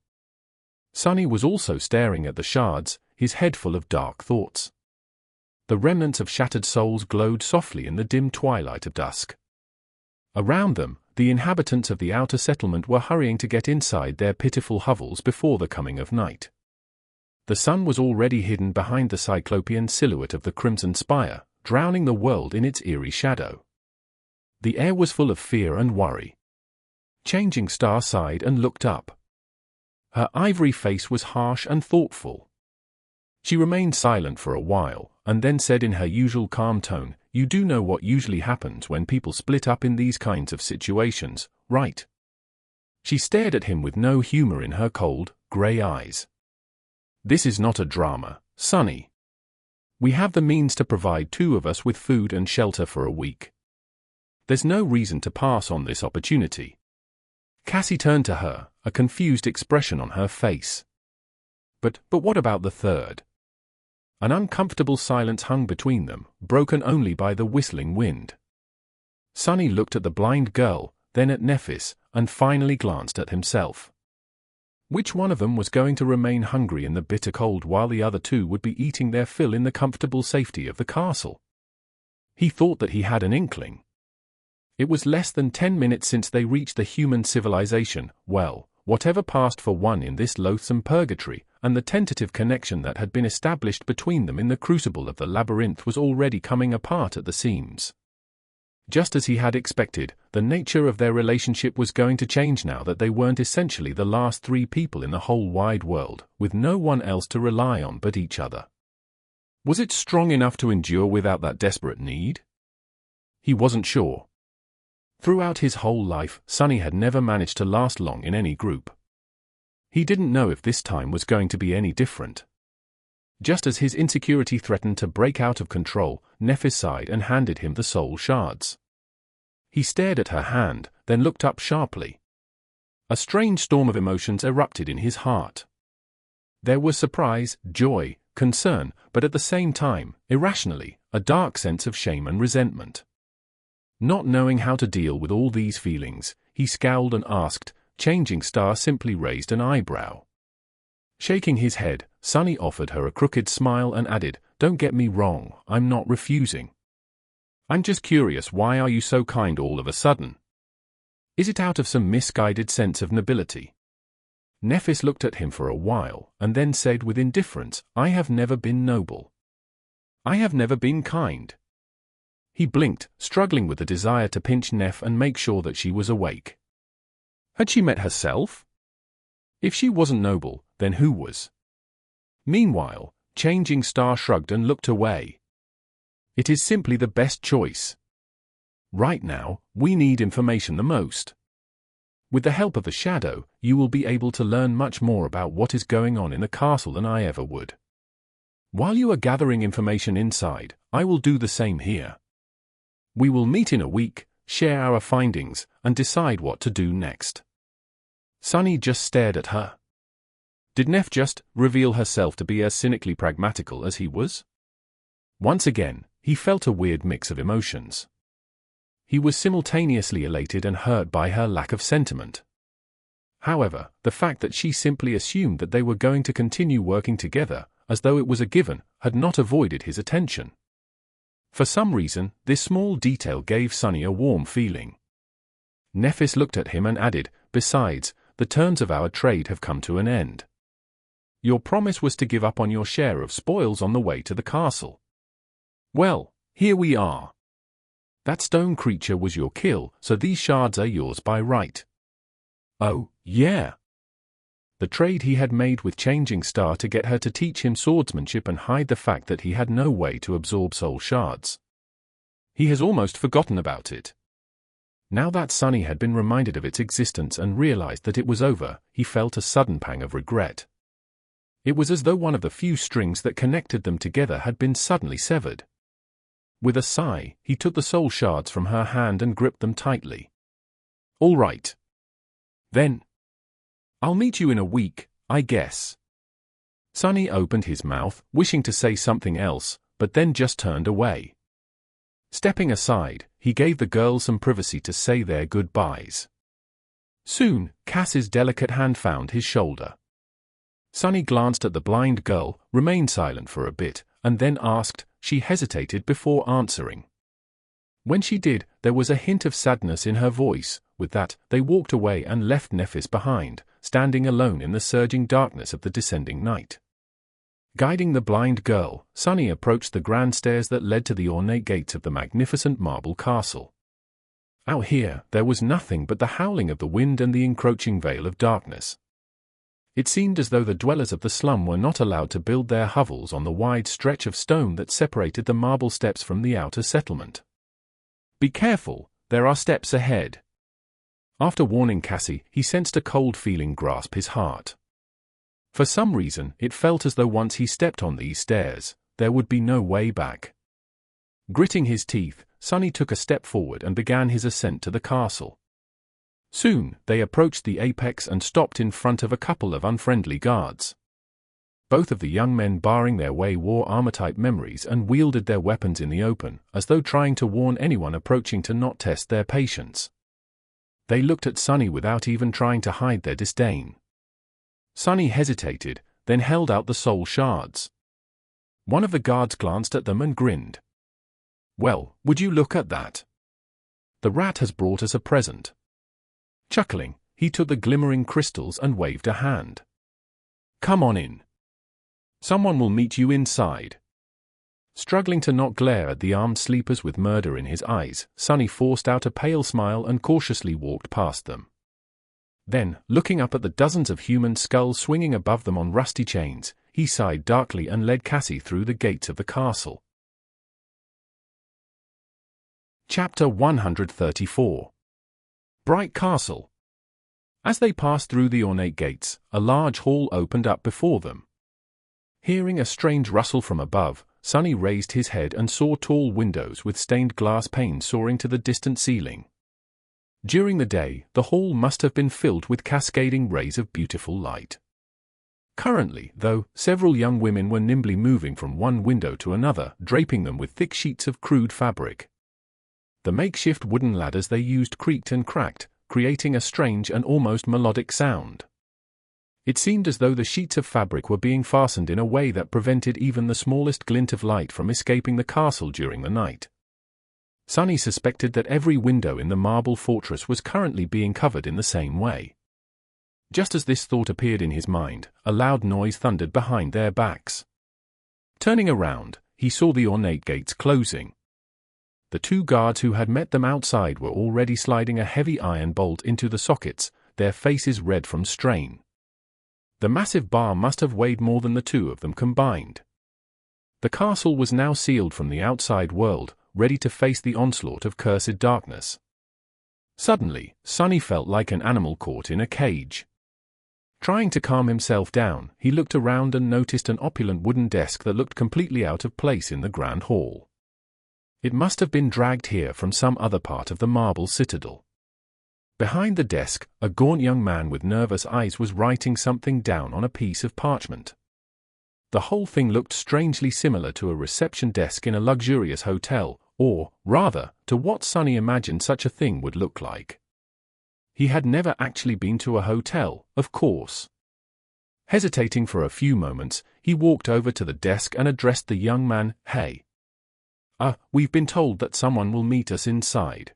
Sunny was also staring at the shards, his head full of dark thoughts. The remnants of shattered souls glowed softly in the dim twilight of dusk. Around them, the inhabitants of the outer settlement were hurrying to get inside their pitiful hovels before the coming of night. The sun was already hidden behind the cyclopean silhouette of the crimson spire, drowning the world in its eerie shadow. The air was full of fear and worry. Changing Star sighed and looked up. Her ivory face was harsh and thoughtful. She remained silent for a while, and then said in her usual calm tone, "You do know what usually happens when people split up in these kinds of situations, right?" She stared at him with no humor in her cold, grey eyes. "This is not a drama, Sunny. We have the means to provide 2 of us with food and shelter for a week. There's no reason to pass on this opportunity." Cassie turned to her, a confused expression on her face. But what about the third?" An uncomfortable silence hung between them, broken only by the whistling wind. Sunny looked at the blind girl, then at Nephis, and finally glanced at himself. Which one of them was going to remain hungry in the bitter cold while the other 2 would be eating their fill in the comfortable safety of the castle? He thought that he had an inkling. It was less than 10 minutes since they reached the human civilization. Well, whatever passed for one in this loathsome purgatory, and the tentative connection that had been established between them in the crucible of the labyrinth was already coming apart at the seams. Just as he had expected, the nature of their relationship was going to change now that they weren't essentially the last three people in the whole wide world, with no one else to rely on but each other. Was it strong enough to endure without that desperate need? He wasn't sure. Throughout his whole life, Sonny had never managed to last long in any group. He didn't know if this time was going to be any different. Just as his insecurity threatened to break out of control, Nephis sighed and handed him the soul shards. He stared at her hand, then looked up sharply. A strange storm of emotions erupted in his heart. There was surprise, joy, concern, but at the same time, irrationally, a dark sense of shame and resentment. Not knowing how to deal with all these feelings, he scowled and asked. Changing Star simply raised an eyebrow. Shaking his head, Sonny offered her a crooked smile and added, "Don't get me wrong, I'm not refusing. I'm just curious, why are you so kind all of a sudden? Is it out of some misguided sense of nobility?" Nephis looked at him for a while, and then said with indifference, "I have never been noble. I have never been kind." He blinked, struggling with the desire to pinch Neph and make sure that she was awake. Had she met herself? If she wasn't noble, then who was? Meanwhile, Changing Star shrugged and looked away. It is simply the best choice. Right now, we need information the most. With the help of the shadow, you will be able to learn much more about what is going on in the castle than I ever would. While you are gathering information inside, I will do the same here. We will meet in a week, share our findings, and decide what to do next. Sonny just stared at her. Did Neph just reveal herself to be as cynically pragmatical as he was? Once again, he felt a weird mix of emotions. He was simultaneously elated and hurt by her lack of sentiment. However, the fact that she simply assumed that they were going to continue working together, as though it was a given, had not avoided his attention. For some reason, this small detail gave Sonny a warm feeling. Nephis looked at him and added, "Besides, the terms of our trade have come to an end. Your promise was to give up on your share of spoils on the way to the castle. Well, here we are. That stone creature was your kill, so these shards are yours by right." Oh, yeah. The trade he had made with Changing Star to get her to teach him swordsmanship and hide the fact that he had no way to absorb soul shards. He has almost forgotten about it. Now that Sonny had been reminded of its existence and realized that it was over, he felt a sudden pang of regret. It was as though one of the few strings that connected them together had been suddenly severed. With a sigh, he took the soul shards from her hand and gripped them tightly. "All right. Then. I'll meet you in a week, I guess." Sonny opened his mouth, wishing to say something else, but then just turned away. Stepping aside, he gave the girls some privacy to say their goodbyes. Soon, Cass's delicate hand found his shoulder. Sonny glanced at the blind girl, remained silent for a bit, and then asked. She hesitated before answering. When she did, there was a hint of sadness in her voice. With that, they walked away and left Nephis behind, standing alone in the surging darkness of the descending night. Guiding the blind girl, Sonny approached the grand stairs that led to the ornate gates of the magnificent marble castle. Out here, there was nothing but the howling of the wind and the encroaching veil of darkness. It seemed as though the dwellers of the slum were not allowed to build their hovels on the wide stretch of stone that separated the marble steps from the outer settlement. "Be careful, there are steps ahead." After warning Cassie, he sensed a cold feeling grasp his heart. For some reason, it felt as though once he stepped on these stairs, there would be no way back. Gritting his teeth, Sonny took a step forward and began his ascent to the castle. Soon, they approached the apex and stopped in front of a couple of unfriendly guards. Both of the young men barring their way wore armor-type memories and wielded their weapons in the open, as though trying to warn anyone approaching to not test their patience. They looked at Sonny without even trying to hide their disdain. Sonny hesitated, then held out the soul shards. One of the guards glanced at them and grinned. Well, would you look at that? The rat has brought us a present. Chuckling, he took the glimmering crystals and waved a hand. Come on in. Someone will meet you inside. Struggling to not glare at the armed sleepers with murder in his eyes, Sonny forced out a pale smile and cautiously walked past them. Then, looking up at the dozens of human skulls swinging above them on rusty chains, he sighed darkly and led Cassie through the gates of the castle. Chapter 134. Bright Castle. As they passed through the ornate gates, a large hall opened up before them. Hearing a strange rustle from above, Sonny raised his head and saw tall windows with stained glass panes soaring to the distant ceiling. During the day, the hall must have been filled with cascading rays of beautiful light. Currently, though, several young women were nimbly moving from one window to another, draping them with thick sheets of crude fabric. The makeshift wooden ladders they used creaked and cracked, creating a strange and almost melodic sound. It seemed as though the sheets of fabric were being fastened in a way that prevented even the smallest glint of light from escaping the castle during the night. Sonny suspected that every window in the marble fortress was currently being covered in the same way. Just as this thought appeared in his mind, a loud noise thundered behind their backs. Turning around, he saw the ornate gates closing. The two guards who had met them outside were already sliding a heavy iron bolt into the sockets, their faces red from strain. The massive bar must have weighed more than the two of them combined. The castle was now sealed from the outside world, ready to face the onslaught of cursed darkness. Suddenly, Sonny felt like an animal caught in a cage. Trying to calm himself down, he looked around and noticed an opulent wooden desk that looked completely out of place in the grand hall. It must have been dragged here from some other part of the marble citadel. Behind the desk, a gaunt young man with nervous eyes was writing something down on a piece of parchment. The whole thing looked strangely similar to a reception desk in a luxurious hotel, or, rather, to what Sonny imagined such a thing would look like. He had never actually been to a hotel, of course. Hesitating for a few moments, he walked over to the desk and addressed the young man, "Hey. We've been told that someone will meet us inside."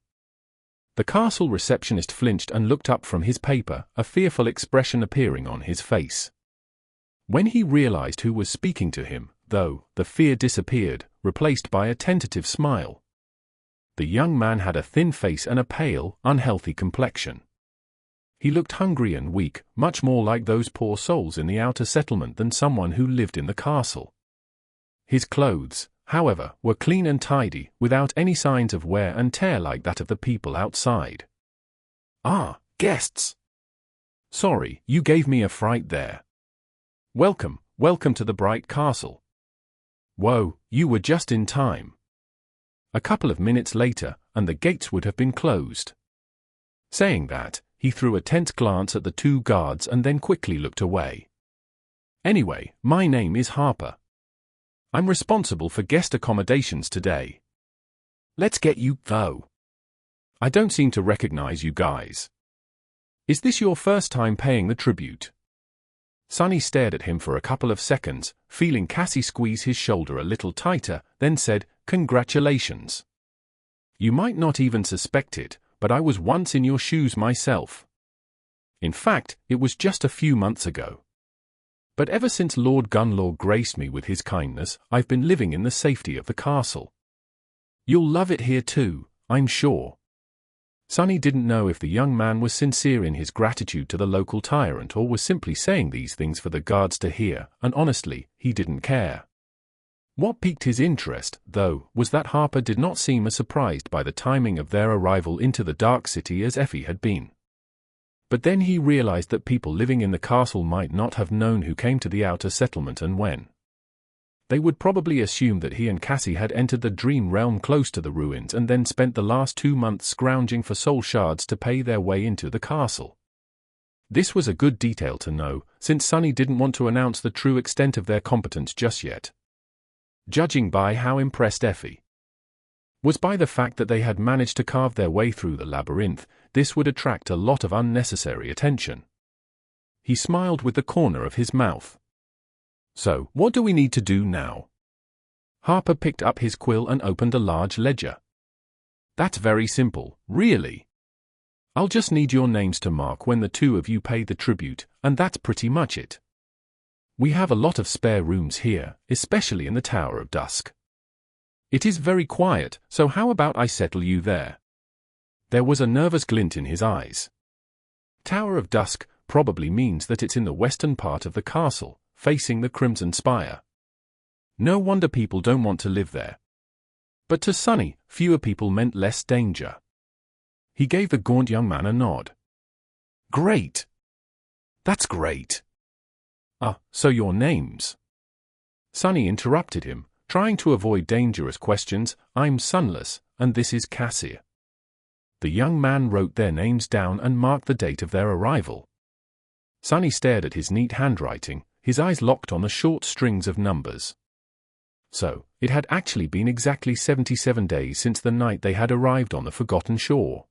The castle receptionist flinched and looked up from his paper, a fearful expression appearing on his face. When he realized who was speaking to him, though, the fear disappeared, replaced by a tentative smile. The young man had a thin face and a pale, unhealthy complexion. He looked hungry and weak, much more like those poor souls in the outer settlement than someone who lived in the castle. His clothes, however, were clean and tidy, without any signs of wear and tear like that of the people outside. "Ah, guests! Sorry, you gave me a fright there. Welcome to the Bright Castle. Whoa, you were just in time." A couple of minutes later, and the gates would have been closed. Saying that, he threw a tense glance at the two guards and then quickly looked away. "Anyway, my name is Harper. I'm responsible for guest accommodations today. Let's get you, though. I don't seem to recognize you guys. Is this your first time paying the tribute?" Sonny stared at him for a couple of seconds, feeling Cassie squeeze his shoulder a little tighter, then said, "Congratulations. You might not even suspect it, but I was once in your shoes myself. In fact, it was just a few months ago. But ever since Lord Gunlaug graced me with his kindness, I've been living in the safety of the castle. You'll love it here too, I'm sure." Sonny didn't know if the young man was sincere in his gratitude to the local tyrant or was simply saying these things for the guards to hear, and honestly, he didn't care. What piqued his interest, though, was that Harper did not seem as surprised by the timing of their arrival into the Dark City as Effie had been. But then he realized that people living in the castle might not have known who came to the outer settlement and when. They would probably assume that he and Cassie had entered the dream realm close to the ruins and then spent the last 2 months scrounging for soul shards to pay their way into the castle. This was a good detail to know, since Sonny didn't want to announce the true extent of their competence just yet. Judging by how impressed Effie was by the fact that they had managed to carve their way through the labyrinth, this would attract a lot of unnecessary attention. He smiled with the corner of his mouth. "So, what do we need to do now?" Harper picked up his quill and opened a large ledger. That's very simple, really. I'll just need your names to mark when the two of you pay the tribute, and that's pretty much it. We have a lot of spare rooms here, especially in the Tower of Dusk. It is very quiet, so how about I settle you there? There was a nervous glint in his eyes. Tower of Dusk probably means that it's in the western part of the castle, facing the Crimson Spire. No wonder people don't want to live there. But to Sunny, fewer people meant less danger. He gave the gaunt young man a nod. Great. That's great. So your names? Sunny interrupted him, trying to avoid dangerous questions. I'm Sunless, and this is Cassia. The young man wrote their names down and marked the date of their arrival. Sunny stared at his neat handwriting, his eyes locked on the short strings of numbers. So, it had actually been exactly 77 days since the night they had arrived on the Forgotten Shore.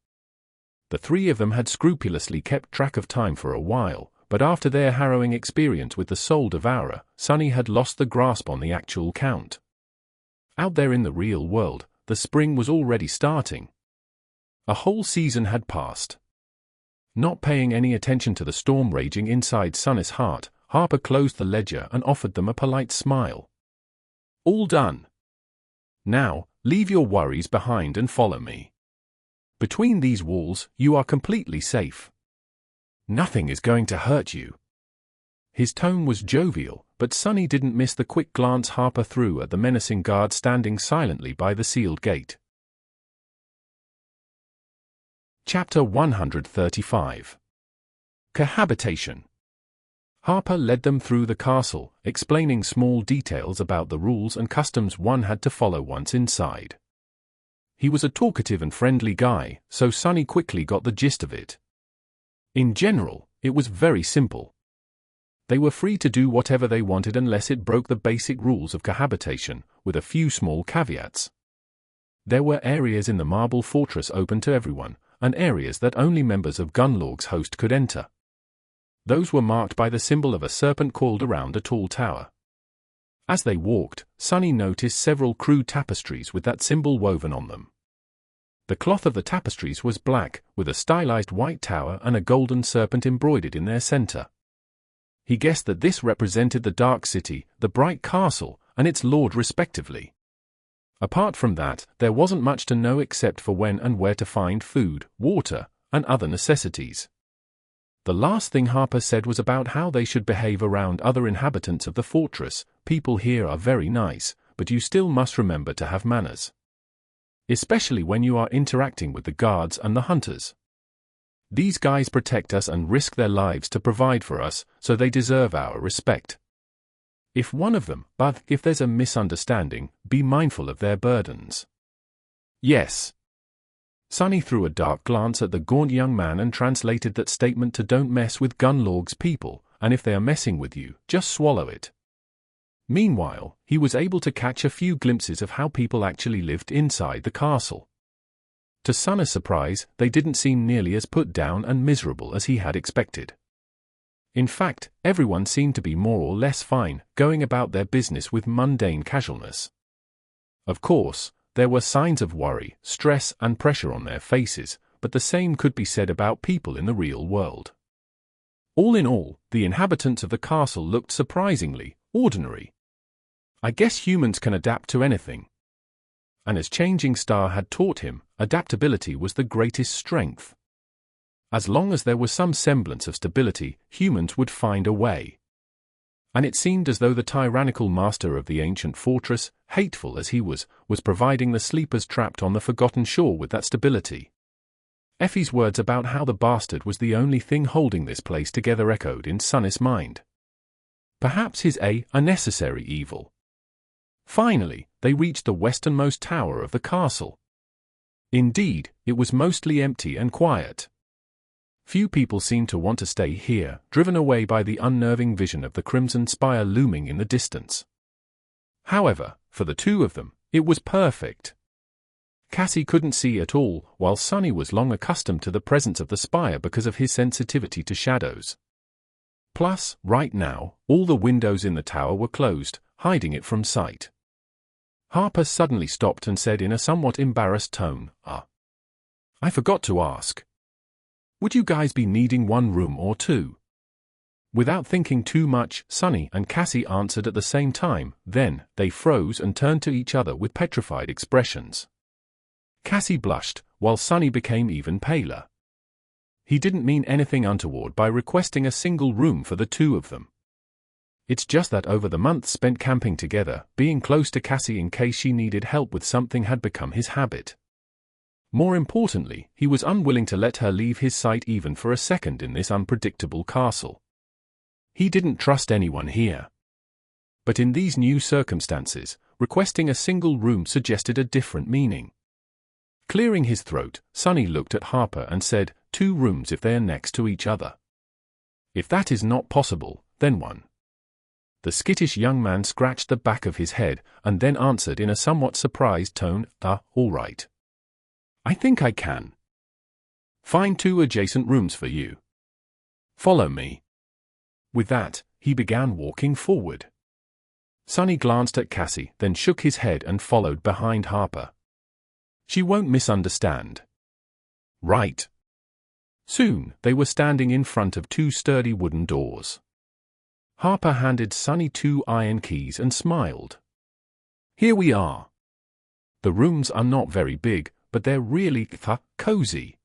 The three of them had scrupulously kept track of time for a while, but after their harrowing experience with the Soul Devourer, Sunny had lost the grasp on the actual count. Out there in the real world, the spring was already starting. A whole season had passed. Not paying any attention to the storm raging inside Sunny's heart, Harper closed the ledger and offered them a polite smile. All done. Now, leave your worries behind and follow me. Between these walls, you are completely safe. Nothing is going to hurt you. His tone was jovial, but Sunny didn't miss the quick glance Harper threw at the menacing guard standing silently by the sealed gate. Chapter 135. Cohabitation. Harper led them through the castle, explaining small details about the rules and customs one had to follow once inside. He was a talkative and friendly guy, so Sunny quickly got the gist of it. In general, it was very simple. They were free to do whatever they wanted unless it broke the basic rules of cohabitation, with a few small caveats. There were areas in the marble fortress open to everyone, and areas that only members of Gunlaug's host could enter. Those were marked by the symbol of a serpent coiled around a tall tower. As they walked, Sunny noticed several crude tapestries with that symbol woven on them. The cloth of the tapestries was black, with a stylized white tower and a golden serpent embroidered in their center. He guessed that this represented the Dark City, the Bright Castle, and its lord respectively. Apart from that, there wasn't much to know except for when and where to find food, water, and other necessities. The last thing Harper said was about how they should behave around other inhabitants of the fortress. People here are very nice, but you still must remember to have manners. Especially when you are interacting with the guards and the hunters. These guys protect us and risk their lives to provide for us, so they deserve our respect. If there's a misunderstanding, be mindful of their burdens. Yes. Sunny threw a dark glance at the gaunt young man and translated that statement to don't mess with Gunlaug's people, and if they are messing with you, just swallow it. Meanwhile, he was able to catch a few glimpses of how people actually lived inside the castle. To Sunny's surprise, they didn't seem nearly as put down and miserable as he had expected. In fact, everyone seemed to be more or less fine, going about their business with mundane casualness. Of course, there were signs of worry, stress, and pressure on their faces, but the same could be said about people in the real world. All in all, the inhabitants of the castle looked surprisingly ordinary. I guess humans can adapt to anything. And as Changing Star had taught him, adaptability was the greatest strength. As long as there was some semblance of stability, humans would find a way. And it seemed as though the tyrannical master of the ancient fortress, hateful as he was providing the sleepers trapped on the Forgotten Shore with that stability. Effie's words about how the bastard was the only thing holding this place together echoed in Sunny's mind. Perhaps his a necessary evil. Finally, they reached the westernmost tower of the castle. Indeed, it was mostly empty and quiet. Few people seemed to want to stay here, driven away by the unnerving vision of the Crimson Spire looming in the distance. However, for the two of them, it was perfect. Cassie couldn't see at all, while Sunny was long accustomed to the presence of the spire because of his sensitivity to shadows. Plus, right now, all the windows in the tower were closed, hiding it from sight. Harper suddenly stopped and said in a somewhat embarrassed tone, I forgot to ask. Would you guys be needing one room or two? Without thinking too much, Sunny and Cassie answered at the same time. Then, they froze and turned to each other with petrified expressions. Cassie blushed, while Sunny became even paler. He didn't mean anything untoward by requesting a single room for the two of them. It's just that over the months spent camping together, being close to Cassie in case she needed help with something had become his habit. More importantly, he was unwilling to let her leave his sight even for a second in this unpredictable castle. He didn't trust anyone here. But in these new circumstances, requesting a single room suggested a different meaning. Clearing his throat, Sunny looked at Harper and said, 2 rooms if they are next to each other. If that is not possible, then one. The skittish young man scratched the back of his head and then answered in a somewhat surprised tone, all right. I think I can. Find 2 adjacent rooms for you. Follow me. With that, he began walking forward. Sunny glanced at Cassie, then shook his head and followed behind Harper. She won't misunderstand. Right. Soon, they were standing in front of 2 sturdy wooden doors. Harper handed Sunny 2 iron keys and smiled. Here we are. The rooms are not very big, but they're really cozy.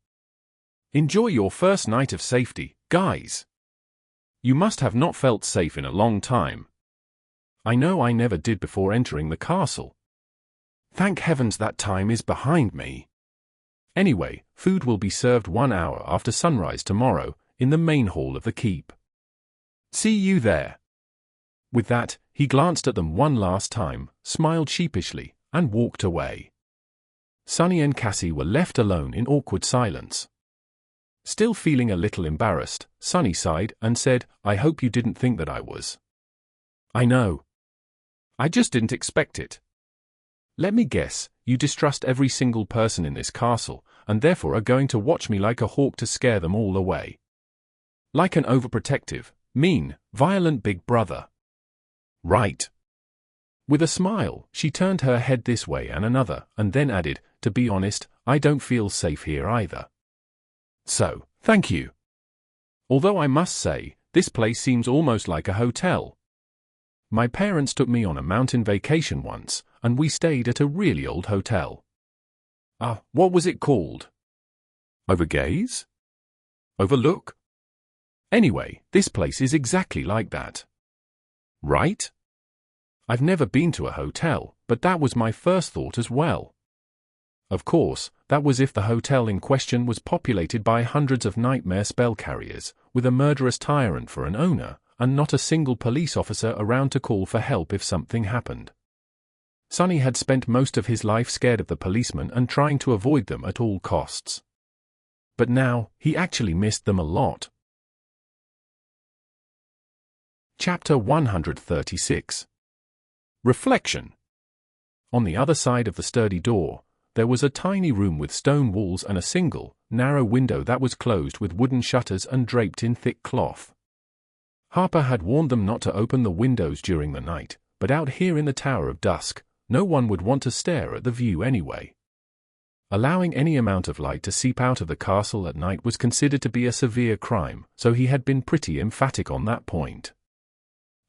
Enjoy your first night of safety, guys. You must have not felt safe in a long time. I know I never did before entering the castle. Thank heavens that time is behind me. Anyway, food will be served 1 hour after sunrise tomorrow, in the main hall of the keep. See you there. With that, he glanced at them one last time, smiled sheepishly, and walked away. Sunny and Cassie were left alone in awkward silence. Still feeling a little embarrassed, Sunny sighed and said, I hope you didn't think that I was. I know. I just didn't expect it. Let me guess, you distrust every single person in this castle, and therefore are going to watch me like a hawk to scare them all away. Like an overprotective, mean, violent big brother. Right. With a smile, she turned her head this way and another, and then added, to be honest, I don't feel safe here either. So, thank you. Although I must say, this place seems almost like a hotel. My parents took me on a mountain vacation once, and we stayed at a really old hotel. What was it called? Overgaze? Overlook? Anyway, this place is exactly like that. Right? I've never been to a hotel, but that was my first thought as well. Of course, that was if the hotel in question was populated by hundreds of nightmare spell carriers, with a murderous tyrant for an owner, and not a single police officer around to call for help if something happened. Sunny had spent most of his life scared of the policemen and trying to avoid them at all costs. But now, he actually missed them a lot. Chapter 136. Reflection. On the other side of the sturdy door, there was a tiny room with stone walls and a single, narrow window that was closed with wooden shutters and draped in thick cloth. Harper had warned them not to open the windows during the night, but out here in the Tower of Dusk, no one would want to stare at the view anyway. Allowing any amount of light to seep out of the castle at night was considered to be a severe crime, so he had been pretty emphatic on that point.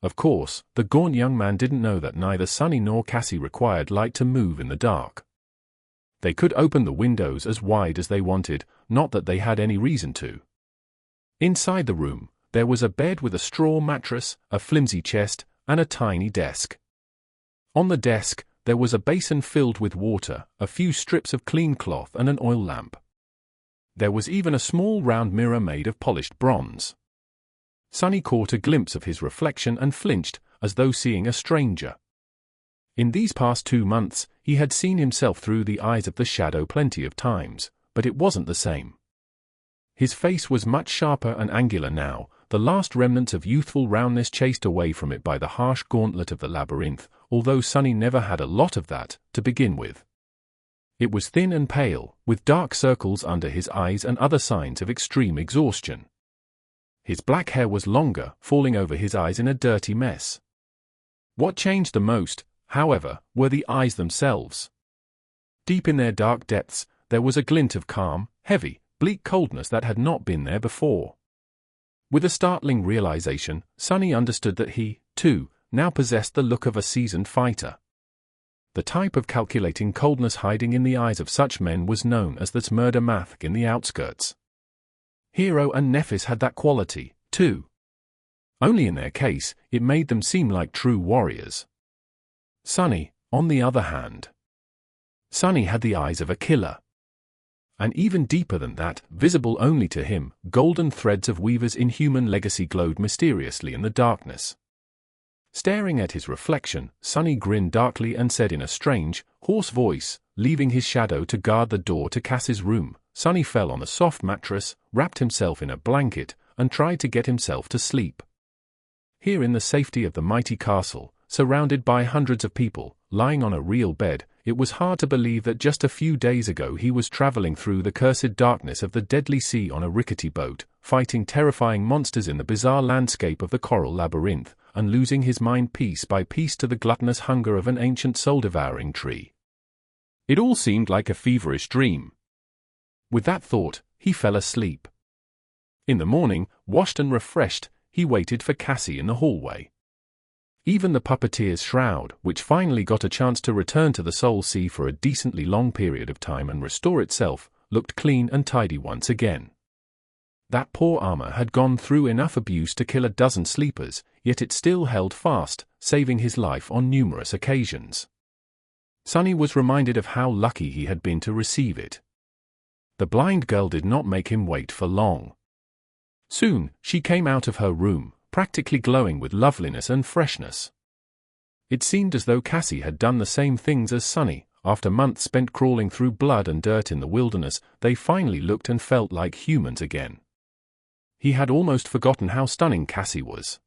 Of course, the gaunt young man didn't know that neither Sunny nor Cassie required light to move in the dark. They could open the windows as wide as they wanted, not that they had any reason to. Inside the room, there was a bed with a straw mattress, a flimsy chest, and a tiny desk. On the desk, there was a basin filled with water, a few strips of clean cloth and an oil lamp. There was even a small round mirror made of polished bronze. Sunny caught a glimpse of his reflection and flinched, as though seeing a stranger. In these past 2 months, he had seen himself through the eyes of the shadow plenty of times, but it wasn't the same. His face was much sharper and angular now, the last remnants of youthful roundness chased away from it by the harsh gauntlet of the labyrinth, although Sunny never had a lot of that, to begin with. It was thin and pale, with dark circles under his eyes and other signs of extreme exhaustion. His black hair was longer, falling over his eyes in a dirty mess. What changed the most, however, were the eyes themselves. Deep in their dark depths, there was a glint of calm, heavy, bleak coldness that had not been there before. With a startling realization, Sunny understood that he, too, now possessed the look of a seasoned fighter. The type of calculating coldness hiding in the eyes of such men was known as the murder mask in the outskirts. Hero and Nephis had that quality, too. Only in their case, it made them seem like true warriors. Sunny, on the other hand. Sunny had the eyes of a killer. And even deeper than that, visible only to him, golden threads of Weaver's inhuman legacy glowed mysteriously in the darkness. Staring at his reflection, Sunny grinned darkly and said in a strange, hoarse voice, leaving his shadow to guard the door to Cass's room. Sunny fell on the soft mattress, wrapped himself in a blanket, and tried to get himself to sleep. Here in the safety of the mighty castle, surrounded by hundreds of people, lying on a real bed, it was hard to believe that just a few days ago he was traveling through the cursed darkness of the deadly sea on a rickety boat, fighting terrifying monsters in the bizarre landscape of the coral labyrinth, and losing his mind piece by piece to the gluttonous hunger of an ancient soul-devouring tree. It all seemed like a feverish dream. With that thought, he fell asleep. In the morning, washed and refreshed, he waited for Cassie in the hallway. Even the puppeteer's shroud, which finally got a chance to return to the Soul Sea for a decently long period of time and restore itself, looked clean and tidy once again. That poor armor had gone through enough abuse to kill a dozen sleepers, yet it still held fast, saving his life on numerous occasions. Sunny was reminded of how lucky he had been to receive it. The blind girl did not make him wait for long. Soon, she came out of her room, practically glowing with loveliness and freshness. It seemed as though Cassie had done the same things as Sunny. After months spent crawling through blood and dirt in the wilderness, they finally looked and felt like humans again. He had almost forgotten how stunning Cassie was.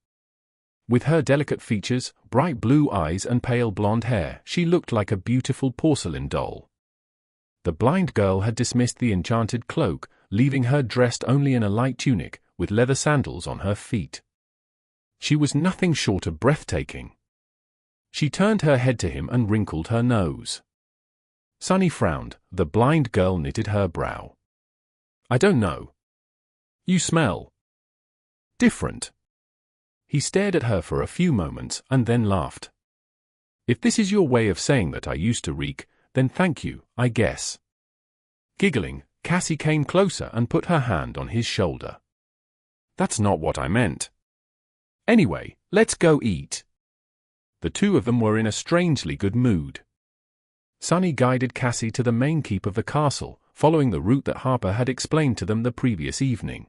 With her delicate features, bright blue eyes and pale blonde hair, she looked like a beautiful porcelain doll. The blind girl had dismissed the enchanted cloak, leaving her dressed only in a light tunic, with leather sandals on her feet. She was nothing short of breathtaking. She turned her head to him and wrinkled her nose. Sunny frowned. The blind girl knitted her brow. "I don't know. You smell different." He stared at her for a few moments and then laughed. "If this is your way of saying that I used to reek, then thank you, I guess." Giggling, Cassie came closer and put her hand on his shoulder. "That's not what I meant. Anyway, let's go eat." The two of them were in a strangely good mood. Sunny guided Cassie to the main keep of the castle, following the route that Harper had explained to them the previous evening.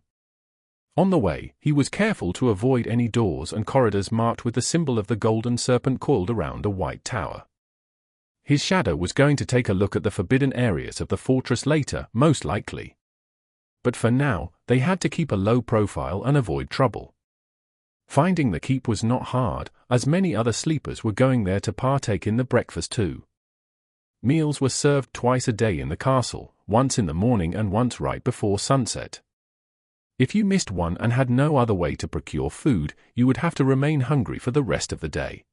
On the way, he was careful to avoid any doors and corridors marked with the symbol of the golden serpent coiled around a white tower. His shadow was going to take a look at the forbidden areas of the fortress later, most likely. But for now, they had to keep a low profile and avoid trouble. Finding the keep was not hard, as many other sleepers were going there to partake in the breakfast too. Meals were served twice a day in the castle, once in the morning and once right before sunset. If you missed one and had no other way to procure food, you would have to remain hungry for the rest of the day.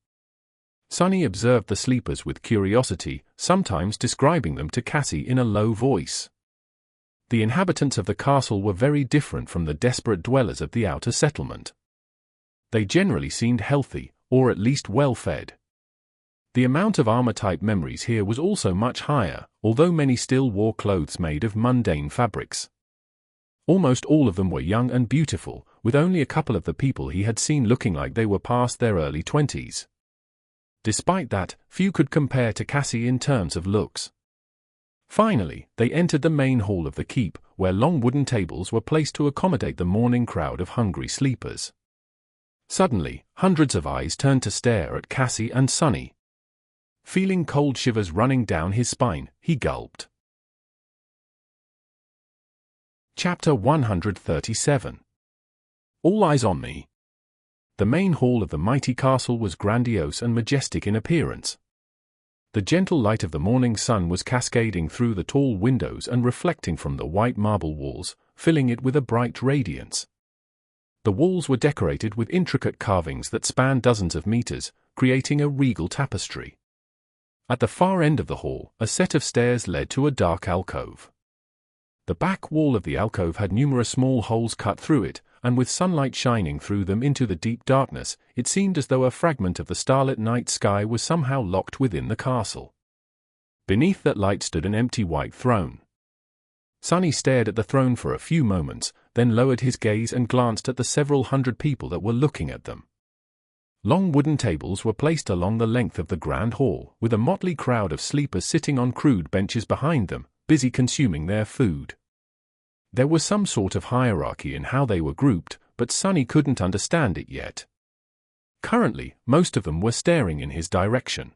Sunny observed the sleepers with curiosity, sometimes describing them to Cassie in a low voice. The inhabitants of the castle were very different from the desperate dwellers of the outer settlement. They generally seemed healthy, or at least well-fed. The amount of armor-type memories here was also much higher, although many still wore clothes made of mundane fabrics. Almost all of them were young and beautiful, with only a couple of the people he had seen looking like they were past their early 20s. Despite that, few could compare to Cassie in terms of looks. Finally, they entered the main hall of the keep, where long wooden tables were placed to accommodate the morning crowd of hungry sleepers. Suddenly, hundreds of eyes turned to stare at Cassie and Sunny. Feeling cold shivers running down his spine, he gulped. Chapter 137. All eyes on me. The main hall of the mighty castle was grandiose and majestic in appearance. The gentle light of the morning sun was cascading through the tall windows and reflecting from the white marble walls, filling it with a bright radiance. The walls were decorated with intricate carvings that spanned dozens of meters, creating a regal tapestry. At the far end of the hall, a set of stairs led to a dark alcove. The back wall of the alcove had numerous small holes cut through it, and with sunlight shining through them into the deep darkness, it seemed as though a fragment of the starlit night sky was somehow locked within the castle. Beneath that light stood an empty white throne. Sunny stared at the throne for a few moments, then lowered his gaze and glanced at the several hundred people that were looking at them. Long wooden tables were placed along the length of the grand hall, with a motley crowd of sleepers sitting on crude benches behind them, busy consuming their food. There was some sort of hierarchy in how they were grouped, but Sunny couldn't understand it yet. Currently, most of them were staring in his direction.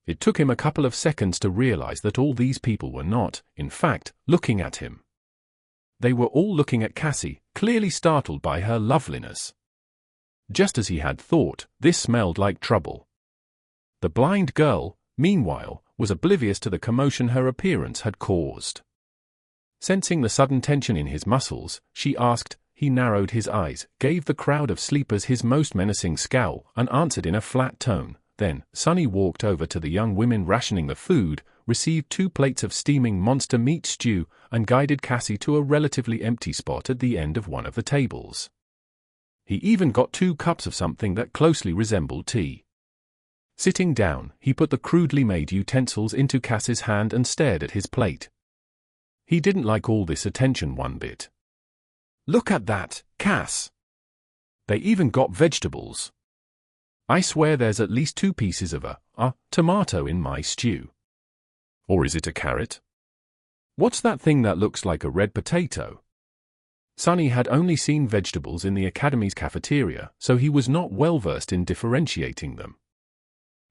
It took him a couple of seconds to realize that all these people were not, in fact, looking at him. They were all looking at Cassie, clearly startled by her loveliness. Just as he had thought, this smelled like trouble. The blind girl, meanwhile, was oblivious to the commotion her appearance had caused. Sensing the sudden tension in his muscles, she asked. He narrowed his eyes, gave the crowd of sleepers his most menacing scowl, and answered in a flat tone. Then, Sunny walked over to the young women rationing the food, received 2 plates of steaming monster meat stew, and guided Cassie to a relatively empty spot at the end of one of the tables. He even got 2 cups of something that closely resembled tea. Sitting down, he put the crudely made utensils into Cass's hand and stared at his plate. He didn't like all this attention one bit. "Look at that, Cass! They even got vegetables. I swear there's at least 2 pieces of a tomato in my stew. Or is it a carrot? What's that thing that looks like a red potato?" Sunny had only seen vegetables in the Academy's cafeteria, so he was not well versed in differentiating them.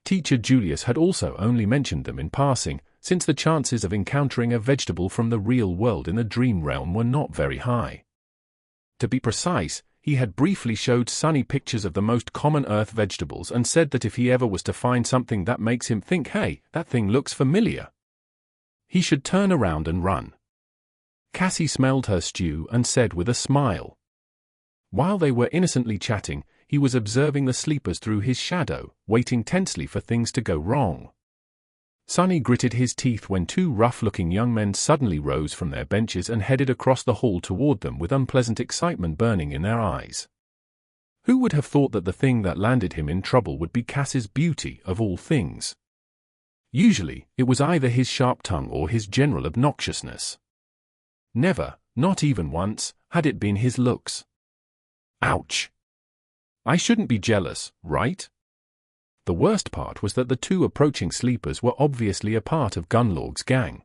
Teacher Julius had also only mentioned them in passing, since the chances of encountering a vegetable from the real world in the dream realm were not very high. To be precise, he had briefly showed Sunny pictures of the most common earth vegetables and said that if he ever was to find something that makes him think, "Hey, that thing looks familiar," he should turn around and run. Cassie smelled her stew and said with a smile. While they were innocently chatting, he was observing the sleepers through his shadow, waiting tensely for things to go wrong. Sunny gritted his teeth when 2 rough-looking young men suddenly rose from their benches and headed across the hall toward them with unpleasant excitement burning in their eyes. Who would have thought that the thing that landed him in trouble would be Cass's beauty, of all things? Usually, it was either his sharp tongue or his general obnoxiousness. Never, not even once, had it been his looks. Ouch! I shouldn't be jealous, right? The worst part was that the 2 approaching sleepers were obviously a part of Gunlaug's gang.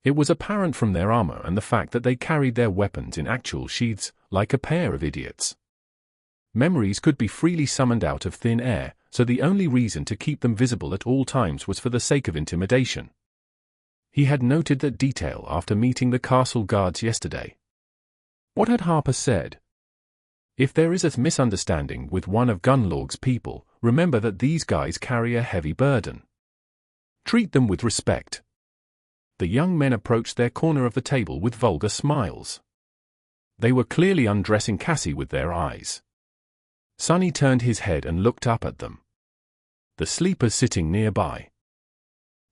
It was apparent from their armor and the fact that they carried their weapons in actual sheaths, like a pair of idiots. Memories could be freely summoned out of thin air, so the only reason to keep them visible at all times was for the sake of intimidation. He had noted that detail after meeting the castle guards yesterday. What had Harper said? If there is a misunderstanding with one of Gunlaug's people, remember that these guys carry a heavy burden. Treat them with respect. The young men approached their corner of the table with vulgar smiles. They were clearly undressing Cassie with their eyes. Sunny turned his head and looked up at them. The sleepers sitting nearby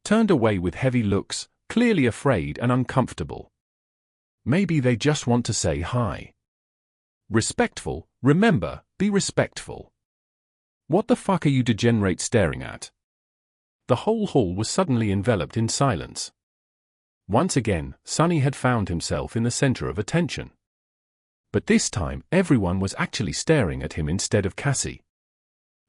turned away with heavy looks, clearly afraid and uncomfortable. Maybe they just want to say hi. Respectful, remember, be respectful. What the fuck are you degenerates staring at? The whole hall was suddenly enveloped in silence. Once again, Sunny had found himself in the center of attention. But this time, everyone was actually staring at him instead of Cassie.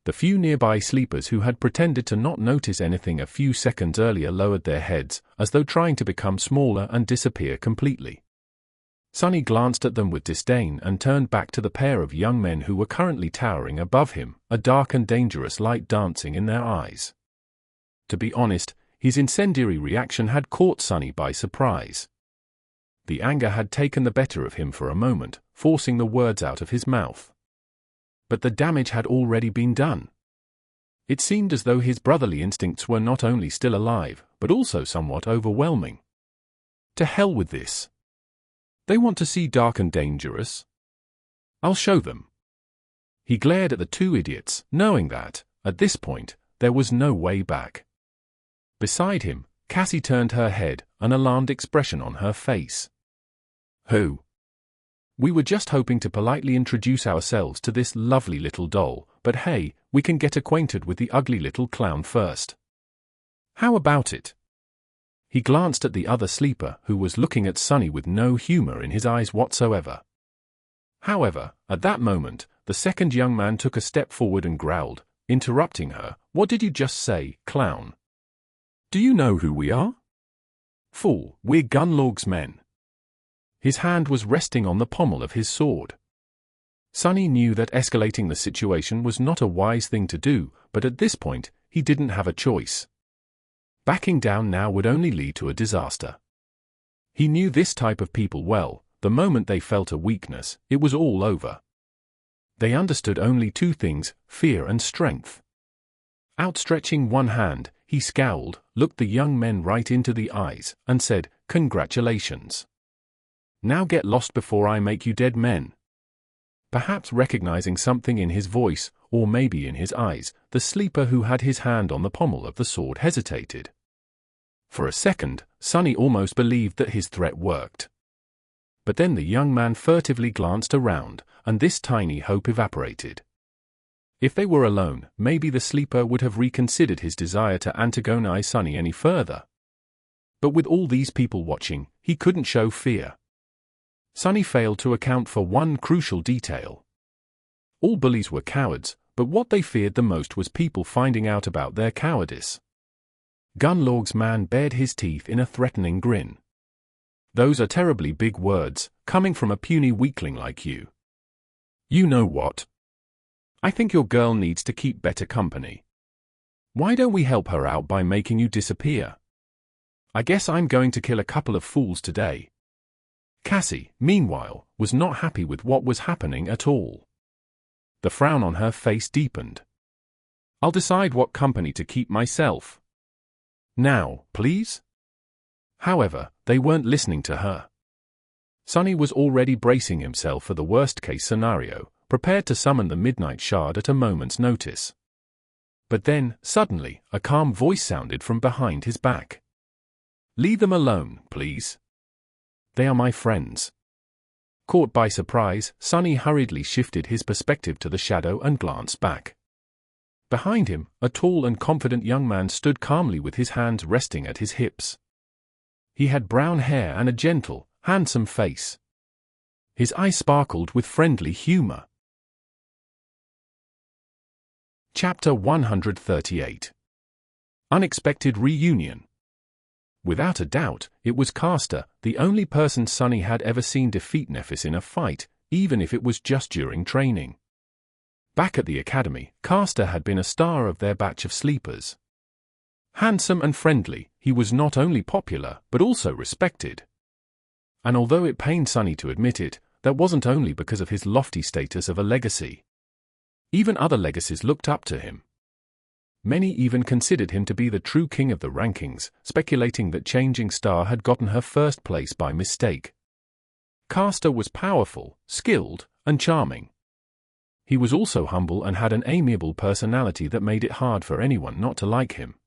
The few nearby sleepers who had pretended to not notice anything a few seconds earlier lowered their heads, as though trying to become smaller and disappear completely. Sunny glanced at them with disdain and turned back to the pair of young men who were currently towering above him, a dark and dangerous light dancing in their eyes. To be honest, his incendiary reaction had caught Sunny by surprise. The anger had taken the better of him for a moment, forcing the words out of his mouth. But the damage had already been done. It seemed as though his brotherly instincts were not only still alive, but also somewhat overwhelming. To hell with this. They want to see dark and dangerous? I'll show them. He glared at the 2 idiots, knowing that, at this point, there was no way back. Beside him, Cassie turned her head, an alarmed expression on her face. "Who?" "We were just hoping to politely introduce ourselves to this lovely little doll, but hey, we can get acquainted with the ugly little clown first. How about it?" He glanced at the other sleeper, who was looking at Sunny with no humor in his eyes whatsoever. However, at that moment, the second young man took a step forward and growled, interrupting her, "What did you just say, clown? Do you know who we are?" "Fool, we're Gunlaug's men." His hand was resting on the pommel of his sword. Sunny knew that escalating the situation was not a wise thing to do, but at this point, he didn't have a choice. Backing down now would only lead to a disaster. He knew this type of people well. The moment they felt a weakness, it was all over. They understood only two things, fear and strength. Outstretching one hand, he scowled, looked the young men right into the eyes, and said, "Congratulations. Now get lost before I make you dead men." Perhaps recognizing something in his voice, or maybe in his eyes, the sleeper who had his hand on the pommel of the sword hesitated. For a second, Sunny almost believed that his threat worked. But then the young man furtively glanced around, and this tiny hope evaporated. If they were alone, maybe the sleeper would have reconsidered his desire to antagonize Sunny any further. But with all these people watching, he couldn't show fear. Sunny failed to account for one crucial detail. All bullies were cowards, but what they feared the most was people finding out about their cowardice. Gunlaug's man bared his teeth in a threatening grin. "Those are terribly big words, coming from a puny weakling like you. You know what? I think your girl needs to keep better company. Why don't we help her out by making you disappear? I guess I'm going to kill a couple of fools today." Cassie, meanwhile, was not happy with what was happening at all. The frown on her face deepened. "I'll decide what company to keep myself. Now, please?" However, they weren't listening to her. Sunny was already bracing himself for the worst-case scenario, prepared to summon the Midnight Shard at a moment's notice. But then, suddenly, a calm voice sounded from behind his back. "Leave them alone, please. They are my friends." Caught by surprise, Sunny hurriedly shifted his perspective to the shadow and glanced back. Behind him, a tall and confident young man stood calmly with his hands resting at his hips. He had brown hair and a gentle, handsome face. His eyes sparkled with friendly humor. Chapter 138. Unexpected Reunion. Without a doubt, it was Caster, the only person Sunny had ever seen defeat Nephis in a fight, even if it was just during training. Back at the academy, Caster had been a star of their batch of sleepers. Handsome and friendly, he was not only popular, but also respected. And although it pained Sunny to admit it, that wasn't only because of his lofty status of a legacy. Even other legacies looked up to him. Many even considered him to be the true king of the rankings, speculating that Changing Star had gotten her first place by mistake. Caster was powerful, skilled, and charming. He was also humble and had an amiable personality that made it hard for anyone not to like him.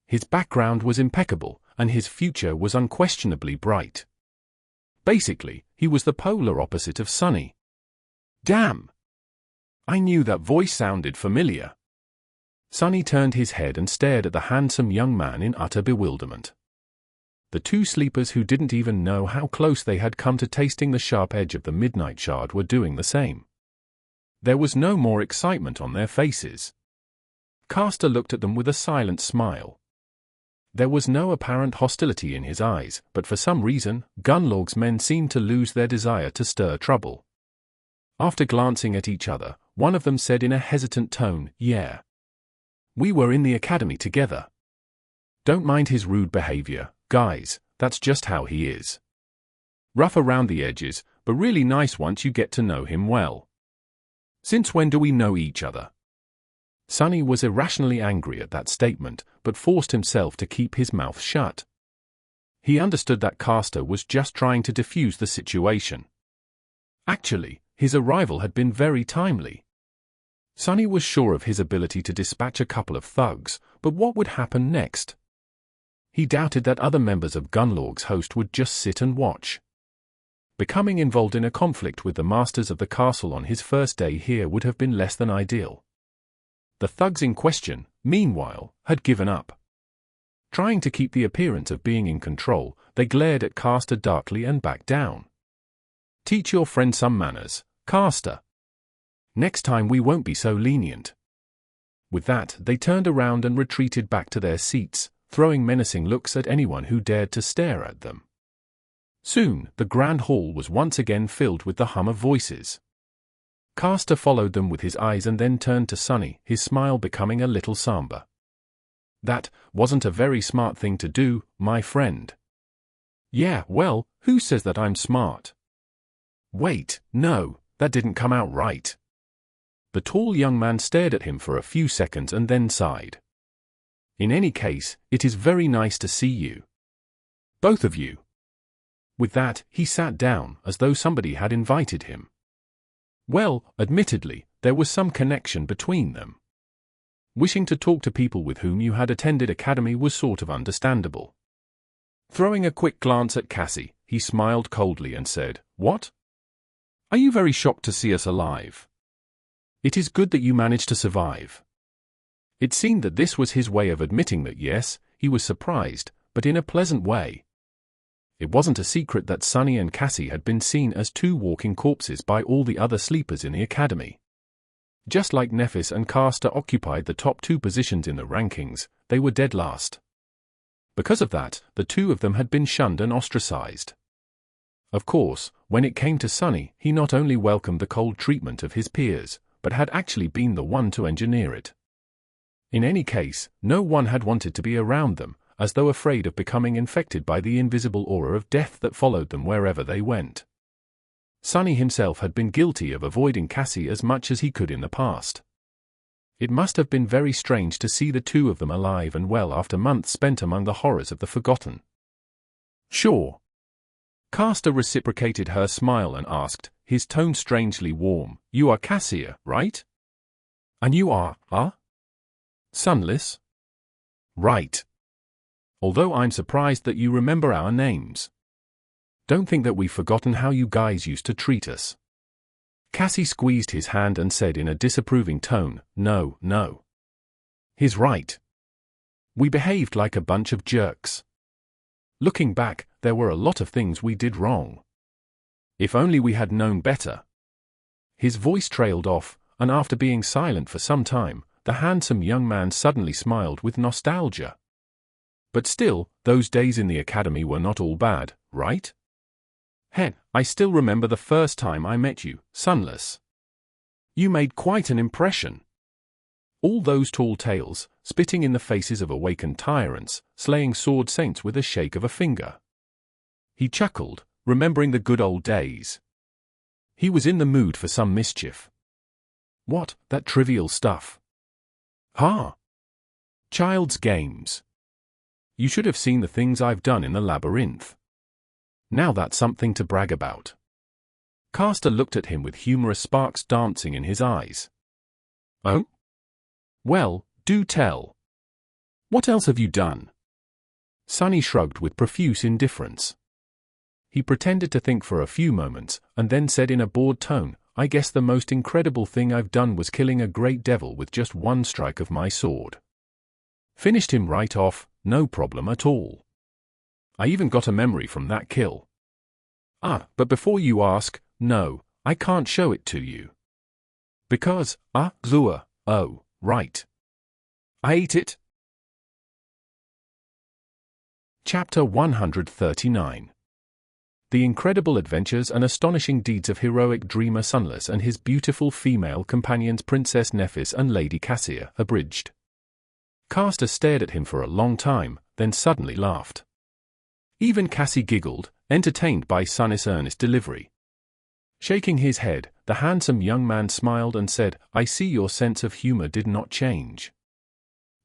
His background was impeccable, and his future was unquestionably bright. Basically, he was the polar opposite of Sunny. Damn! I knew that voice sounded familiar. Sunny turned his head and stared at the handsome young man in utter bewilderment. The two sleepers who didn't even know how close they had come to tasting the sharp edge of the Midnight Shard were doing the same. There was no more excitement on their faces. Caster looked at them with a silent smile. There was no apparent hostility in his eyes, but for some reason, Gunlaug's men seemed to lose their desire to stir trouble. After glancing at each other, one of them said in a hesitant tone, "Yeah. We were in the academy together. Don't mind his rude behavior, guys, that's just how he is. Rough around the edges, but really nice once you get to know him well. Since when do we know each other?" Sunny was irrationally angry at that statement, but forced himself to keep his mouth shut. He understood that Caster was just trying to defuse the situation. Actually, his arrival had been very timely. Sunny was sure of his ability to dispatch a couple of thugs, but what would happen next? He doubted that other members of Gunlaug's host would just sit and watch. Becoming involved in a conflict with the masters of the castle on his first day here would have been less than ideal. The thugs in question, meanwhile, had given up. Trying to keep the appearance of being in control, they glared at Caster darkly and backed down. "Teach your friend some manners, Caster. Next time we won't be so lenient." With that, they turned around and retreated back to their seats, throwing menacing looks at anyone who dared to stare at them. Soon, the grand hall was once again filled with the hum of voices. Caster followed them with his eyes and then turned to Sunny, his smile becoming a little somber. "That wasn't a very smart thing to do, my friend." "Yeah, well, who says that I'm smart?" "Wait, no, that didn't come out right." The tall young man stared at him for a few seconds and then sighed. "In any case, it is very nice to see you. Both of you." With that, he sat down, as though somebody had invited him. Well, admittedly, there was some connection between them. Wishing to talk to people with whom you had attended academy was sort of understandable. Throwing a quick glance at Cassie, he smiled coldly and said, "What? Are you very shocked to see us alive? It is good that you managed to survive." It seemed that this was his way of admitting that yes, he was surprised, but in a pleasant way. It wasn't a secret that Sunny and Cassie had been seen as two walking corpses by all the other sleepers in the academy. Just like Nephis and Caster occupied the top 2 positions in the rankings, they were dead last. Because of that, the two of them had been shunned and ostracized. Of course, when it came to Sunny, he not only welcomed the cold treatment of his peers, but had actually been the one to engineer it. In any case, no one had wanted to be around them, as though afraid of becoming infected by the invisible aura of death that followed them wherever they went. Sunny himself had been guilty of avoiding Cassie as much as he could in the past. It must have been very strange to see the two of them alive and well after months spent among the horrors of the Forgotten. "Sure." Caster reciprocated her smile and asked, his tone strangely warm, "You are Cassia, right? And you are, Sunless?" "Right. Although I'm surprised that you remember our names. Don't think that we've forgotten how you guys used to treat us." Cassie squeezed his hand and said in a disapproving tone, No. He's right. We behaved like a bunch of jerks. Looking back, there were a lot of things we did wrong. If only we had known better." His voice trailed off, and after being silent for some time, the handsome young man suddenly smiled with nostalgia. "But still, those days in the academy were not all bad, right? Heck, I still remember the first time I met you, Sunless. You made quite an impression. All those tall tales, spitting in the faces of awakened tyrants, slaying sword saints with a shake of a finger." He chuckled, remembering the good old days. He was in the mood for some mischief. "What, that trivial stuff? Child's games. You should have seen the things I've done in the labyrinth. Now that's something to brag about." Caster looked at him with humorous sparks dancing in his eyes. "Oh? Well, do tell. What else have you done?" Sunny shrugged with profuse indifference. He pretended to think for a few moments, and then said in a bored tone, "I guess the most incredible thing I've done was killing a great devil with just one strike of my sword. Finished him right off, no problem at all. I even got a memory from that kill. But before you ask, no, I can't show it to you. Because, right. I ate it." Chapter 139. The incredible adventures and astonishing deeds of heroic Dreamer Sunless and his beautiful female companions Princess Nephis and Lady Cassia, abridged. Caster stared at him for a long time, then suddenly laughed. Even Cassie giggled, entertained by Sunny's earnest delivery. Shaking his head, the handsome young man smiled and said, "I see your sense of humor did not change.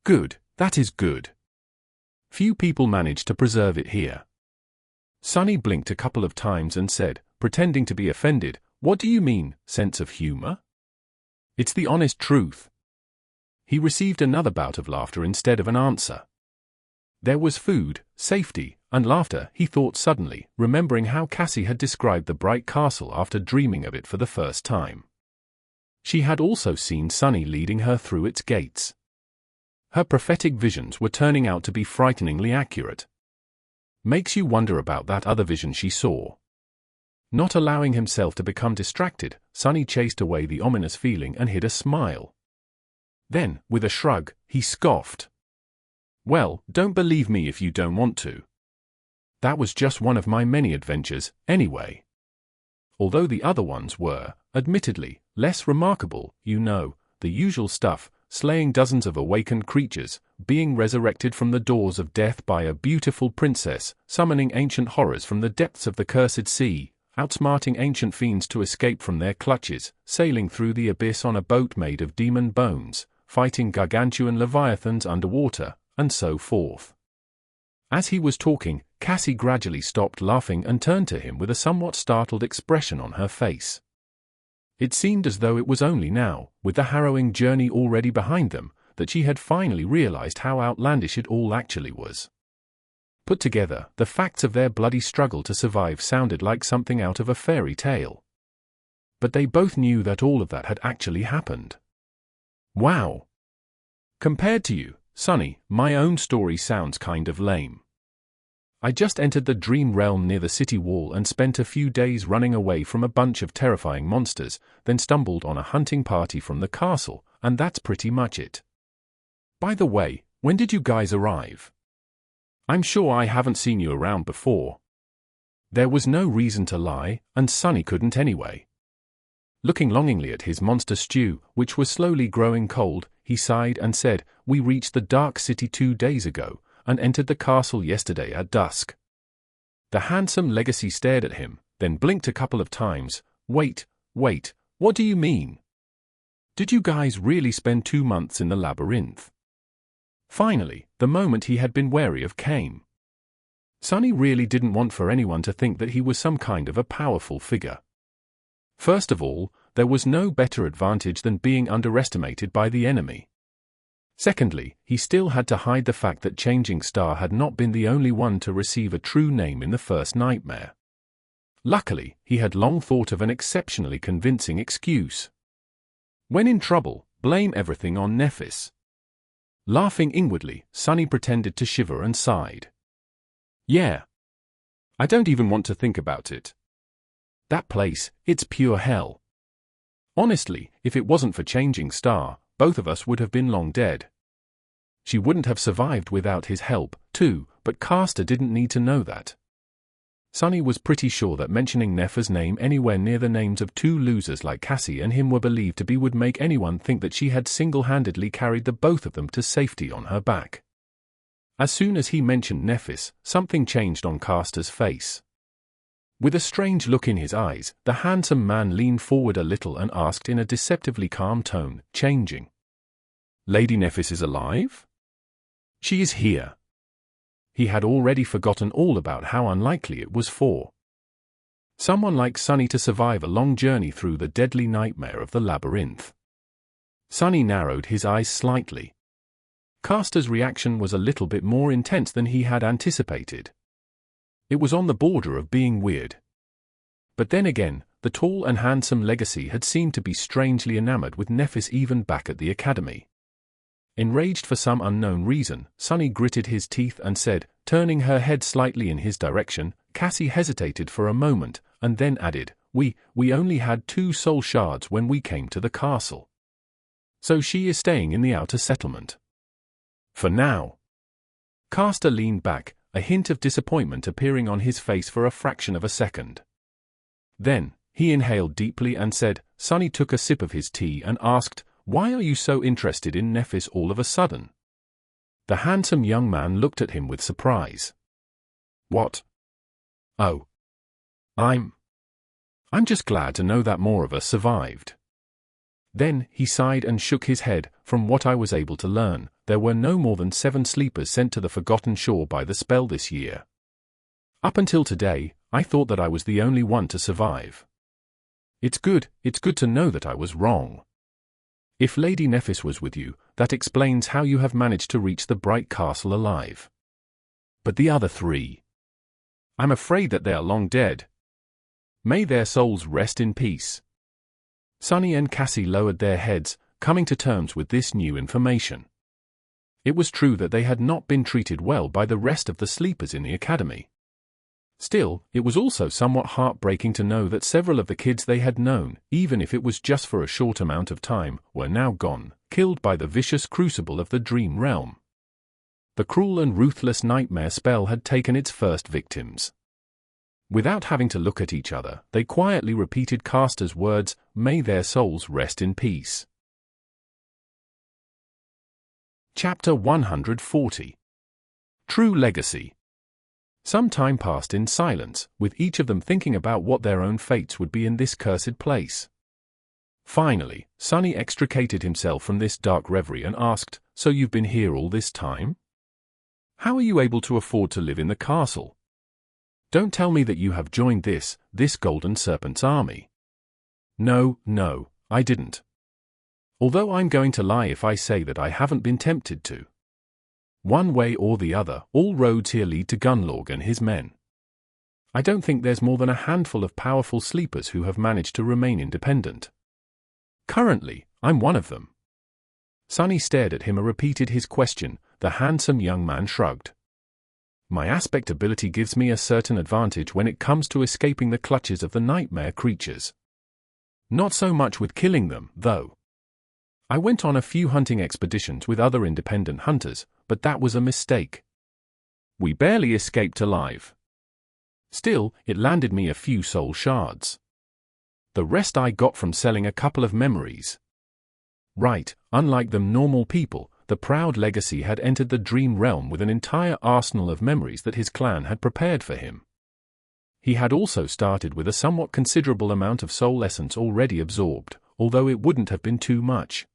Good, that is good. Few people manage to preserve it here." Sunny blinked a couple of times and said, pretending to be offended, "What do you mean, sense of humor? It's the honest truth." He received another bout of laughter instead of an answer. There was food, safety, and laughter, he thought suddenly, remembering how Cassie had described the bright castle after dreaming of it for the first time. She had also seen Sunny leading her through its gates. Her prophetic visions were turning out to be frighteningly accurate. Makes you wonder about that other vision she saw. Not allowing himself to become distracted, Sunny chased away the ominous feeling and hid a smile. Then, with a shrug, he scoffed. Well, don't believe me if you don't want to. That was just one of my many adventures, anyway. Although the other ones were, admittedly, less remarkable, you know, the usual stuff, slaying dozens of awakened creatures, being resurrected from the doors of death by a beautiful princess, summoning ancient horrors from the depths of the cursed sea, outsmarting ancient fiends to escape from their clutches, sailing through the abyss on a boat made of demon bones, fighting gargantuan leviathans underwater, and so forth. As he was talking, Cassie gradually stopped laughing and turned to him with a somewhat startled expression on her face. It seemed as though it was only now, with the harrowing journey already behind them, that she had finally realized how outlandish it all actually was. Put together, the facts of their bloody struggle to survive sounded like something out of a fairy tale. But they both knew that all of that had actually happened. Wow! Compared to you, Sunny, my own story sounds kind of lame. I just entered the dream realm near the city wall and spent a few days running away from a bunch of terrifying monsters, then stumbled on a hunting party from the castle, and that's pretty much it. By the way, when did you guys arrive? I'm sure I haven't seen you around before. There was no reason to lie, and Sunny couldn't anyway. Looking longingly at his monster stew, which was slowly growing cold, he sighed and said, "We reached the Dark City 2 days ago, and entered the castle yesterday at dusk." The handsome legacy stared at him, then blinked a couple of times. Wait, what do you mean? Did you guys really spend 2 months in the labyrinth? Finally, the moment he had been wary of came. Sunny really didn't want for anyone to think that he was some kind of a powerful figure. First of all, there was no better advantage than being underestimated by the enemy. Secondly, he still had to hide the fact that Changing Star had not been the only one to receive a true name in the first nightmare. Luckily, he had long thought of an exceptionally convincing excuse. When in trouble, blame everything on Nephis. Laughing inwardly, Sunny pretended to shiver and sighed. Yeah. I don't even want to think about it. That place, it's pure hell. Honestly, if it wasn't for Changing Star, both of us would have been long dead. She wouldn't have survived without his help, too, but Caster didn't need to know that. Sunny was pretty sure that mentioning Neph's name anywhere near the names of 2 losers like Cassie and him were believed to be would make anyone think that she had single-handedly carried the both of them to safety on her back. As soon as he mentioned Nephis, something changed on Caster's face. With a strange look in his eyes, the handsome man leaned forward a little and asked in a deceptively calm tone, changing. Lady Nephis is alive? She is here. He had already forgotten all about how unlikely it was for someone like Sunny to survive a long journey through the deadly nightmare of the labyrinth. Sunny narrowed his eyes slightly. Caster's reaction was a little bit more intense than he had anticipated. It was on the border of being weird. But then again, the tall and handsome legacy had seemed to be strangely enamored with Nephis even back at the academy. Enraged for some unknown reason, Sunny gritted his teeth and said, turning her head slightly in his direction. Cassie hesitated for a moment, and then added, We only had 2 soul shards when we came to the castle. So she is staying in the outer settlement. For now. Caster leaned back, a hint of disappointment appearing on his face for a fraction of a second. Then, he inhaled deeply and said, Sunny took a sip of his tea and asked, Why are you so interested in Nephis all of a sudden? The handsome young man looked at him with surprise. What? Oh. I'm just glad to know that more of us survived. Then, he sighed and shook his head. From what I was able to learn, there were no more than 7 sleepers sent to the Forgotten Shore by the spell this year. Up until today, I thought that I was the only one to survive. It's good to know that I was wrong. If Lady Nephis was with you, that explains how you have managed to reach the bright castle alive. But the other three? I'm afraid that they are long dead. May their souls rest in peace. Sunny and Cassie lowered their heads, coming to terms with this new information. It was true that they had not been treated well by the rest of the sleepers in the academy. Still, it was also somewhat heartbreaking to know that several of the kids they had known, even if it was just for a short amount of time, were now gone, killed by the vicious crucible of the dream realm. The cruel and ruthless nightmare spell had taken its first victims. Without having to look at each other, they quietly repeated Castor's words, "May their souls rest in peace." Chapter 140. True Legacy. Some time passed in silence, with each of them thinking about what their own fates would be in this cursed place. Finally, Sunny extricated himself from this dark reverie and asked, "So you've been here all this time? How are you able to afford to live in the castle? Don't tell me that you have joined this Golden Serpent's army." No, I didn't. Although I'm going to lie if I say that I haven't been tempted to. One way or the other, all roads here lead to Gunlaug and his men. I don't think there's more than a handful of powerful sleepers who have managed to remain independent. Currently, I'm one of them. Sunny stared at him and repeated his question. The handsome young man shrugged. My aspect ability gives me a certain advantage when it comes to escaping the clutches of the nightmare creatures. Not so much with killing them, though. I went on a few hunting expeditions with other independent hunters, but that was a mistake. We barely escaped alive. Still, it landed me a few soul shards. The rest I got from selling a couple of memories. Right, unlike them normal people, the proud legacy had entered the dream realm with an entire arsenal of memories that his clan had prepared for him. He had also started with a somewhat considerable amount of soul essence already absorbed, although it wouldn't have been too much.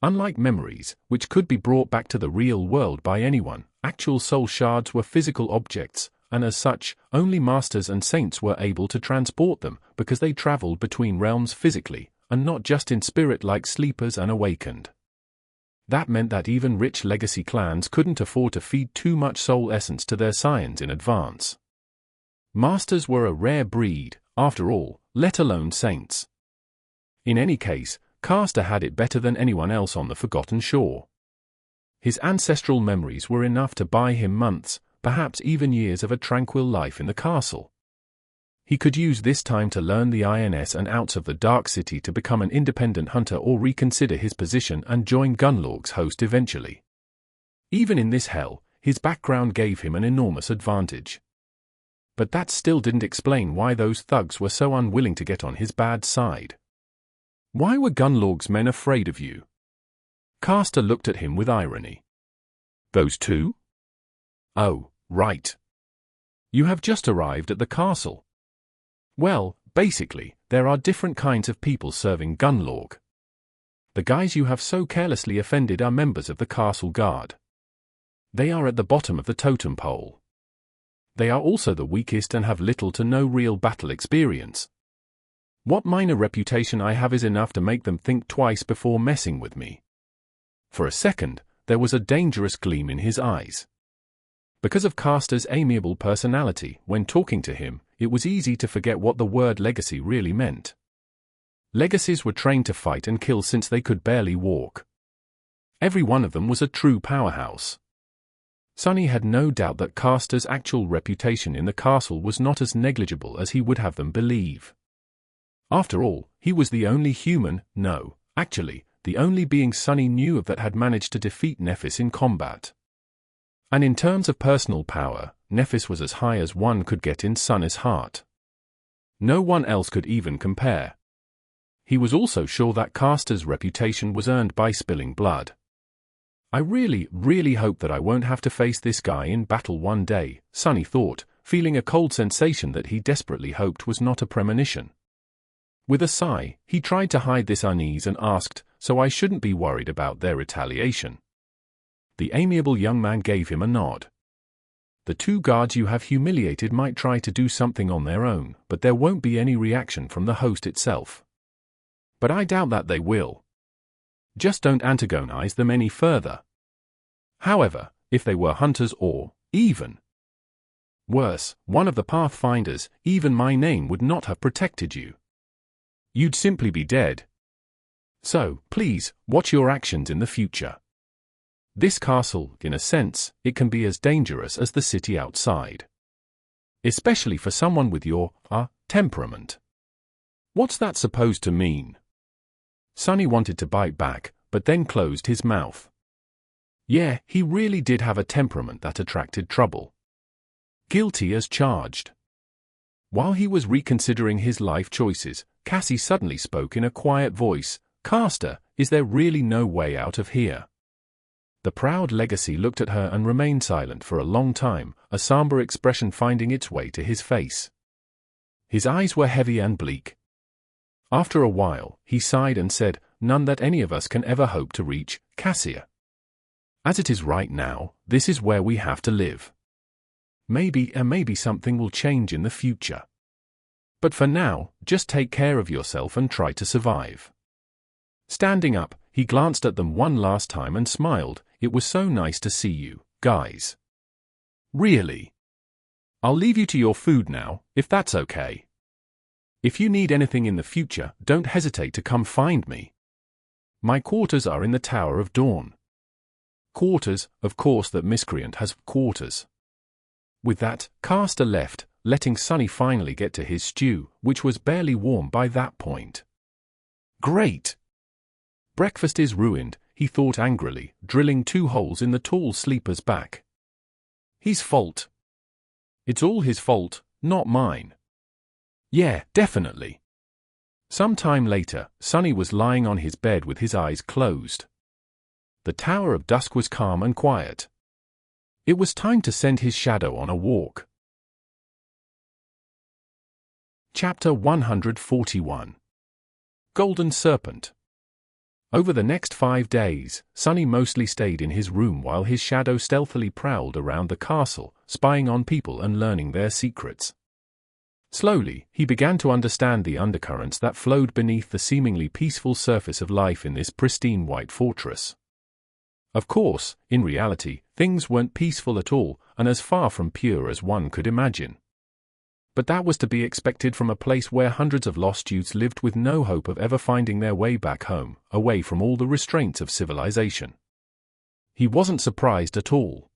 Unlike memories, which could be brought back to the real world by anyone, actual soul shards were physical objects, and as such, only masters and saints were able to transport them because they traveled between realms physically, and not just in spirit like sleepers and awakened. That meant that even rich legacy clans couldn't afford to feed too much soul essence to their scions in advance. Masters were a rare breed, after all, let alone saints. In any case, Castor had it better than anyone else on the Forgotten Shore. His ancestral memories were enough to buy him months, perhaps even years of a tranquil life in the castle. He could use this time to learn the ins and outs of the Dark City to become an independent hunter or reconsider his position and join Gunlaug's host eventually. Even in this hell, his background gave him an enormous advantage. But that still didn't explain why those thugs were so unwilling to get on his bad side. Why were Gunlaug's men afraid of you? Castor looked at him with irony. Those two? Oh, right. You have just arrived at the castle. Well, basically, there are different kinds of people serving Gunlaug. The guys you have so carelessly offended are members of the castle guard. They are at the bottom of the totem pole. They are also the weakest and have little to no real battle experience. What minor reputation I have is enough to make them think twice before messing with me. For a second, there was a dangerous gleam in his eyes. Because of Castor's amiable personality, when talking to him, it was easy to forget what the word legacy really meant. Legacies were trained to fight and kill since they could barely walk. Every one of them was a true powerhouse. Sunny had no doubt that Castor's actual reputation in the castle was not as negligible as he would have them believe. After all, he was the only human, actually, the only being Sunny knew of that had managed to defeat Nephis in combat. And in terms of personal power, Nephis was as high as one could get in Sunny's heart. No one else could even compare. He was also sure that Castor's reputation was earned by spilling blood. I really hope that I won't have to face this guy in battle one day, Sunny thought, feeling a cold sensation that he desperately hoped was not a premonition. With a sigh, he tried to hide this unease and asked, "So I shouldn't be worried about their retaliation?" The amiable young man gave him a nod. The two guards you have humiliated might try to do something on their own, but there won't be any reaction from the host itself. But I doubt that they will. Just don't antagonize them any further. However, if they were hunters or, Even worse, one of the Pathfinders, even my name would not have protected you. You'd simply be dead. So, please, watch your actions in the future. This castle, in a sense, it can be as dangerous as the city outside. Especially for someone with your, temperament. What's that supposed to mean? Sonny wanted to bite back, but then closed his mouth. Yeah, he really did have a temperament that attracted trouble. Guilty as charged. While he was reconsidering his life choices, Cassie suddenly spoke in a quiet voice. Caster, is there really no way out of here? The proud legacy looked at her and remained silent for a long time, a somber expression finding its way to his face. His eyes were heavy and bleak. After a while, he sighed and said, none that any of us can ever hope to reach, Cassia. As it is right now, this is where we have to live. Maybe something will change in the future. But for now, just take care of yourself and try to survive. Standing up, he glanced at them one last time and smiled. It was so nice to see you, guys. Really? I'll leave you to your food now, if that's okay. If you need anything in the future, don't hesitate to come find me. My quarters are in the Tower of Dawn. Quarters, of course that miscreant has quarters. With that, Caster left, letting Sonny finally get to his stew, which was barely warm by that point. Great! Breakfast is ruined, he thought angrily, drilling 2 holes in the tall sleeper's back. His fault. It's all his fault, not mine. Yeah, definitely. Some time later, Sonny was lying on his bed with his eyes closed. The Tower of Dusk was calm and quiet. It was time to send his shadow on a walk. Chapter 141. Golden Serpent. Over the next 5 days, Sonny mostly stayed in his room while his shadow stealthily prowled around the castle, spying on people and learning their secrets. Slowly, he began to understand the undercurrents that flowed beneath the seemingly peaceful surface of life in this pristine white fortress. Of course, in reality, things weren't peaceful at all, and as far from pure as one could imagine. But that was to be expected from a place where hundreds of lost youths lived with no hope of ever finding their way back home, away from all the restraints of civilization. He wasn't surprised at all.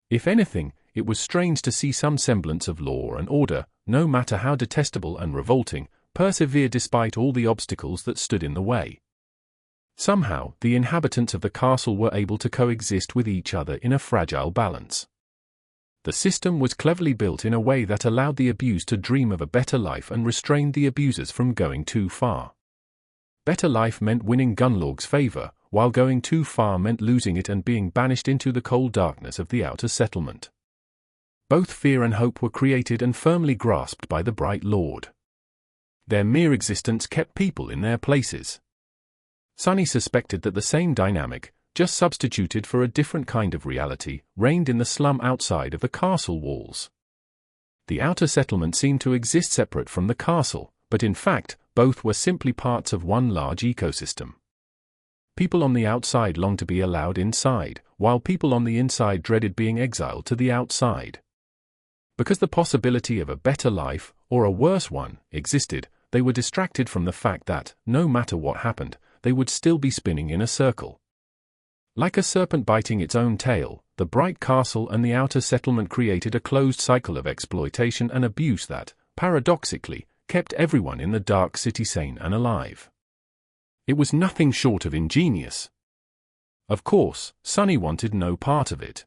If anything, it was strange to see some semblance of law and order, no matter how detestable and revolting, persevere despite all the obstacles that stood in the way. Somehow, the inhabitants of the castle were able to coexist with each other in a fragile balance. The system was cleverly built in a way that allowed the abused to dream of a better life and restrained the abusers from going too far. Better life meant winning Gunlaug's favor, while going too far meant losing it and being banished into the cold darkness of the outer settlement. Both fear and hope were created and firmly grasped by the Bright Lord. Their mere existence kept people in their places. Sonny suspected that the same dynamic, just substituted for a different kind of reality, reigned in the slum outside of the castle walls. The outer settlement seemed to exist separate from the castle, but in fact, both were simply parts of one large ecosystem. People on the outside longed to be allowed inside, while people on the inside dreaded being exiled to the outside. Because the possibility of a better life, or a worse one, existed, they were distracted from the fact that, no matter what happened, they would still be spinning in a circle. Like a serpent biting its own tail, the bright castle and the outer settlement created a closed cycle of exploitation and abuse that, paradoxically, kept everyone in the dark city sane and alive. It was nothing short of ingenious. Of course, Sonny wanted no part of it.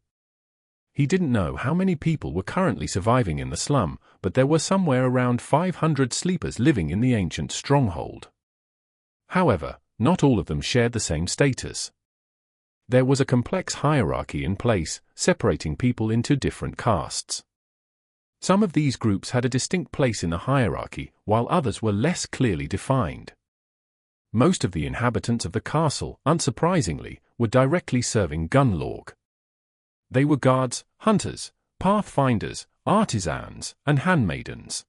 He didn't know how many people were currently surviving in the slum, but there were somewhere around 500 sleepers living in the ancient stronghold. However, not all of them shared the same status. There was a complex hierarchy in place, separating people into different castes. Some of these groups had a distinct place in the hierarchy, while others were less clearly defined. Most of the inhabitants of the castle, unsurprisingly, were directly serving Gunlaug. They were guards, hunters, pathfinders, artisans, and handmaidens.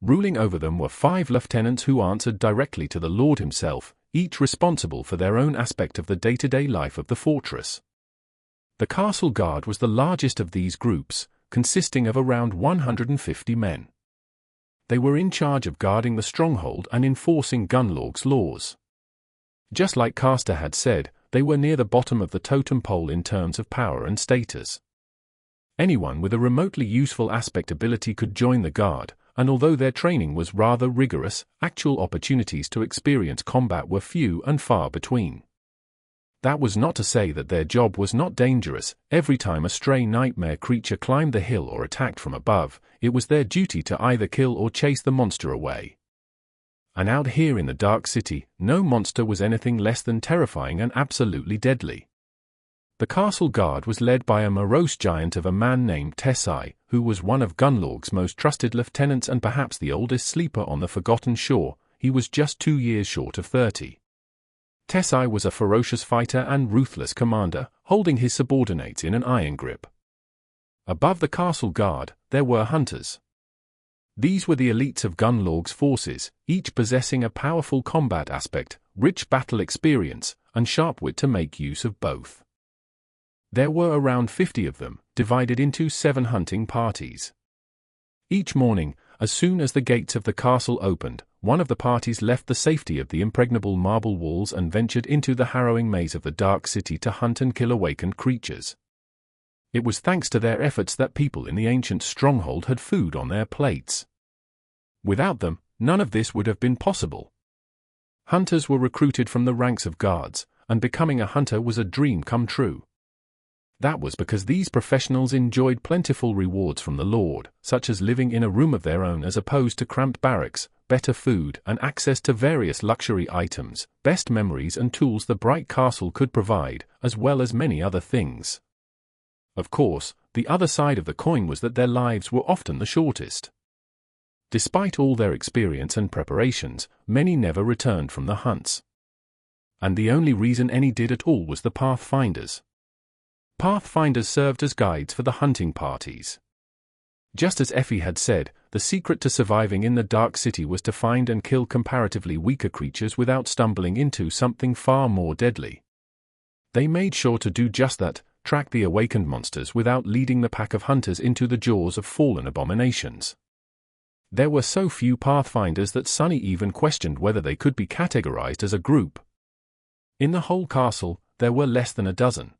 Ruling over them were 5 lieutenants who answered directly to the Lord himself, each responsible for their own aspect of the day-to-day life of the fortress. The castle guard was the largest of these groups, consisting of around 150 men. They were in charge of guarding the stronghold and enforcing Gunlaug's laws. Just like Caster had said, they were near the bottom of the totem pole in terms of power and status. Anyone with a remotely useful aspect ability could join the guard, and although their training was rather rigorous, actual opportunities to experience combat were few and far between. That was not to say that their job was not dangerous. Every time a stray nightmare creature climbed the hill or attacked from above, it was their duty to either kill or chase the monster away. And out here in the Dark City, no monster was anything less than terrifying and absolutely deadly. The castle guard was led by a morose giant of a man named Tesai, who was one of Gunlaug's most trusted lieutenants and perhaps the oldest sleeper on the Forgotten Shore. He was just 2 years short of 30. Tesai was a ferocious fighter and ruthless commander, holding his subordinates in an iron grip. Above the castle guard, there were hunters. These were the elites of Gunlaug's forces, each possessing a powerful combat aspect, rich battle experience, and sharp wit to make use of both. There were around 50 of them, divided into 7 hunting parties. Each morning, as soon as the gates of the castle opened, one of the parties left the safety of the impregnable marble walls and ventured into the harrowing maze of the Dark City to hunt and kill awakened creatures. It was thanks to their efforts that people in the ancient stronghold had food on their plates. Without them, none of this would have been possible. Hunters were recruited from the ranks of guards, and becoming a hunter was a dream come true. That was because these professionals enjoyed plentiful rewards from the Lord, such as living in a room of their own as opposed to cramped barracks, better food and access to various luxury items, best memories and tools the bright castle could provide, as well as many other things. Of course, the other side of the coin was that their lives were often the shortest. Despite all their experience and preparations, many never returned from the hunts. And the only reason any did at all was the Pathfinders. Pathfinders served as guides for the hunting parties. Just as Effie had said, the secret to surviving in the Dark City was to find and kill comparatively weaker creatures without stumbling into something far more deadly. They made sure to do just that, track the awakened monsters without leading the pack of hunters into the jaws of fallen abominations. There were so few Pathfinders that Sunny even questioned whether they could be categorized as a group. In the whole castle, there were less than a dozen.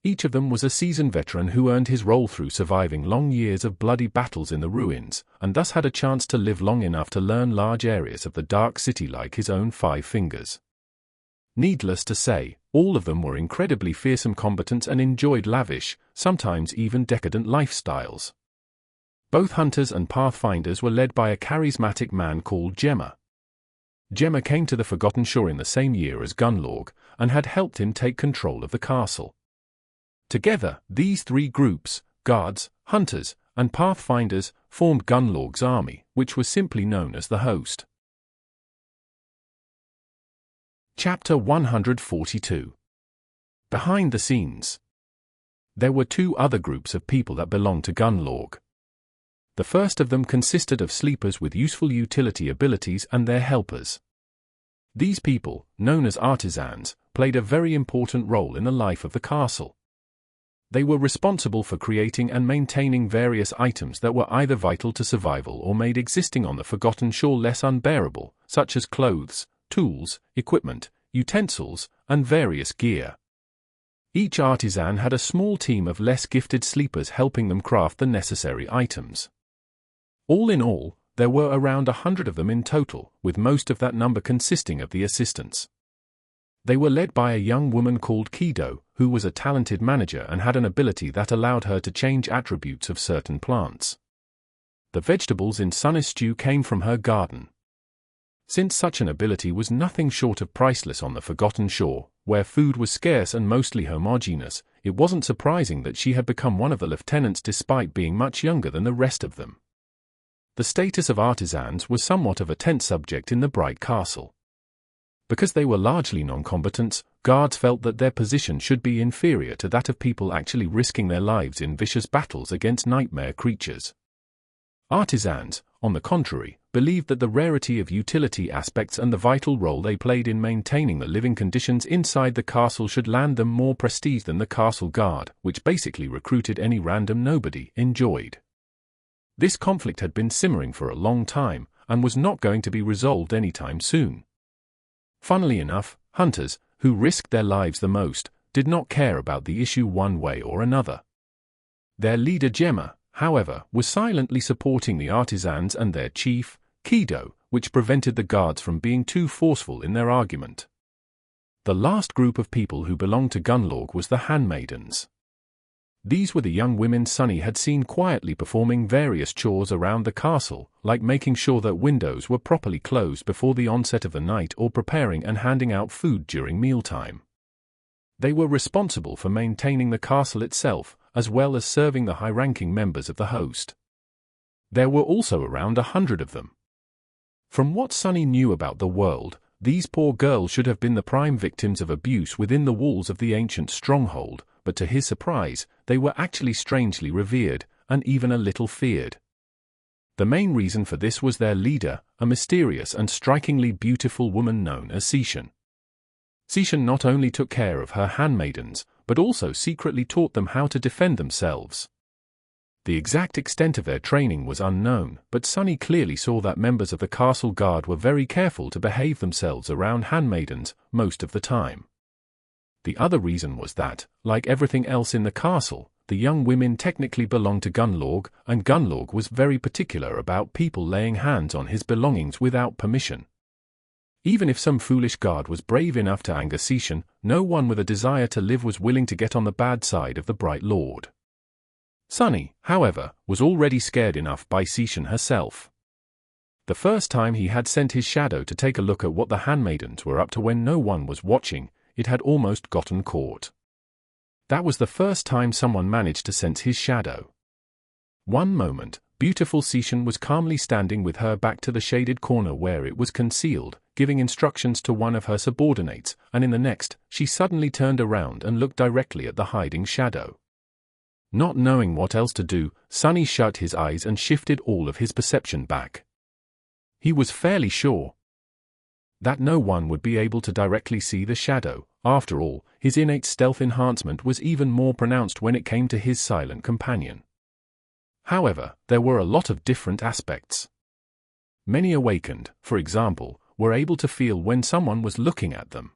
Each of them was a seasoned veteran who earned his role through surviving long years of bloody battles in the ruins, and thus had a chance to live long enough to learn large areas of the Dark City like his own 5 fingers. Needless to say, all of them were incredibly fearsome combatants and enjoyed lavish, sometimes even decadent lifestyles. Both hunters and pathfinders were led by a charismatic man called Gemma. Gemma came to the Forgotten Shore in the same year as Gunlaug, and had helped him take control of the castle. Together, these 3 groups, guards, hunters, and pathfinders, formed Gunlaug's army, which was simply known as the Host. Chapter 142. Behind the scenes. There were 2 other groups of people that belonged to Gunlaug. The first of them consisted of sleepers with useful utility abilities and their helpers. These people, known as artisans, played a very important role in the life of the castle. They were responsible for creating and maintaining various items that were either vital to survival or made existing on the Forgotten Shore less unbearable, such as clothes, tools, equipment, utensils, and various gear. Each artisan had a small team of less gifted sleepers helping them craft the necessary items. All in all, there were around 100 of them in total, with most of that number consisting of the assistants. They were led by a young woman called Kido, who was a talented manager and had an ability that allowed her to change attributes of certain plants. The vegetables in Sunny's stew came from her garden. Since such an ability was nothing short of priceless on the Forgotten Shore, where food was scarce and mostly homogeneous, it wasn't surprising that she had become one of the lieutenants despite being much younger than the rest of them. The status of artisans was somewhat of a tense subject in the Bright Castle. Because they were largely non-combatants, guards felt that their position should be inferior to that of people actually risking their lives in vicious battles against nightmare creatures. Artisans, on the contrary, believed that the rarity of utility aspects and the vital role they played in maintaining the living conditions inside the castle should land them more prestige than the castle guard, which basically recruited any random nobody, enjoyed. This conflict had been simmering for a long time, and was not going to be resolved anytime soon. Funnily enough, hunters, who risked their lives the most, did not care about the issue one way or another. Their leader Gemma, however, was silently supporting the artisans and their chief, Kido, which prevented the guards from being too forceful in their argument. The last group of people who belonged to Gunlaug was the handmaidens. These were the young women Sunny had seen quietly performing various chores around the castle, like making sure that windows were properly closed before the onset of the night or preparing and handing out food during mealtime. They were responsible for maintaining the castle itself, as well as serving the high-ranking members of the host. There were also around 100 of them. From what Sunny knew about the world, these poor girls should have been the prime victims of abuse within the walls of the ancient stronghold, but to his surprise, they were actually strangely revered, and even a little feared. The main reason for this was their leader, a mysterious and strikingly beautiful woman known as Seishan. Seishan not only took care of her handmaidens, but also secretly taught them how to defend themselves. The exact extent of their training was unknown, but Sunny clearly saw that members of the castle guard were very careful to behave themselves around handmaidens most of the time. The other reason was that, like everything else in the castle, the young women technically belonged to Gunlaug, and Gunlaug was very particular about people laying hands on his belongings without permission. Even if some foolish guard was brave enough to anger Seishan, no one with a desire to live was willing to get on the bad side of the Bright Lord. Sunny, however, was already scared enough by Seishan herself. The first time he had sent his shadow to take a look at what the handmaidens were up to when no one was watching, it had almost gotten caught. That was the first time someone managed to sense his shadow. One moment, beautiful Seishan was calmly standing with her back to the shaded corner where it was concealed, giving instructions to one of her subordinates, and in the next, she suddenly turned around and looked directly at the hiding shadow. Not knowing what else to do, Sunny shut his eyes and shifted all of his perception back. He was fairly sure that no one would be able to directly see the shadow. After all, his innate stealth enhancement was even more pronounced when it came to his silent companion. However, there were a lot of different aspects. Many awakened, for example, were able to feel when someone was looking at them.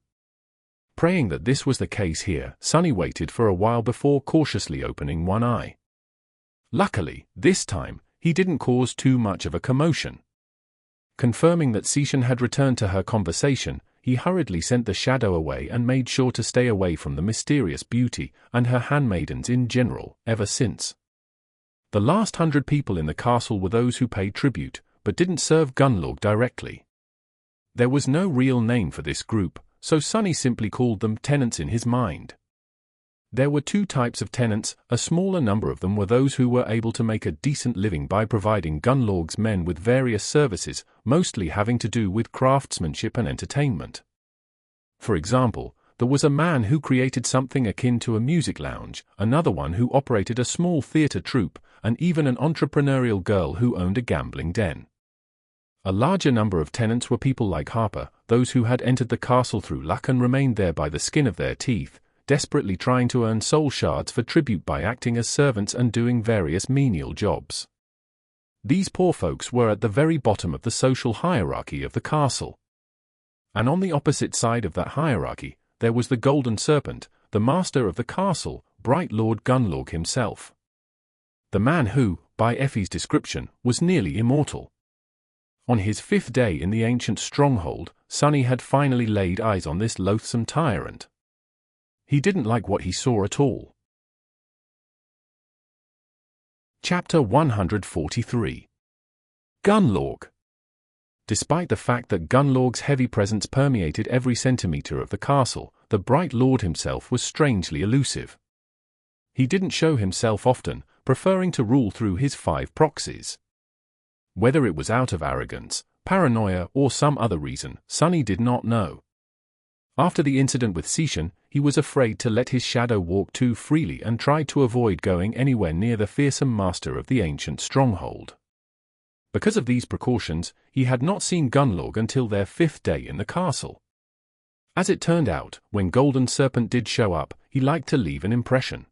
Praying that this was the case here, Sunny waited for a while before cautiously opening one eye. Luckily, this time, he didn't cause too much of a commotion. Confirming that Seishan had returned to her conversation, he hurriedly sent the shadow away and made sure to stay away from the mysterious beauty and her handmaidens in general, ever since. The last 100 people in the castle were those who paid tribute, but didn't serve Gunlaug directly. There was no real name for this group, so Sunny simply called them tenants in his mind. There were two types of tenants. A smaller number of them were those who were able to make a decent living by providing Gunlaug's men with various services, mostly having to do with craftsmanship and entertainment. For example, there was a man who created something akin to a music lounge, another one who operated a small theater troupe, and even an entrepreneurial girl who owned a gambling den. A larger number of tenants were people like Harper, those who had entered the castle through luck and remained there by the skin of their teeth, desperately trying to earn soul shards for tribute by acting as servants and doing various menial jobs. These poor folks were at the very bottom of the social hierarchy of the castle. And on the opposite side of that hierarchy, there was the Golden Serpent, the master of the castle, Bright Lord Gunlaug himself. The man who, by Effie's description, was nearly immortal. On his 5th day in the ancient stronghold, Sunny had finally laid eyes on this loathsome tyrant. He didn't like what he saw at all. Chapter 143. Gunlaug. Despite the fact that Gunlaug's heavy presence permeated every centimeter of the castle, the Bright Lord himself was strangely elusive. He didn't show himself often, preferring to rule through his 5 proxies. Whether it was out of arrogance, paranoia, or some other reason, Sunny did not know. After the incident with Seishan, he was afraid to let his shadow walk too freely and tried to avoid going anywhere near the fearsome master of the ancient stronghold. Because of these precautions, he had not seen Gunlaug until their 5th day in the castle. As it turned out, when Golden Serpent did show up, he liked to leave an impression.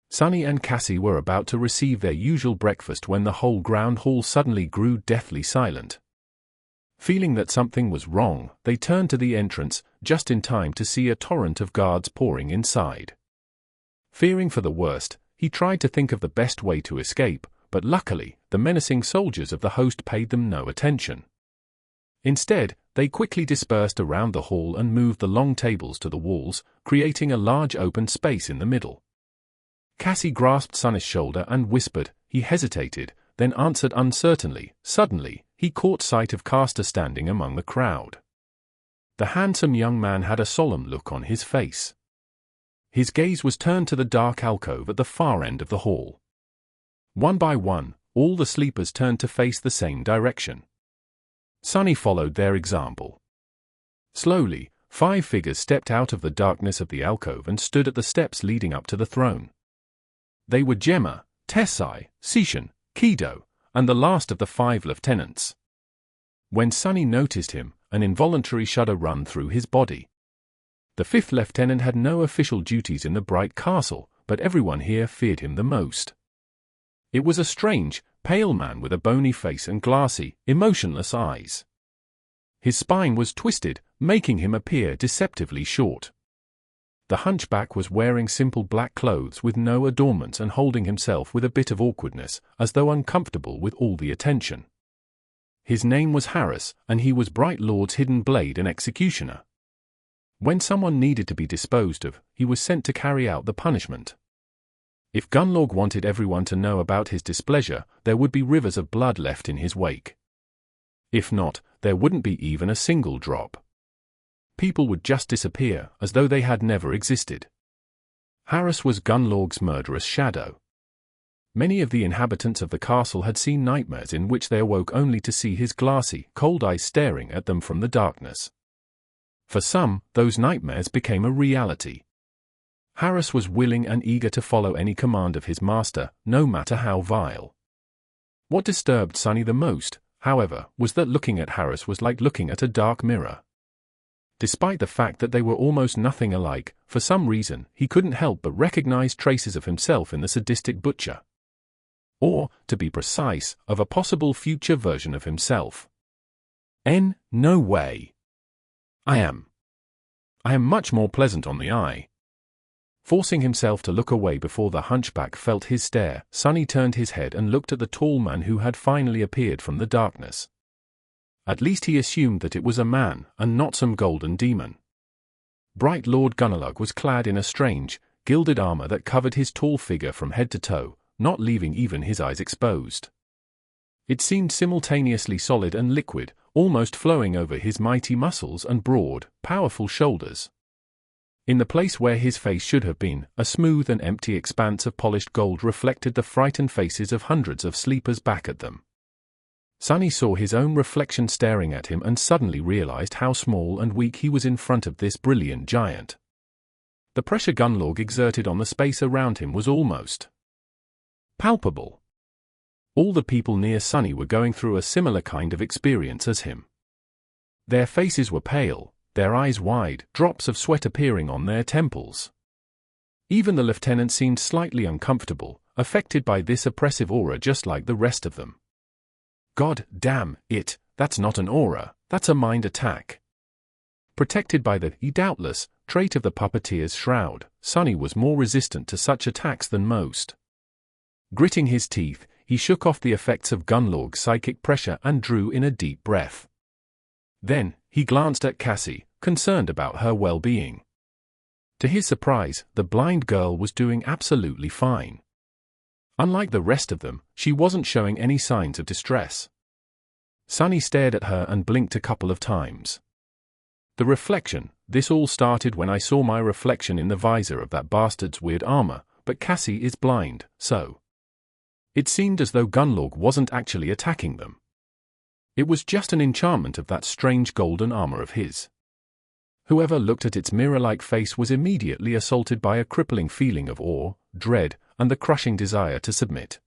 Sunny and Cassie were about to receive their usual breakfast when the whole ground hall suddenly grew deathly silent. Feeling that something was wrong, they turned to the entrance, just in time to see a torrent of guards pouring inside. Fearing for the worst, he tried to think of the best way to escape, but luckily, the menacing soldiers of the host paid them no attention. Instead, they quickly dispersed around the hall and moved the long tables to the walls, creating a large open space in the middle. Cassie grasped Sunny's shoulder and whispered. He hesitated, then answered uncertainly. Suddenly, he caught sight of Caster standing among the crowd. The handsome young man had a solemn look on his face. His gaze was turned to the dark alcove at the far end of the hall. One by one, all the sleepers turned to face the same direction. Sunny followed their example. Slowly, 5 figures stepped out of the darkness of the alcove and stood at the steps leading up to the throne. They were Gemma, Tessai, Sishan, Kido, and the last of the 5 lieutenants. When Sunny noticed him, an involuntary shudder ran through his body. The 5th lieutenant had no official duties in the bright castle, but everyone here feared him the most. It was a strange, pale man with a bony face and glassy, emotionless eyes. His spine was twisted, making him appear deceptively short. The hunchback was wearing simple black clothes with no adornments and holding himself with a bit of awkwardness, as though uncomfortable with all the attention. His name was Harris, and he was Bright Lord's hidden blade and executioner. When someone needed to be disposed of, he was sent to carry out the punishment. If Gunlaug wanted everyone to know about his displeasure, there would be rivers of blood left in his wake. If not, there wouldn't be even a single drop. People would just disappear, as though they had never existed. Harris was Gunlaug's murderous shadow. Many of the inhabitants of the castle had seen nightmares in which they awoke only to see his glassy, cold eyes staring at them from the darkness. For some, those nightmares became a reality. Harris was willing and eager to follow any command of his master, no matter how vile. What disturbed Sunny the most, however, was that looking at Harris was like looking at a dark mirror. Despite the fact that they were almost nothing alike, for some reason, he couldn't help but recognize traces of himself in the sadistic butcher. Or, to be precise, of a possible future version of himself. No way. I am much more pleasant on the eye. Forcing himself to look away before the hunchback felt his stare, Sunny turned his head and looked at the tall man who had finally appeared from the darkness. At least he assumed that it was a man, and not some golden demon. Bright Lord Gunlaug was clad in a strange, gilded armor that covered his tall figure from head to toe, not leaving even his eyes exposed. It seemed simultaneously solid and liquid, almost flowing over his mighty muscles and broad, powerful shoulders. In the place where his face should have been, a smooth and empty expanse of polished gold reflected the frightened faces of hundreds of sleepers back at them. Sunny saw his own reflection staring at him and suddenly realized how small and weak he was in front of this brilliant giant. The pressure Gunlaug exerted on the space around him was almost palpable. All the people near Sunny were going through a similar kind of experience as him. Their faces were pale, their eyes wide, drops of sweat appearing on their temples. Even the lieutenant seemed slightly uncomfortable, affected by this oppressive aura just like the rest of them. God damn it, that's not an aura, that's a mind attack. Protected by the doubtless trait of the puppeteer's shroud, Sunny was more resistant to such attacks than most. Gritting his teeth, he shook off the effects of Gunlaug's psychic pressure and drew in a deep breath. Then, he glanced at Cassie, concerned about her well-being. To his surprise, the blind girl was doing absolutely fine. Unlike the rest of them, she wasn't showing any signs of distress. Sunny stared at her and blinked a couple of times. The reflection, this all started when I saw my reflection in the visor of that bastard's weird armor, but Cassie is blind, so. It seemed as though Gunlaug wasn't actually attacking them. It was just an enchantment of that strange golden armor of his. Whoever looked at its mirror-like face was immediately assaulted by a crippling feeling of awe, dread, and the crushing desire to submit.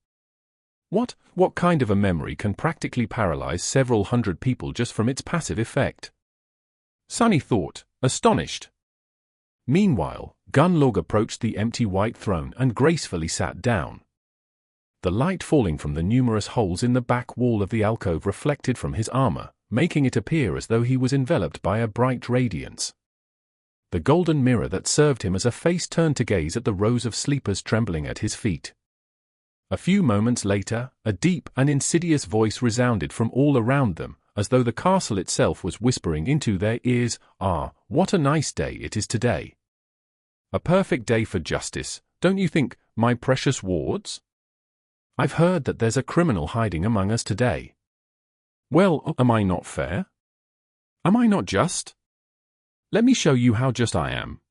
What kind of a memory can practically paralyze several hundred people just from its passive effect? Sunny thought, astonished. Meanwhile, Gunlaug approached the empty white throne and gracefully sat down. The light falling from the numerous holes in the back wall of the alcove reflected from his armor, making it appear as though he was enveloped by a bright radiance. The golden mirror that served him as a face turned to gaze at the rows of sleepers trembling at his feet. A few moments later, a deep and insidious voice resounded from all around them, as though the castle itself was whispering into their ears, "Ah, what a nice day it is today. A perfect day for justice, don't you think, my precious wards? I've heard that there's a criminal hiding among us today. Well, am I not fair? Am I not just? Let me show you how just I am."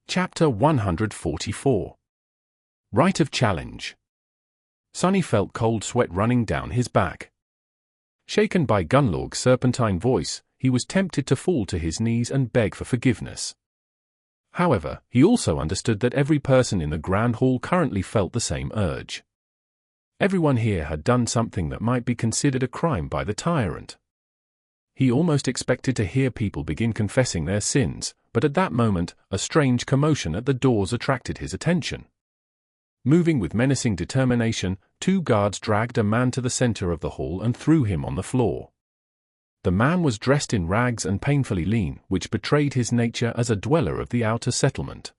Chapter 144. Rite of Challenge. Sunny felt cold sweat running down his back. Shaken by Gunlaug's serpentine voice, he was tempted to fall to his knees and beg for forgiveness. However, he also understood that every person in the Grand Hall currently felt the same urge. Everyone here had done something that might be considered a crime by the tyrant. He almost expected to hear people begin confessing their sins, but at that moment, a strange commotion at the doors attracted his attention. Moving with menacing determination, two guards dragged a man to the center of the hall and threw him on the floor. The man was dressed in rags and painfully lean, which betrayed his nature as a dweller of the outer settlement.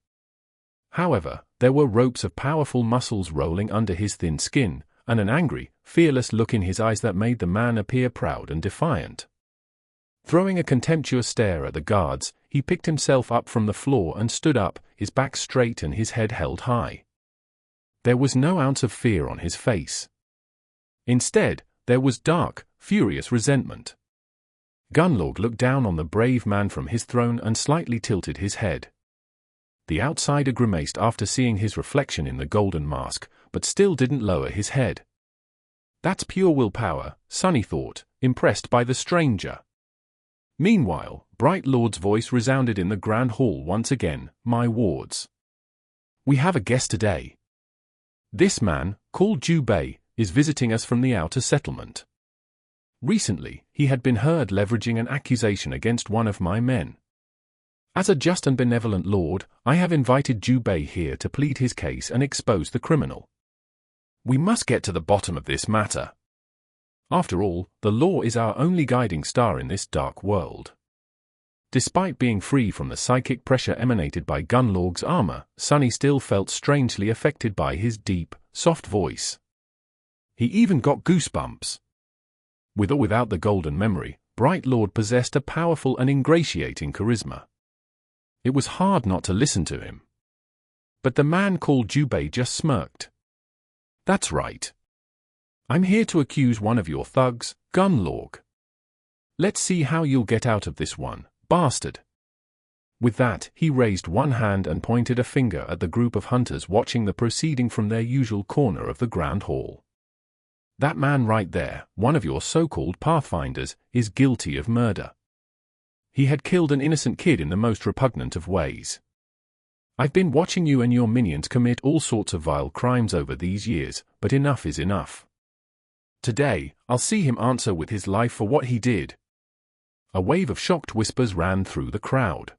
However, there were ropes of powerful muscles rolling under his thin skin, and an angry, fearless look in his eyes that made the man appear proud and defiant. Throwing a contemptuous stare at the guards, he picked himself up from the floor and stood up, his back straight and his head held high. There was no ounce of fear on his face. Instead, there was dark, furious resentment. Gunlaug looked down on the brave man from his throne and slightly tilted his head. The outsider grimaced after seeing his reflection in the golden mask, but still didn't lower his head. That's pure willpower, Sunny thought, impressed by the stranger. Meanwhile, Bright Lord's voice resounded in the Grand Hall once again, "My wards. We have a guest today. This man, called Dreame, is visiting us from the outer settlement. Recently, he had been heard leveraging an accusation against one of my men. As a just and benevolent lord, I have invited Dreame here to plead his case and expose the criminal. We must get to the bottom of this matter. After all, the law is our only guiding star in this dark world." Despite being free from the psychic pressure emanated by Gunlaug's armor, Sunny still felt strangely affected by his deep, soft voice. He even got goosebumps. With or without the golden memory, Bright Lord possessed a powerful and ingratiating charisma. It was hard not to listen to him. But the man called Dreame just smirked. "That's right. I'm here to accuse one of your thugs, Gunlaug. Let's see how you'll get out of this one, bastard." With that, he raised one hand and pointed a finger at the group of hunters watching the proceeding from their usual corner of the Grand Hall. "That man right there, one of your so-called pathfinders, is guilty of murder. He had killed an innocent kid in the most repugnant of ways. I've been watching you and your minions commit all sorts of vile crimes over these years, but enough is enough. Today, I'll see him answer with his life for what he did." A wave of shocked whispers ran through the crowd.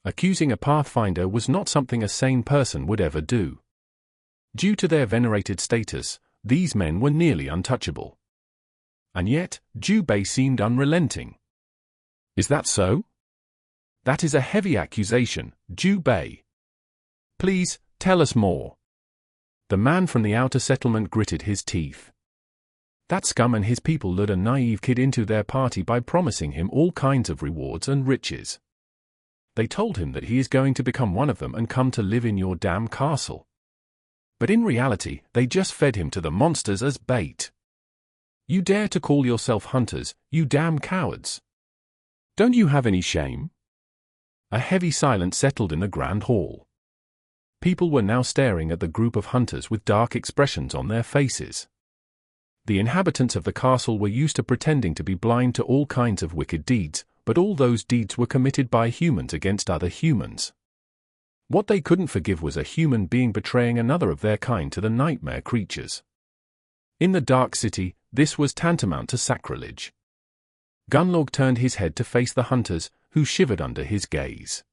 Accusing a pathfinder was not something a sane person would ever do. Due to their venerated status, these men were nearly untouchable. And yet, Dreame seemed unrelenting. "Is that so? That is a heavy accusation, Dreame. Please, tell us more." The man from the outer settlement gritted his teeth. That scum and his people lured a naive kid into their party by promising him all kinds of rewards and riches. They told him that he is going to become one of them and come to live in your damn castle. But in reality, they just fed him to the monsters as bait. You dare to call yourself hunters, you damn cowards. Don't you have any shame? A heavy silence settled in the Grand Hall. People were now staring at the group of hunters with dark expressions on their faces. The inhabitants of the castle were used to pretending to be blind to all kinds of wicked deeds, but all those deeds were committed by humans against other humans. What they couldn't forgive was a human being betraying another of their kind to the nightmare creatures. In the Dark City, this was tantamount to sacrilege. Gunlaug turned his head to face the hunters, who shivered under his gaze.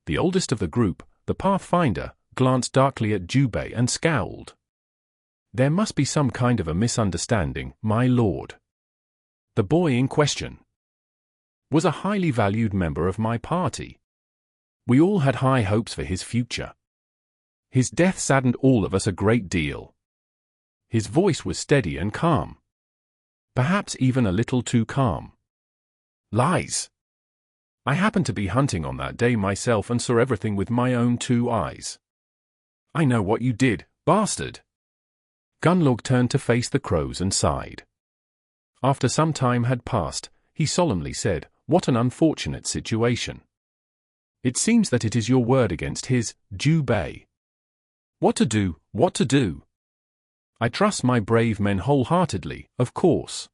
The oldest of the group, the Pathfinder, glanced darkly at Dreame and scowled. "There must be some kind of a misunderstanding, my lord. The boy in question was a highly valued member of my party. We all had high hopes for his future. His death saddened all of us a great deal." His voice was steady and calm. Perhaps even a little too calm. "Lies. I happened to be hunting on that day myself and saw everything with my own 2 eyes. I know what you did, bastard." Gunlaug turned to face the crows and sighed. After some time had passed, he solemnly said, "What an unfortunate situation. It seems that it is your word against his, Dreame. What to do, what to do? I trust my brave men wholeheartedly, of course.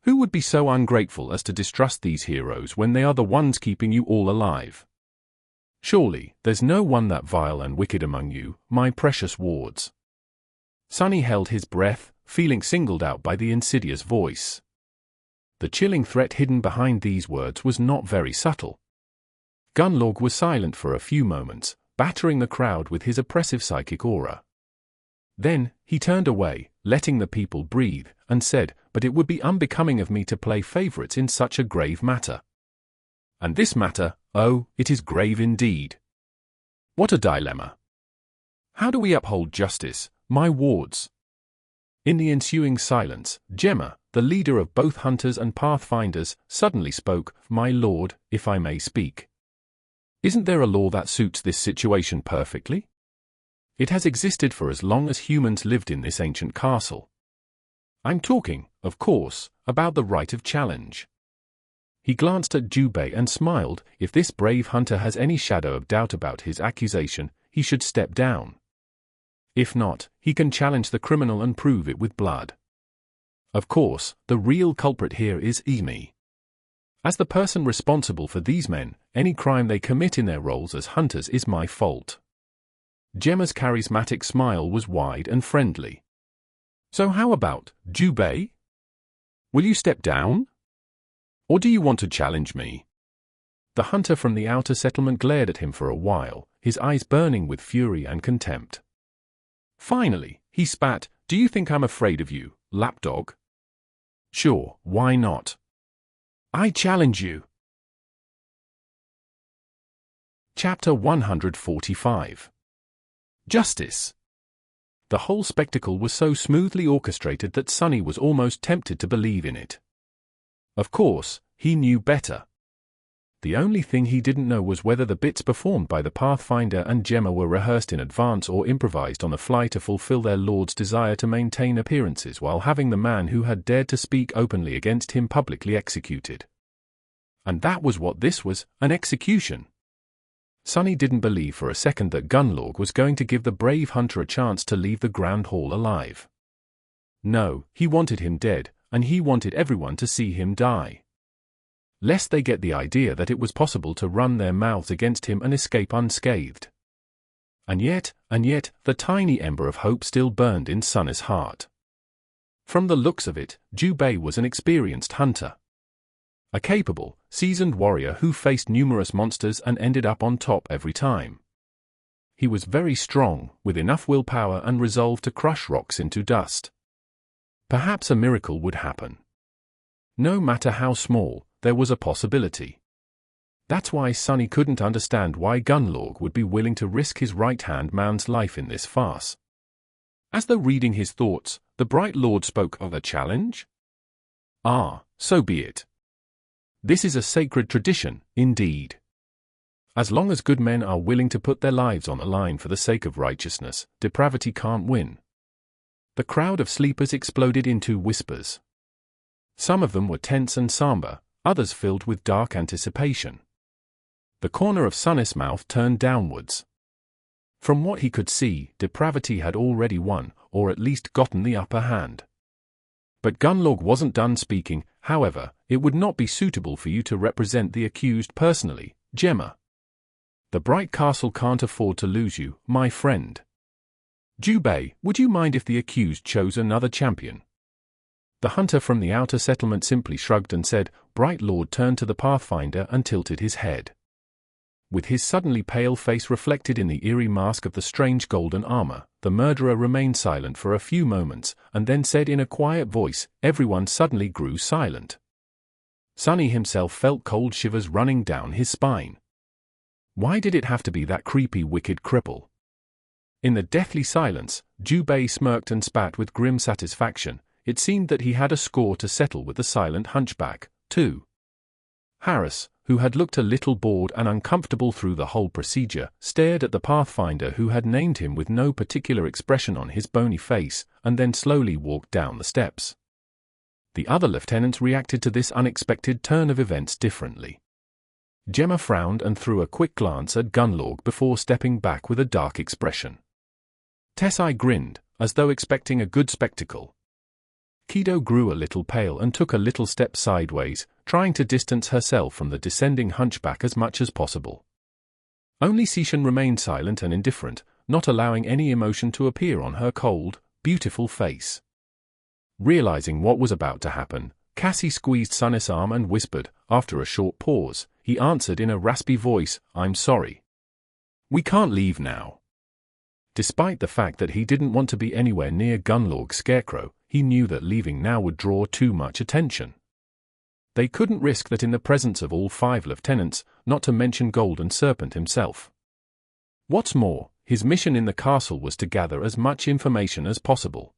Who would be so ungrateful as to distrust these heroes when they are the ones keeping you all alive? Surely, there's no one that vile and wicked among you, my precious wards." Sonny held his breath, feeling singled out by the insidious voice. The chilling threat hidden behind these words was not very subtle. Gunlaug was silent for a few moments, battering the crowd with his oppressive psychic aura. Then, he turned away, letting the people breathe, and said, "But it would be unbecoming of me to play favorites in such a grave matter. And this matter, oh, it is grave indeed. What a dilemma. How do we uphold justice, my wards?" In the ensuing silence, Gemma, the leader of both hunters and pathfinders, suddenly spoke, "My lord, if I may speak. Isn't there a law that suits this situation perfectly? It has existed for as long as humans lived in this ancient castle. I'm talking, of course, about the right of challenge." He glanced at Dreame and smiled. "If this brave hunter has any shadow of doubt about his accusation, he should step down. If not, he can challenge the criminal and prove it with blood. Of course, the real culprit here is me. As the person responsible for these men, any crime they commit in their roles as hunters is my fault." Gemma's charismatic smile was wide and friendly. "So how about, Dreame? Will you step down? Or do you want to challenge me?" The hunter from the outer settlement glared at him for a while, his eyes burning with fury and contempt. Finally, he spat, "Do you think I'm afraid of you, lapdog? Sure, why not? I challenge you." Chapter 145. Justice. The whole spectacle was so smoothly orchestrated that Sonny was almost tempted to believe in it. Of course, he knew better. The only thing he didn't know was whether the bits performed by the Pathfinder and Gemma were rehearsed in advance or improvised on the fly to fulfill their lord's desire to maintain appearances while having the man who had dared to speak openly against him publicly executed. And that was what this was, an execution. Sonny didn't believe for a second that Gunlaug was going to give the brave hunter a chance to leave the Grand Hall alive. No, he wanted him dead, and he wanted everyone to see him die. Lest they get the idea that it was possible to run their mouths against him and escape unscathed. And yet, the tiny ember of hope still burned in Sonny's heart. From the looks of it, Dreame was an experienced hunter. A capable, seasoned warrior who faced numerous monsters and ended up on top every time. He was very strong, with enough willpower and resolve to crush rocks into dust. Perhaps a miracle would happen. No matter how small, there was a possibility. That's why Sonny couldn't understand why Gunlaug would be willing to risk his right-hand man's life in this farce. As though reading his thoughts, the Bright Lord spoke of a challenge? Ah, so be it. This is a sacred tradition, indeed. As long as good men are willing to put their lives on the line for the sake of righteousness, depravity can't win. The crowd of sleepers exploded into whispers. Some of them were tense and somber, others filled with dark anticipation. The corner of Sonny's mouth turned downwards. From what he could see, depravity had already won, or at least gotten the upper hand. But Gunlaug wasn't done speaking. However, it would not be suitable for you to represent the accused personally, Gemma. The bright castle can't afford to lose you, my friend. Jubei, would you mind if the accused chose another champion? The hunter from the outer settlement simply shrugged and said. Bright Lord turned to the Pathfinder and tilted his head. With his suddenly pale face reflected in the eerie mask of the strange golden armor, the murderer remained silent for a few moments, and then said in a quiet voice. Everyone suddenly grew silent. Sunny himself felt cold shivers running down his spine. Why did it have to be that creepy wicked cripple? In the deathly silence, Jubei smirked and spat with grim satisfaction. It seemed that he had a score to settle with the silent hunchback, too. Harris, who had looked a little bored and uncomfortable through the whole procedure, stared at the Pathfinder who had named him with no particular expression on his bony face, and then slowly walked down the steps. The other lieutenants reacted to this unexpected turn of events differently. Gemma frowned and threw a quick glance at Gunlaug before stepping back with a dark expression. Tessai grinned, as though expecting a good spectacle. Kido grew a little pale and took a little step sideways, trying to distance herself from the descending hunchback as much as possible. Only Sishan remained silent and indifferent, not allowing any emotion to appear on her cold, beautiful face. Realizing what was about to happen, Cassie squeezed Sunnis' arm and whispered. After a short pause, he answered in a raspy voice, I'm sorry. We can't leave now. Despite the fact that he didn't want to be anywhere near Gunlaug's scarecrow, he knew that leaving now would draw too much attention. They couldn't risk that in the presence of all 5 lieutenants, not to mention Golden Serpent himself. What's more, his mission in the castle was to gather as much information as possible.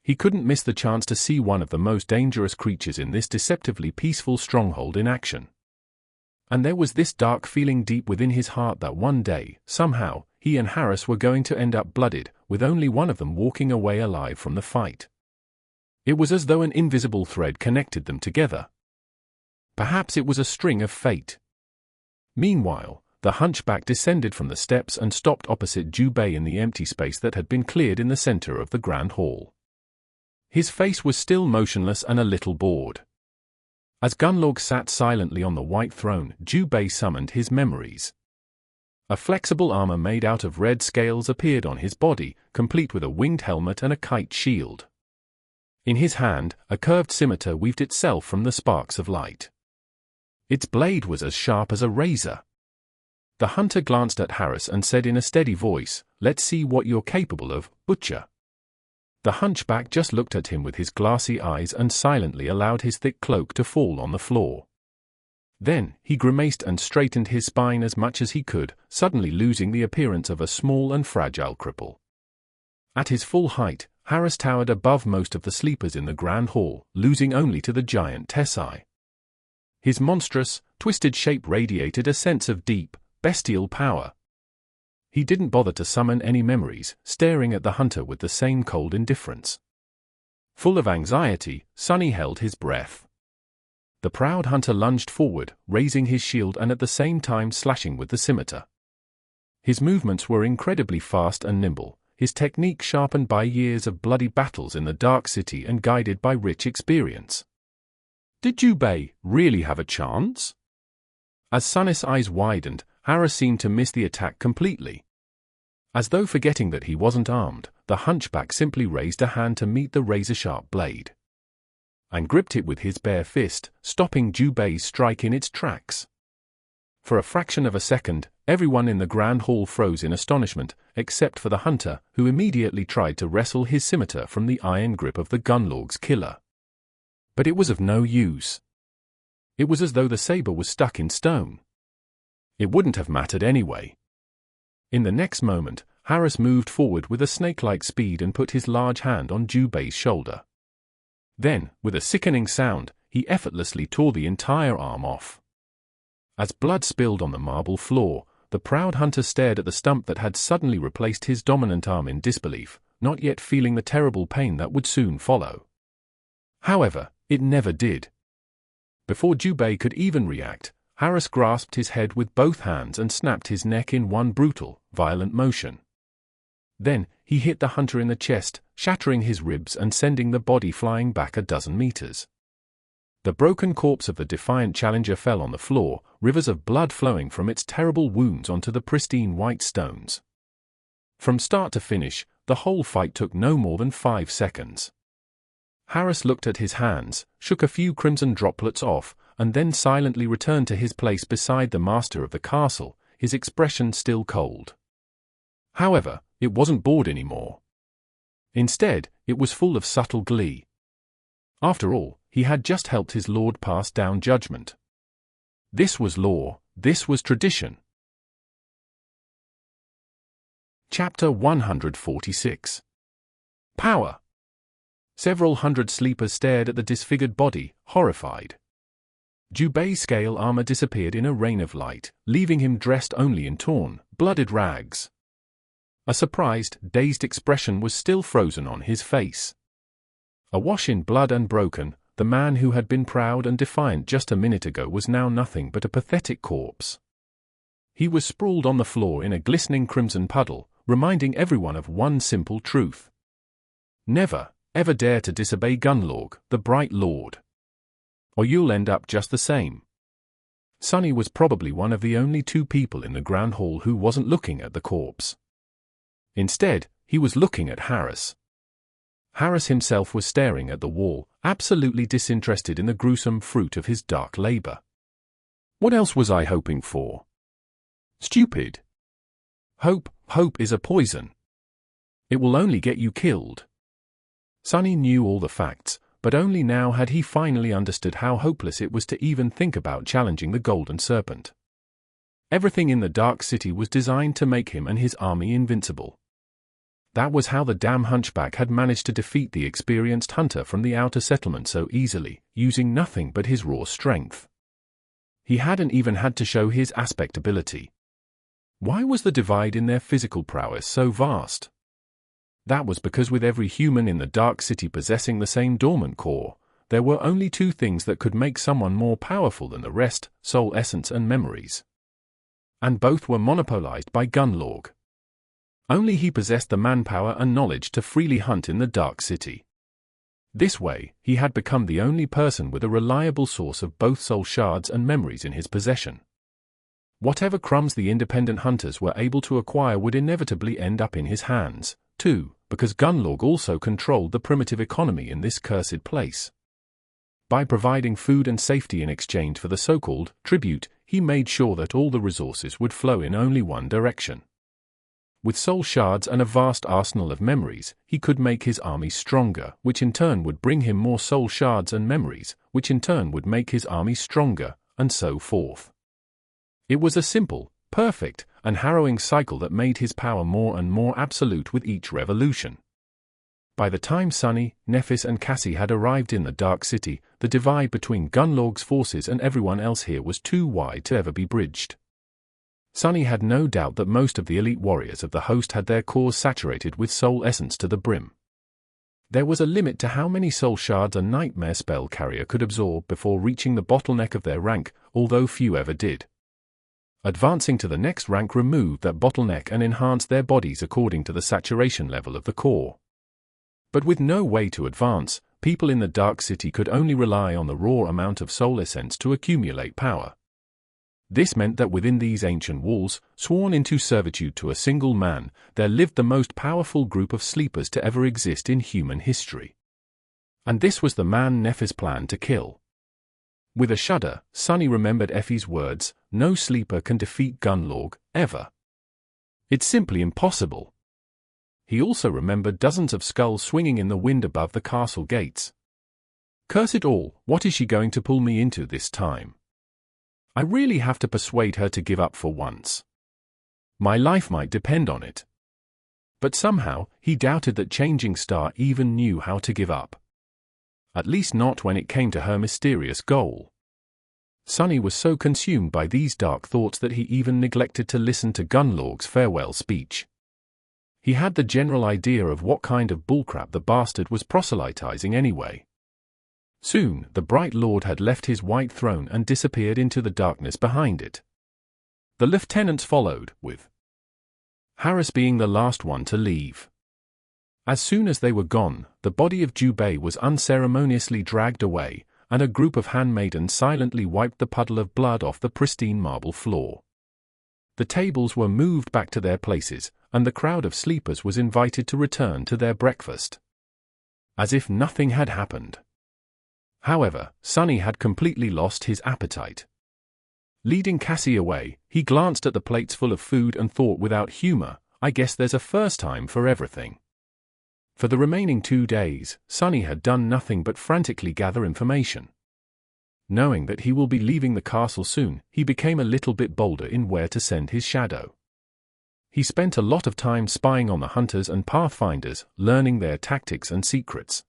He couldn't miss the chance to see one of the most dangerous creatures in this deceptively peaceful stronghold in action. And there was this dark feeling deep within his heart that one day, somehow, he and Harris were going to end up blooded, with only one of them walking away alive from the fight. It was as though an invisible thread connected them together. Perhaps it was a string of fate. Meanwhile, the hunchback descended from the steps and stopped opposite Jubei in the empty space that had been cleared in the center of the grand hall. His face was still motionless and a little bored. As Gunlaug sat silently on the white throne, Jubei summoned his memories. A flexible armor made out of red scales appeared on his body, complete with a winged helmet and a kite shield. In his hand, a curved scimitar weaved itself from the sparks of light. Its blade was as sharp as a razor. The hunter glanced at Harris and said in a steady voice, "Let's see what you're capable of, Butcher." The hunchback just looked at him with his glassy eyes and silently allowed his thick cloak to fall on the floor. Then, he grimaced and straightened his spine as much as he could, suddenly losing the appearance of a small and fragile cripple. At his full height, Harris towered above most of the sleepers in the grand hall, losing only to the giant Tessai. His monstrous, twisted shape radiated a sense of deep, bestial power. He didn't bother to summon any memories, staring at the hunter with the same cold indifference. Full of anxiety, Sunny held his breath. The proud hunter lunged forward, raising his shield and at the same time slashing with the scimitar. His movements were incredibly fast and nimble, his technique sharpened by years of bloody battles in the Dark City and guided by rich experience. Did Jubei really have a chance? As Sunnis' eyes widened, Harris seemed to miss the attack completely. As though forgetting that he wasn't armed, the hunchback simply raised a hand to meet the razor-sharp blade, and gripped it with his bare fist, stopping Jubei's strike in its tracks. For a fraction of a second, everyone in the grand hall froze in astonishment, except for the hunter, who immediately tried to wrestle his scimitar from the iron grip of the Gunlaug's killer. But it was of no use. It was as though the saber was stuck in stone. It wouldn't have mattered anyway. In the next moment, Harris moved forward with a snake-like speed and put his large hand on Jubei's shoulder. Then, with a sickening sound, he effortlessly tore the entire arm off. As blood spilled on the marble floor, the proud hunter stared at the stump that had suddenly replaced his dominant arm in disbelief, not yet feeling the terrible pain that would soon follow. However, it never did. Before Jubei could even react, Harris grasped his head with both hands and snapped his neck in one brutal, violent motion. Then, he hit the hunter in the chest, shattering his ribs and sending the body flying back a dozen meters. The broken corpse of the defiant challenger fell on the floor, rivers of blood flowing from its terrible wounds onto the pristine white stones. From start to finish, the whole fight took no more than 5 seconds. Harris looked at his hands, shook a few crimson droplets off, and then silently returned to his place beside the master of the castle, his expression still cold. However, it wasn't bored anymore. Instead, it was full of subtle glee. After all, he had just helped his lord pass down judgment. This was law, this was tradition. Chapter 146. Power. Several hundred sleepers stared at the disfigured body, horrified. Jubei's scale armor disappeared in a rain of light, leaving him dressed only in torn, blooded rags. A surprised, dazed expression was still frozen on his face. Awash in blood and broken, the man who had been proud and defiant just a minute ago was now nothing but a pathetic corpse. He was sprawled on the floor in a glistening crimson puddle, reminding everyone of one simple truth. Never, ever dare to disobey Gunlaug, the Bright Lord. Or you'll end up just the same. Sunny was probably one of the only 2 people in the Grand Hall who wasn't looking at the corpse. Instead, he was looking at Harris. Harris himself was staring at the wall, absolutely disinterested in the gruesome fruit of his dark labor. What else was I hoping for? Stupid. Hope is a poison. It will only get you killed. Sunny knew all the facts, but only now had he finally understood how hopeless it was to even think about challenging the Golden Serpent. Everything in the Dark City was designed to make him and his army invincible. That was how the damn hunchback had managed to defeat the experienced hunter from the outer settlement so easily, using nothing but his raw strength. He hadn't even had to show his aspect ability. Why was the divide in their physical prowess so vast? That was because with every human in the Dark City possessing the same dormant core, there were only 2 things that could make someone more powerful than the rest: soul essence and memories. And both were monopolized by Gunlaug. Only he possessed the manpower and knowledge to freely hunt in the Dark City. This way, he had become the only person with a reliable source of both soul shards and memories in his possession. Whatever crumbs the independent hunters were able to acquire would inevitably end up in his hands, too, because Gunlaug also controlled the primitive economy in this cursed place. By providing food and safety in exchange for the so-called tribute, he made sure that all the resources would flow in only one direction. With soul shards and a vast arsenal of memories, he could make his army stronger, which in turn would bring him more soul shards and memories, which in turn would make his army stronger, and so forth. It was a simple, perfect, and harrowing cycle that made his power more and more absolute with each revolution. By the time Sunny, Nephis and Cassie had arrived in the Dark City, the divide between Gunlaug's forces and everyone else here was too wide to ever be bridged. Sunny had no doubt that most of the elite warriors of the host had their cores saturated with soul essence to the brim. There was a limit to how many soul shards a nightmare spell carrier could absorb before reaching the bottleneck of their rank, although few ever did. Advancing to the next rank removed that bottleneck and enhanced their bodies according to the saturation level of the core. But with no way to advance, people in the Dark City could only rely on the raw amount of soul essence to accumulate power. This meant that within these ancient walls, sworn into servitude to a single man, there lived the most powerful group of sleepers to ever exist in human history. And this was the man Nephis planned to kill. With a shudder, Sunny remembered Effie's words, "No sleeper can defeat Gunlaug, ever. It's simply impossible." He also remembered dozens of skulls swinging in the wind above the castle gates. Curse it all, what is she going to pull me into this time? I really have to persuade her to give up for once. My life might depend on it. But somehow, he doubted that Changing Star even knew how to give up. At least not when it came to her mysterious goal. Sunny was so consumed by these dark thoughts that he even neglected to listen to Gunlaug's farewell speech. He had the general idea of what kind of bullcrap the bastard was proselytizing anyway. Soon, the Bright Lord had left his white throne and disappeared into the darkness behind it. The lieutenants followed, with Harris being the last one to leave. As soon as they were gone, the body of Jubei was unceremoniously dragged away, and a group of handmaidens silently wiped the puddle of blood off the pristine marble floor. The tables were moved back to their places, and the crowd of sleepers was invited to return to their breakfast. As if nothing had happened. However, Sonny had completely lost his appetite. Leading Cassie away, he glanced at the plates full of food and thought without humor, I guess there's a first time for everything. For the remaining 2 days, Sonny had done nothing but frantically gather information. Knowing that he will be leaving the castle soon, he became a little bit bolder in where to send his shadow. He spent a lot of time spying on the hunters and pathfinders, learning their tactics and secrets.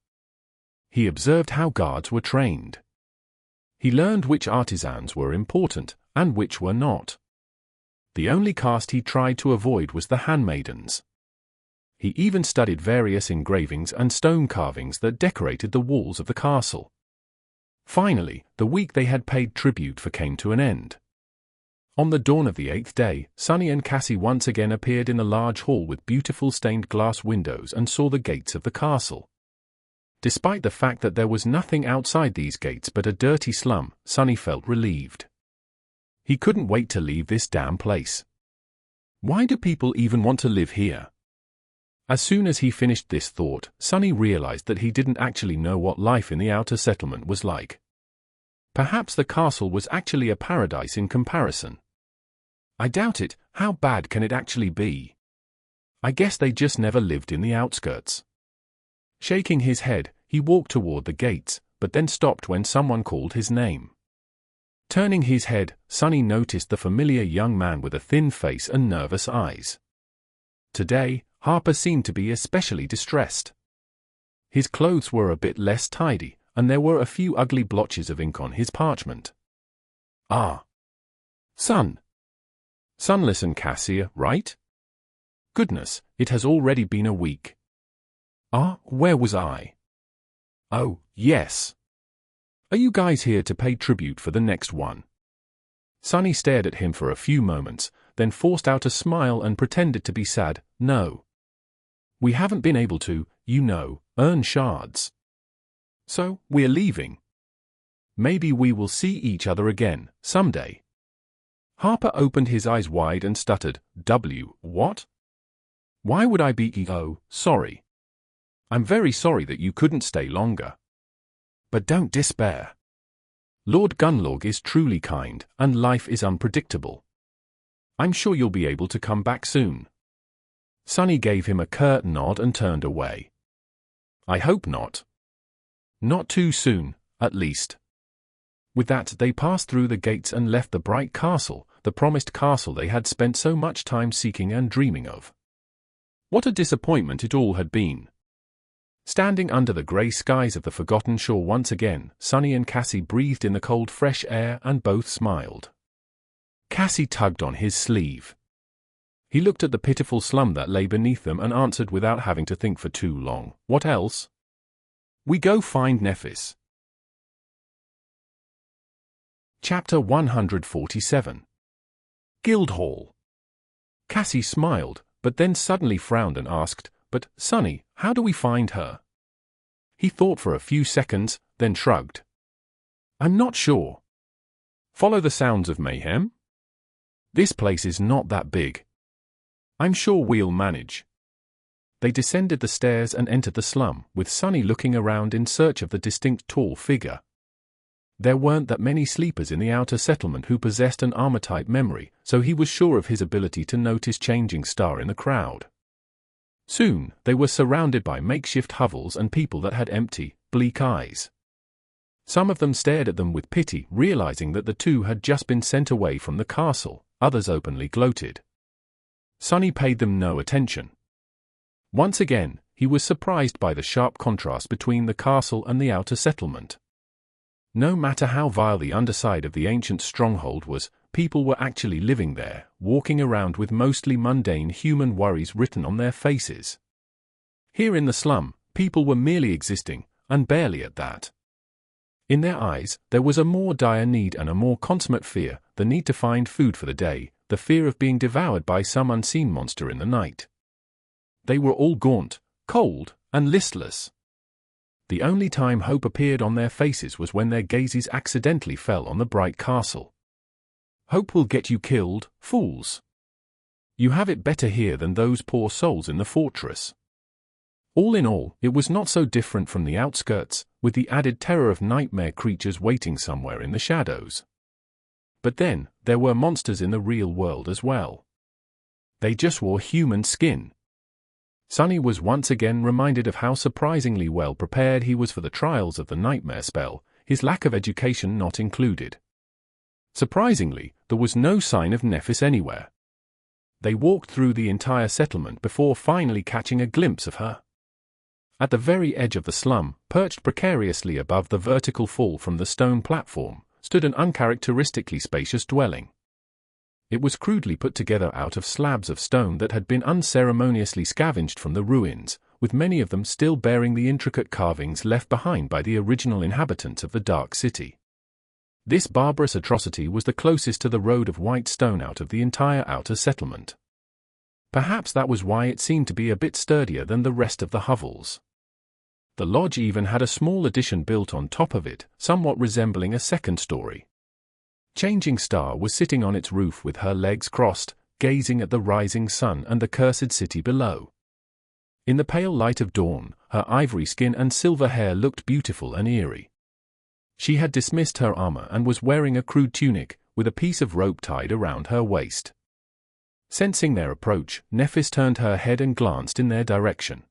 He observed how guards were trained. He learned which artisans were important, and which were not. The only caste he tried to avoid was the handmaidens. He even studied various engravings and stone carvings that decorated the walls of the castle. Finally, the week they had paid tribute for came to an end. On the dawn of the 8th day, Sonny and Cassie once again appeared in the large hall with beautiful stained glass windows and saw the gates of the castle. Despite the fact that there was nothing outside these gates but a dirty slum, Sonny felt relieved. He couldn't wait to leave this damn place. Why do people even want to live here? As soon as he finished this thought, Sonny realized that he didn't actually know what life in the outer settlement was like. Perhaps the castle was actually a paradise in comparison. I doubt it. How bad can it actually be? I guess they just never lived in the outskirts. Shaking his head, he walked toward the gates, but then stopped when someone called his name. Turning his head, Sonny noticed the familiar young man with a thin face and nervous eyes. Today, Harper seemed to be especially distressed. His clothes were a bit less tidy, and there were a few ugly blotches of ink on his parchment. Ah. Son. Sunless and Cassia, right? Goodness, it has already been a week. Ah, where was I? Oh, yes. Are you guys here to pay tribute for the next one? Sonny stared at him for a few moments, then forced out a smile and pretended to be sad. No. We haven't been able to, earn shards. So, we're leaving. Maybe we will see each other again, someday. Harper opened his eyes wide and stuttered, what? Why would I be sorry. I'm very sorry that you couldn't stay longer. But don't despair. Lord Gunlaug is truly kind, and life is unpredictable. I'm sure you'll be able to come back soon. Sonny gave him a curt nod and turned away. I hope not. Not too soon, at least. With that, they passed through the gates and left the bright castle, the promised castle they had spent so much time seeking and dreaming of. What a disappointment it all had been. Standing under the grey skies of the forgotten shore once again, Sonny and Cassie breathed in the cold fresh air and both smiled. Cassie tugged on his sleeve. He looked at the pitiful slum that lay beneath them and answered without having to think for too long, what else? We go find Nephis. Chapter 147. Guildhall. Cassie smiled, but then suddenly frowned and asked, But, Sonny, how do we find her? He thought for a few seconds, then shrugged. I'm not sure. Follow the sounds of mayhem? This place is not that big. I'm sure we'll manage. They descended the stairs and entered the slum, with Sonny looking around in search of the distinct tall figure. There weren't that many sleepers in the outer settlement who possessed an armor-type memory, so he was sure of his ability to notice changing star in the crowd. Soon, they were surrounded by makeshift hovels and people that had empty, bleak eyes. Some of them stared at them with pity, realizing that the two had just been sent away from the castle, others openly gloated. Sonny paid them no attention. Once again, he was surprised by the sharp contrast between the castle and the outer settlement. No matter how vile the underside of the ancient stronghold was, people were actually living there, walking around with mostly mundane human worries written on their faces. Here in the slum, people were merely existing, and barely at that. In their eyes, there was a more dire need and a more consummate fear, the need to find food for the day, the fear of being devoured by some unseen monster in the night. They were all gaunt, cold, and listless. The only time hope appeared on their faces was when their gazes accidentally fell on the bright castle. Hope will get you killed, fools. You have it better here than those poor souls in the fortress. All in all, it was not so different from the outskirts, with the added terror of nightmare creatures waiting somewhere in the shadows. But then, there were monsters in the real world as well. They just wore human skin. Sunny was once again reminded of how surprisingly well prepared he was for the trials of the nightmare spell, his lack of education not included. Surprisingly, there was no sign of Nephis anywhere. They walked through the entire settlement before finally catching a glimpse of her. At the very edge of the slum, perched precariously above the vertical fall from the stone platform, stood an uncharacteristically spacious dwelling. It was crudely put together out of slabs of stone that had been unceremoniously scavenged from the ruins, with many of them still bearing the intricate carvings left behind by the original inhabitants of the Dark City. This barbarous atrocity was the closest to the road of white stone out of the entire outer settlement. Perhaps that was why it seemed to be a bit sturdier than the rest of the hovels. The lodge even had a small addition built on top of it, somewhat resembling a second story. Changing Star was sitting on its roof with her legs crossed, gazing at the rising sun and the cursed city below. In the pale light of dawn, her ivory skin and silver hair looked beautiful and eerie. She had dismissed her armor and was wearing a crude tunic, with a piece of rope tied around her waist. Sensing their approach, Nephis turned her head and glanced in their direction.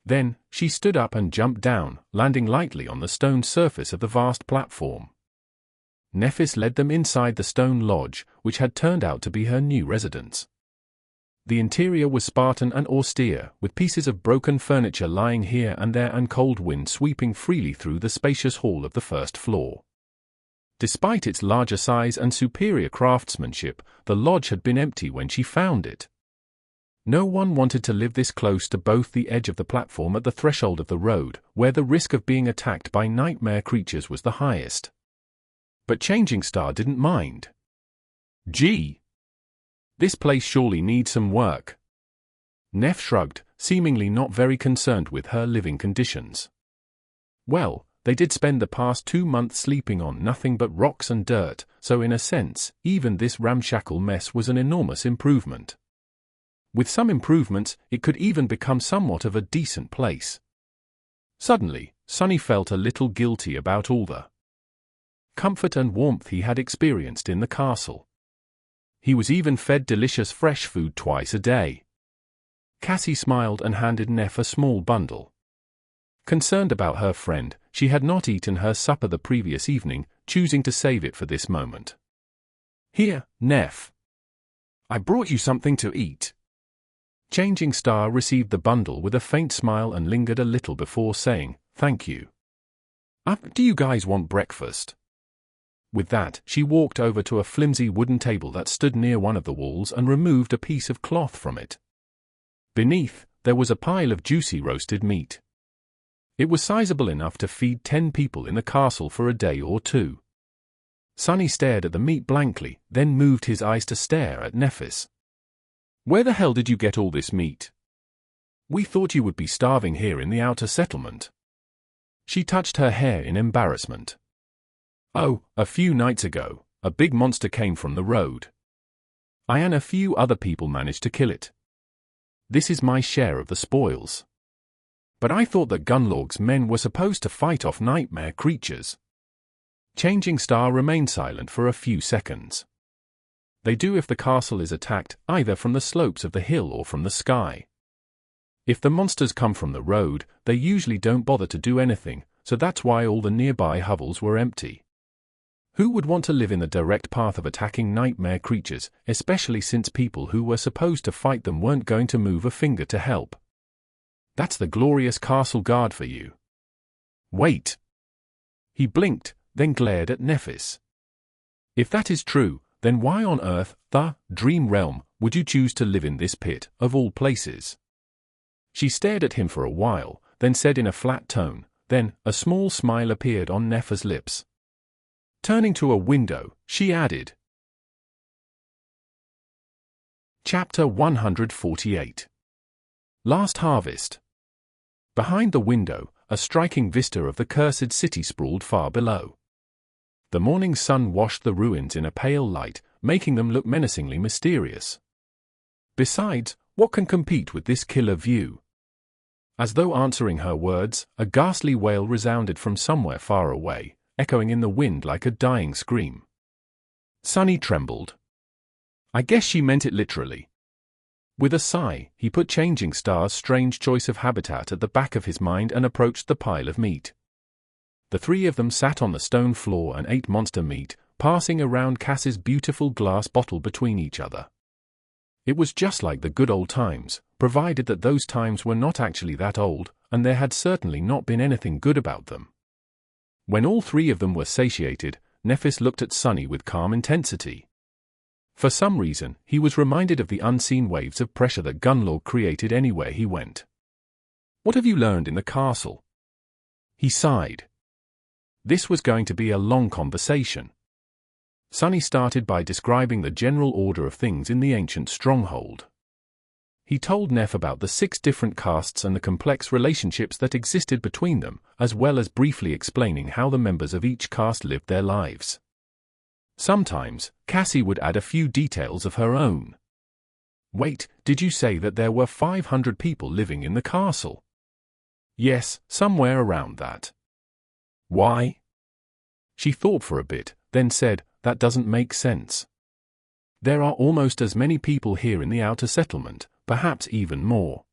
Then, she stood up and jumped down, landing lightly on the stone surface of the vast platform. Nephis led them inside the stone lodge, which had turned out to be her new residence. The interior was Spartan and austere, with pieces of broken furniture lying here and there and cold wind sweeping freely through the spacious hall of the first floor. Despite its larger size and superior craftsmanship, the lodge had been empty when she found it. No one wanted to live this close to both the edge of the platform at the threshold of the road, where the risk of being attacked by nightmare creatures was the highest. But Changing Star didn't mind. Gee! This place surely needs some work. Neph shrugged, seemingly not very concerned with her living conditions. Well, they did spend the past 2 months sleeping on nothing but rocks and dirt, so in a sense, even this ramshackle mess was an enormous improvement. With some improvements, it could even become somewhat of a decent place. Suddenly, Sunny felt a little guilty about all the comfort and warmth he had experienced in the castle. He was even fed delicious fresh food twice a day. Cassie smiled and handed Neph a small bundle. Concerned about her friend, she had not eaten her supper the previous evening, choosing to save it for this moment. Here, Neph. I brought you something to eat. Changing Star received the bundle with a faint smile and lingered a little before saying, "Thank you. Do you guys want breakfast?" With that, she walked over to a flimsy wooden table that stood near one of the walls and removed a piece of cloth from it. Beneath, there was a pile of juicy roasted meat. It was sizable enough to feed 10 people in the castle for a day or two. Sunny stared at the meat blankly, then moved his eyes to stare at Nephis. "Where the hell did you get all this meat? We thought you would be starving here in the outer settlement." She touched her hair in embarrassment. "Oh, a few nights ago, a big monster came from the road. I and a few other people managed to kill it. This is my share of the spoils. But I thought that Gunlaug's men were supposed to fight off nightmare creatures." Changing Star remained silent for a few seconds. They do if the castle is attacked, either from the slopes of the hill or from the sky. If the monsters come from the road, they usually don't bother to do anything, so that's why all the nearby hovels were empty. Who would want to live in the direct path of attacking nightmare creatures, especially since people who were supposed to fight them weren't going to move a finger to help? That's the glorious castle guard for you. Wait. He blinked, then glared at Nephis. If that is true, then why on earth, the Dream Realm, would you choose to live in this pit, of all places? She stared at him for a while, then said in a flat tone, then, a small smile appeared on Nepha's lips. Turning to a window, she added. Chapter 148. Last Harvest. Behind the window, a striking vista of the cursed city sprawled far below. The morning sun washed the ruins in a pale light, making them look menacingly mysterious. Besides, what can compete with this killer view? As though answering her words, a ghastly wail resounded from somewhere far away, echoing in the wind like a dying scream. Sunny trembled. I guess she meant it literally. With a sigh, he put Changing Star's strange choice of habitat at the back of his mind and approached the pile of meat. The three of them sat on the stone floor and ate monster meat, passing around Cass's beautiful glass bottle between each other. It was just like the good old times, provided that those times were not actually that old, and there had certainly not been anything good about them. When all three of them were satiated, Nephis looked at Sunny with calm intensity. For some reason, he was reminded of the unseen waves of pressure that Gunlaug created anywhere he went. What have you learned in the castle? He sighed. This was going to be a long conversation. Sunny started by describing the general order of things in the ancient stronghold. He told Neph about the 6 different castes and the complex relationships that existed between them, as well as briefly explaining how the members of each caste lived their lives. Sometimes, Cassie would add a few details of her own. Wait, did you say that there were 500 people living in the castle? Yes, somewhere around that. Why? She thought for a bit, then said, that doesn't make sense. There are almost as many people here in the outer settlement, perhaps even more.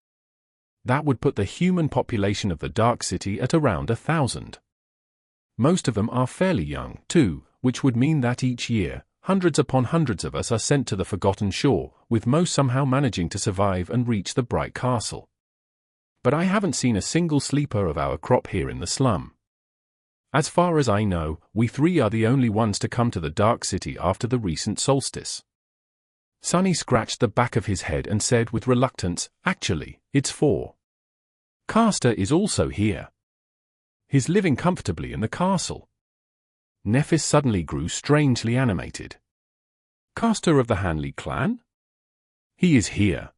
That would put the human population of the Dark City at around 1,000. Most of them are fairly young, too, which would mean that each year, hundreds upon hundreds of us are sent to the Forgotten Shore, with most somehow managing to survive and reach the Bright Castle. But I haven't seen a single sleeper of our crop here in the slum. As far as I know, we 3 are the only ones to come to the Dark City after the recent solstice. Sunny scratched the back of his head and said with reluctance, actually, it's 4. Caster is also here. He's living comfortably in the castle. Nephis suddenly grew strangely animated. Caster of the Hanley clan? He is here.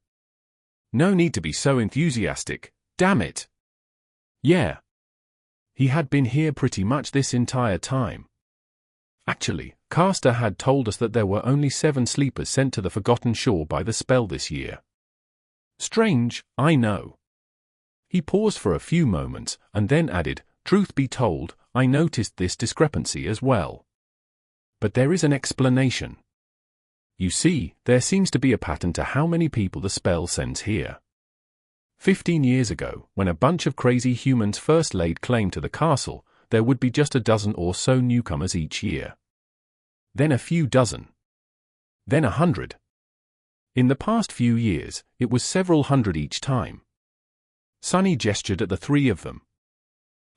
No need to be so enthusiastic, damn it. Yeah. He had been here pretty much this entire time. Actually, Caster had told us that there were only 7 sleepers sent to the Forgotten Shore by the spell this year. Strange, I know. He paused for a few moments, and then added, truth be told, I noticed this discrepancy as well. But there is an explanation. You see, there seems to be a pattern to how many people the spell sends here. 15 years ago, when a bunch of crazy humans first laid claim to the castle, there would be just a dozen or so newcomers each year. Then a few dozen. Then 100. In the past few years, it was several hundred each time. Sunny gestured at the 3 of them.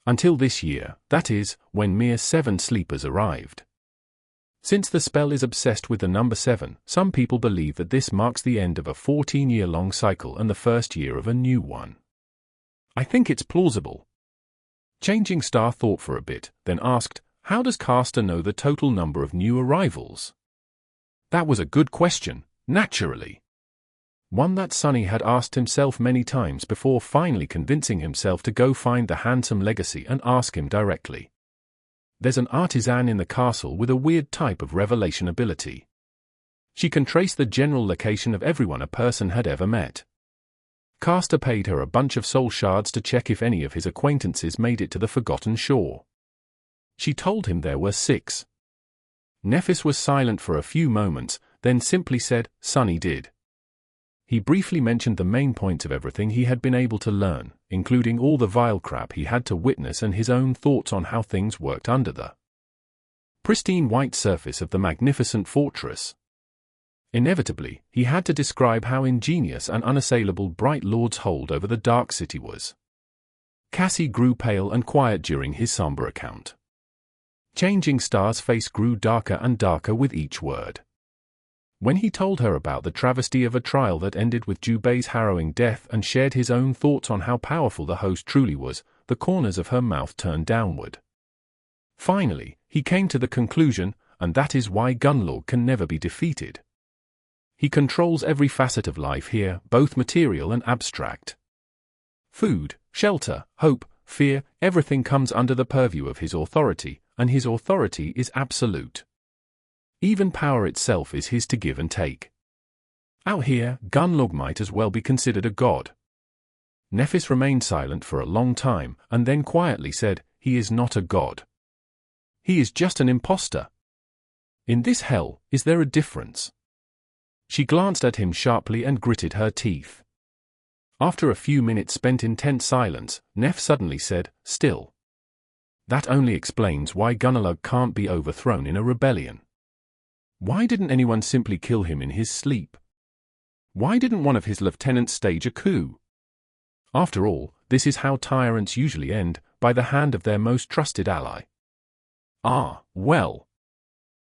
Until this year, that is, when mere 7 sleepers arrived. Since the spell is obsessed with the number 7, some people believe that this marks the end of a 14-year-long cycle and the first year of a new one. I think it's plausible. Changing Star thought for a bit, then asked, how does Caster know the total number of new arrivals? That was a good question, naturally. One that Sunny had asked himself many times before finally convincing himself to go find the handsome legacy and ask him directly. There's an artisan in the castle with a weird type of revelation ability. She can trace the general location of everyone a person had ever met. Caster paid her a bunch of soul shards to check if any of his acquaintances made it to the Forgotten Shore. She told him there were 6. Nephis was silent for a few moments, then simply said, Sunny did. He briefly mentioned the main points of everything he had been able to learn, including all the vile crap he had to witness and his own thoughts on how things worked under the pristine white surface of the magnificent fortress. Inevitably, he had to describe how ingenious and unassailable Bright Lord's hold over the Dark City was. Cassie grew pale and quiet during his somber account. Changing Star's face grew darker and darker with each word. When he told her about the travesty of a trial that ended with Jubei's harrowing death and shared his own thoughts on how powerful the host truly was, the corners of her mouth turned downward. Finally, he came to the conclusion, and that is why Gunlaug can never be defeated. He controls every facet of life here, both material and abstract. Food, shelter, hope, fear, everything comes under the purview of his authority, and his authority is absolute. Even power itself is his to give and take. Out here, Gunlaug might as well be considered a god. Nephis remained silent for a long time, and then quietly said, "He is not a god. He is just an impostor. In this hell, is there a difference?" She glanced at him sharply and gritted her teeth. After a few minutes spent in tense silence, Neph suddenly said, "Still. That only explains why Gunlaug can't be overthrown in a rebellion. Why didn't anyone simply kill him in his sleep? Why didn't one of his lieutenants stage a coup? After all, this is how tyrants usually end, by the hand of their most trusted ally." "Ah, well.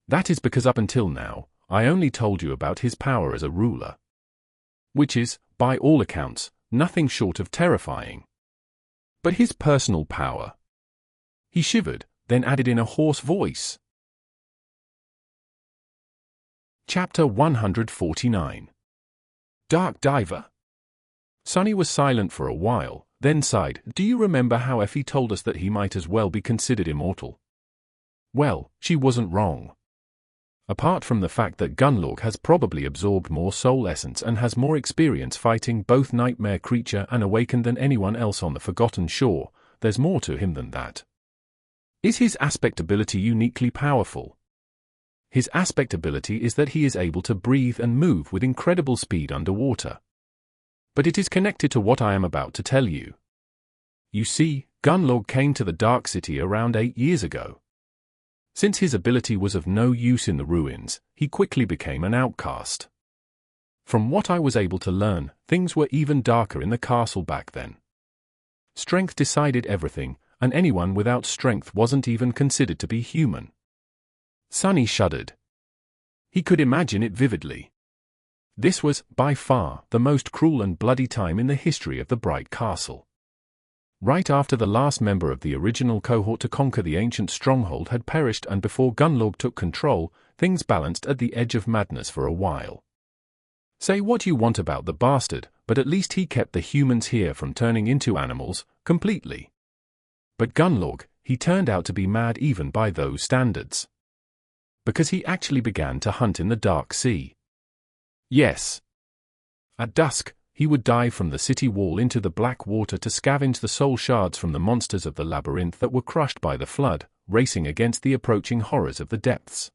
That is because up until now, I only told you about his power as a ruler. Which is, by all accounts, nothing short of terrifying. But his personal power." He shivered, then added in a hoarse voice. Chapter 149. Dark Diver. Sunny was silent for a while, then sighed. "Do you remember how Effie told us that he might as well be considered immortal? Well, she wasn't wrong. Apart from the fact that Gunlaug has probably absorbed more soul essence and has more experience fighting both nightmare creature and awakened than anyone else on the Forgotten Shore, there's more to him than that. Is his aspect ability uniquely powerful? His aspect ability is that he is able to breathe and move with incredible speed underwater. But it is connected to what I am about to tell you. You see, Gunlaug came to the Dark City around 8 years ago. Since his ability was of no use in the ruins, he quickly became an outcast. From what I was able to learn, things were even darker in the castle back then. Strength decided everything, and anyone without strength wasn't even considered to be human." Sunny shuddered. He could imagine it vividly. This was, by far, the most cruel and bloody time in the history of the Bright Castle. Right after the last member of the original cohort to conquer the ancient stronghold had perished and before Gunlaug took control, things balanced at the edge of madness for a while. Say what you want about the bastard, but at least he kept the humans here from turning into animals, completely. But Gunlaug, he turned out to be mad even by those standards. Because he actually began to hunt in the Dark Sea. Yes. At dusk, he would dive from the city wall into the black water to scavenge the soul shards from the monsters of the labyrinth that were crushed by the flood, racing against the approaching horrors of the depths.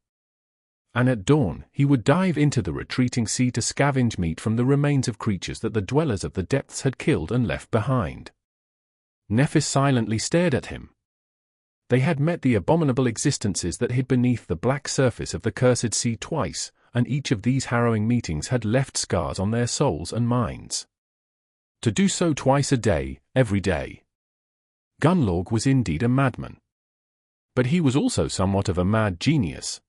And at dawn, he would dive into the retreating sea to scavenge meat from the remains of creatures that the dwellers of the depths had killed and left behind. Nephis silently stared at him. They had met the abominable existences that hid beneath the black surface of the cursed sea twice, and each of these harrowing meetings had left scars on their souls and minds. To do so twice a day, every day. Gunlaug was indeed a madman. But he was also somewhat of a mad genius.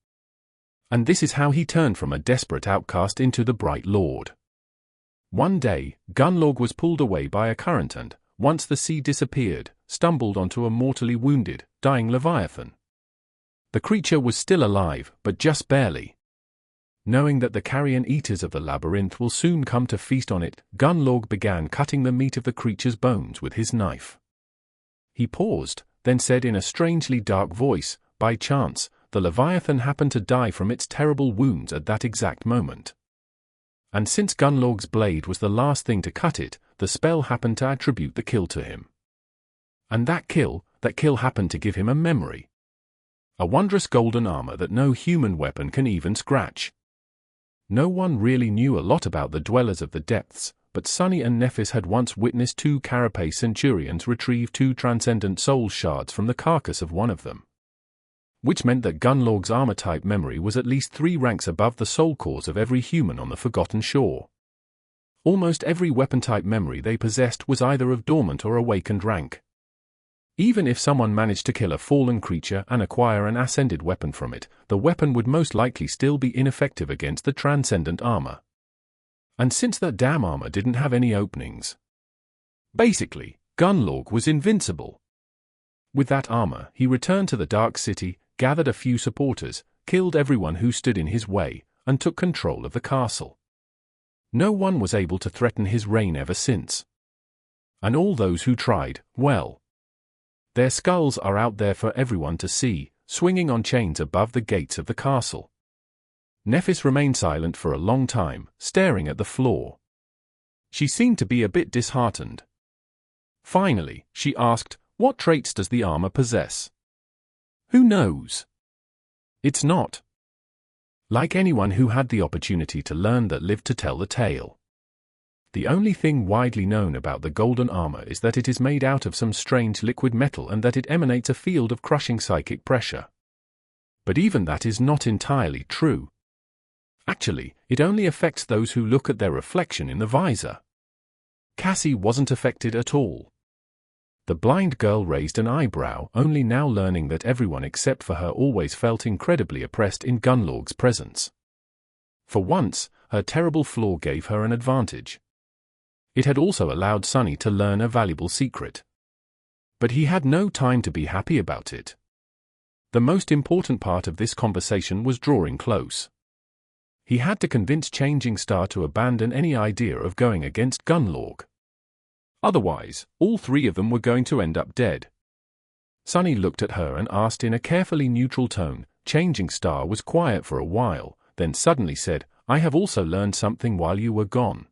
And this is how he turned from a desperate outcast into the Bright Lord. One day, Gunlaug was pulled away by a current and, once the sea disappeared, stumbled onto a mortally wounded, dying Leviathan. The creature was still alive, but just barely. Knowing that the carrion eaters of the labyrinth will soon come to feast on it, Gunlaug began cutting the meat of the creature's bones with his knife. He paused, then said in a strangely dark voice, "By chance, the Leviathan happened to die from its terrible wounds at that exact moment. And since Gunlaug's blade was the last thing to cut it, the spell happened to attribute the kill to him. And that kill happened to give him a memory. A wondrous golden armor that no human weapon can even scratch." No one really knew a lot about the dwellers of the depths, but Sunny and Nephis had once witnessed 2 carapace centurions retrieve 2 transcendent soul shards from the carcass of one of them. Which meant that Gunlaug's armor-type memory was at least 3 ranks above the soul cores of every human on the Forgotten Shore. Almost every weapon-type memory they possessed was either of dormant or awakened rank. Even if someone managed to kill a fallen creature and acquire an ascended weapon from it, the weapon would most likely still be ineffective against the transcendent armor. And since that damn armor didn't have any openings. Basically, Gunlaug was invincible. With that armor, he returned to the Dark City, gathered a few supporters, killed everyone who stood in his way, and took control of the castle. No one was able to threaten his reign ever since. And all those who tried, well, Their skulls are out there for everyone to see, swinging on chains above the gates of the castle. Nephis remained silent for a long time, staring at the floor. She seemed to be a bit disheartened. Finally, she asked, "What traits does the armor possess?" "Who knows? It's not like anyone who had the opportunity to learn that lived to tell the tale. The only thing widely known about the golden armor is that it is made out of some strange liquid metal and that it emanates a field of crushing psychic pressure. But even that is not entirely true. Actually, it only affects those who look at their reflection in the visor." Cassie wasn't affected at all. The blind girl raised an eyebrow, only now learning that everyone except for her always felt incredibly oppressed in Gunlaug's presence. For once, her terrible flaw gave her an advantage. It had also allowed Sunny to learn a valuable secret. But he had no time to be happy about it. The most important part of this conversation was drawing close. He had to convince Changing Star to abandon any idea of going against Gunlaug. Otherwise, all three of them were going to end up dead. Sunny looked at her and asked in a carefully neutral tone. Changing Star was quiet for a while, then suddenly said, "I have also learned something while you were gone."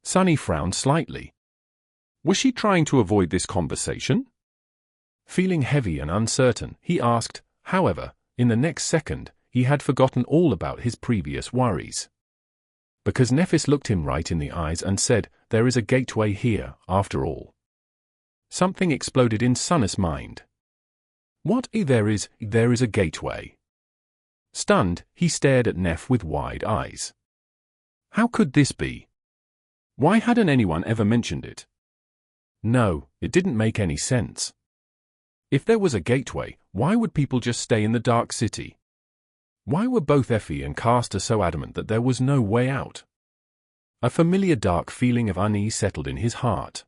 Sunny frowned slightly. Was she trying to avoid this conversation? Feeling heavy and uncertain, he asked. However, in the next second, he had forgotten all about his previous worries. Because Nephis looked him right in the eyes and said, "There is a gateway here, after all." Something exploded in Sunny's mind. What? There is a gateway? Stunned, he stared at Neph with wide eyes. How could this be? Why hadn't anyone ever mentioned it? No, it didn't make any sense. If there was a gateway, why would people just stay in the Dark City? Why were both Effie and Caster so adamant that there was no way out? A familiar dark feeling of unease settled in his heart.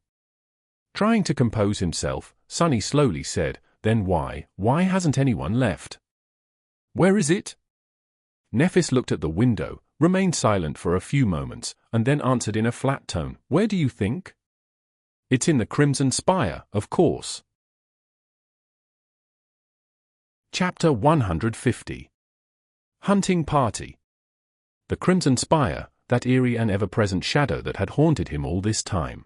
Trying to compose himself, Sunny slowly said, "Then why hasn't anyone left? Where is it?" Nephis looked at the window, remained silent for a few moments, and then answered in a flat tone, "Where do you think?" "It's in the Crimson Spire, of course." Chapter 150. Hunting Party. The Crimson Spire, that eerie and ever-present shadow that had haunted him all this time.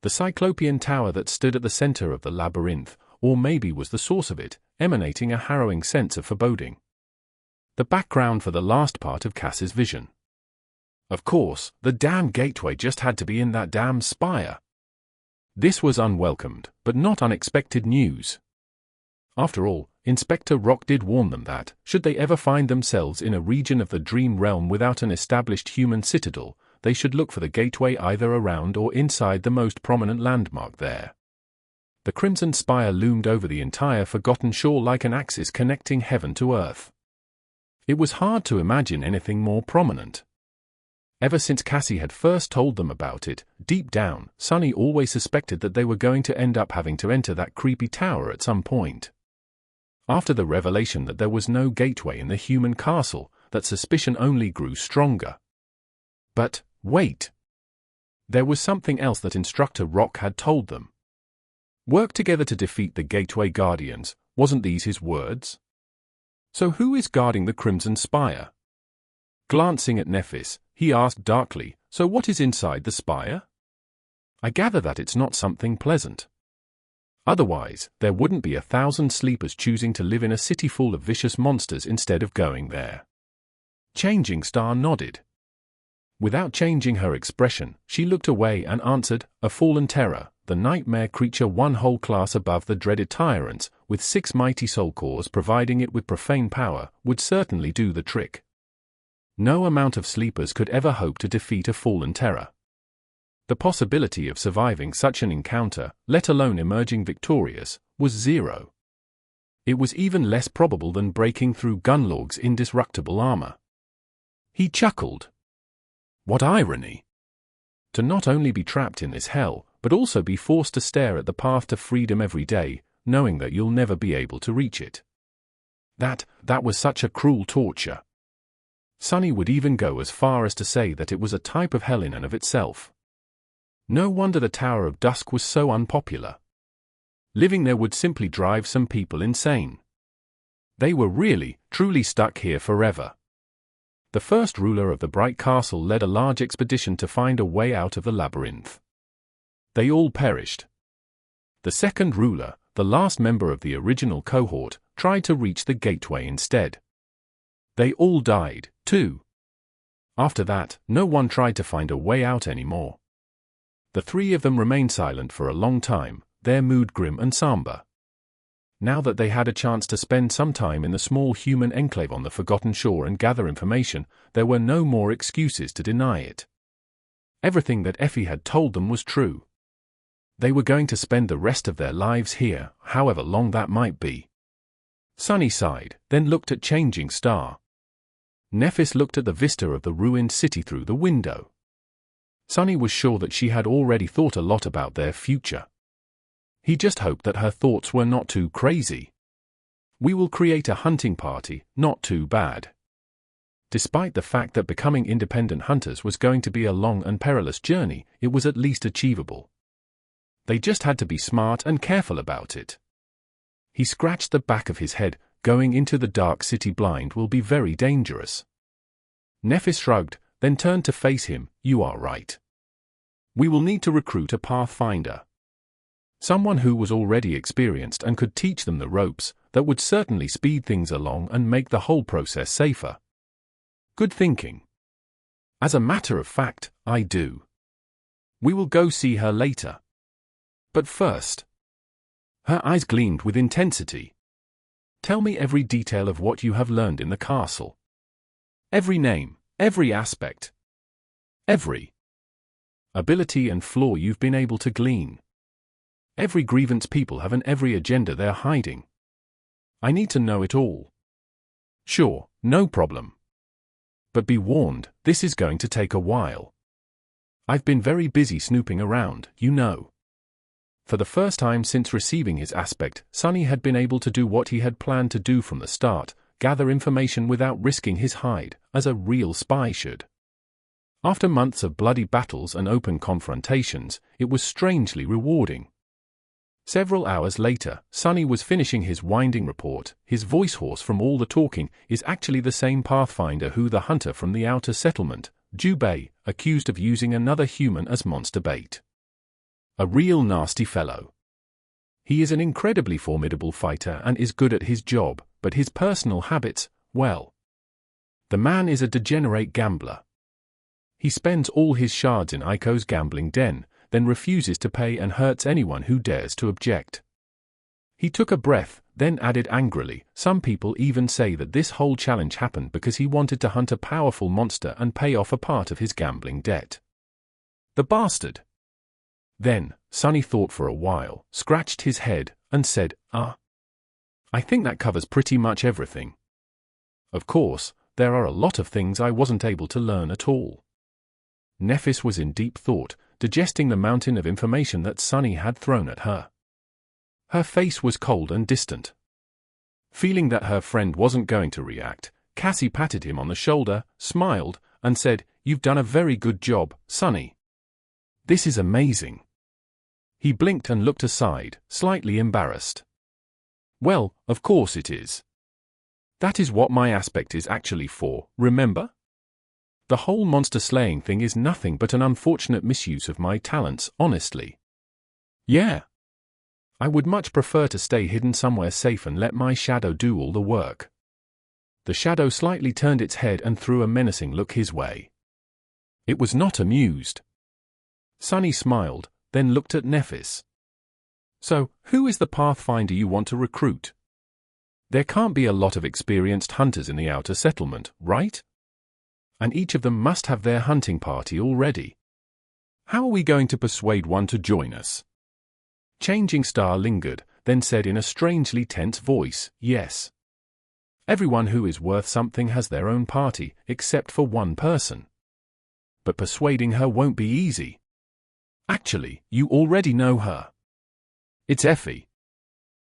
The Cyclopean tower that stood at the center of the labyrinth, or maybe was the source of it, emanating a harrowing sense of foreboding. The background for the last part of Cass's vision. Of course, the damn gateway just had to be in that damn spire. This was unwelcomed, but not unexpected news. After all, Inspector Rock did warn them that, should they ever find themselves in a region of the Dream Realm without an established human citadel, they should look for the gateway either around or inside the most prominent landmark there. The Crimson Spire loomed over the entire forgotten shore like an axis connecting heaven to earth. It was hard to imagine anything more prominent. Ever since Cassie had first told them about it, deep down, Sunny always suspected that they were going to end up having to enter that creepy tower at some point. After the revelation that there was no gateway in the human castle, that suspicion only grew stronger. But, wait. There was something else that Instructor Rock had told them. Work together to defeat the Gateway Guardians, wasn't these his words? So who is guarding the Crimson Spire? Glancing at Nephis, he asked darkly, "So what is inside the spire? I gather that it's not something pleasant. Otherwise, there wouldn't be 1,000 sleepers choosing to live in a city full of vicious monsters instead of going there." Changing Star nodded. Without changing her expression, she looked away and answered, "A fallen terror, the nightmare creature one whole class above the dreaded tyrants, with 6 mighty soul cores providing it with profane power, would certainly do the trick. No amount of sleepers could ever hope to defeat a fallen terror. The possibility of surviving such an encounter, let alone emerging victorious, was zero. It was even less probable than breaking through Gunlaug's indestructible armor." He chuckled. What irony! To not only be trapped in this hell, but also be forced to stare at the path to freedom every day, knowing that you'll never be able to reach it. That was such a cruel torture. Sunny would even go as far as to say that it was a type of hell in and of itself. No wonder the Tower of Dusk was so unpopular. Living there would simply drive some people insane. They were really, truly stuck here forever. The first ruler of the Bright Castle led a large expedition to find a way out of the labyrinth. They all perished. The second ruler, the last member of the original cohort, tried to reach the gateway instead. They all died, too. After that, no one tried to find a way out anymore. The three of them remained silent for a long time, their mood grim and somber. Now that they had a chance to spend some time in the small human enclave on the Forgotten Shore and gather information, there were no more excuses to deny it. Everything that Effie had told them was true. They were going to spend the rest of their lives here, however long that might be. Sunny sighed, then looked at Changing Star. Nephis looked at the vista of the ruined city through the window. Sunny was sure that she had already thought a lot about their future. He just hoped that her thoughts were not too crazy. We will create a hunting party, not too bad. Despite the fact that becoming independent hunters was going to be a long and perilous journey, it was at least achievable. They just had to be smart and careful about it. He scratched the back of his head. Going into the dark city blind will be very dangerous. Nephis shrugged, then turned to face him. You are right. We will need to recruit a pathfinder. Someone who was already experienced and could teach them the ropes. That would certainly speed things along and make the whole process safer. Good thinking. As a matter of fact, I do. We will go see her later. But first. Her eyes gleamed with intensity. Tell me every detail of what you have learned in the castle. Every name, every aspect. Every ability and flaw you've been able to glean. Every grievance people have and every agenda they're hiding. I need to know it all. Sure, no problem. But be warned, this is going to take a while. I've been very busy snooping around, you know. For the first time since receiving his aspect, Sunny had been able to do what he had planned to do from the start, gather information without risking his hide, as a real spy should. After months of bloody battles and open confrontations, it was strangely rewarding. Several hours later, Sunny was finishing his winding report. His voice hoarse from all the talking is actually the same pathfinder who the hunter from the outer settlement, Dreame, accused of using another human as monster bait. A real nasty fellow. He is an incredibly formidable fighter and is good at his job, but his personal habits, well. The man is a degenerate gambler. He spends all his shards in Aiko's gambling den, then refuses to pay and hurts anyone who dares to object. He took a breath, then added angrily, some people even say that this whole challenge happened because he wanted to hunt a powerful monster and pay off a part of his gambling debt. The bastard! Then, Sunny thought for a while, scratched his head, and said, I think that covers pretty much everything. Of course, there are a lot of things I wasn't able to learn at all. Nephis was in deep thought, digesting the mountain of information that Sunny had thrown at her. Her face was cold and distant. Feeling that her friend wasn't going to react, Cassie patted him on the shoulder, smiled, and said, You've done a very good job, Sunny. This is amazing. He blinked and looked aside, slightly embarrassed. Well, of course it is. That is what my aspect is actually for, remember? The whole monster slaying thing is nothing but an unfortunate misuse of my talents, honestly. Yeah. I would much prefer to stay hidden somewhere safe and let my shadow do all the work. The shadow slightly turned its head and threw a menacing look his way. It was not amused. Sunny smiled, then looked at Nephis. So, who is the pathfinder you want to recruit? There can't be a lot of experienced hunters in the outer settlement, right? And each of them must have their hunting party already. How are we going to persuade one to join us? Changing Star lingered, then said in a strangely tense voice, Yes. Everyone who is worth something has their own party, except for one person. But persuading her won't be easy. Actually, you already know her. It's Effie.